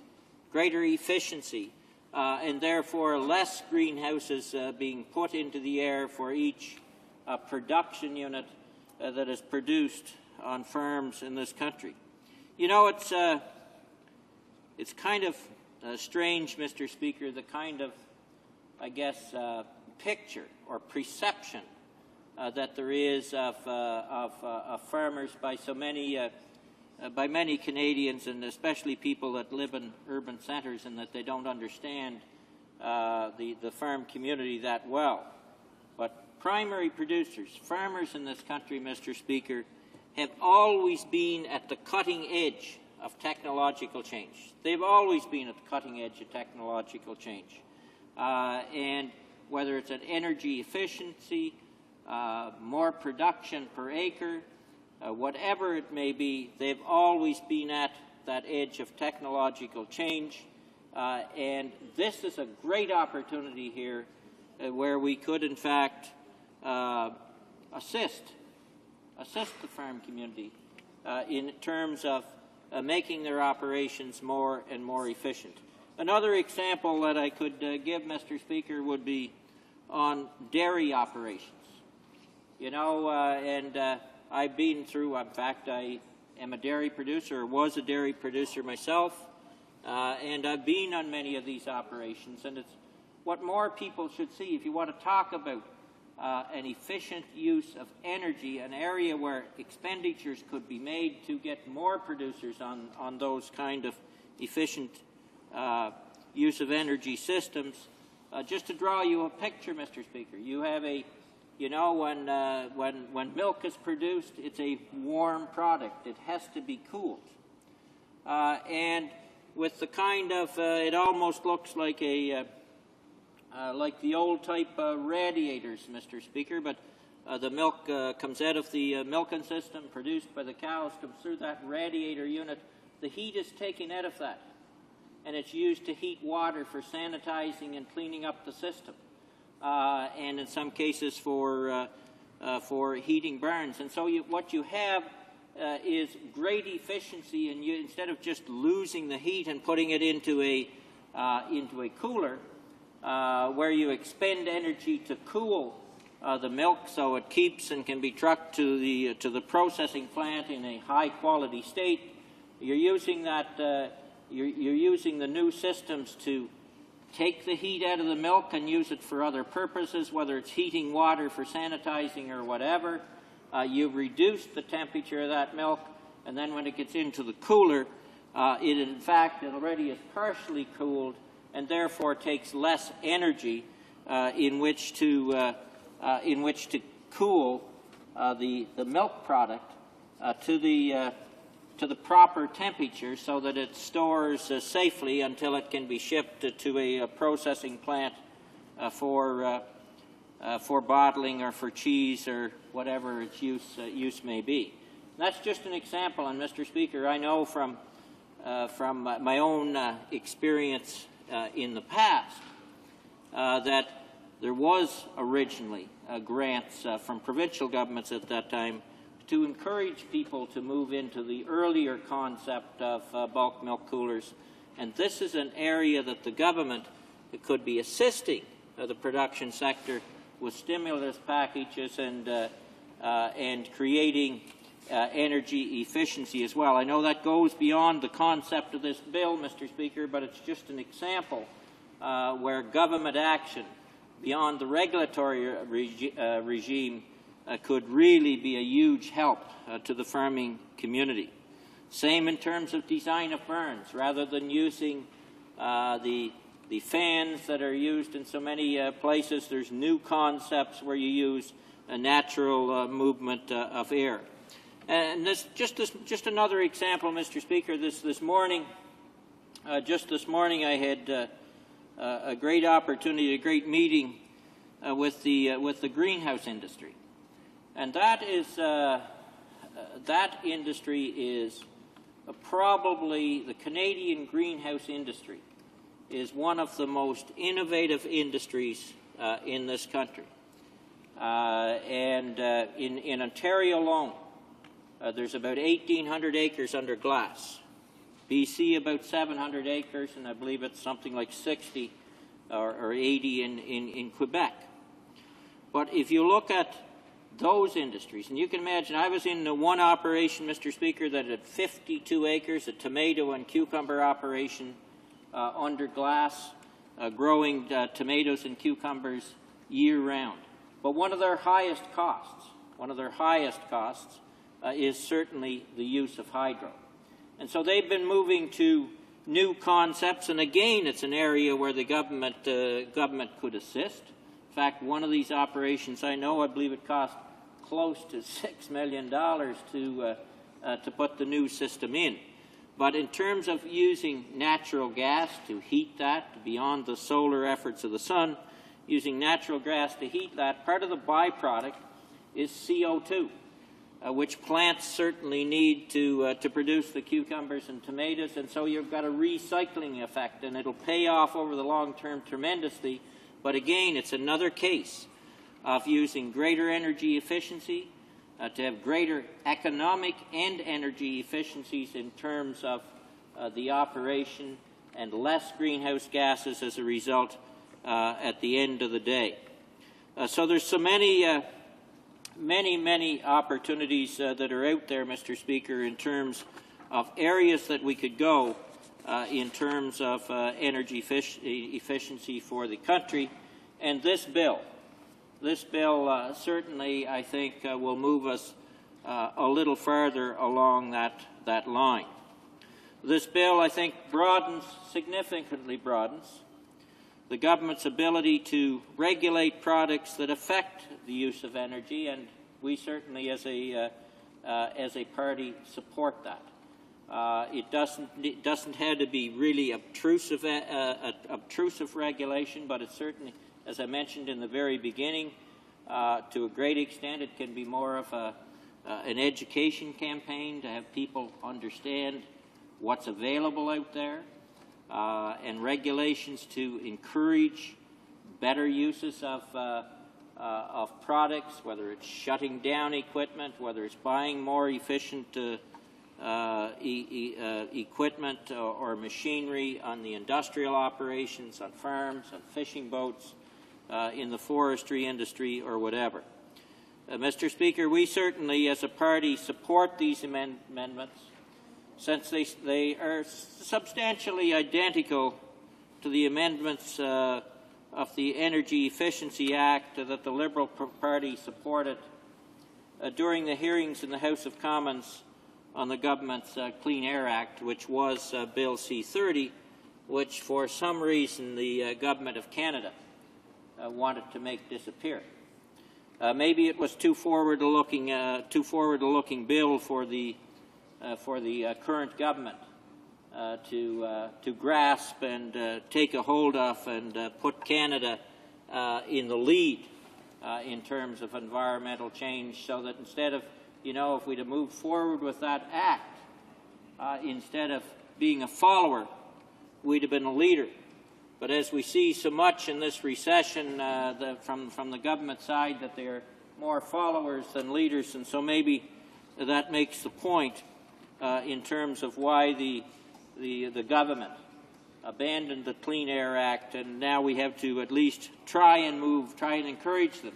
greater efficiency, and therefore less greenhouses being put into the air for each production unit that is produced on farms in this country. You know, it's kind of strange, Mr. Speaker, the kind of, I guess, picture or perception that there is of farmers by so many by many Canadians, and especially people that live in urban centres, and that they don't understand the farm community that well. But primary producers, farmers in this country, Mr. Speaker, have always been at the cutting edge of technological change. They've always been at the cutting edge of technological change. And whether it's at energy efficiency, more production per acre, whatever it may be, they've always been at that edge of technological change. And this is a great opportunity here where we could, in fact, assist the farm community in terms of making their operations more and more efficient. Another example that I could give, Mr. Speaker, would be on dairy operations. You know, I've been through, in fact, I am a dairy producer, or was a dairy producer myself, and I've been on many of these operations, and it's what more people should see. If you want to talk about an efficient use of energy, an area where expenditures could be made to get more producers on those kind of efficient use of energy systems. Just to draw you a picture, Mr. Speaker, you have you know, when milk is produced, it's a warm product. It has to be cooled. And with the kind of, it almost looks like like the old type radiators, Mr. Speaker, but the milk comes out of the milking system, produced by the cows, comes through that radiator unit. The heat is taken out of that, and it's used to heat water for sanitizing and cleaning up the system, and in some cases for heating barns. And so what you have is great efficiency, and you, instead of just losing the heat and putting it into a cooler, where you expend energy to cool the milk so it keeps and can be trucked to the processing plant in a high quality state. You're using that. You're using the new systems to take the heat out of the milk and use it for other purposes, whether it's heating water for sanitizing or whatever. You've reduced the temperature of that milk, and then when it gets into the cooler, it in fact already is partially cooled, and therefore takes less energy in which to cool the milk product to the proper temperature, so that it stores safely until it can be shipped to a processing plant for bottling or for cheese or whatever its use may be. That's just an example, and Mr. Speaker, I know from my own experience in the past that there was originally grants from provincial governments at that time to encourage people to move into the earlier concept of bulk milk coolers. And this is an area that the government could be assisting the production sector with stimulus packages and creating energy efficiency as well. I know that goes beyond the concept of this bill, Mr. Speaker, but it's just an example where government action beyond the regulatory regime could really be a huge help to the farming community. Same in terms of design of barns. Rather than using the fans that are used in so many places, there's new concepts where you use a natural movement of air. And just another example, Mr. Speaker. This morning, I had a great opportunity, a great meeting with the greenhouse industry. And that industry is probably, the Canadian greenhouse industry is one of the most innovative industries in this country. In Ontario alone, there's about 1,800 acres under glass. BC about 700 acres, and I believe it's something like 60 or 80 in Quebec. But if you look at those industries, and you can imagine, I was in one operation, Mr. Speaker, that had 52 acres, a tomato and cucumber operation under glass, growing tomatoes and cucumbers year-round. But one of their highest costs is certainly the use of hydro. And so they've been moving to new concepts, and again, it's an area where the government could assist. In fact, one of these operations I believe it cost close to $6 million to put the new system in. But in terms of using natural gas to heat that, beyond the solar efforts of the sun, using natural gas to heat that, part of the byproduct is CO2, which plants certainly need to produce the cucumbers and tomatoes, and so you've got a recycling effect, and it'll pay off over the long term tremendously. But again, it's another case of using greater energy efficiency, to have greater economic and energy efficiencies in terms of the operation, and less greenhouse gases as a result at the end of the day. So there's so many opportunities that are out there, Mr. Speaker, in terms of areas that we could go in terms of energy efficiency for the country. And this bill certainly, I think, will move us a little further along that line. This bill, I think, significantly broadens the government's ability to regulate products that affect the use of energy, and we certainly, as a party, support that. It doesn't have to be really obtrusive regulation, but it certainly, as I mentioned in the very beginning, to a great extent, it can be more of an education campaign to have people understand what's available out there, and regulations to encourage better uses of products, whether it's shutting down equipment, whether it's buying more efficient equipment or machinery on the industrial operations, on farms, on fishing boats, in the forestry industry, or whatever. Mr. Speaker, we certainly, as a party, support these amendments, since they are substantially identical to the amendments of the Energy Efficiency Act that the Liberal Party supported during the hearings in the House of Commons on the government's Clean Air Act, which was Bill C-30, which for some reason the Government of Canada wanted to make disappear. Maybe it was too forward-looking bill for the current government to grasp and take a hold of and put Canada in the lead in terms of environmental change, so that instead of, if we'd have moved forward with that act, instead of being a follower, we'd have been a leader. But as we see so much in this recession from the government side, that they're more followers than leaders, and so maybe that makes the point in terms of why the government abandoned the Clean Air Act, and now we have to at least try and encourage them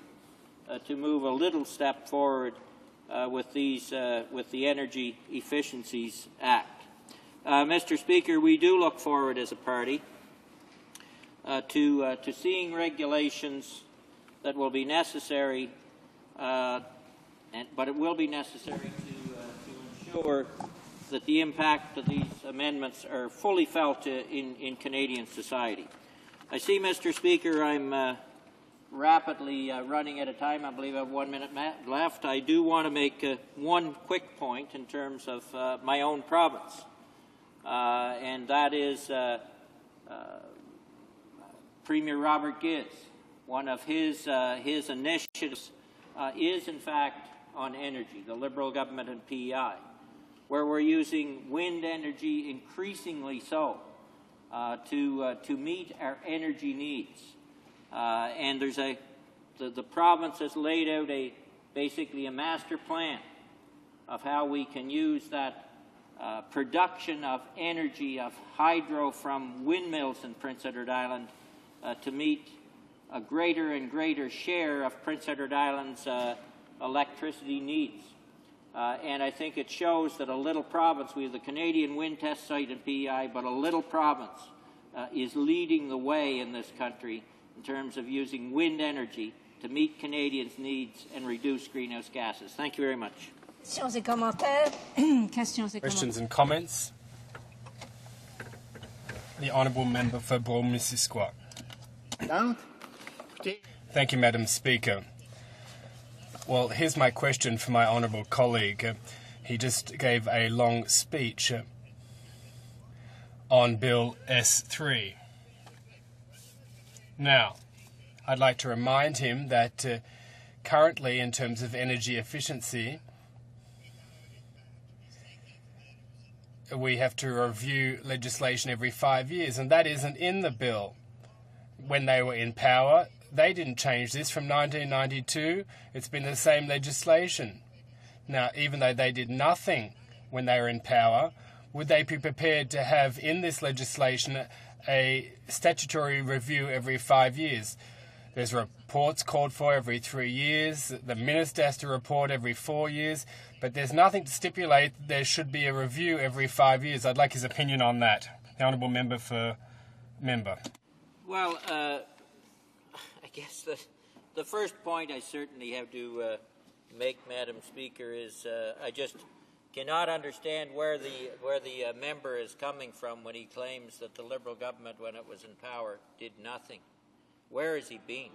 to move a little step forward with the Energy Efficiencies Act. Mr. Speaker, we do look forward as a party to seeing regulations that will be necessary, but it will be necessary to ensure that the impact of these amendments are fully felt in Canadian society. I see, Mr. Speaker, I'm rapidly running out of time. I believe I have 1 minute left. I do want to make one quick point in terms of my own province, and that is Premier Robert Giz. One of his initiatives is, in fact, on energy, the Liberal government and PEI, where we're using wind energy increasingly so to meet our energy needs. And there's the province has laid out basically a master plan of how we can use that production of energy, of hydro from windmills in Prince Edward Island to meet a greater and greater share of Prince Edward Island's electricity needs. And I think it shows that a little province, we have the Canadian wind test site in PEI, but a little province is leading the way in this country in terms of using wind energy to meet Canadians' needs and reduce greenhouse gases. Thank you very much. Questions et commentaires. Questions and comments? The Honourable Member for Broome-Missisquoi. Thank you, Madam Speaker. Well, here's my question for my honourable colleague. He just gave a long speech on Bill S3. Now, I'd like to remind him that currently, in terms of energy efficiency, we have to review legislation every 5 years, and that isn't in the bill. When they were in power, they didn't change this. From 1992, it's been the same legislation. Now, even though they did nothing when they were in power, would they be prepared to have in this legislation a statutory review every 5 years? There's reports called for every 3 years. The minister has to report every 4 years. But there's nothing to stipulate there should be a review every 5 years. I'd like his opinion on that. The Honourable Member for Member. Well, I guess the first point I certainly have to make, Madam Speaker, is I just cannot understand where the member is coming from when he claims that the Liberal government, when it was in power, did nothing. Where has he been?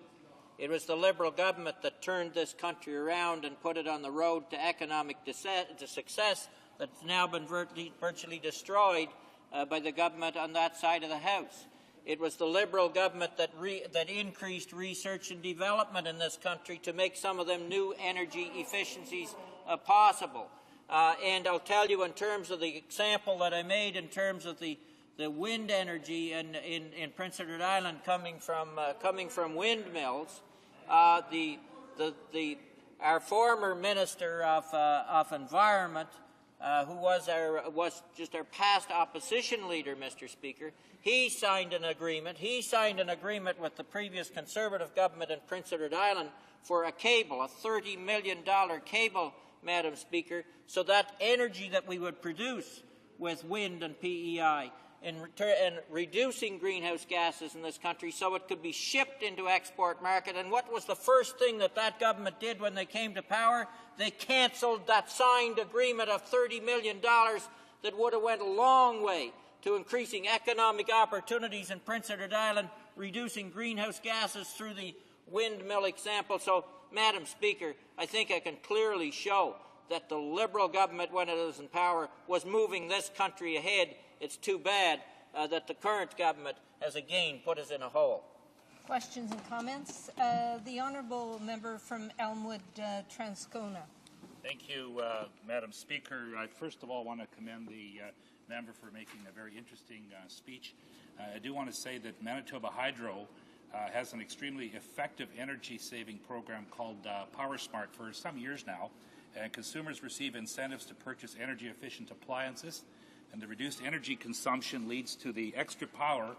It was the Liberal government that turned this country around and put it on the road to economic success that's now been virtually destroyed by the government on that side of the House. It was the Liberal government that increased research and development in this country to make some of them new energy efficiencies possible. And I'll tell you, in terms of the example that I made in terms of the wind energy in Prince Edward Island coming from windmills, our former Minister of Environment, who was just our past opposition leader, Mr. Speaker, he signed an agreement. He signed an agreement with the previous Conservative government in Prince Edward Island for a cable, a $30 million cable, Madam Speaker, so that energy that we would produce with wind and PEI and reducing greenhouse gases in this country so it could be shipped into export market. And what was the first thing that government did when they came to power? They cancelled that signed agreement of $30 million that would have went a long way to increasing economic opportunities in Prince Edward Island, reducing greenhouse gases through the windmill example. So, Madam Speaker, I think I can clearly show that the Liberal government, when it was in power, was moving this country ahead. It's too bad that the current government has again put us in a hole. Questions and comments? The Honourable Member from Elmwood, Transcona. Thank you, Madam Speaker. I first of all want to commend the member for making a very interesting speech. I do want to say that Manitoba Hydro has an extremely effective energy-saving program called PowerSmart for some years now, and consumers receive incentives to purchase energy-efficient appliances, and the reduced energy consumption leads to the extra power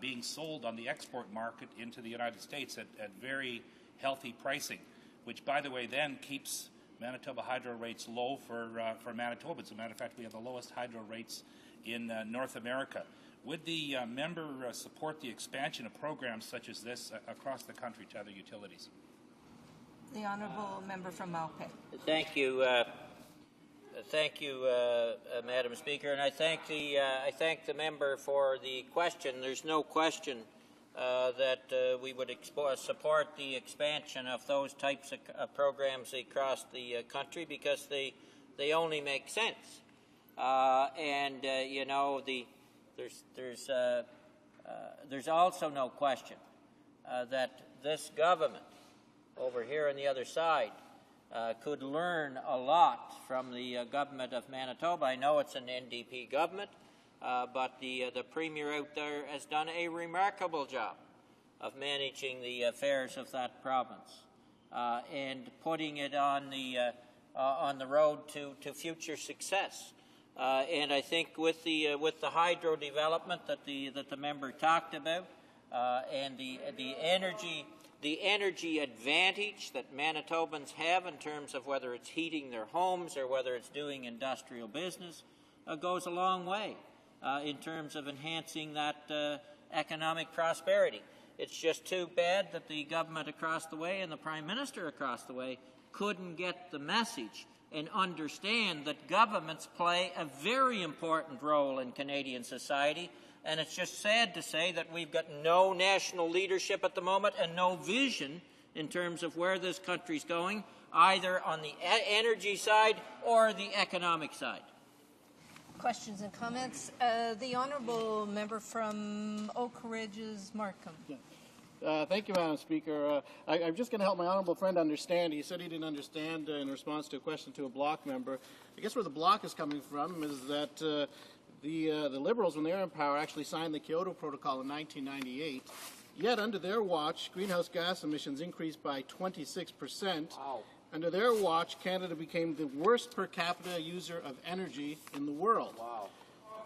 being sold on the export market into the United States at very healthy pricing, which, by the way, then keeps Manitoba hydro rates low for Manitoba. As a matter of fact, we have the lowest hydro rates in North America. Would the member support the expansion of programs such as this across the country to other utilities? The Honourable Member from Malpe. Thank you. Madam Speaker, and I thank the member for the question. There's no question that we would support the expansion of those types of programs across the country because they only make sense. There's also no question that this government over here on the other side could learn a lot from the government of Manitoba. I know it's an NDP government, but the Premier out there has done a remarkable job of managing the affairs of that province and putting it on the road to future success. And I think with the hydro development that the member talked about and the energy advantage that Manitobans have in terms of whether it's heating their homes or whether it's doing industrial business goes a long way in terms of enhancing that economic prosperity. It's just too bad that the government across the way and the Prime Minister across the way couldn't get the message and understand that governments play a very important role in Canadian society. And it's just sad to say that we've got no national leadership at the moment and no vision in terms of where this country's going, either on the energy side or the economic side. Questions and comments? The honourable member from Oak Ridge's Markham. Thank you, Madam Speaker. I'm just going to help my honourable friend understand. He said he didn't understand in response to a question to a Bloc member. I guess where the Bloc is coming from is that the Liberals, when they were in power, actually signed the Kyoto Protocol in 1998. Yet, under their watch, greenhouse gas emissions increased by 26%. Wow. Under their watch, Canada became the worst per capita user of energy in the world. Wow.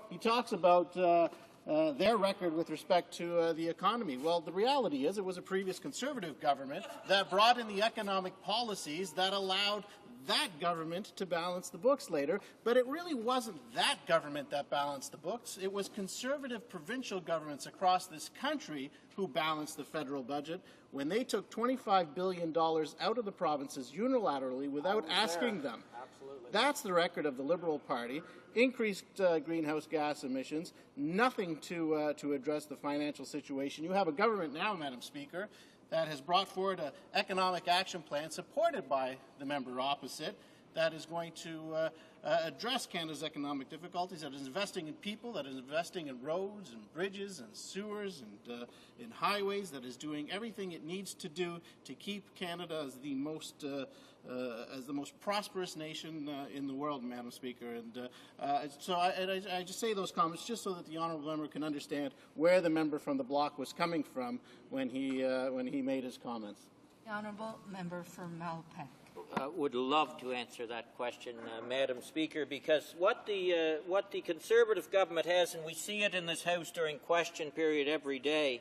He talks about their record with respect to the economy. Well, the reality is it was a previous Conservative government that brought in the economic policies that allowed that government to balance the books later, but it really wasn't that government that balanced the books. It was Conservative provincial governments across this country who balanced the federal budget when they took $25 billion out of the provinces unilaterally without asking them. Absolutely. That's the record of the Liberal Party. Increased greenhouse gas emissions, nothing to address the financial situation. You have a government now, Madam Speaker, that has brought forward an economic action plan supported by the member opposite that is going to address Canada's economic difficulties, that is investing in people, that is investing in roads and bridges and sewers and in highways, that is doing everything it needs to do to keep Canada as the most prosperous nation in the world, Madam Speaker. And so I just say those comments just so that the honourable member can understand where the member from the Bloc was coming from when he made his comments. The honourable member from Malpeque. Would love to answer that question, Madam Speaker, because what the Conservative government has, and we see it in this House during question period every day,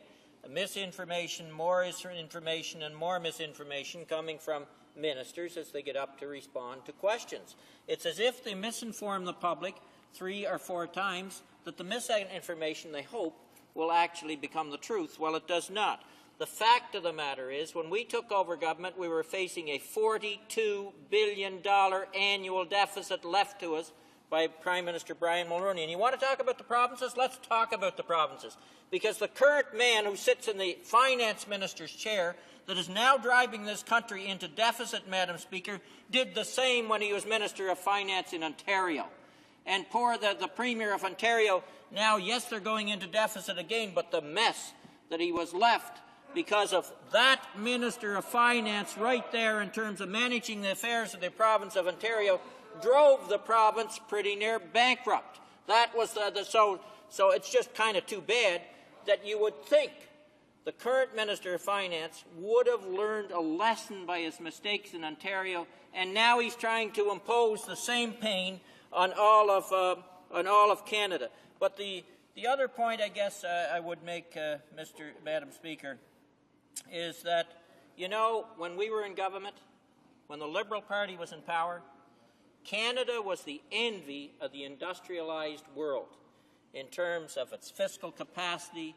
misinformation, more information, and more misinformation coming from ministers as they get up to respond to questions. It's as if they misinform the public 3 or 4 times that the misinformation they hope will actually become the truth. Well, it does not. The fact of the matter is, when we took over government, we were facing a $42 billion annual deficit left to us by Prime Minister Brian Mulroney. And you want to talk about the provinces? Let's talk about the provinces. Because the current man who sits in the finance minister's chair that is now driving this country into deficit, Madam Speaker, did the same when he was Minister of Finance in Ontario. And poor the Premier of Ontario, now, yes, they're going into deficit again, but the mess that he was left because of that Minister of Finance right there in terms of managing the affairs of the province of Ontario drove the province pretty near bankrupt. That was so it's just kind of too bad that you would think the current Minister of Finance would have learned a lesson by his mistakes in Ontario, and now he's trying to impose the same pain on all of Canada. But the other point, I guess, I would make, Madam Speaker, is that, you know, when we were in government, when the Liberal Party was in power, Canada was the envy of the industrialized world in terms of its fiscal capacity,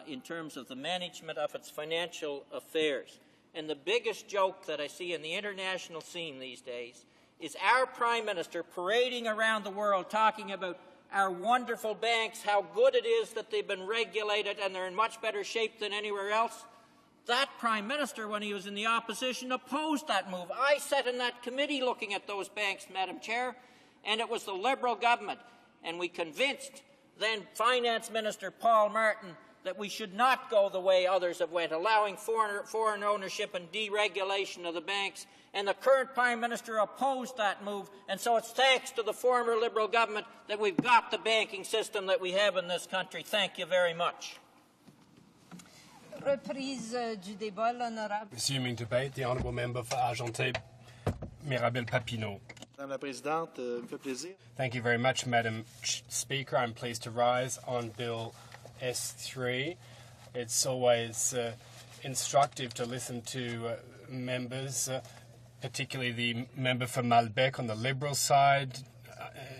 in terms of the management of its financial affairs. And the biggest joke that I see in the international scene these days is our Prime Minister parading around the world talking about our wonderful banks, how good it is that they've been regulated and they're in much better shape than anywhere else. That Prime Minister, when he was in the opposition, opposed that move. I sat in that committee looking at those banks, Madam Chair, and it was the Liberal government. And we convinced then Finance Minister Paul Martin that we should not go the way others have went, allowing foreign ownership and deregulation of the banks. And the current Prime Minister opposed that move. And so it's thanks to the former Liberal government that we've got the banking system that we have in this country. Thank you very much. Resuming debate, the honourable member for Argenteuil, Mirabel Papineau. Madame la Présidente, me fait plaisir. Thank you very much, Madam Speaker. I'm pleased to rise on Bill S3. It's always instructive to listen to members, particularly the member for Malbec on the Liberal side,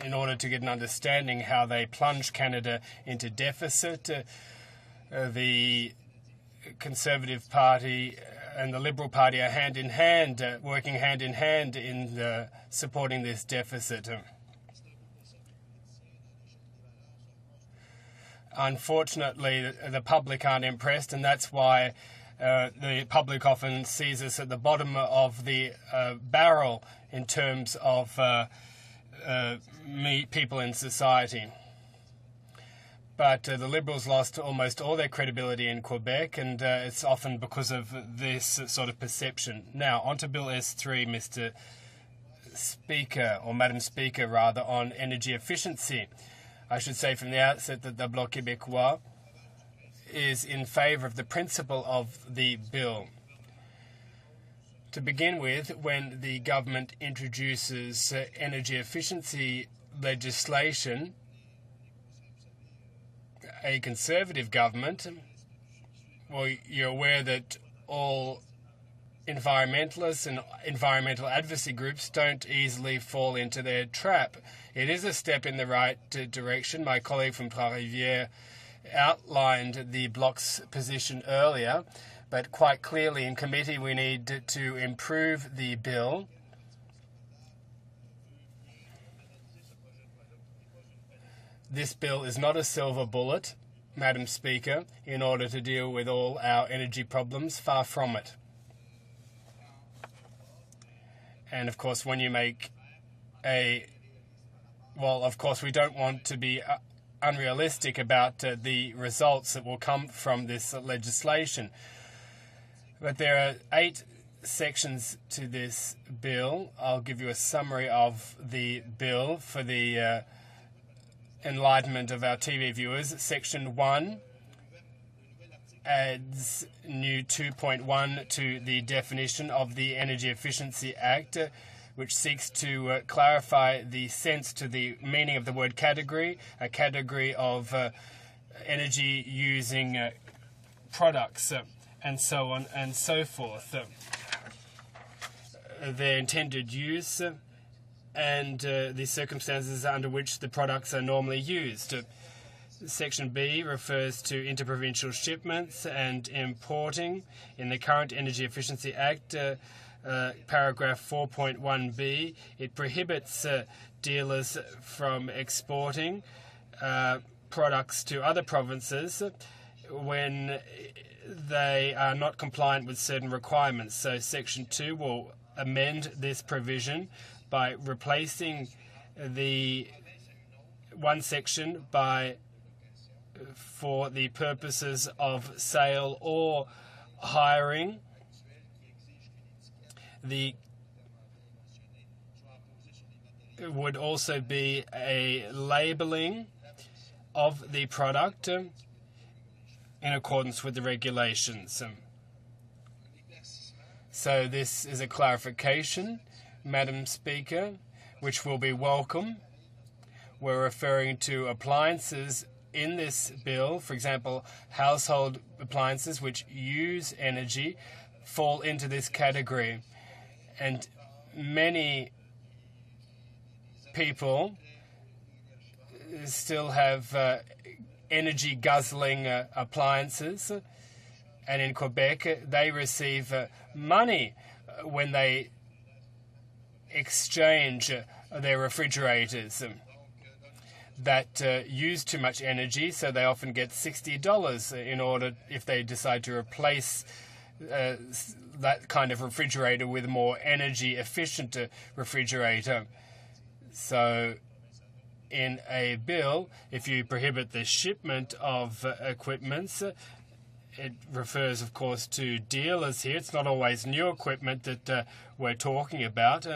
in order to get an understanding how they plunge Canada into deficit. The Conservative Party and the Liberal Party are hand in hand, working hand in hand in supporting this deficit. Unfortunately, the public aren't impressed, and that's why the public often sees us at the bottom of the barrel in terms of people in society. But the Liberals lost almost all their credibility in Quebec, and it's often because of this sort of perception. Now, on to Bill S3, Mr. Speaker, or Madam Speaker, rather, on energy efficiency. I should say from the outset that the Bloc Québécois is in favour of the principle of the bill. To begin with, when the government introduces energy efficiency legislation, a Conservative government, well, you're aware that all environmentalists and environmental advocacy groups don't easily fall into their trap. It is a step in the right direction. My colleague from Trois-Rivières outlined the Bloc's position earlier, but quite clearly in committee we need to improve the bill. This bill is not a silver bullet, Madam Speaker, in order to deal with all our energy problems. Far from it. And of course, when you make of course, we don't want to be unrealistic about the results that will come from this legislation. But there are 8 sections to this bill. I'll give you a summary of the bill for the enlightenment of our TV viewers. Section 1 adds new 2.1 to the definition of the Energy Efficiency Act, which seeks to clarify the sense to the meaning of the word category, a category of energy-using products, and so on and so forth. Their intended use and the circumstances under which the products are normally used. Section B refers to interprovincial shipments and importing. In the current Energy Efficiency Act, paragraph 4.1b, it prohibits dealers from exporting products to other provinces when they are not compliant with certain requirements. So Section 2 will amend this provision by replacing the one section by for the purposes of sale or hiring. It would also be a labelling of the product in accordance with the regulations. So this is a clarification, Madam Speaker, which will be welcome. We're referring to appliances in this bill. For example, household appliances which use energy fall into this category. And many people still have energy-guzzling appliances. And in Quebec, they receive money when they exchange their refrigerators that use too much energy, so they often get $60 in order, if they decide to replace that kind of refrigerator with a more energy-efficient refrigerator. So in a bill, if you prohibit the shipment of equipments, it refers, of course, to dealers here. It's not always new equipment that we're talking about.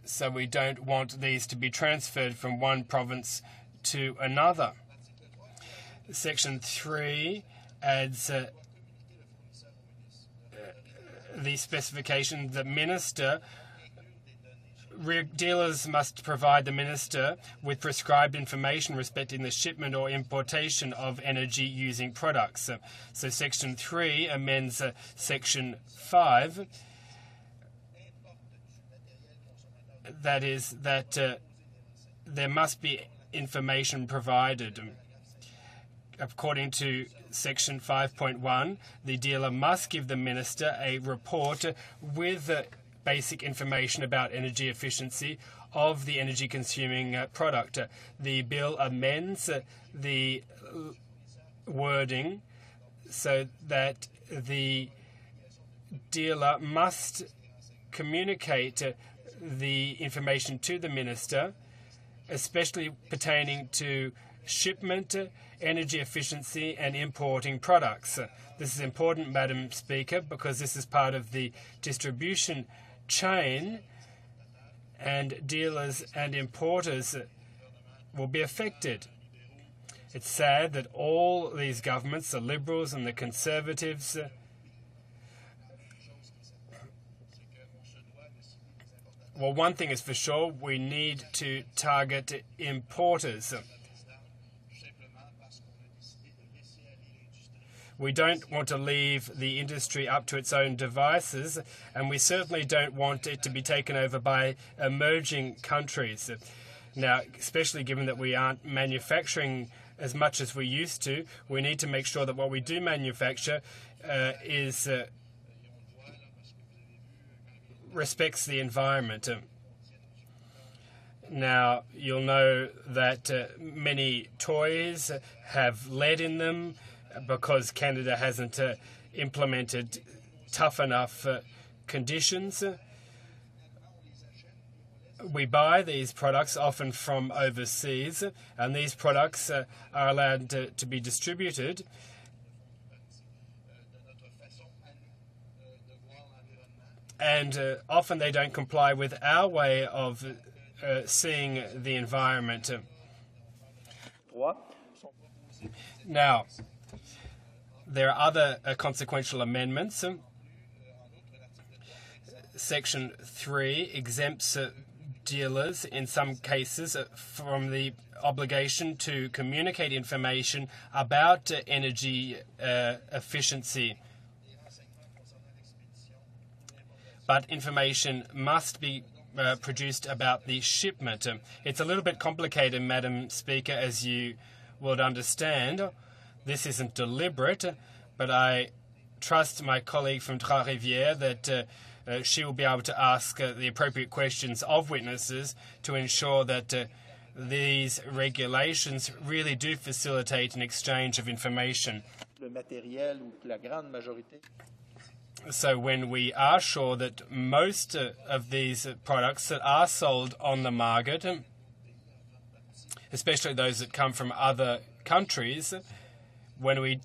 So we don't want these to be transferred from one province to another. Section 3 adds the specification that dealers must provide the minister with prescribed information respecting the shipment or importation of energy-using products. So Section 3 amends Section 5. That is, that there must be information provided. According to Section 5.1, the dealer must give the minister a report with basic information about energy efficiency of the energy-consuming product. The bill amends the wording so that the dealer must communicate the information to the minister, especially pertaining to shipment, energy efficiency and importing products. This is important, Madam Speaker, because this is part of the distribution chain, and dealers and importers will be affected. It's sad that all these governments, the Liberals and the Conservatives, well, one thing is for sure, we need to target importers. We don't want to leave the industry up to its own devices, and we certainly don't want it to be taken over by emerging countries. Now, especially given that we aren't manufacturing as much as we used to, we need to make sure that what we do manufacture respects the environment. Now, you'll know that many toys have lead in them because Canada hasn't implemented tough enough conditions. We buy these products often from overseas, and these products are allowed to be distributed. And often they don't comply with our way of seeing the environment. Now, there are other consequential amendments. Section 3 exempts dealers in some cases from the obligation to communicate information about energy efficiency. But information must be produced about the shipment. It's a little bit complicated, Madam Speaker, as you would understand. This isn't deliberate, but I trust my colleague from Trois-Rivières that she will be able to ask the appropriate questions of witnesses to ensure that these regulations really do facilitate an exchange of information. So when we are sure that most of these products that are sold on the market, especially those that come from other countries, well,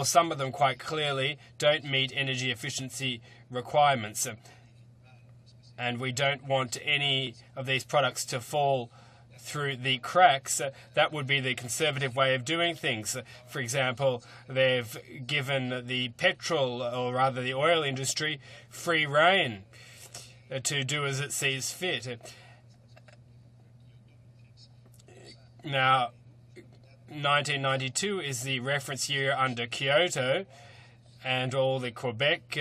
some of them quite clearly don't meet energy efficiency requirements. And we don't want any of these products to fall through the cracks. That would be the conservative way of doing things. For example, they've given the petrol, or rather the oil industry, free rein to do as it sees fit. Now, 1992 is the reference year under Kyoto, and all the Quebec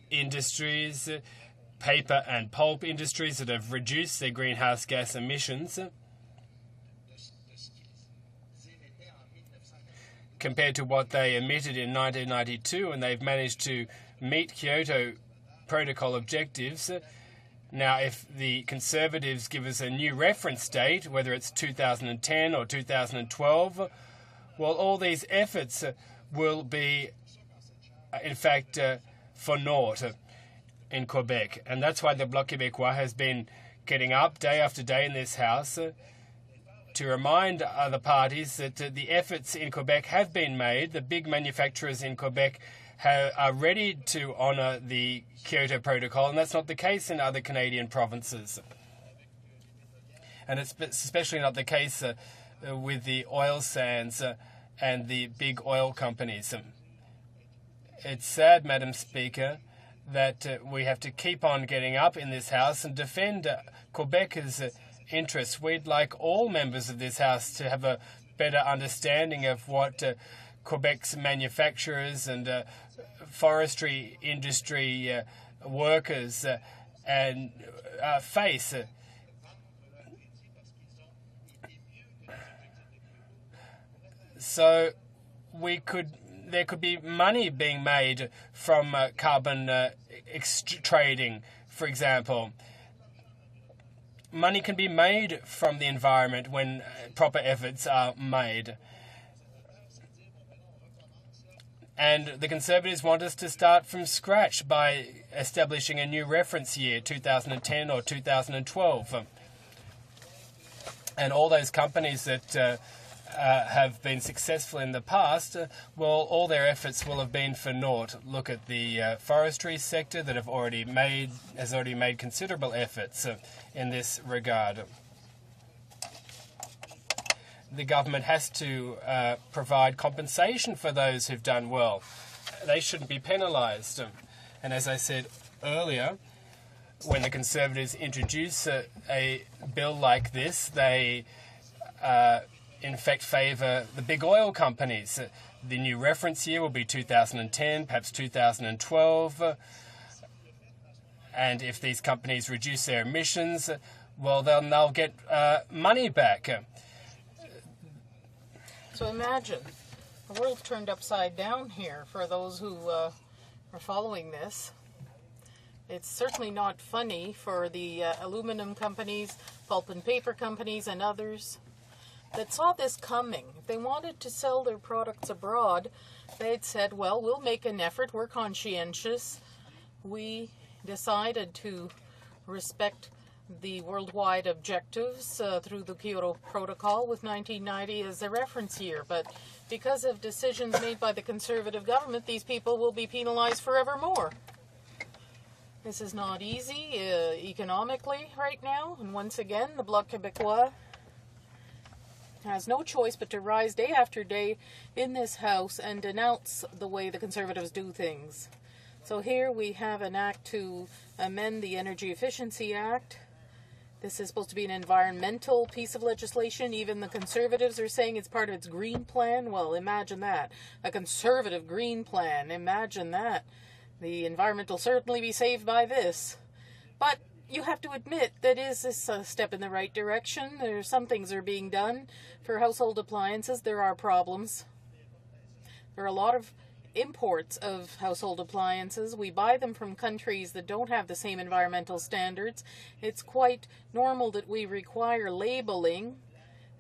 industries, paper and pulp industries that have reduced their greenhouse gas emissions compared to what they emitted in 1992, and they've managed to meet Kyoto Protocol objectives. Now, if the Conservatives give us a new reference date, whether it's 2010 or 2012, well, all these efforts will be, in fact, for naught in Quebec. And that's why the Bloc Québécois has been getting up day after day in this House to remind other parties that the efforts in Quebec have been made. The big manufacturers in Quebec are ready to honour the Kyoto Protocol, and that's not the case in other Canadian provinces. And it's especially not the case with the oil sands and the big oil companies. It's sad, Madam Speaker, that we have to keep on getting up in this House and defend Quebec's interests. We'd like all members of this House to have a better understanding of what Quebec's manufacturers and forestry industry workers and face. So there could be money being made from carbon trading, for example. Money can be made from the environment when proper efforts are made. And the Conservatives want us to start from scratch by establishing a new reference year, 2010 or 2012. And all those companies that have been successful in the past, well, all their efforts will have been for naught. Look at the forestry sector that has already made considerable efforts in this regard. The government has to provide compensation for those who've done well. They shouldn't be penalised. And as I said earlier, when the Conservatives introduce a bill like this, they in fact favour the big oil companies. The new reference year will be 2010, perhaps 2012. And if these companies reduce their emissions, well, then they'll get money back. So imagine, the world's turned upside down here for those who are following this. It's certainly not funny for the aluminum companies, pulp and paper companies, and others that saw this coming. If they wanted to sell their products abroad, they'd said, well, we'll make an effort, we're conscientious. We decided to respect the worldwide objectives through the Kyoto Protocol with 1990 as a reference year. But because of decisions made by the Conservative government, these people will be penalized forevermore. This is not easy economically right now. And once again, the Bloc Québécois has no choice but to rise day after day in this House and denounce the way the Conservatives do things. So here we have an act to amend the Energy Efficiency Act. This is supposed to be an environmental piece of legislation. Even the Conservatives are saying it's part of its green plan. Well, imagine that. A Conservative green plan. Imagine that. The environment will certainly be saved by this. But you have to admit that is this a step in the right direction. Some things are being done. For household appliances, there are problems. There are a lot of imports of household appliances. We buy them from countries that don't have the same environmental standards. It's quite normal that we require labeling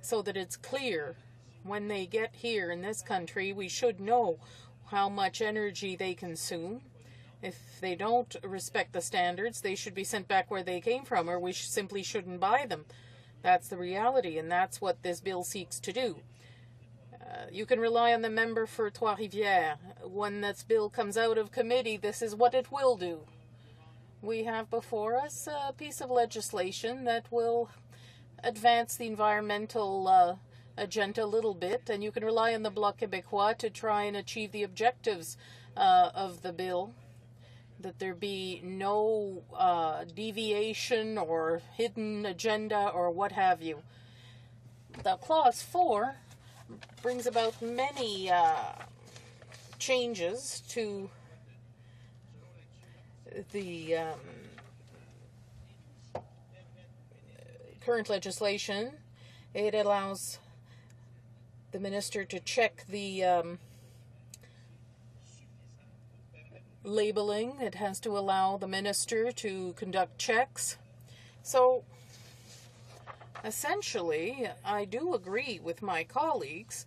so that it's clear when they get here in this country. We should know how much energy they consume. If they don't respect the standards, they should be sent back where they came from, or we simply shouldn't buy them. That's the reality, and that's what this bill seeks to do. You can rely on the member for Trois-Rivières. When this bill comes out of committee, this is what it will do. We have before us a piece of legislation that will advance the environmental agenda a little bit, and you can rely on the Bloc Québécois to try and achieve the objectives of the bill, that there be no deviation or hidden agenda or what have you. The Clause 4 brings about many changes to the current legislation. It allows the minister to check the labeling. It has to allow the minister to conduct checks. So essentially, I do agree with my colleagues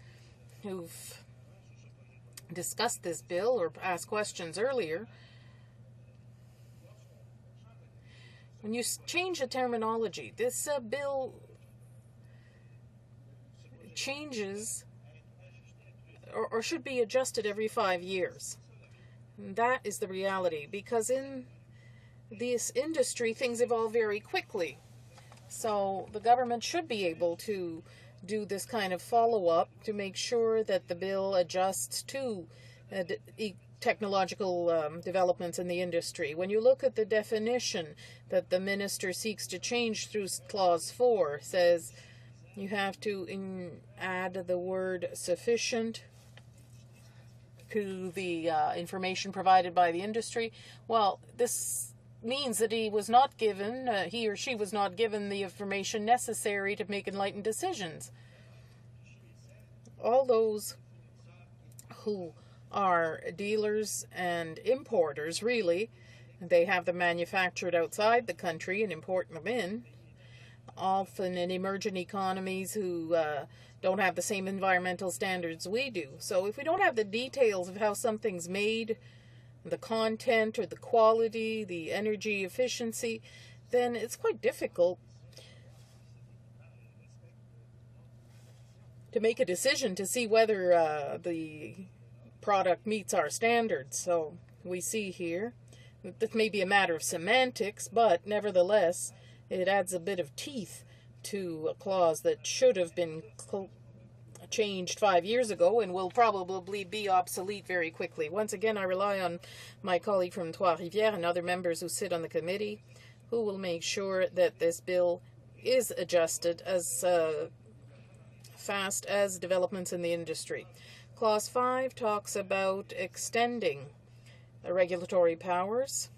who've discussed this bill or asked questions earlier. When you change the terminology, this bill changes or should be adjusted every 5 years. And that is the reality, because in this industry, things evolve very quickly. So the government should be able to do this kind of follow-up to make sure that the bill adjusts to technological developments in the industry. When you look at the definition that the minister seeks to change through Clause 4, says you have to add the word sufficient to the information provided by the industry. Well, this means that he was not given, he or she was not given the information necessary to make enlightened decisions. all those who are dealers and importers, really, they have them manufactured outside the country and import them in, often in emerging economies who don't have the same environmental standards we do. So if we don't have the details of how something's made, the content or the quality, the energy efficiency, then it's quite difficult to make a decision to see whether the product meets our standards. So we see here, this may be a matter of semantics, but nevertheless, it adds a bit of teeth to a clause that should have been changed 5 years ago and will probably be obsolete very quickly. Once again, I rely on my colleague from Trois-Rivières and other members who sit on the committee who will make sure that this bill is adjusted as fast as developments in the industry. Clause 5 talks about extending regulatory powers.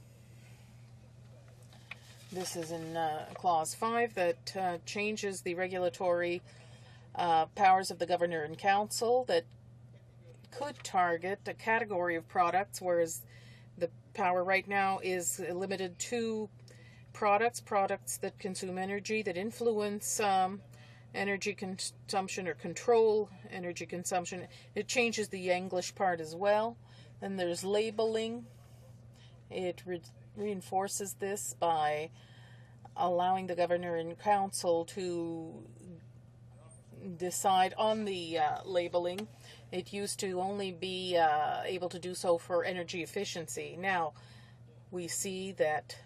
This is in Clause 5 that changes the regulatory powers of the Governor and Council that could target a category of products, whereas the power right now is limited to products that consume energy, that influence energy consumption or control energy consumption. It changes the English part as well. Then there's labeling. It reinforces this by allowing the Governor and Council to decide on the labeling. It used to only be able to do so for energy efficiency. Now we see that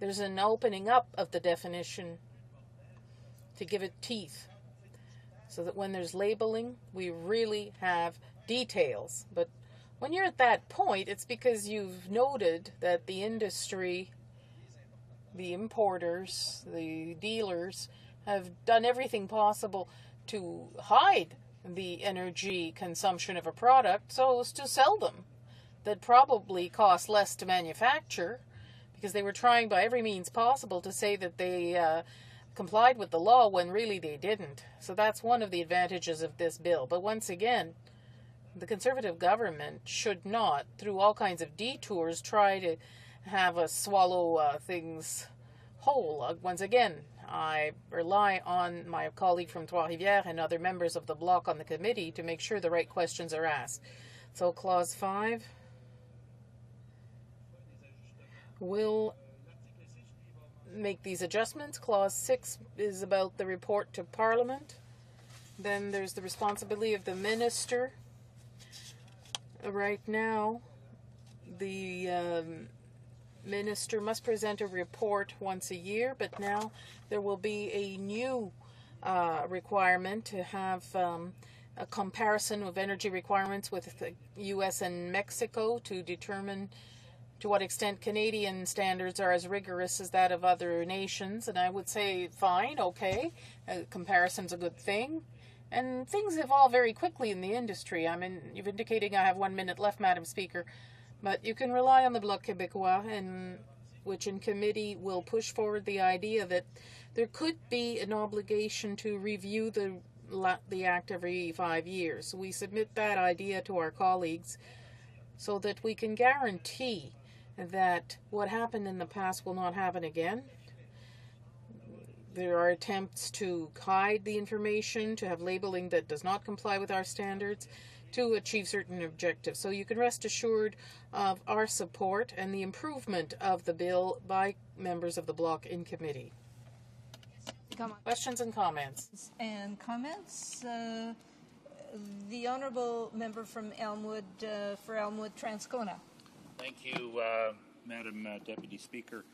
there's an opening up of the definition to give it teeth, so that when there's labeling, we really have details. But when you're at that point, it's because you've noted that the industry, the importers, the dealers, have done everything possible to hide the energy consumption of a product so as to sell them. That probably cost less to manufacture, because they were trying by every means possible to say that they complied with the law when really they didn't. So that's one of the advantages of this bill. But once again, the Conservative government should not, through all kinds of detours, try to have us swallow things whole. Once again, I rely on my colleague from Trois-Rivières and other members of the bloc on the committee to make sure the right questions are asked. So Clause 5 will make these adjustments. Clause 6 is about the report to Parliament. Then there's the responsibility of the minister. Right now, the minister must present a report once a year, but now there will be a new requirement to have a comparison of energy requirements with the U.S. and Mexico to determine to what extent Canadian standards are as rigorous as that of other nations. And I would say, fine, okay, comparison's a good thing. And things evolve very quickly in the industry. I mean, you're indicating I have 1 minute left, Madam Speaker, but you can rely on the Bloc Québécois, which in committee will push forward the idea that there could be an obligation to review the Act every 5 years. We submit that idea to our colleagues so that we can guarantee that what happened in the past will not happen again. There are attempts to hide the information, to have labeling that does not comply with our standards, to achieve certain objectives. So you can rest assured of our support and the improvement of the bill by members of the bloc in committee. Questions and comments? And comments? The honourable member from Elmwood, for Elmwood Transcona. Thank you, Madam Deputy Speaker.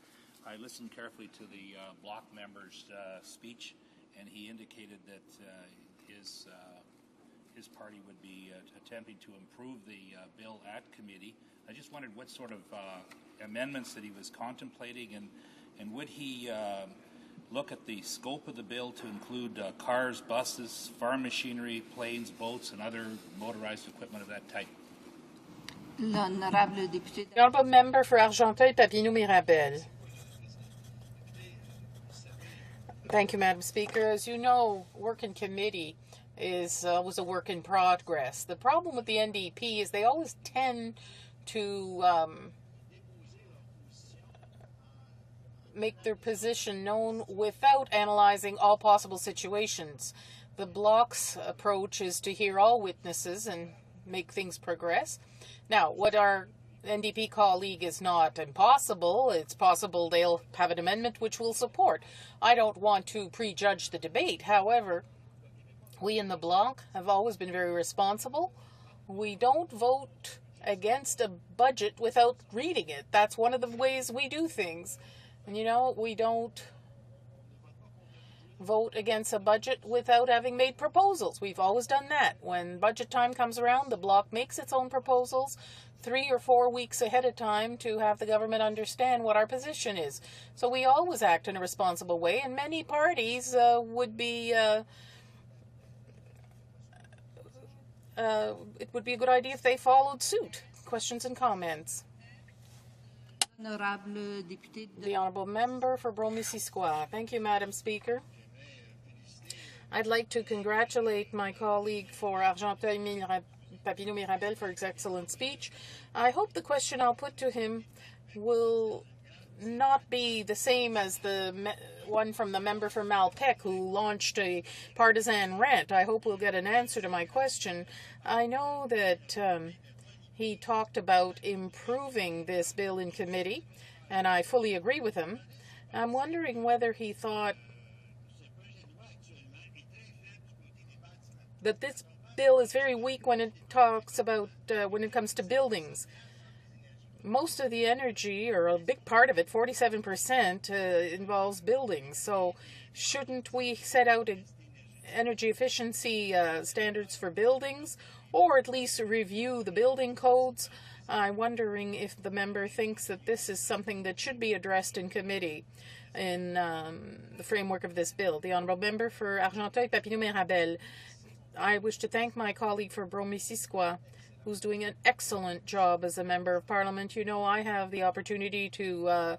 I listened carefully to the bloc member's speech, and he indicated that his party would be attempting to improve the bill at committee. I just wondered what sort of amendments that he was contemplating, and would he look at the scope of the bill to include cars, buses, farm machinery, planes, boats, and other motorized equipment of that type? L'honorable député. The honourable member for Argenteuil, Papineau-Mirabel. Thank you, Madam Speaker. As you know, work in committee was a work in progress. The problem with the NDP is they always tend to make their position known without analyzing all possible situations. The Bloc's approach is to hear all witnesses and make things progress. Now, what our NDP colleague is not impossible. It's possible they'll have an amendment which we'll support. I don't want to prejudge the debate. However, we in the Bloc have always been very responsible. We don't vote against a budget without reading it. That's one of the ways we do things. And, we don't vote against a budget without having made proposals. We've always done that. When budget time comes around, the Bloc makes its own proposals 3 or 4 weeks ahead of time to have the government understand what our position is. So we always act in a responsible way, and many parties would be... it would be a good idea if they followed suit. Questions and comments? The Honourable Member for Brome-Missisquoi. Thank you, Madam Speaker. I'd like to congratulate my colleague for Papineau-Mirabel for his excellent speech. I hope the question I'll put to him will not be the same as the one from the member for Malpec who launched a partisan rant. I hope we'll get an answer to my question. I know that he talked about improving this bill in committee, and I fully agree with him. I'm wondering whether he thought that this bill is very weak when it talks about, when it comes to buildings. Most of the energy, or a big part of it, 47%, involves buildings. So shouldn't we set out energy efficiency standards for buildings, or at least review the building codes? I'm wondering if the member thinks that this is something that should be addressed in committee in the framework of this bill. The Honourable Member for Argenteuil-Papineau-Mirabel. I wish to thank my colleague for Brome-Missisquoi, who's doing an excellent job as a Member of Parliament. I have the opportunity to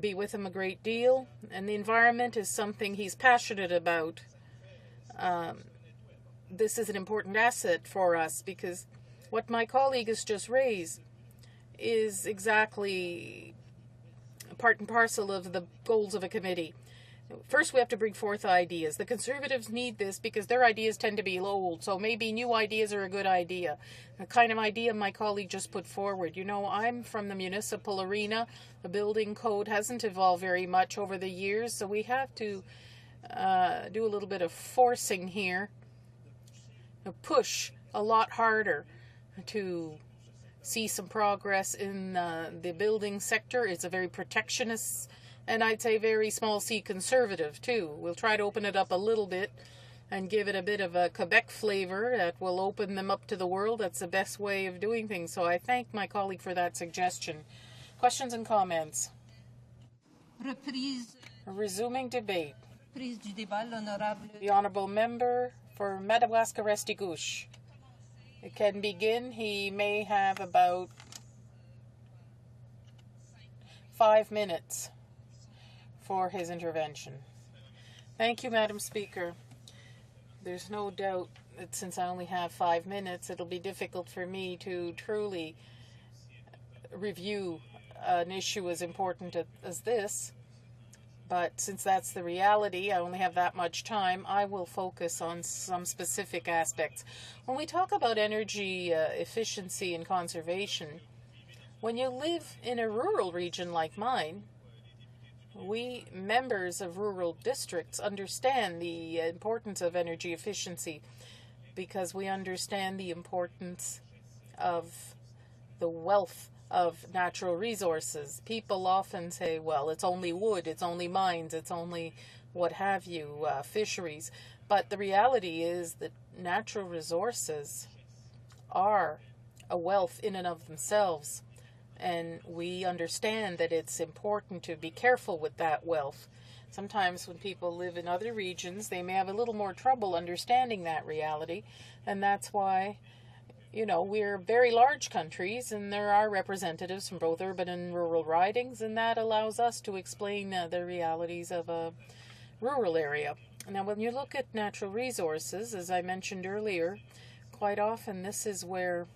be with him a great deal, and the environment is something he's passionate about. This is an important asset for us, because what my colleague has just raised is exactly part and parcel of the goals of a committee. First, we have to bring forth ideas. The Conservatives need this because their ideas tend to be old, so maybe new ideas are a good idea. The kind of idea my colleague just put forward. I'm from the municipal arena. The building code hasn't evolved very much over the years, so we have to do a little bit of forcing here, push a lot harder to see some progress in the building sector. It's a very protectionist, and I'd say very small c conservative too. We'll try to open it up a little bit and give it a bit of a Quebec flavor that will open them up to the world. That's the best way of doing things. So I thank my colleague for that suggestion. Questions and comments? Resuming debate. The Honourable Member for Madawaska-Restigouche. It can begin. He may have about 5 minutes for his intervention. Thank you, Madam Speaker. There's no doubt that since I only have 5 minutes, it'll be difficult for me to truly review an issue as important as this. But since that's the reality, I only have that much time, I will focus on some specific aspects. When we talk about energy efficiency and conservation, when you live in a rural region like mine, we members of rural districts understand the importance of energy efficiency because we understand the importance of the wealth of natural resources. People often say, well, it's only wood, it's only mines, it's only what have you, fisheries. But the reality is that natural resources are a wealth in and of themselves. And we understand that it's important to be careful with that wealth. Sometimes when people live in other regions, they may have a little more trouble understanding that reality. And that's why, we're very large countries, and there are representatives from both urban and rural ridings, and that allows us to explain the realities of a rural area. Now, when you look at natural resources, as I mentioned earlier, quite often this is where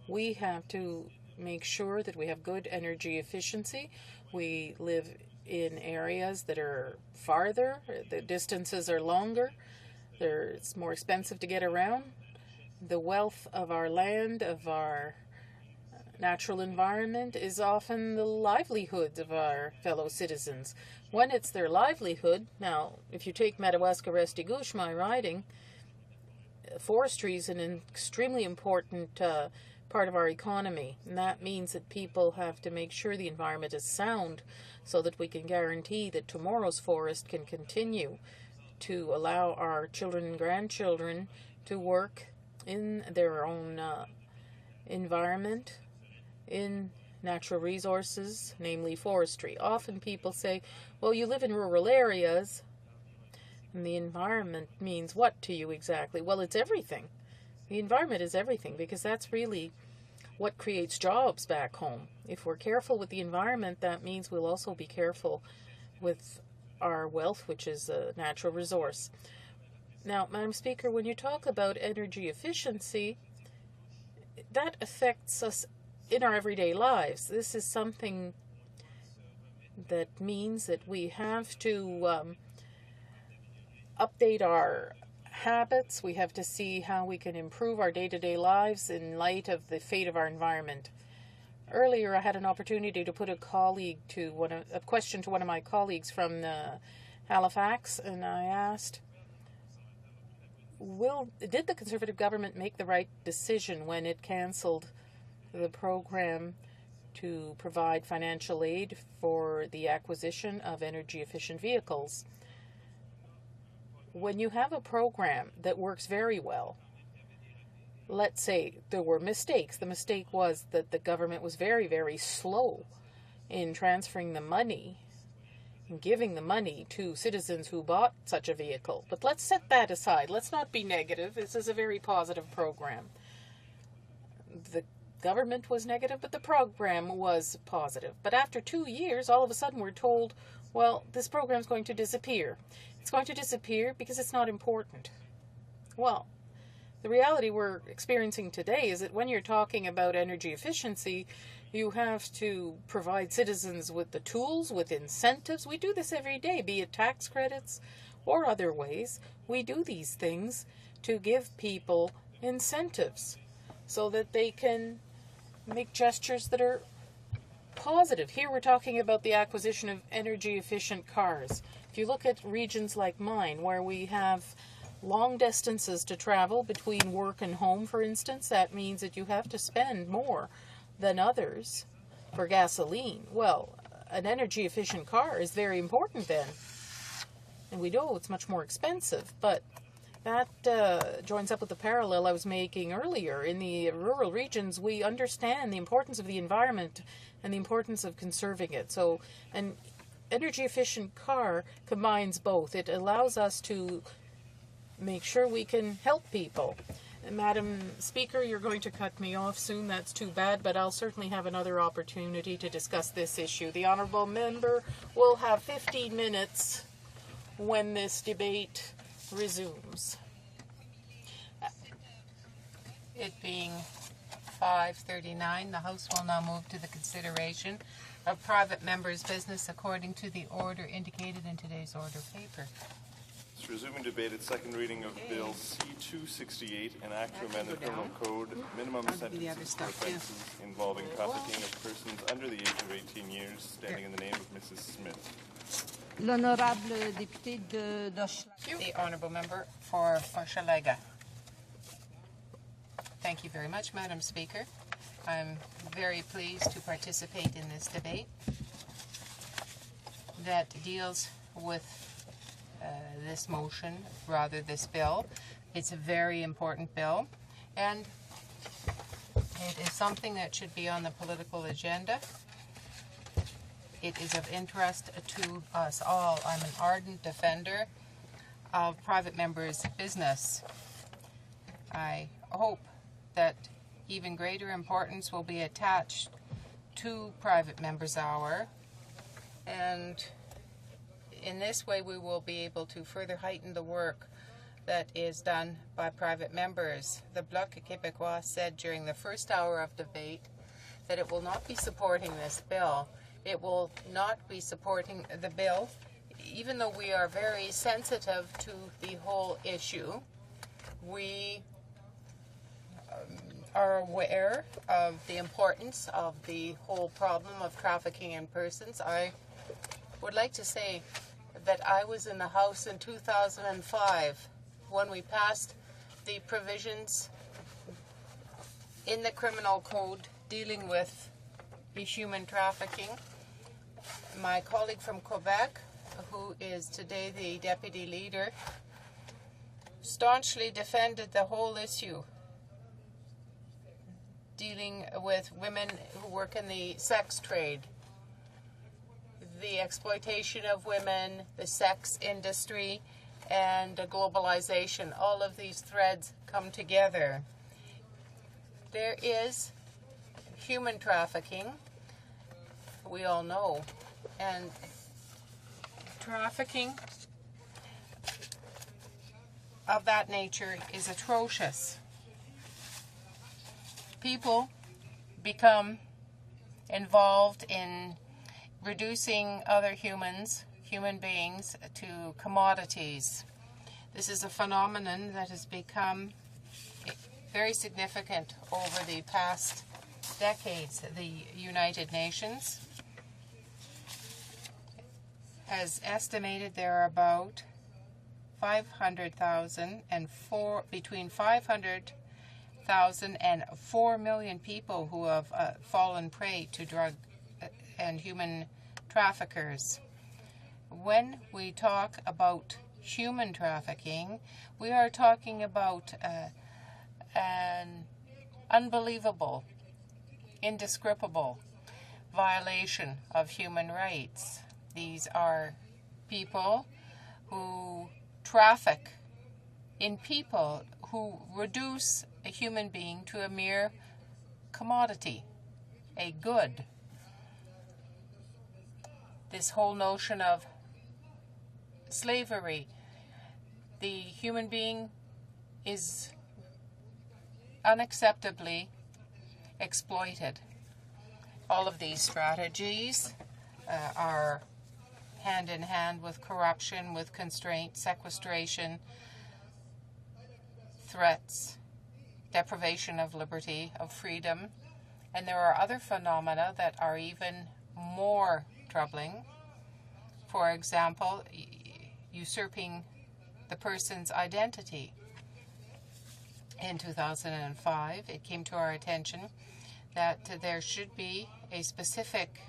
we have to make sure that we have good energy efficiency. We live in areas that are farther, the distances are longer, it's more expensive to get around. The wealth of our land, of our natural environment, is often the livelihood of our fellow citizens. When it's their livelihood, now, if you take Madawaska-Restigouche, my riding, forestry is an extremely important part of our economy, and that means that people have to make sure the environment is sound so that we can guarantee that tomorrow's forest can continue to allow our children and grandchildren to work in their own environment, in natural resources, namely forestry. Often people say, well, you live in rural areas, and the environment means what to you exactly? Well, it's everything. The environment is everything, because that's really what creates jobs back home. If we're careful with the environment, that means we'll also be careful with our wealth, which is a natural resource. Now, Madam Speaker, when you talk about energy efficiency, that affects us in our everyday lives. This is something that means that we have to update our habits. We have to see how we can improve our day-to-day lives in light of the fate of our environment. Earlier, I had an opportunity to put a question to one of my colleagues from Halifax, and I asked, did the Conservative government make the right decision when it cancelled the program to provide financial aid for the acquisition of energy-efficient vehicles? When you have a program that works very well, let's say there were mistakes. The mistake was that the government was very, very slow in transferring the money and giving the money to citizens who bought such a vehicle. But let's set that aside. Let's not be negative. This is a very positive program. The government was negative, but the program was positive. But after 2 years, all of a sudden we're told, well, this program's going to disappear. It's going to disappear because it's not important. Well, the reality we're experiencing today is that when you're talking about energy efficiency, you have to provide citizens with the tools, with incentives. We do this every day, be it tax credits or other ways. We do these things to give people incentives so that they can make gestures that are positive. Here we're talking about the acquisition of energy-efficient cars. If you look at regions like mine, where we have long distances to travel between work and home, for instance, that means that you have to spend more than others for gasoline. Well, an energy-efficient car is very important then. And we know it's much more expensive, but that joins up with the parallel I was making earlier. In the rural regions, we understand the importance of the environment and the importance of conserving it. So an energy-efficient car combines both. It allows us to make sure we can help people. And Madam Speaker, you're going to cut me off soon. That's too bad, but I'll certainly have another opportunity to discuss this issue. The honourable member will have 15 minutes when this debate resumes. It being 5:39, the House will now move to the consideration of private members' business according to the order indicated in today's order paper. It's resuming debate at second reading of Bill C-268, an act to amend the Criminal Code, minimum sentences for offences involving trafficking of persons under the age of 18 years, standing in the name of Mrs. Smith. L'honorable député de Hochelaga. The honourable member for Hochelaga. Thank you very much, Madam Speaker. I'm very pleased to participate in this debate that deals with this motion, this bill. It's a very important bill, and it is something that should be on the political agenda. It is of interest to us all. I'm an ardent defender of private members' business. I hope that even greater importance will be attached to Private Members' Hour, and in this way we will be able to further heighten the work that is done by private members. The Bloc Québécois said during the first hour of debate that it will not be supporting this bill. It will not be supporting the bill, even though we are very sensitive to the whole issue. We are aware of the importance of the whole problem of trafficking in persons. I would like to say that I was in the House in 2005 when we passed the provisions in the criminal code dealing with the human trafficking. My colleague from Quebec, who is today the deputy leader, staunchly defended the whole issue dealing with women who work in the sex trade, the exploitation of women, the sex industry, and globalization. All of these threads come together. There is human trafficking, we all know, and trafficking of that nature is atrocious. People become involved in reducing other human beings, to commodities. This is a phenomenon that has become very significant over the past decades. The United Nations has estimated there are about 500,000 and between 500,000 and 4 million people who have fallen prey to drug and human traffickers. When we talk about human trafficking, we are talking about an unbelievable, indescribable violation of human rights. These are people who traffic in people, who reduce a human being to a mere commodity, a good. This whole notion of slavery, the human being is unacceptably exploited. All of these strategies are hand in hand with corruption, with constraint, sequestration, threats, deprivation of liberty, of freedom. And there are other phenomena that are even more troubling. For example, usurping the person's identity. In 2005, it came to our attention that there should be a specific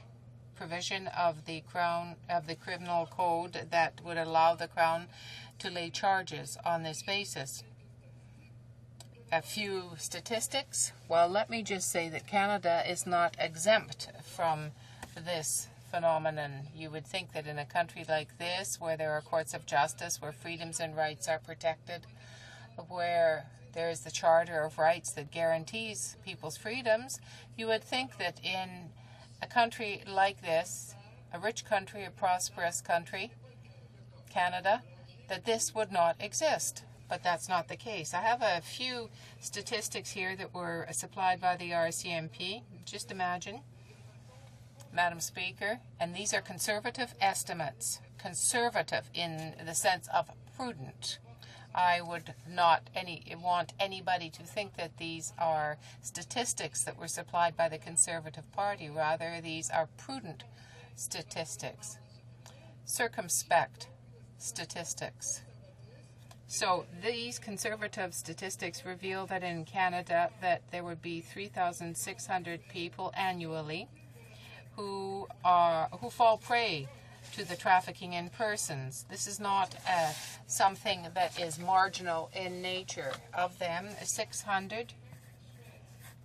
provision of the criminal code that would allow the Crown to lay charges on this basis. A few statistics. Well, let me just say that Canada is not exempt from this phenomenon. You would think that in a country like this, where there are courts of justice, where freedoms and rights are protected, where there is the Charter of Rights that guarantees people's freedoms, you would think that in a country like this, a rich country, a prosperous country, Canada, that this would not exist. But that's not the case. I have a few statistics here that were supplied by the RCMP. Just imagine, Madam Speaker, and these are conservative estimates. Conservative in the sense of prudent. I would not want anybody to think that these are statistics that were supplied by the Conservative Party. Rather, these are prudent statistics, circumspect statistics. So these conservative statistics reveal that in Canada that there would be 3,600 people annually who fall prey to the trafficking in persons. This is not something that is marginal in nature. Of them, 600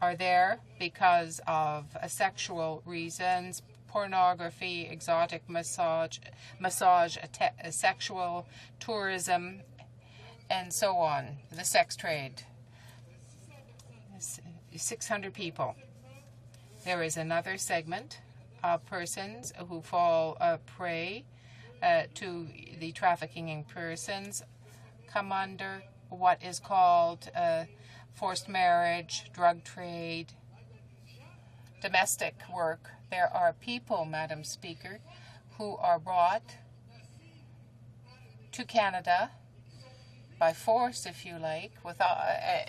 are there because of sexual reasons, pornography, exotic massage, sexual tourism, and so on, the sex trade. 600 people. There is another segment of persons who fall prey to the trafficking in persons come under what is called forced marriage, drug trade, domestic work. There are people, Madam Speaker, who are brought to Canada by force, if you like,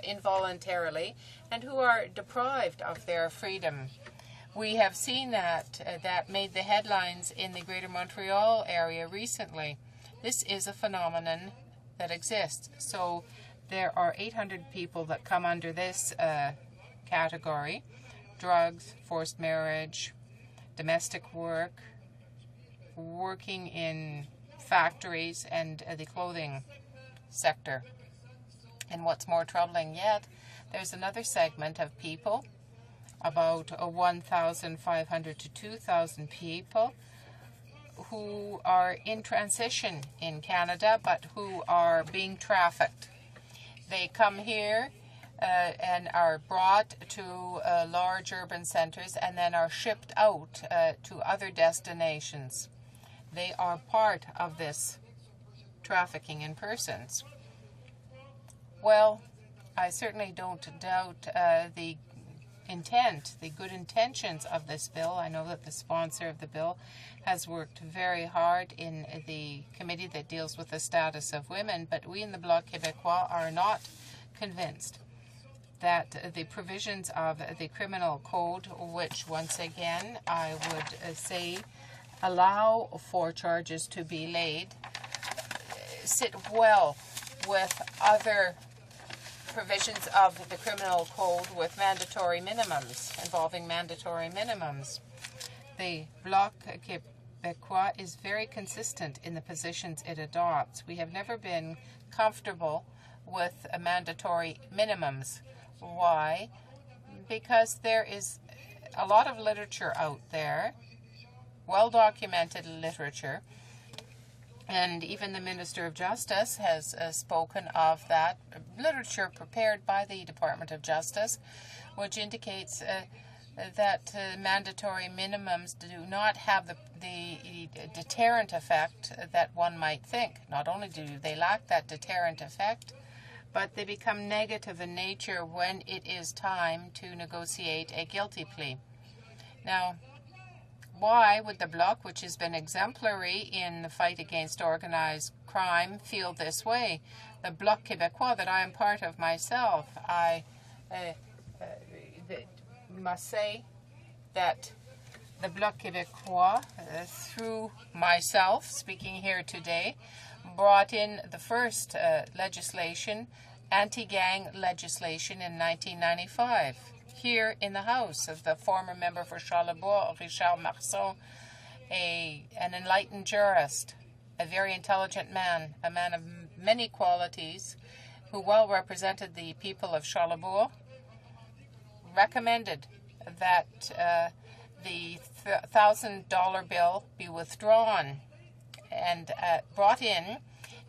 involuntarily, and who are deprived of their freedom. We have seen that made the headlines in the Greater Montreal area recently. This is a phenomenon that exists. So there are 800 people that come under this category: drugs, forced marriage, domestic work, working in factories, and the clothing sector. And what's more troubling yet, there's another segment of people, about 1,500 to 2,000 people, who are in transition in Canada but who are being trafficked. They come here and are brought to large urban centers and then are shipped out to other destinations. They are part of this trafficking in persons. Well, I certainly don't doubt the intent, the good intentions of this bill. I know that the sponsor of the bill has worked very hard in the committee that deals with the status of women, but we in the Bloc Québécois are not convinced that the provisions of the criminal code, which once again I would say allow for charges to be laid, sit well with other provisions of the criminal code with mandatory minimums, involving mandatory minimums. The Bloc Québécois is very consistent in the positions it adopts. We have never been comfortable with mandatory minimums. Why? Because there is a lot of literature out there, well-documented literature, and even the Minister of Justice has spoken of that literature prepared by the Department of Justice, which indicates that mandatory minimums do not have the deterrent effect that one might think. Not only do they lack that deterrent effect, but they become negative in nature when it is time to negotiate a guilty plea. Now, why would the Bloc, which has been exemplary in the fight against organized crime, feel this way? The Bloc Québécois that I am part of myself, I must say that the Bloc Québécois, through myself speaking here today, brought in the first legislation, anti-gang legislation, in 1995. Here in the House of the former member for Charlebourg, Richard Marceau, an enlightened jurist, a very intelligent man, a man of many qualities, who well represented the people of Charlebourg, recommended that the $1,000 bill be withdrawn and brought in,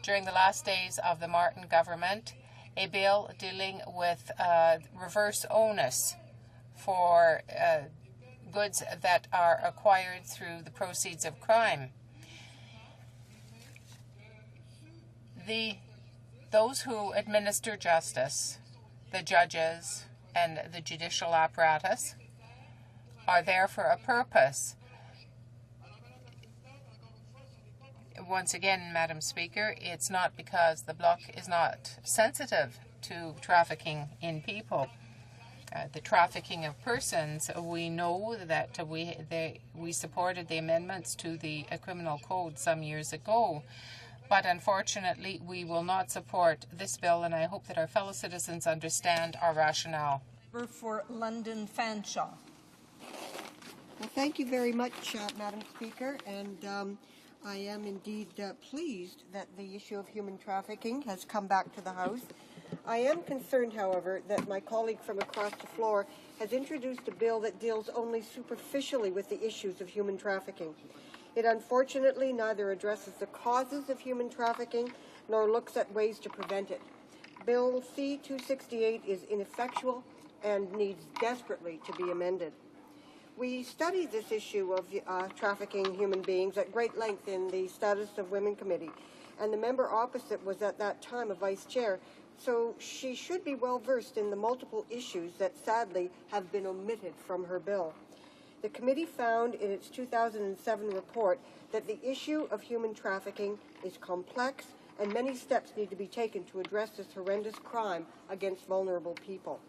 during the last days of the Martin government, a bill dealing with reverse onus for goods that are acquired through the proceeds of crime. Those who administer justice, the judges and the judicial apparatus, are there for a purpose. Once again, Madam Speaker, it's not because the Bloc is not sensitive to trafficking in people. The trafficking of persons, we know that we supported the amendments to the criminal code some years ago, but unfortunately we will not support this bill, and I hope that our fellow citizens understand our rationale. For London Fanshawe. Well, thank you very much, Madam Speaker, and I am indeed pleased that the issue of human trafficking has come back to the House. I am concerned, however, that my colleague from across the floor has introduced a bill that deals only superficially with the issues of human trafficking. It unfortunately neither addresses the causes of human trafficking nor looks at ways to prevent it. Bill C-268 is ineffectual and needs desperately to be amended. We studied this issue of trafficking human beings at great length in the Status of Women Committee, and the member opposite was at that time a vice chair, so she should be well versed in the multiple issues that sadly have been omitted from her bill. The committee found in its 2007 report that the issue of human trafficking is complex and many steps need to be taken to address this horrendous crime against vulnerable people.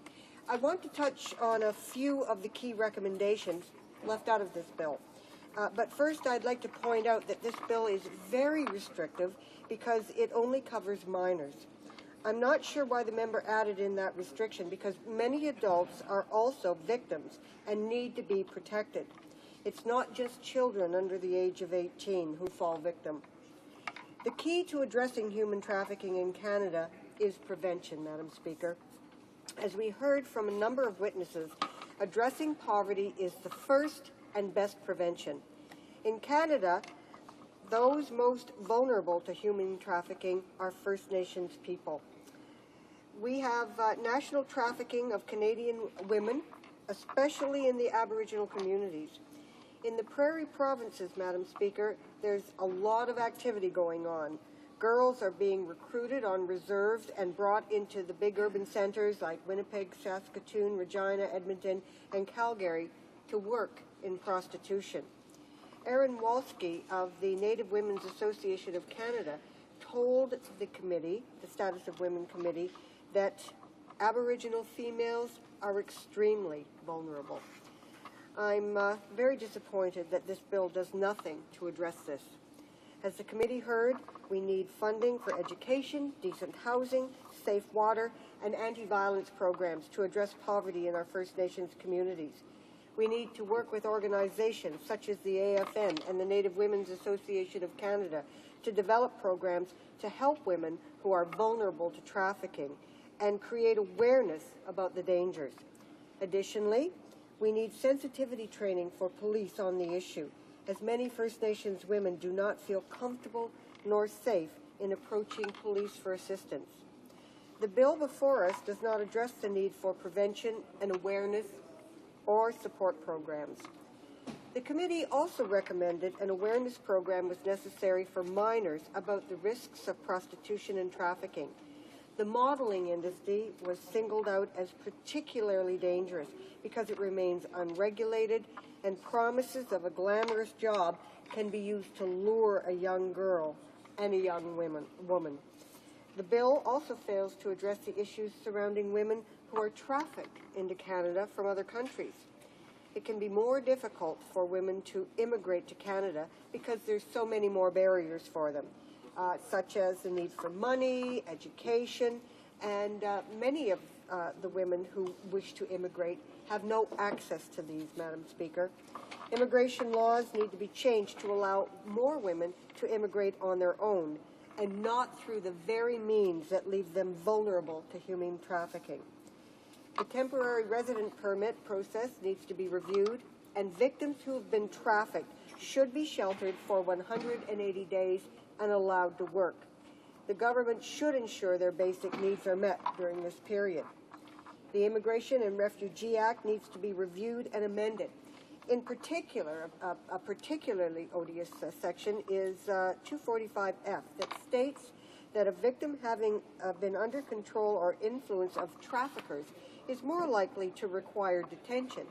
I want to touch on a few of the key recommendations left out of this bill. But first, I'd like to point out that this bill is very restrictive because it only covers minors. I'm not sure why the member added in that restriction because many adults are also victims and need to be protected. It's not just children under the age of 18 who fall victim. The key to addressing human trafficking in Canada is prevention, Madam Speaker. As we heard from a number of witnesses, addressing poverty is the first and best prevention. In Canada, those most vulnerable to human trafficking are First Nations people. We have national trafficking of Canadian women, especially in the Aboriginal communities. In the prairie provinces, Madam Speaker, there's a lot of activity going on. Girls are being recruited on reserves and brought into the big urban centres like Winnipeg, Saskatoon, Regina, Edmonton, and Calgary to work in prostitution. Erin Walsky of the Native Women's Association of Canada told the committee, the Status of Women Committee, that Aboriginal females are extremely vulnerable. I'm very disappointed that this bill does nothing to address this. As the committee heard, we need funding for education, decent housing, safe water, and anti-violence programs to address poverty in our First Nations communities. We need to work with organizations such as the AFN and the Native Women's Association of Canada to develop programs to help women who are vulnerable to trafficking and create awareness about the dangers. Additionally, we need sensitivity training for police on the issue, as many First Nations women do not feel comfortable nor safe in approaching police for assistance. The bill before us does not address the need for prevention and awareness or support programs. The committee also recommended an awareness program was necessary for minors about the risks of prostitution and trafficking. The modeling industry was singled out as particularly dangerous because it remains unregulated and promises of a glamorous job can be used to lure a young girl and a young woman. The bill also fails to address the issues surrounding women who are trafficked into Canada from other countries. It can be more difficult for women to immigrate to Canada because there's so many more barriers for them, such as the need for money, education, and many of the women who wish to immigrate have no access to these, Madam Speaker. Immigration laws need to be changed to allow more women to immigrate on their own and not through the very means that leave them vulnerable to human trafficking. The temporary resident permit process needs to be reviewed, and victims who have been trafficked should be sheltered for 180 days and allowed to work. The government should ensure their basic needs are met during this period. The Immigration and Refugee Act needs to be reviewed and amended. In particular, a particularly odious section is 245F that states that a victim having been under control or influence of traffickers is more likely to require detention.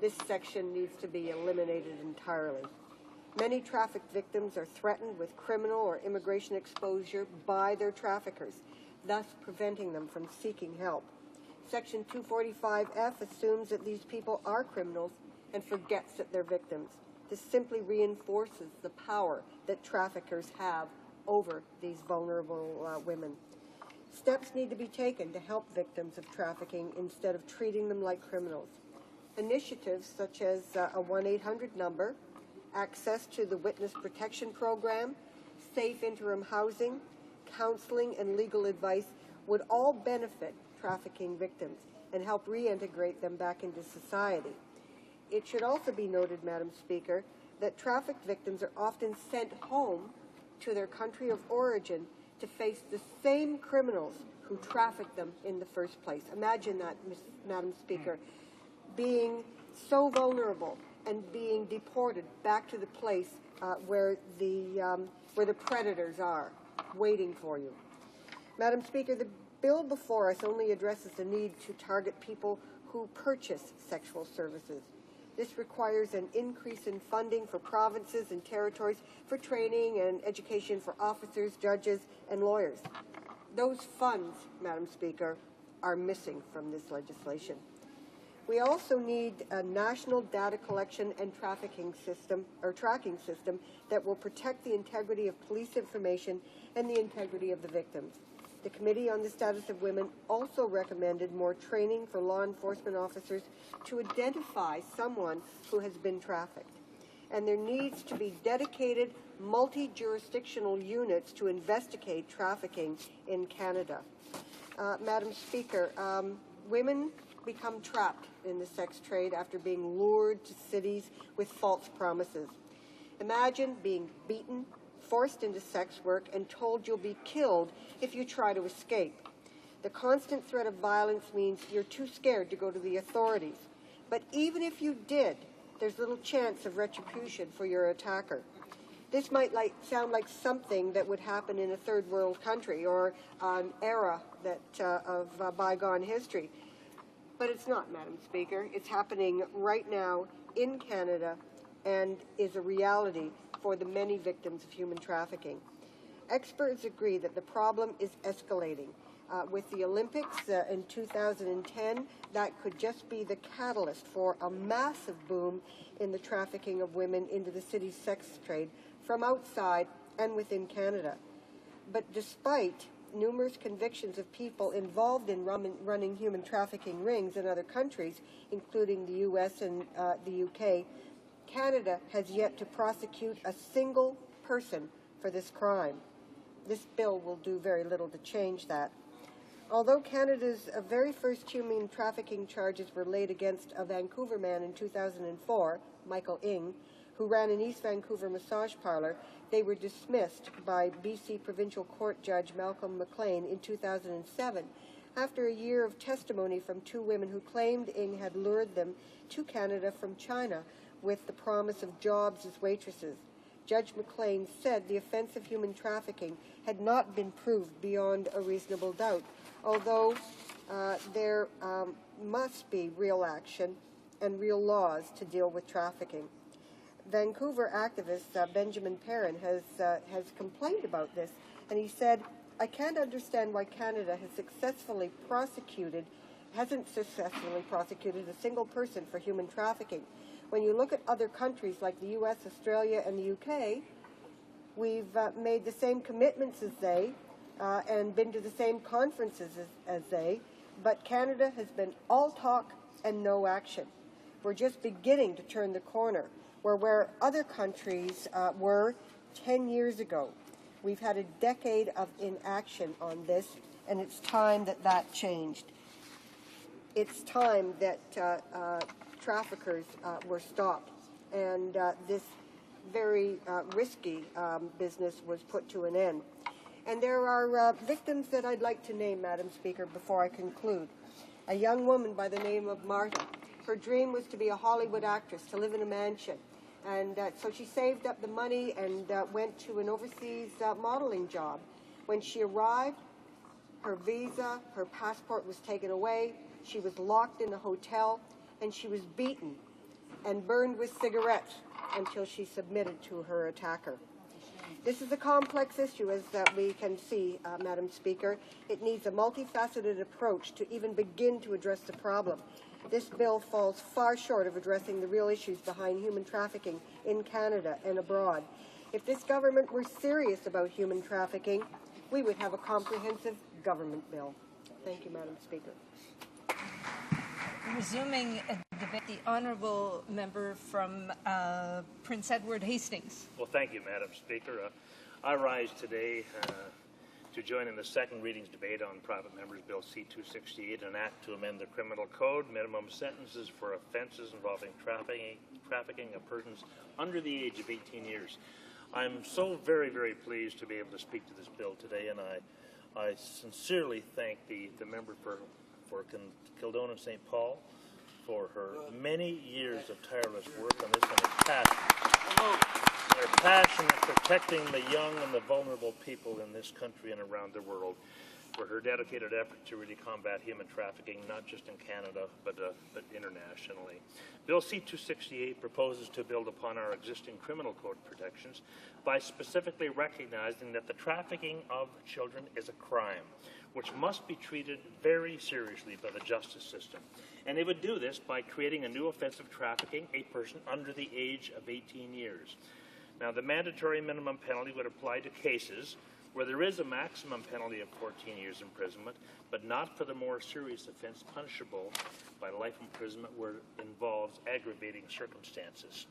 This section needs to be eliminated entirely. Many trafficked victims are threatened with criminal or immigration exposure by their traffickers, thus preventing them from seeking help. Section 245F assumes that these people are criminals and forgets that they're victims. This simply reinforces the power that traffickers have over these vulnerable women. Steps need to be taken to help victims of trafficking instead of treating them like criminals. Initiatives such as a 1-800 number, access to the Witness Protection Program, safe interim housing, counseling, and legal advice would all benefit trafficking victims and help reintegrate them back into society. It should also be noted, Madam Speaker, that trafficked victims are often sent home to their country of origin to face the same criminals who trafficked them in the first place. Imagine that, Madam Speaker, being so vulnerable and being deported back to the place where the predators are, waiting for you. Madam Speaker, the bill before us only addresses the need to target people who purchase sexual services. This requires an increase in funding for provinces and territories for training and education for officers, judges, and lawyers. Those funds, Madam Speaker, are missing from this legislation. We also need a national data collection and tracking system that will protect the integrity of police information and the integrity of the victims. The Committee on the Status of Women also recommended more training for law enforcement officers to identify someone who has been trafficked. And there needs to be dedicated multi-jurisdictional units to investigate trafficking in Canada. Madam Speaker, women become trapped in the sex trade after being lured to cities with false promises. Imagine being beaten, forced into sex work, and told you'll be killed if you try to escape. The constant threat of violence means you're too scared to go to the authorities. But even if you did, there's little chance of retribution for your attacker. This might sound like something that would happen in a third world country or an era of bygone history. But it's not, Madam Speaker. It's happening right now in Canada and is a reality for the many victims of human trafficking. Experts agree that the problem is escalating. With the Olympics in 2010, that could just be the catalyst for a massive boom in the trafficking of women into the city's sex trade from outside and within Canada. But despite numerous convictions of people involved in running human trafficking rings in other countries, including the U.S. and the UK, Canada has yet to prosecute a single person for this crime. This bill will do very little to change that. Although Canada's very first human trafficking charges were laid against a Vancouver man in 2004, Michael Ng, who ran an East Vancouver massage parlor, they were dismissed by BC Provincial Court Judge Malcolm McLean in 2007 after a year of testimony from two women who claimed Ng had lured them to Canada from China with the promise of jobs as waitresses. Judge McLean said the offense of human trafficking had not been proved beyond a reasonable doubt, although there must be real action and real laws to deal with trafficking. Vancouver activist Benjamin Perrin has complained about this, and he said, "I can't understand why Canada hasn't successfully prosecuted a single person for human trafficking. When you look at other countries like the U.S., Australia, and the UK, we've made the same commitments as they and been to the same conferences as they, but Canada has been all talk and no action. We're just beginning to turn the corner. We're where other countries were 10 years ago. We've had a decade of inaction on this, and it's time that changed. It's time that traffickers were stopped, and this very risky business was put to an end. And there are victims that I'd like to name, Madam Speaker, before I conclude. A young woman by the name of Marta. Her dream was to be a Hollywood actress, to live in a mansion. And so she saved up the money and went to an overseas modeling job. When she arrived, her visa, her passport was taken away. She was locked in a hotel, and she was beaten and burned with cigarettes until she submitted to her attacker. This is a complex issue, as we can see, Madam Speaker. It needs a multifaceted approach to even begin to address the problem. This bill falls far short of addressing the real issues behind human trafficking in Canada and abroad. If this government were serious about human trafficking, we would have a comprehensive government bill. Thank you, Madam Speaker. Resuming a debate, the honourable member from Prince Edward Hastings. Well, thank you, Madam Speaker. I rise today to join in the second readings debate on Private Members Bill C-268, an act to amend the Criminal Code, minimum sentences for offences involving trafficking of persons under the age of 18 years. I'm so very, very pleased to be able to speak to this bill today, and I sincerely thank the member for Kildonan St. Paul for her many years of tireless work on this and her passion in protecting the young and the vulnerable people in this country and around the world, for her dedicated effort to really combat human trafficking, not just in Canada, but internationally. Bill C-268 proposes to build upon our existing criminal code protections by specifically recognizing that the trafficking of children is a crime, which must be treated very seriously by the justice system. And it would do this by creating a new offense of trafficking a person under the age of 18 years. Now, the mandatory minimum penalty would apply to cases where there is a maximum penalty of 14 years imprisonment, but not for the more serious offense punishable by life imprisonment where it involves aggravating circumstances.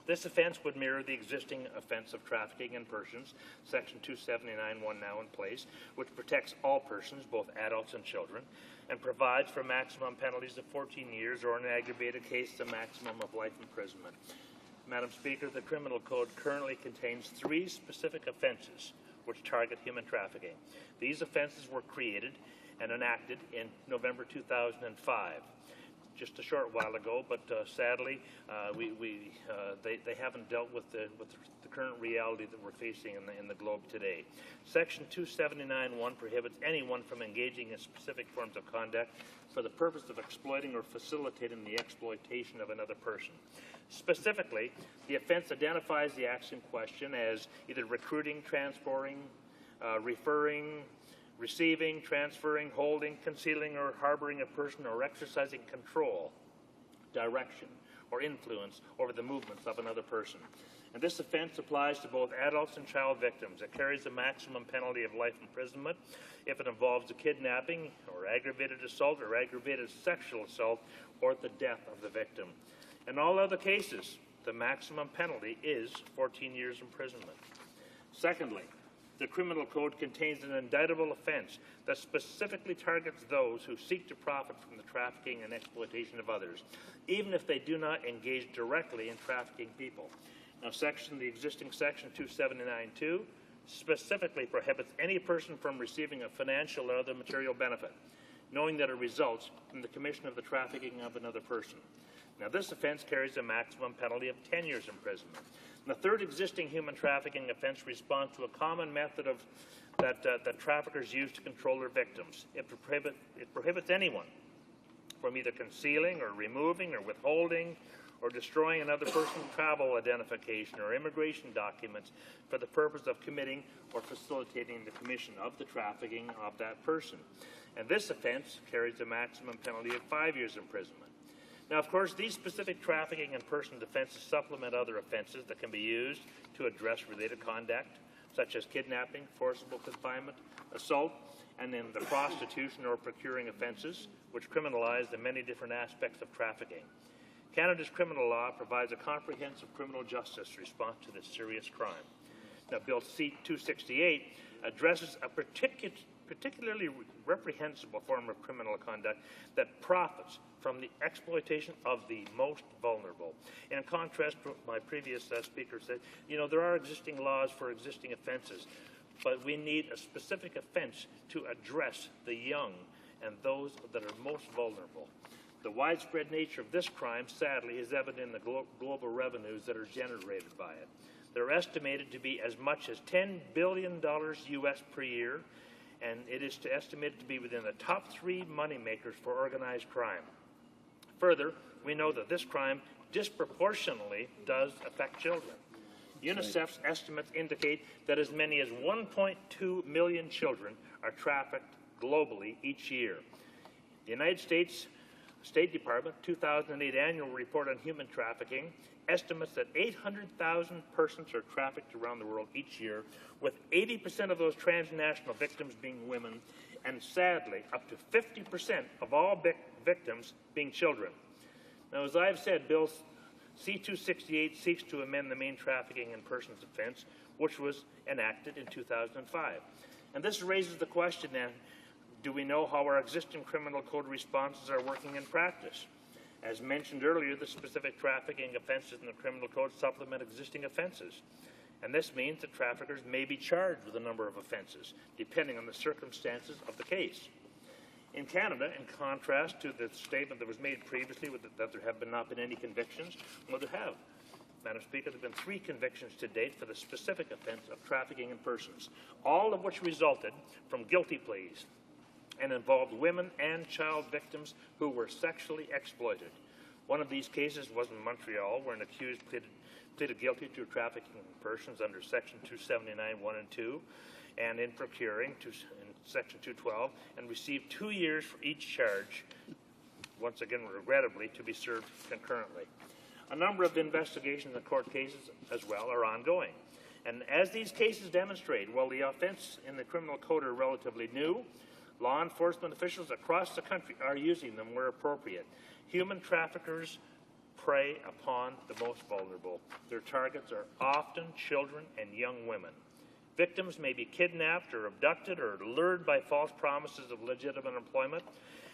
This offense would mirror the existing offense of trafficking in persons, Section 279(1) now in place, which protects all persons, both adults and children, and provides for maximum penalties of 14 years or in an aggravated case the maximum of life imprisonment. Madam Speaker, the Criminal Code currently contains 3 specific offenses which target human trafficking. These offenses were created and enacted in November 2005, just a short while ago, but sadly, they haven't dealt with the current reality that we're facing in the globe today. Section 279(1) prohibits anyone from engaging in specific forms of conduct for the purpose of exploiting or facilitating the exploitation of another person. Specifically, the offense identifies the acts in question as either recruiting, transporting, referring, receiving, transferring, holding, concealing, or harboring a person or exercising control, direction, or influence over the movements of another person. And this offense applies to both adults and child victims. It carries a maximum penalty of life imprisonment if it involves a kidnapping or aggravated assault or aggravated sexual assault or the death of the victim. In all other cases, the maximum penalty is 14 years imprisonment. Secondly, the Criminal Code contains an indictable offense that specifically targets those who seek to profit from the trafficking and exploitation of others, even if they do not engage directly in trafficking people. Now, the existing Section 279(2) specifically prohibits any person from receiving a financial or other material benefit, knowing that it results from the commission of the trafficking of another person. Now, this offense carries a maximum penalty of 10 years imprisonment. And the third existing human trafficking offense responds to a common method that traffickers use to control their victims. It prohibits anyone from either concealing or removing or withholding or destroying another person's travel identification or immigration documents for the purpose of committing or facilitating the commission of the trafficking of that person. And this offense carries a maximum penalty of 5 years imprisonment. Now, of course, these specific trafficking and person offenses supplement other offenses that can be used to address related conduct, such as kidnapping, forcible confinement, assault, and then the prostitution or procuring offenses, which criminalize the many different aspects of trafficking. Canada's criminal law provides a comprehensive criminal justice response to this serious crime. Now, Bill C-268 addresses a particularly reprehensible form of criminal conduct that profits from the exploitation of the most vulnerable. In contrast to what my previous speaker said, there are existing laws for existing offenses, but we need a specific offense to address the young and those that are most vulnerable. The widespread nature of this crime, sadly, is evident in the global revenues that are generated by it. They're estimated to be as much as $10 billion U.S. per year, and it is estimated to be within the top 3 moneymakers for organized crime. Further, we know that this crime disproportionately does affect children. UNICEF's estimates indicate that as many as 1.2 million children are trafficked globally each year. The United States State Department 2008 Annual Report on Human Trafficking estimates that 800,000 persons are trafficked around the world each year, with 80% of those transnational victims being women, and sadly, up to 50% of all victims being children. Now, as I've said, Bill C-268 seeks to amend the main trafficking in persons offense, which was enacted in 2005. And this raises the question then, do we know how our existing criminal code responses are working in practice? As mentioned earlier, the specific trafficking offenses in the criminal code supplement existing offenses. And this means that traffickers may be charged with a number of offenses, depending on the circumstances of the case. In Canada, in contrast to the statement that was made previously that there have not been any convictions, well, there have. Madam Speaker, there have been 3 convictions to date for the specific offence of trafficking in persons, all of which resulted from guilty pleas and involved women and child victims who were sexually exploited. One of these cases was in Montreal, where an accused pleaded guilty to trafficking in persons under Section 279(1) and 2, and in procuring in Section 212, and received 2 years for each charge, once again, regrettably, to be served concurrently. A number of investigations and court cases as well are ongoing. And as these cases demonstrate, while the offense in the criminal code are relatively new, law enforcement officials across the country are using them where appropriate. Human traffickers prey upon the most vulnerable. Their targets are often children and young women. Victims may be kidnapped or abducted or lured by false promises of legitimate employment,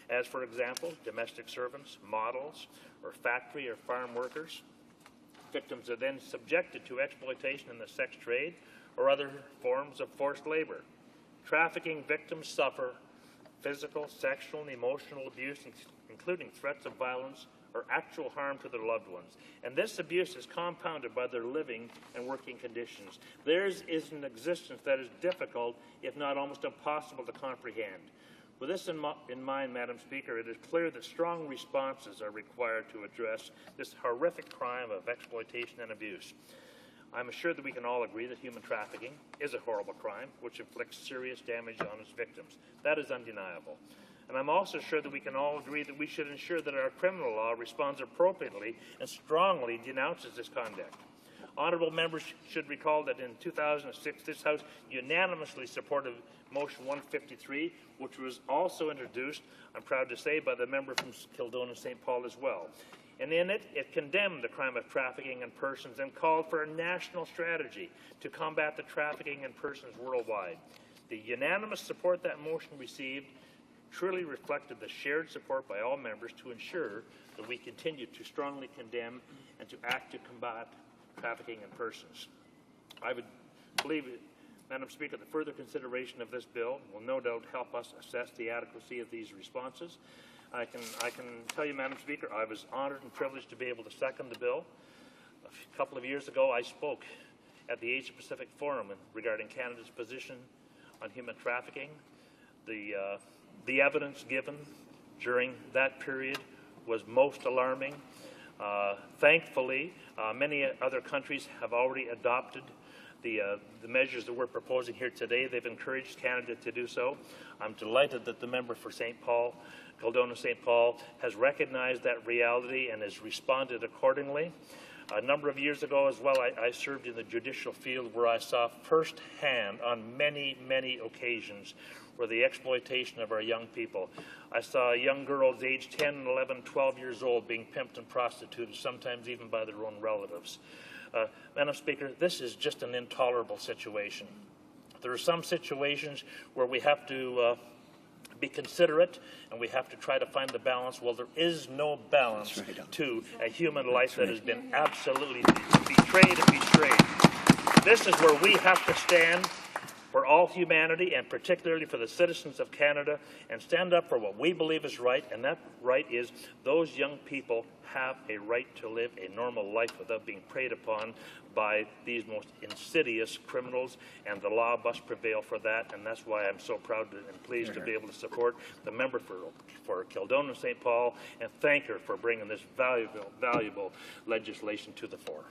as, for example, domestic servants, models, or factory or farm workers. Victims are then subjected to exploitation in the sex trade or other forms of forced labor. Trafficking victims suffer physical, sexual, and emotional abuse, including threats of violence or actual harm to their loved ones. And this abuse is compounded by their living and working conditions. Theirs is an existence that is difficult, if not almost impossible, to comprehend. With this in mind, Madam Speaker, it is clear that strong responses are required to address this horrific crime of exploitation and abuse. I'm assured that we can all agree that human trafficking is a horrible crime which inflicts serious damage on its victims. That is undeniable. And I'm also sure that we can all agree that we should ensure that our criminal law responds appropriately and strongly denounces this conduct. Honourable members should recall that in 2006, this House unanimously supported Motion 153, which was also introduced, I'm proud to say, by the member from Kildonan St. Paul as well. And in it, it condemned the crime of trafficking in persons and called for a national strategy to combat the trafficking in persons worldwide. The unanimous support that motion received truly reflected the shared support by all members to ensure that we continue to strongly condemn and to act to combat trafficking in persons. I would believe, Madam Speaker, that further consideration of this bill will no doubt help us assess the adequacy of these responses. I can tell you, Madam Speaker, I was honored and privileged to be able to second the bill. A couple of years ago, I spoke at the Asia Pacific Forum regarding Canada's position on human trafficking. The evidence given during that period was most alarming. Thankfully, many other countries have already adopted the measures that we're proposing here today. They've encouraged Canada to do so. I'm delighted that the member for St. Paul, Kildonan St. Paul, has recognized that reality and has responded accordingly. A number of years ago as well, I served in the judicial field where I saw firsthand on many, many occasions where the exploitation of our young people. I saw young girls aged 10, 11, 12 years old being pimped and prostituted, sometimes even by their own relatives. Madam Speaker, this is just an intolerable situation. There are some situations where we have to be considerate and we have to try to find the balance. Well, there is no balance to a human life that has been absolutely betrayed and betrayed. This is where we have to stand for all humanity, and particularly for the citizens of Canada, and stand up for what we believe is right, and that right is those young people have a right to live a normal life without being preyed upon by these most insidious criminals, and the law must prevail for that, and that's why I'm so proud and pleased to be able to support the member for Kildonan St. Paul, and thank her for bringing this valuable legislation to the fore.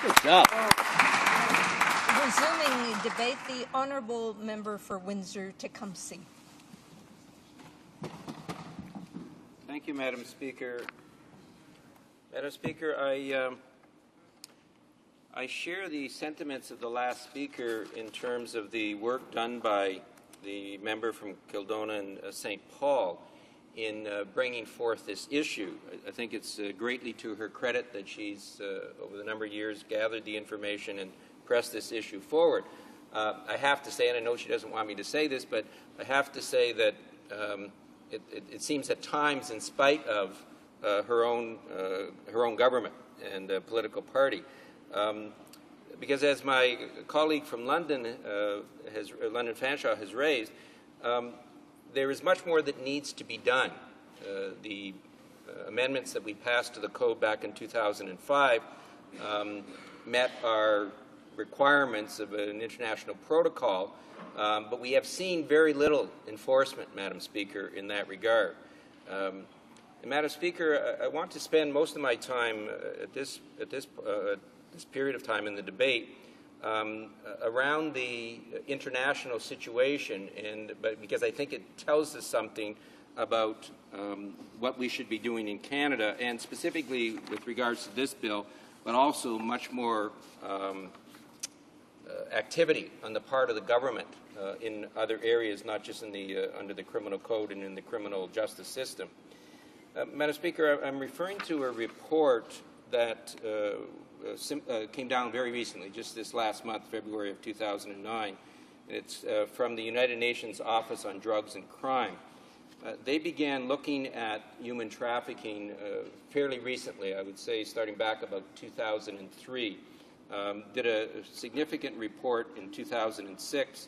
Good job. Resuming the debate, the honourable member for Windsor-Tecumseh. Thank you, Madam Speaker. Madam Speaker, I share the sentiments of the last speaker in terms of the work done by the member from Kildonan St. Paul in bringing forth this issue. I think it's greatly to her credit that she's, over the number of years, gathered the information and pressed this issue forward. I have to say, and I know she doesn't want me to say this, but I have to say that it seems at times, in spite of her own government and political party, because as my colleague from London, London Fanshawe, has raised, there is much more that needs to be done. The amendments that we passed to the code back in 2005 met our requirements of an international protocol, but we have seen very little enforcement, Madam Speaker, in that regard. And Madam Speaker, I want to spend most of my time at this period of time in the debate around the international situation, but because I think it tells us something about what we should be doing in Canada, and specifically with regards to this bill, but also much more activity on the part of the government in other areas, not just in the under the criminal code and in the criminal justice system. Madam Speaker, I'm referring to a report that came down very recently, just this last month, February of 2009. It's from the United Nations Office on Drugs and Crime. They began looking at human trafficking fairly recently, I would say starting back about 2003. Did a significant report in 2006,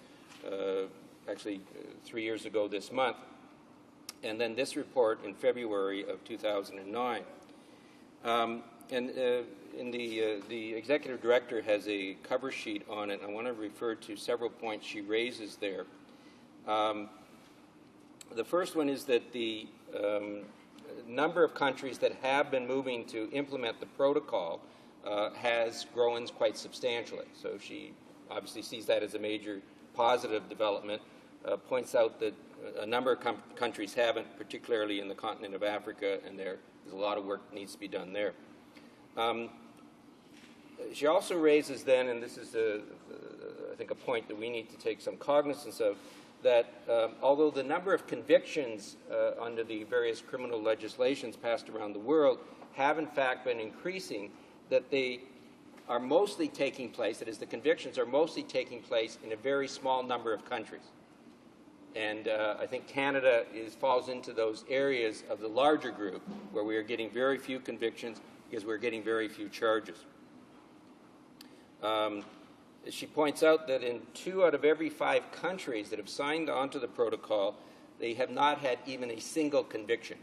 actually 3 years ago this month, and then this report in February of 2009. The executive director has a cover sheet on it. I want to refer to several points she raises there. The first one is that the number of countries that have been moving to implement the protocol has grown quite substantially. So she obviously sees that as a major positive development, points out that a number of countries haven't, particularly in the continent of Africa, and there's a lot of work that needs to be done there. She also raises then, and this is, I think, a point that we need to take some cognizance of, that although the number of convictions under the various criminal legislations passed around the world have in fact been increasing, that they are mostly taking place, that is, the convictions are mostly taking place in a very small number of countries. And I think Canada falls into those areas of the larger group where we are getting very few convictions because we're getting very few charges. She points out that in 2 out of every 5 countries that have signed on to the protocol, they have not had even a single conviction.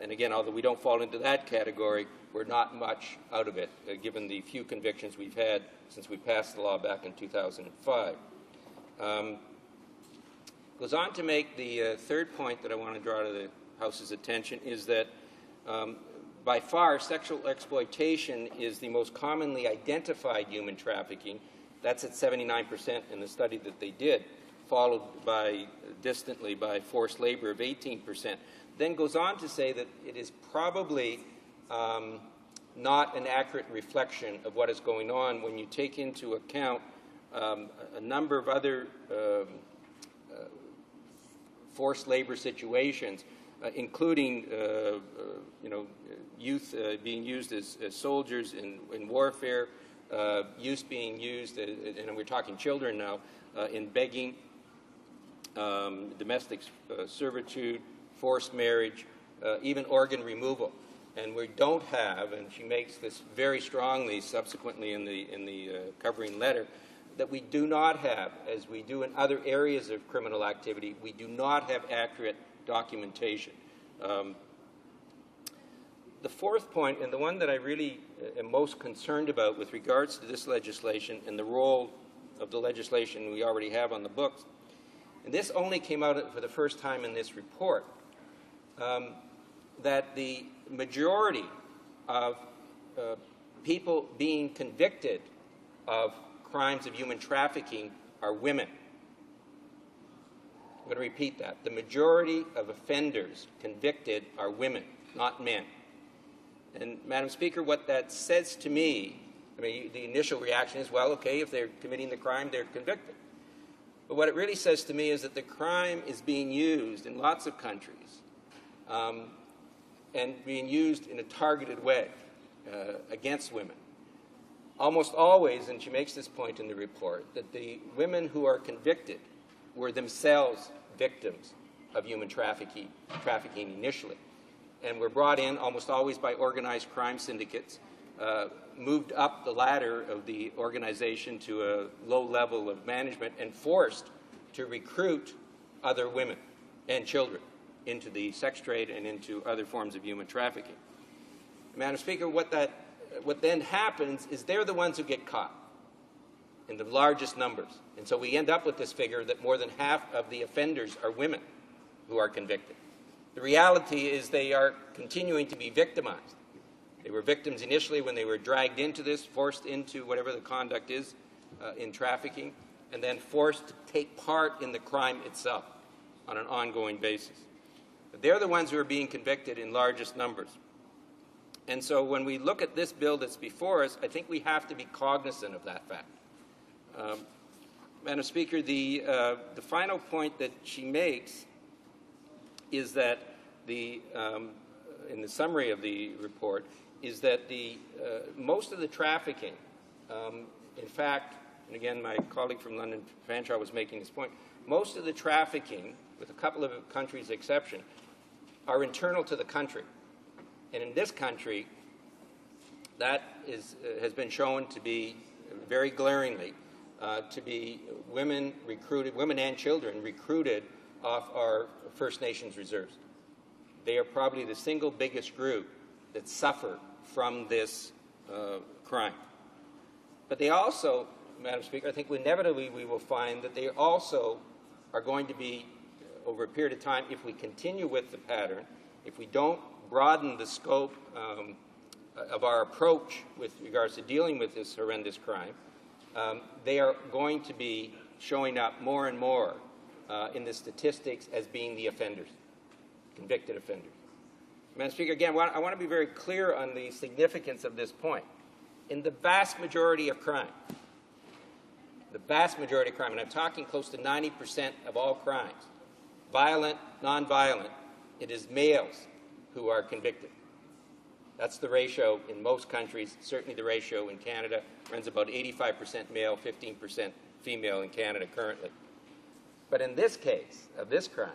And again, although we don't fall into that category, we're not much out of it, given the few convictions we've had since we passed the law back in 2005. Goes on to make the third point that I want to draw to the House's attention is that by far, sexual exploitation is the most commonly identified human trafficking. That's at 79% in the study that they did, followed by, distantly, by forced labor of 18%. Then goes on to say that it is probably not an accurate reflection of what is going on when you take into account a number of other forced labor situations, including youth being used as soldiers in warfare, youth being used, and we're talking children now, in begging, domestic servitude, forced marriage, even organ removal. And we don't have, and she makes this very strongly subsequently in the covering letter, that we do not have, as we do in other areas of criminal activity, we do not have accurate documentation. The fourth point, and the one that I really am most concerned about with regards to this legislation and the role of the legislation we already have on the books, and this only came out for the first time in this report, that the majority of people being convicted of crimes of human trafficking are women. I'm going to repeat that. The majority of offenders convicted are women, not men. And, Madam Speaker, what that says to me, I mean, the initial reaction is, well, okay, if they're committing the crime, they're convicted. But what it really says to me is that the crime is being used in lots of countries and being used in a targeted way against women. Almost always, and she makes this point in the report, that the women who are convicted were themselves victims of human trafficking initially, and were brought in almost always by organized crime syndicates, moved up the ladder of the organization to a low level of management, and forced to recruit other women. and children into the sex trade and into other forms of human trafficking. Madam Speaker, what then happens is they're the ones who get caught in the largest numbers. And so we end up with this figure that more than half of the offenders are women who are convicted. The reality is they are continuing to be victimized. They were victims initially when they were dragged into this, forced into whatever the conduct is in trafficking, and then forced to take part in the crime itself on an ongoing basis. But they're the ones who are being convicted in largest numbers. And so when we look at this bill that's before us, I think we have to be cognizant of that fact. Madam Speaker, the final point that she makes is that in the summary of the report, is that most of the trafficking, in fact, and again my colleague from London, Fanshawe, was making this point, most of the trafficking, with a couple of countries' exception, are internal to the country. And in this country, that has been shown to be very glaringly to be women and children recruited off our First Nations reserves. They are probably the single biggest group that suffer from this crime. But they also, Madam Speaker, I think inevitably we will find that they also are going to be, over a period of time, if we continue with the pattern, if we don't broaden the scope of our approach with regards to dealing with this horrendous crime, they are going to be showing up more and more in the statistics as being the offenders, convicted offenders. Madam Speaker, again, I want to be very clear on the significance of this point. In the vast majority of crime, and I'm talking close to 90% of all crimes, violent, nonviolent, it is males who are convicted. That's the ratio in most countries. Certainly the ratio in Canada runs about 85% male, 15% female in Canada currently. But in this case of this crime,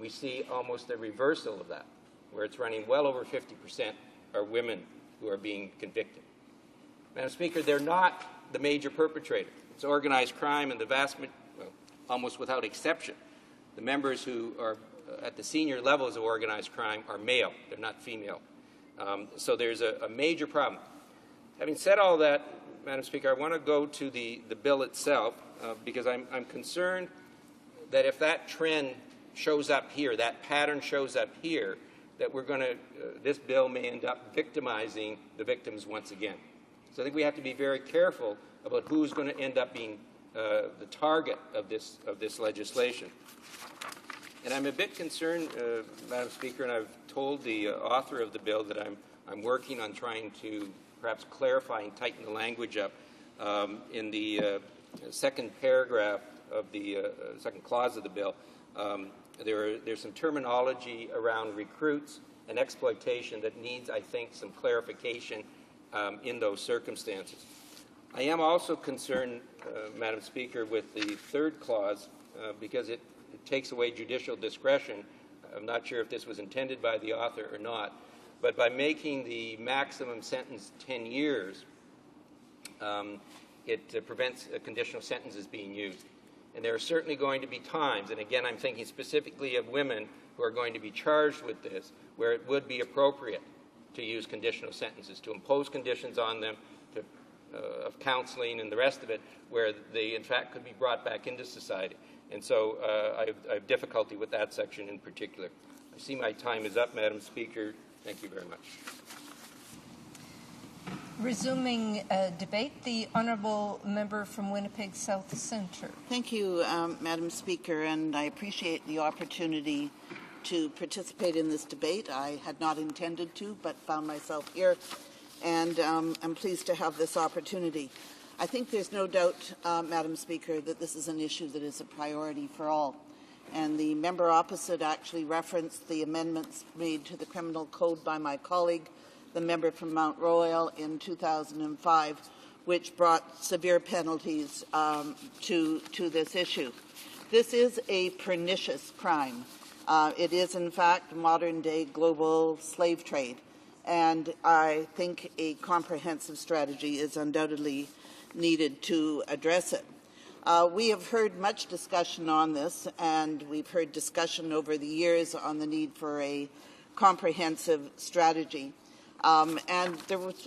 we see almost a reversal of that, where it's running well over 50% are women who are being convicted. Madam Speaker, they're not the major perpetrator. It's organized crime, and almost without exception, the members who are at the senior levels of organized crime are male. They're not female. So there's a major problem. Having said all that, Madam Speaker, I want to go to the bill itself because I'm concerned that if that trend shows up here, that pattern shows up here, that this bill may end up victimizing the victims once again. So I think we have to be very careful about who's going to end up being the target of this legislation. And I'm a bit concerned, Madam Speaker, and I've told the author of the bill that I'm working on trying to perhaps clarify and tighten the language up in the second paragraph of the second clause of the bill. There's some terminology around recruits and exploitation that needs, I think, some clarification in those circumstances. I am also concerned, Madam Speaker, with the third clause because it takes away judicial discretion. I'm not sure if this was intended by the author or not, but by making the maximum sentence 10 years, it prevents conditional sentences being used. And there are certainly going to be times, and again I'm thinking specifically of women who are going to be charged with this, where it would be appropriate to use conditional sentences, to impose conditions on them of counseling and the rest of it, where they in fact could be brought back into society. And so I have difficulty with that section in particular. I see my time is up, Madam Speaker. Thank you very much. Resuming debate, the honourable member from Winnipeg South Centre. Thank you, Madam Speaker, and I appreciate the opportunity to participate in this debate. I had not intended to, but found myself here, and I'm pleased to have this opportunity. I think there's no doubt, Madam Speaker, that this is an issue that is a priority for all. And the member opposite actually referenced the amendments made to the criminal code by my colleague, the member from Mount Royal, in 2005, which brought severe penalties to this issue. This is a pernicious crime. It is, in fact, modern-day global slave trade. And I think a comprehensive strategy is undoubtedly needed to address it. We have heard much discussion on this, and we've heard discussion over the years on the need for a comprehensive strategy. And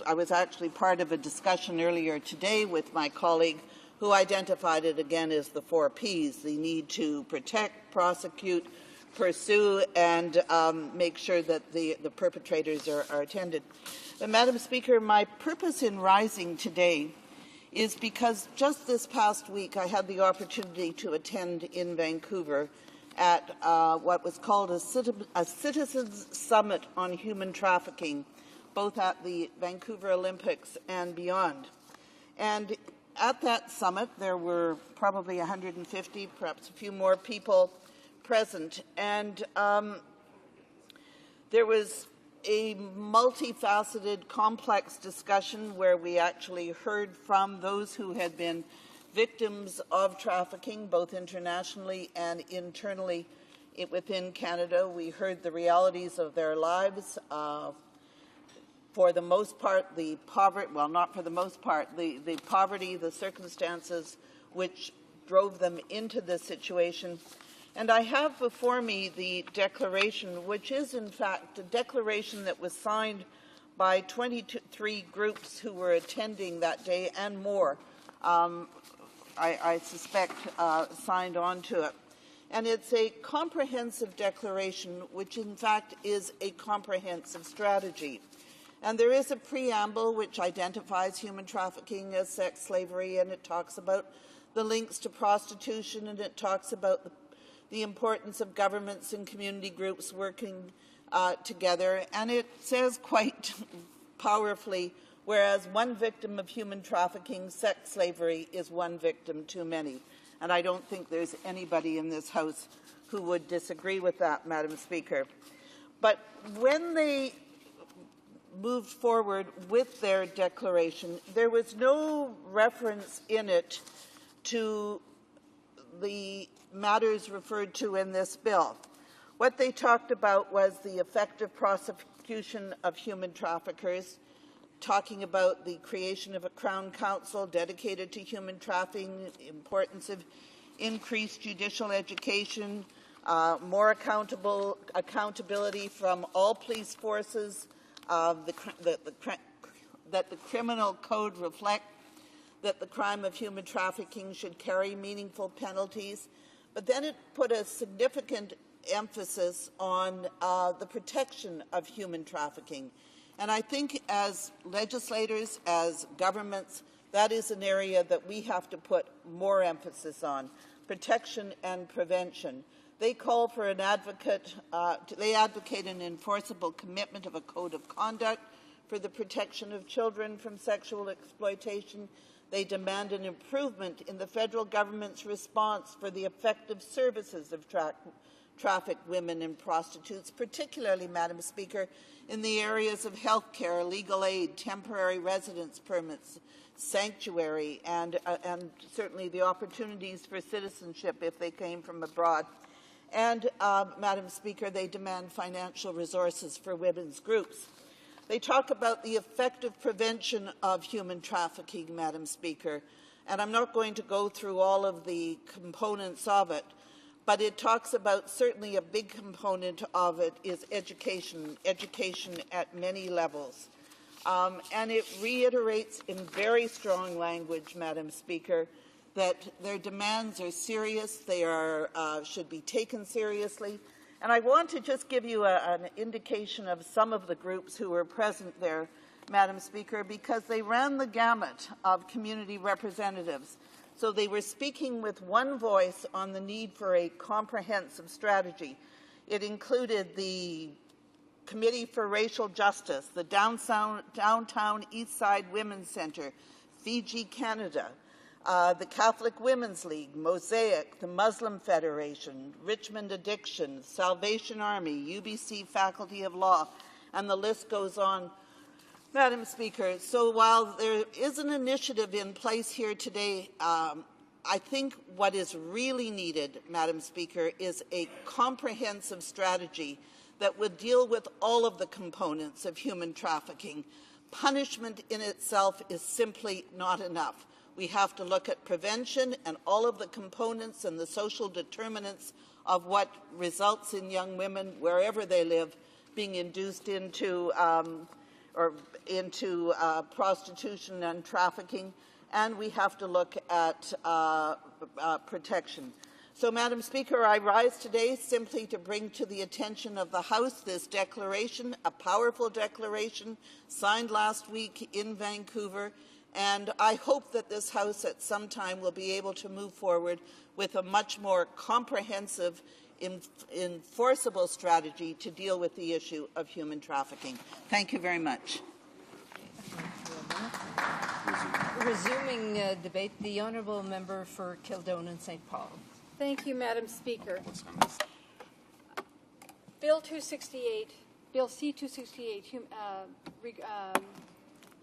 I was actually part of a discussion earlier today with my colleague who identified it again as the 4 Ps, the need to protect, prosecute, pursue, and make sure that the perpetrators are attended. But, Madam Speaker, my purpose in rising today is because just this past week I had the opportunity to attend in Vancouver at what was called a Citizens Summit on Human Trafficking, both at the Vancouver Olympics and beyond. And at that summit, there were probably 150, perhaps a few more people present. And there was a multifaceted, complex discussion where we actually heard from those who had been victims of trafficking, both internationally and internally within Canada. We heard the realities of their lives. For the most part, the poverty, well, not for the most part, the poverty, the circumstances which drove them into this situation. And I have before me the declaration, which is in fact a declaration that was signed by 23 groups who were attending that day and more, I suspect, signed on to it. And it's a comprehensive declaration, which in fact is a comprehensive strategy. And there is a preamble which identifies human trafficking as sex slavery, and it talks about the links to prostitution, and it talks about the importance of governments and community groups working together. And it says quite powerfully, whereas one victim of human trafficking, sex slavery, is one victim too many. And I don't think there's anybody in this House who would disagree with that, Madam Speaker. But when they moved forward with their declaration, there was no reference in it to the matters referred to in this bill. What they talked about was the effective prosecution of human traffickers, talking about the creation of a Crown Council dedicated to human trafficking, the importance of increased judicial education, more accountability from all police forces, that the criminal code reflect that the crime of human trafficking should carry meaningful penalties. But then it put a significant emphasis on the protection of human trafficking. And I think as legislators, as governments, that is an area that we have to put more emphasis on, protection and prevention. They call for an advocate, they advocate an enforceable commitment of a code of conduct for the protection of children from sexual exploitation. They demand an improvement in the federal government's response for the effective services of trafficked women and prostitutes, particularly, Madam Speaker, in the areas of health care, legal aid, temporary residence permits, sanctuary, and certainly the opportunities for citizenship if they came from abroad. And, Madam Speaker, they demand financial resources for women's groups. They talk about the effective prevention of human trafficking, Madam Speaker, and I'm not going to go through all of the components of it, but it talks about certainly a big component of it is education at many levels. And it reiterates in very strong language, Madam Speaker, that their demands are serious, they are should be taken seriously. And I want to just give you an indication of some of the groups who were present there, Madam Speaker, because they ran the gamut of community representatives. So they were speaking with one voice on the need for a comprehensive strategy. It included the Committee for Racial Justice, the Downtown East Side Women's Centre, Fiji Canada, the Catholic Women's League, Mosaic, the Muslim Federation, Richmond Addiction, Salvation Army, UBC Faculty of Law, and the list goes on, Madam Speaker. So while there is an initiative in place here today, I think what is really needed, Madam Speaker, is a comprehensive strategy that would deal with all of the components of human trafficking. Punishment in itself is simply not enough. We have to look at prevention and all of the components and the social determinants of what results in young women, wherever they live, being induced into prostitution and trafficking. And we have to look at protection. So, Madam Speaker, I rise today simply to bring to the attention of the House this declaration, a powerful declaration signed last week in Vancouver, and I hope that this House at some time will be able to move forward with a much more comprehensive, enforceable strategy to deal with the issue of human trafficking. Thank you very much. Resuming debate, the honourable member for Kildonan St. Paul. Thank you, Madam Speaker. Bill 268, Bill C-268,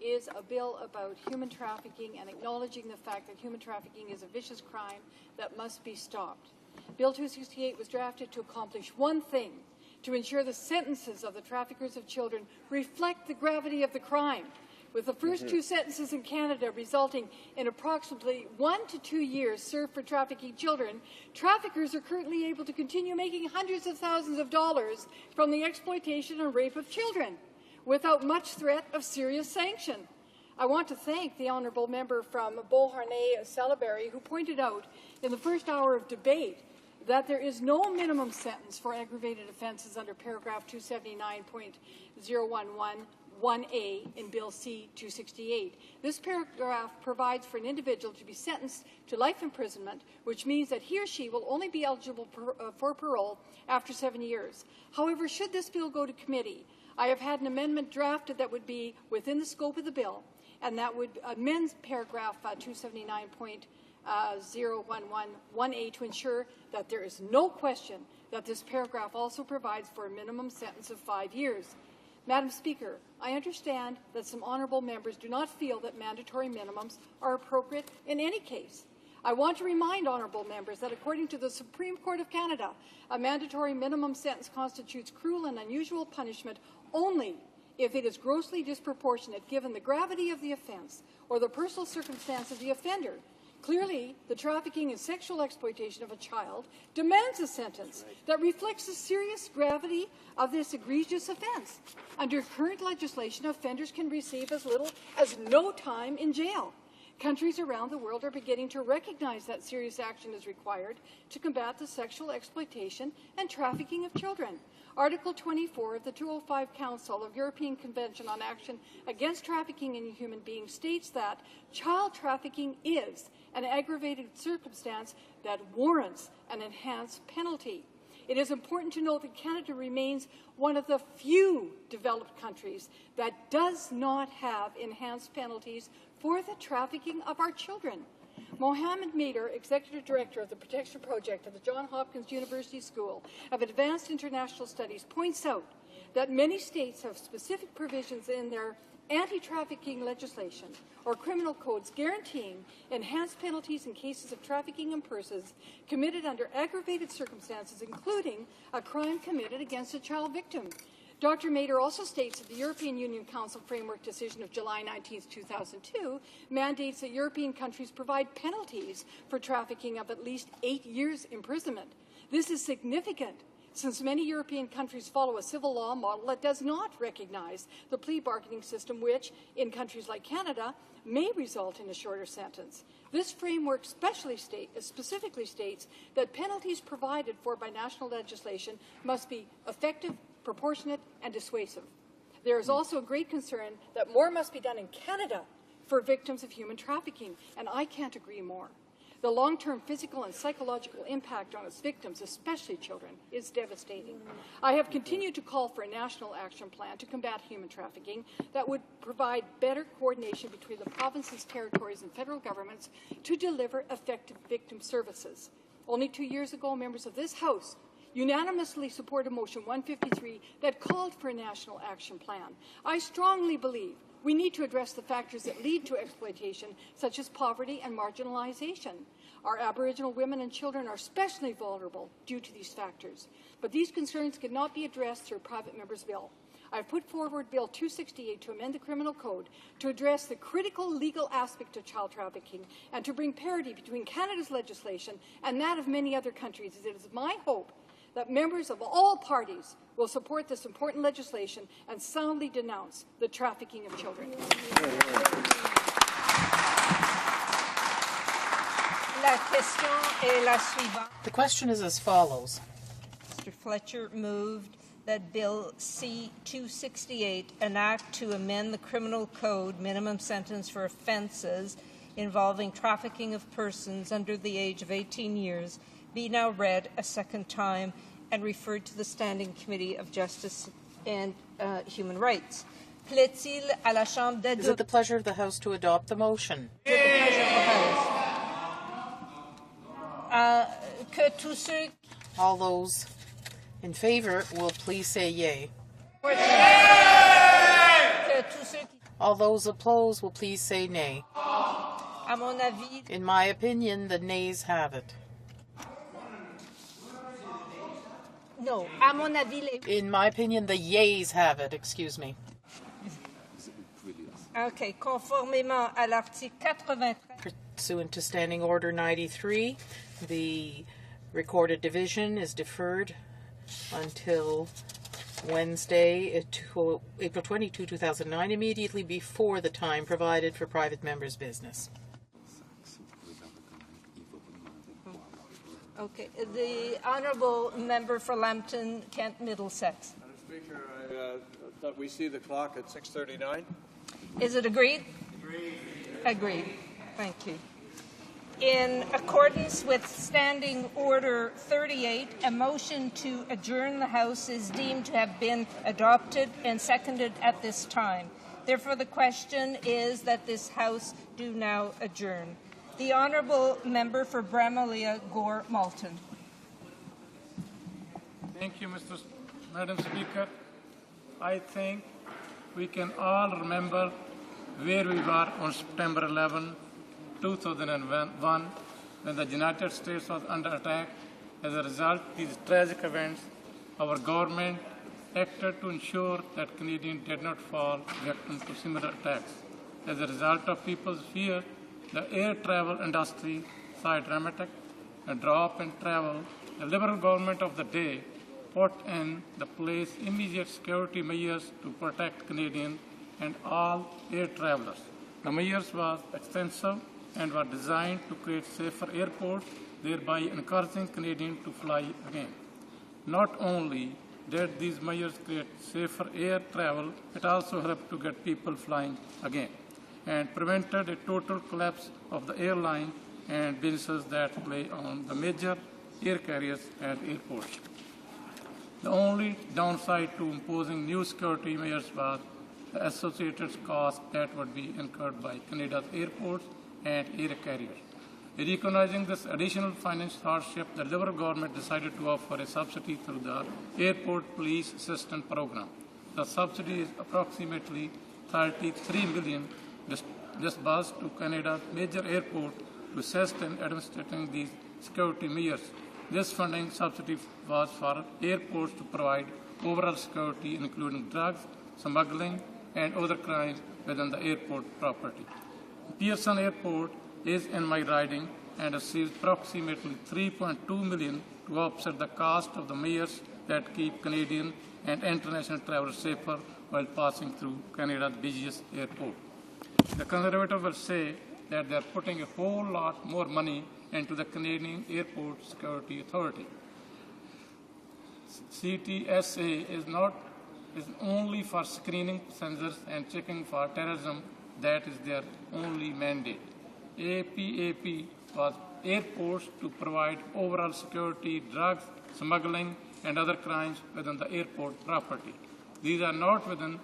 is a bill about human trafficking and acknowledging the fact that human trafficking is a vicious crime that must be stopped. Bill 268 was drafted to accomplish one thing: to ensure the sentences of the traffickers of children reflect the gravity of the crime, with the first two sentences in Canada resulting in approximately 1 to 2 years served for trafficking children. Traffickers are currently able to continue making hundreds of thousands of dollars from the exploitation and rape of children without much threat of serious sanction. I want to thank the honourable member from Beauharnais-Salaberry, who pointed out in the first hour of debate that there is no minimum sentence for aggravated offences under paragraph 279.0111A in Bill C-268. This paragraph provides for an individual to be sentenced to life imprisonment, which means that he or she will only be eligible for parole after 7 years. However, should this bill go to committee, I have had an amendment drafted that would be within the scope of the bill, and that would amend paragraph 279.0111A to ensure that there is no question that this paragraph also provides for a minimum sentence of 5 years. Madam Speaker, I understand that some honourable members do not feel that mandatory minimums are appropriate in any case. I want to remind honourable members that according to the Supreme Court of Canada, a mandatory minimum sentence constitutes cruel and unusual punishment only if it is grossly disproportionate given the gravity of the offence or the personal circumstance of the offender. Clearly, the trafficking and sexual exploitation of a child demands a sentence that reflects the serious gravity of this egregious offence. Under current legislation, offenders can receive as little as no time in jail. Countries around the world are beginning to recognize that serious action is required to combat the sexual exploitation and trafficking of children. Article 24 of the 205 Council of European Convention on Action Against Trafficking in Human Beings states that child trafficking is an aggravated circumstance that warrants an enhanced penalty. It is important to note that Canada remains one of the few developed countries that does not have enhanced penalties for the trafficking of our children. Mohammed Mader, Executive Director of the Protection Project at the Johns Hopkins University School of Advanced International Studies, points out that many states have specific provisions in their anti-trafficking legislation or criminal codes guaranteeing enhanced penalties in cases of trafficking in persons committed under aggravated circumstances, including a crime committed against a child victim. Dr. Mader also states that the European Union Council Framework Decision of July 19, 2002 mandates that European countries provide penalties for trafficking of at least 8 years imprisonment. This is significant since many European countries follow a civil law model that does not recognize the plea bargaining system, which, in countries like Canada, may result in a shorter sentence. This framework specifically states that penalties provided for by national legislation must be effective, proportionate, and dissuasive. There is also a great concern that more must be done in Canada for victims of human trafficking, and I can't agree more. The long-term physical and psychological impact on its victims, especially children, is devastating. I have continued to call for a national action plan to combat human trafficking that would provide better coordination between the provinces, territories, and federal governments to deliver effective victim services. Only 2 years ago, members of this House unanimously supported Motion 153 that called for a national action plan. I strongly believe we need to address the factors that lead to exploitation, such as poverty and marginalization. Our Aboriginal women and children are especially vulnerable due to these factors. But these concerns cannot be addressed through a private member's bill. I've put forward Bill 268 to amend the Criminal Code to address the critical legal aspect of child trafficking and to bring parity between Canada's legislation and that of many other countries. It is my hope that members of all parties will support this important legislation and soundly denounce the trafficking of children. The question is as follows. Mr. Fletcher moved that Bill C-268, an act to amend the Criminal Code minimum sentence for offences involving trafficking of persons under the age of 18 years, be now read a second time and referred to the Standing Committee of Justice and Human Rights. Plaît-il à la Chambre d'adopter? Is it the pleasure of the House to adopt the motion? Is it the pleasure of the House? Que tous ceux... All those in favour will please say yea. All those opposed will please say nay. À mon avis, in my opinion, the nays have it. No, à mon avis, in my opinion, the yeas have it. Excuse me. Okay, conformément à l'article 83. Pursuant to Standing Order 93, the recorded division is deferred until Wednesday, April 22, 2009, immediately before the time provided for private members' business. Okay, the Honourable Member for Lambton, Kent, Middlesex. Madam Speaker, I thought we see the clock at 6:39. Is it agreed? Agreed. Thank you. In accordance with Standing Order 38, a motion to adjourn the House is deemed to have been adopted and seconded at this time. Therefore, the question is that this House do now adjourn. The Honourable Member for Bramalea, Gore Malton. Thank you, Madam Speaker. I think we can all remember where we were on September 11, 2001, when the United States was under attack. As a result of these tragic events, our government acted to ensure that Canadians did not fall victim to similar attacks. As a result of people's fear, the air travel industry saw a dramatic drop in travel. The Liberal government of the day put in the place immediate security measures to protect Canadians and all air travelers. The measures were extensive and were designed to create safer airports, thereby encouraging Canadians to fly again. Not only did these measures create safer air travel, it also helped to get people flying again and prevented a total collapse of the airline and businesses that rely on the major air carriers and airports. The only downside to imposing new security measures was the associated costs that would be incurred by Canada's airports and air carriers. Recognizing this additional financial hardship, the Liberal government decided to offer a subsidy through the Airport Police Assistance Program. The subsidy is approximately $33 million disbursed to Canada's major airport to assist in administering these security measures. This funding subsidy was for airports to provide overall security, including drugs, smuggling, and other crimes within the airport property. Pearson Airport is in my riding and receives approximately $3.2 million to offset the cost of the measures that keep Canadian and international travelers safer while passing through Canada's busiest airport. The Conservatives will say that they are putting a whole lot more money into the Canadian Airport Security Authority. CTSA is only for screening passengers and checking for terrorism. That is their only mandate. APAP was airports to provide overall security, drugs, smuggling, and other crimes within the airport property. These are not within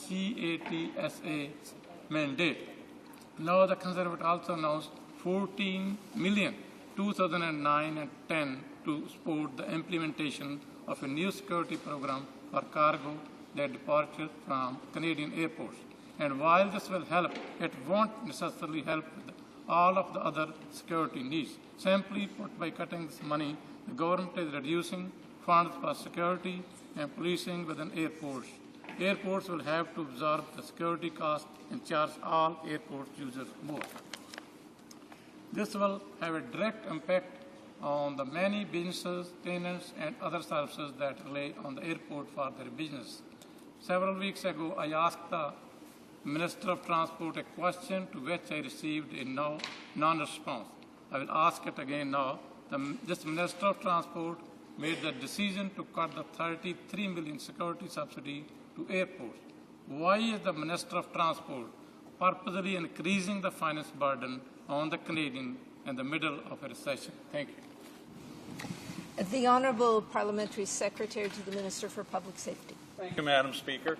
CATSA's mandate. Now the Conservative also announced $14 million 2009 and 10 to support the implementation of a new security program for cargo that departed from Canadian airports. And while this will help, it won't necessarily help with all of the other security needs. Simply put, by cutting this money, the government is reducing funds for security and policing within airports. airports will have to absorb the security cost and charge all airport users more. This will have a direct impact on the many businesses, tenants, and other services that rely on the airport for their business. Several weeks ago, I asked the Minister of Transport a question to which I received a non-response. I will ask it again now. This Minister of Transport made the decision to cut the 33 million security subsidy to airports. Why is the Minister of Transport purposely increasing the finance burden on the Canadian in the middle of a recession? Thank you. The Honourable Parliamentary Secretary to the Minister for Public Safety. Thank you, Madam Speaker.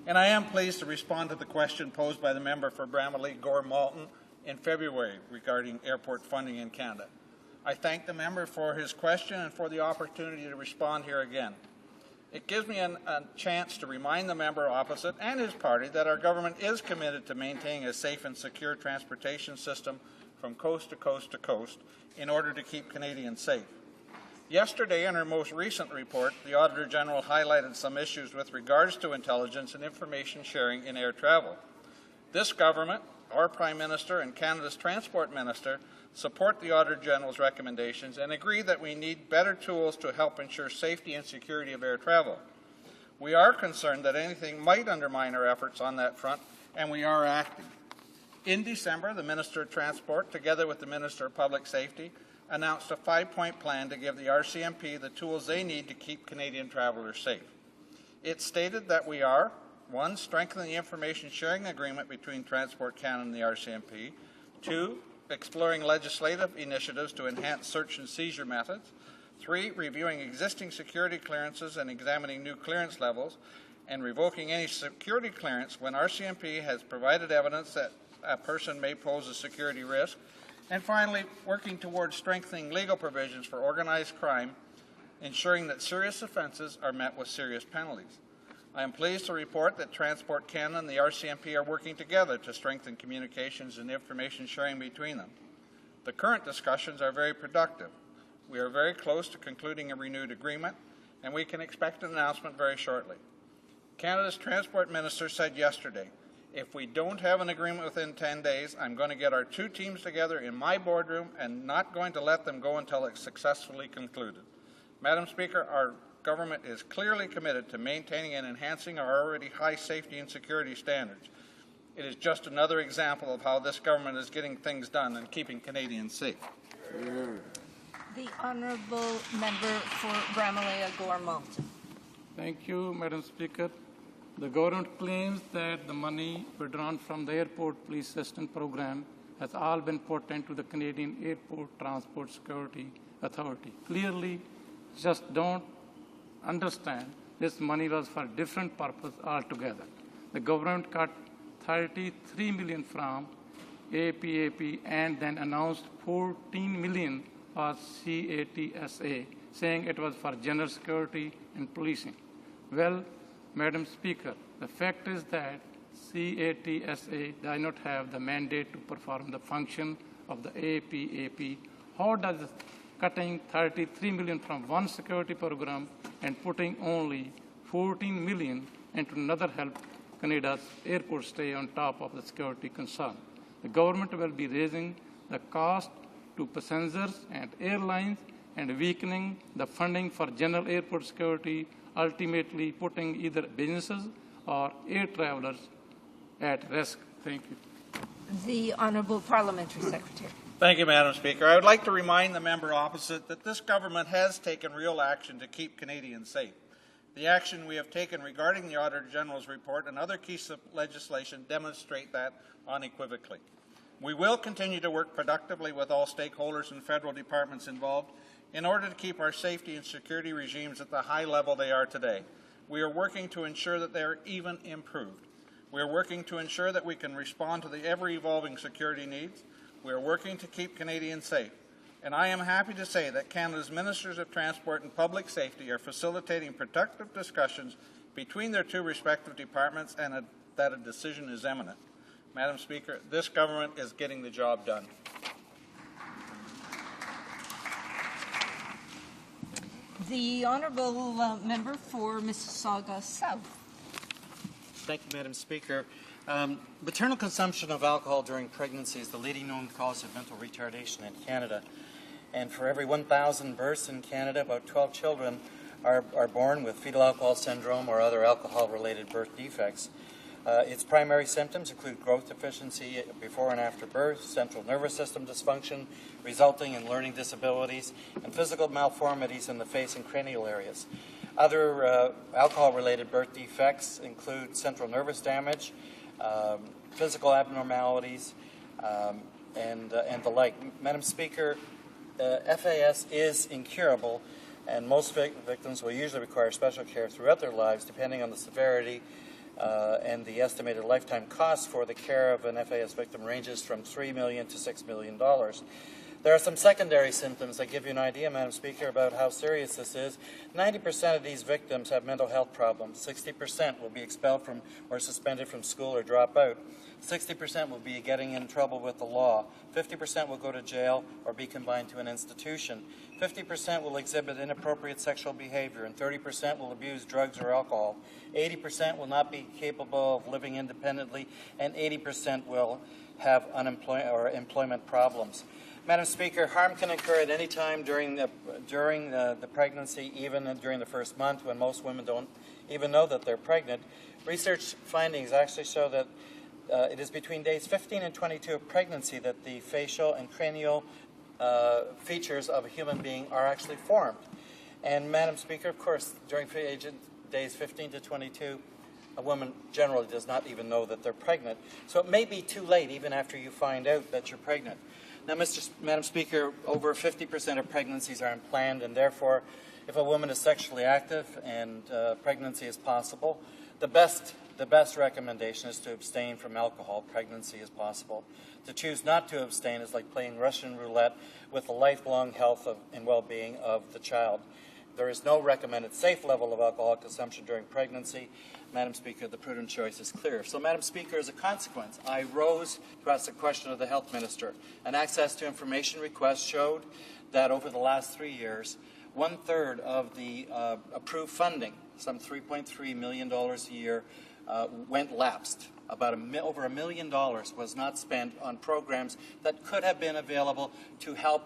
And I am pleased to respond to the question posed by the member for Bramalea Gore Malton in February regarding airport funding in Canada. I thank the member for his question and for the opportunity to respond here again. It gives me a chance to remind the member opposite and his party that our government is committed to maintaining a safe and secure transportation system from coast to coast to coast in order to keep Canadians safe. Yesterday, in her most recent report, the Auditor General highlighted some issues with regards to intelligence and information sharing in air travel. This government, our Prime Minister, and Canada's Transport Minister support the Auditor General's recommendations and agree that we need better tools to help ensure safety and security of air travel. We are concerned that anything might undermine our efforts on that front, and we are acting. In December, the Minister of Transport, together with the Minister of Public Safety, announced a 5-point plan to give the RCMP the tools they need to keep Canadian travelers safe. It stated that we are, 1, strengthening the information sharing agreement between Transport Canada and the RCMP, 2, exploring legislative initiatives to enhance search and seizure methods, 3, reviewing existing security clearances and examining new clearance levels, and revoking any security clearance when RCMP has provided evidence that a person may pose a security risk, and finally, working towards strengthening legal provisions for organized crime, ensuring that serious offences are met with serious penalties. I am pleased to report that Transport Canada and the RCMP are working together to strengthen communications and information sharing between them. The current discussions are very productive. We are very close to concluding a renewed agreement, and we can expect an announcement very shortly. Canada's Transport Minister said yesterday, if we don't have an agreement within 10 days, I'm going to get our 2 teams together in my boardroom and not going to let them go until it's successfully concluded. Madam Speaker, our government is clearly committed to maintaining and enhancing our already high safety and security standards. It is just another example of how this government is getting things done and keeping Canadians safe. The Honourable Member for Bramalea Gore Malton. Thank you, Madam Speaker. The government claims that the money withdrawn from the Airport Police Assistance Program has all been put into the Canadian Airport Transport Security Authority. Clearly, just don't understand this money was for different purpose altogether. The government cut 33 million from APAP and then announced 14 million for CATSA, saying it was for general security and policing. Well, Madam Speaker, the fact is that CATSA does not have the mandate to perform the function of the APAP. How does cutting 33 million from one security program and putting only 14 million into another help Canada's airports stay on top of the security concern? The government will be raising the cost to passengers and airlines and weakening the funding for general airport security, ultimately putting either businesses or air travelers at risk. Thank you. The Honourable Parliamentary Secretary. Thank you, Madam Speaker. I would like to remind the member opposite that this government has taken real action to keep Canadians safe. The action we have taken regarding the Auditor General's report and other key legislation demonstrate that unequivocally. We will continue to work productively with all stakeholders and federal departments involved in order to keep our safety and security regimes at the high level they are today. We are working to ensure that they are even improved. We are working to ensure that we can respond to the ever-evolving security needs. We are working to keep Canadians safe. And I am happy to say that Canada's Ministers of Transport and Public Safety are facilitating productive discussions between their 2 respective departments and that a decision is imminent. Madam Speaker, this government is getting the job done. The Honourable Member for Mississauga South. Thank you, Madam Speaker. Maternal consumption of alcohol during pregnancy is the leading known cause of mental retardation in Canada. And for every 1,000 births in Canada, about 12 children are born with fetal alcohol syndrome or other alcohol-related birth defects. Its primary symptoms include growth deficiency before and after birth, central nervous system dysfunction resulting in learning disabilities, and physical malformities in the face and cranial areas. Other alcohol-related birth defects include central nervous damage, physical abnormalities, and the like. Madam Speaker, FAS is incurable, and most victims will usually require special care throughout their lives, depending on the severity and the estimated lifetime cost for the care of an FAS victim ranges from $3 million to $6 million. There are some secondary symptoms that give you an idea, Madam Speaker, about how serious this is. 90% of these victims have mental health problems. 60% will be expelled from or suspended from school or drop out. 60% will be getting in trouble with the law. 50% will go to jail or be confined to an institution. 50% will exhibit inappropriate sexual behavior, and 30% will abuse drugs or alcohol. 80% will not be capable of living independently, and 80% will have unemployment or employment problems. Madam Speaker, harm can occur at any time during the pregnancy, even during the first month when most women don't even know that they're pregnant. Research findings actually show that it is between days 15 and 22 of pregnancy that the facial and cranial features of a human being are actually formed. And Madam Speaker, of course, during days 15 to 22, a woman generally does not even know that they're pregnant. So it may be too late even after you find out that you're pregnant. Now, Madam Speaker, over 50% of pregnancies are unplanned, and therefore, if a woman is sexually active and pregnancy is possible, the best recommendation is to abstain from alcohol. Pregnancy is possible. To choose not to abstain is like playing Russian roulette with the lifelong health and well-being of the child. There is no recommended safe level of alcohol consumption during pregnancy. Madam Speaker, the prudent choice is clear. So, Madam Speaker, as a consequence, I rose to ask a question of the Health Minister. An access to information request showed that over the last 3 years, 1/3 of the approved funding, some $3.3 million a year, went lapsed. Over $1 million was not spent on programs that could have been available to help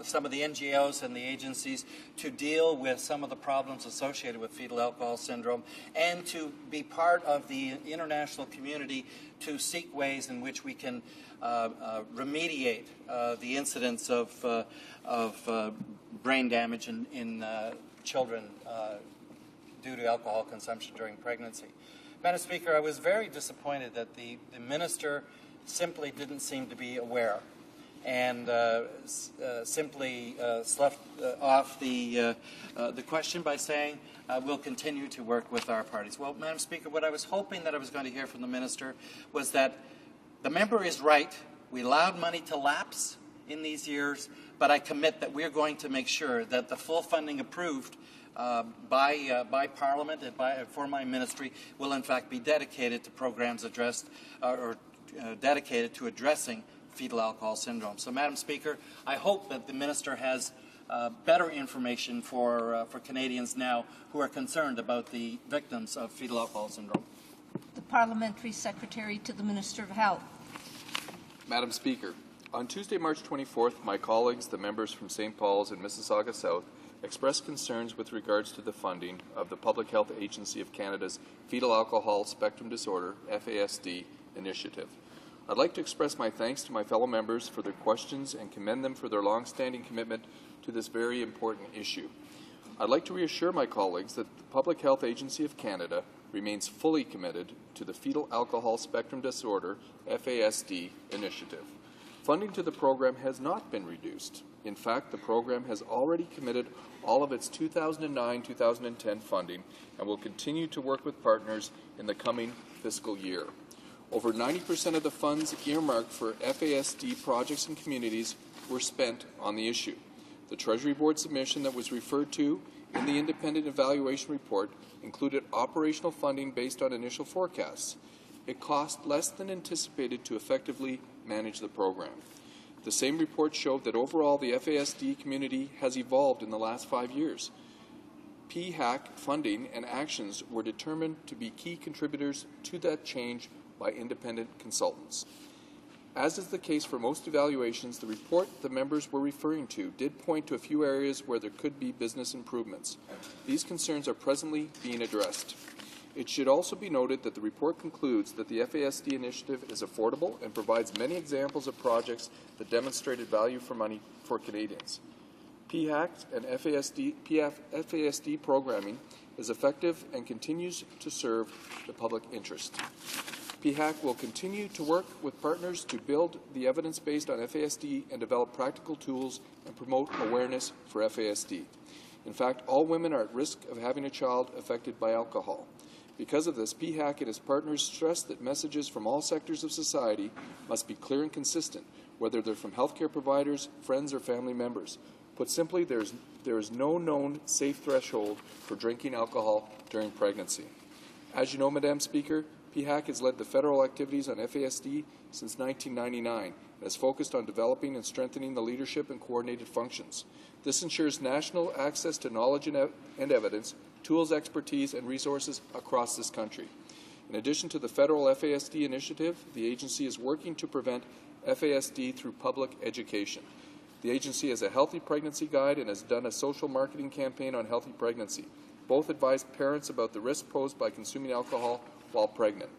some of the NGOs and the agencies to deal with some of the problems associated with fetal alcohol syndrome and to be part of the international community to seek ways in which we can remediate the incidence of brain damage in children due to alcohol consumption during pregnancy. Madam Speaker, I was very disappointed that the Minister simply didn't seem to be aware and simply left off the question by saying we'll continue to work with our parties. Well, Madam Speaker, what I was hoping that I was going to hear from the Minister was that the member is right. We allowed money to lapse in these years, but I commit that we're going to make sure that the full funding approved by Parliament and for my ministry will in fact be dedicated to programs addressed or dedicated to addressing fetal alcohol syndrome. So, Madam Speaker, I hope that the Minister has better information for Canadians now who are concerned about the victims of fetal alcohol syndrome. The Parliamentary Secretary to the Minister of Health. Madam Speaker, on Tuesday, March 24th, my colleagues, the members from St. Paul's and Mississauga South, expressed concerns with regards to the funding of the Public Health Agency of Canada's Fetal Alcohol Spectrum Disorder, FASD, initiative. I'd like to express my thanks to my fellow members for their questions and commend them for their long-standing commitment to this very important issue. I'd like to reassure my colleagues that the Public Health Agency of Canada remains fully committed to the Fetal Alcohol Spectrum Disorder, FASD, initiative. Funding to the program has not been reduced. In fact, the program has already committed all of its 2009-2010 funding and will continue to work with partners in the coming fiscal year. Over 90% of the funds earmarked for FASD projects and communities were spent on the issue. The Treasury Board submission that was referred to in the independent evaluation report included operational funding based on initial forecasts. It cost less than anticipated to effectively manage the program. The same report showed that overall the FASD community has evolved in the last 5 years. PHAC funding and actions were determined to be key contributors to that change by independent consultants. As is the case for most evaluations, the report the members were referring to did point to a few areas where there could be business improvements. These concerns are presently being addressed. It should also be noted that the report concludes that the FASD initiative is affordable and provides many examples of projects that demonstrated value for money for Canadians. PHAC and FASD programming is effective and continues to serve the public interest. PHAC will continue to work with partners to build the evidence based on FASD and develop practical tools and promote awareness for FASD. In fact, all women are at risk of having a child affected by alcohol. Because of this, PHAC and its partners stress that messages from all sectors of society must be clear and consistent, whether they're from healthcare providers, friends, or family members. Put simply, there is no known safe threshold for drinking alcohol during pregnancy. As you know, Madam Speaker, PHAC has led the federal activities on FASD since 1999 and has focused on developing and strengthening the leadership and coordinated functions. This ensures national access to knowledge and evidence, tools, expertise, and resources across this country. In addition to the federal FASD initiative, the agency is working to prevent FASD through public education. The agency has a healthy pregnancy guide and has done a social marketing campaign on healthy pregnancy. Both advise parents about the risk posed by consuming alcohol while pregnant.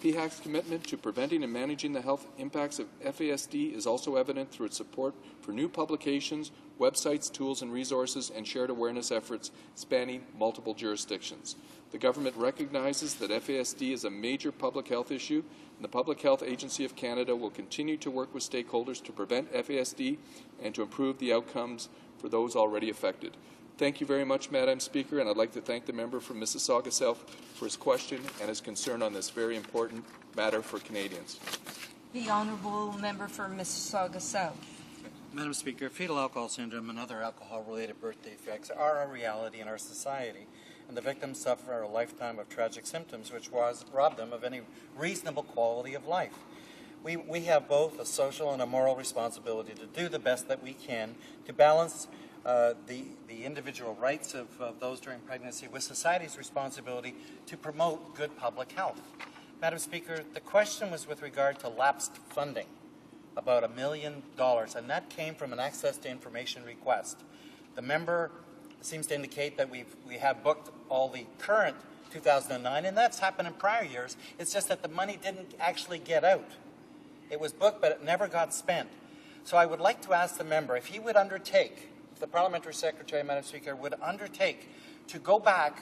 PHAC's commitment to preventing and managing the health impacts of FASD is also evident through its support for new publications, websites, tools, and resources, and shared awareness efforts spanning multiple jurisdictions. The government recognizes that FASD is a major public health issue, and the Public Health Agency of Canada will continue to work with stakeholders to prevent FASD and to improve the outcomes for those already affected. Thank you very much, Madam Speaker, and I'd like to thank the member from Mississauga South for his question and his concern on this very important matter for Canadians. The honourable member for Mississauga South. Madam Speaker, fetal alcohol syndrome and other alcohol-related birth defects are a reality in our society, and the victims suffer a lifetime of tragic symptoms which rob them of any reasonable quality of life. We have both a social and a moral responsibility to do the best that we can to balance the individual rights of those during pregnancy with society's responsibility to promote good public health. Madam Speaker, the question was with regard to lapsed funding, about $1 million, and that came from an access to information request. The member seems to indicate that we have booked all the current 2009, and that's happened in prior years. It's just that the money didn't actually get out. It was booked, but it never got spent. So I would like to ask the member if he would undertake, if the Parliamentary Secretary, Madam Speaker, would undertake to go back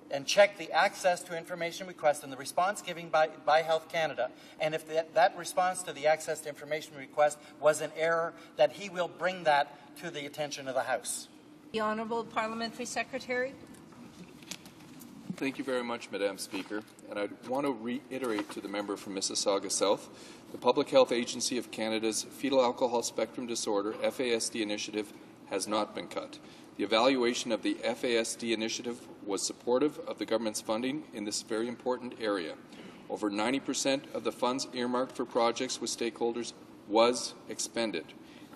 and check the access to information request and the response given by Health Canada, and if that response to the access to information request was an error, that he will bring that to the attention of the House. The Honourable Parliamentary Secretary. Thank you very much, Madam Speaker. And I want to reiterate to the member from Mississauga South, the Public Health Agency of Canada's Fetal Alcohol Spectrum Disorder FASD initiative has not been cut. The evaluation of the FASD initiative was supportive of the government's funding in this very important area. Over 90% of the funds earmarked for projects with stakeholders was expended.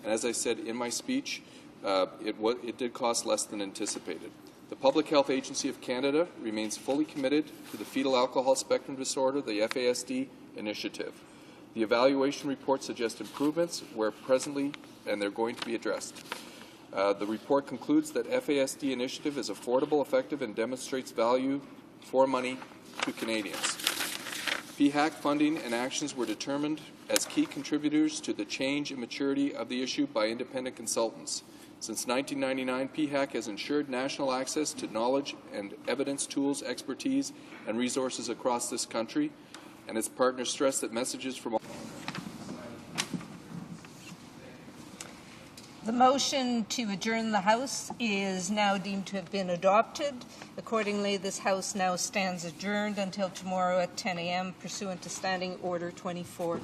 And as I said in my speech, it did cost less than anticipated. The Public Health Agency of Canada remains fully committed to the Fetal Alcohol Spectrum Disorder, the FASD initiative. The evaluation report suggests improvements where presently, and they're going to be addressed. The report concludes that FASD initiative is affordable, effective, and demonstrates value for money to Canadians. PHAC funding and actions were determined as key contributors to the change and maturity of the issue by independent consultants. Since 1999, PHAC has ensured national access to knowledge and evidence tools, expertise, and resources across this country, and its partners stress that messages from The motion to adjourn the House is now deemed to have been adopted. Accordingly, this House now stands adjourned until tomorrow at 10 a.m. pursuant to Standing Order 24.1.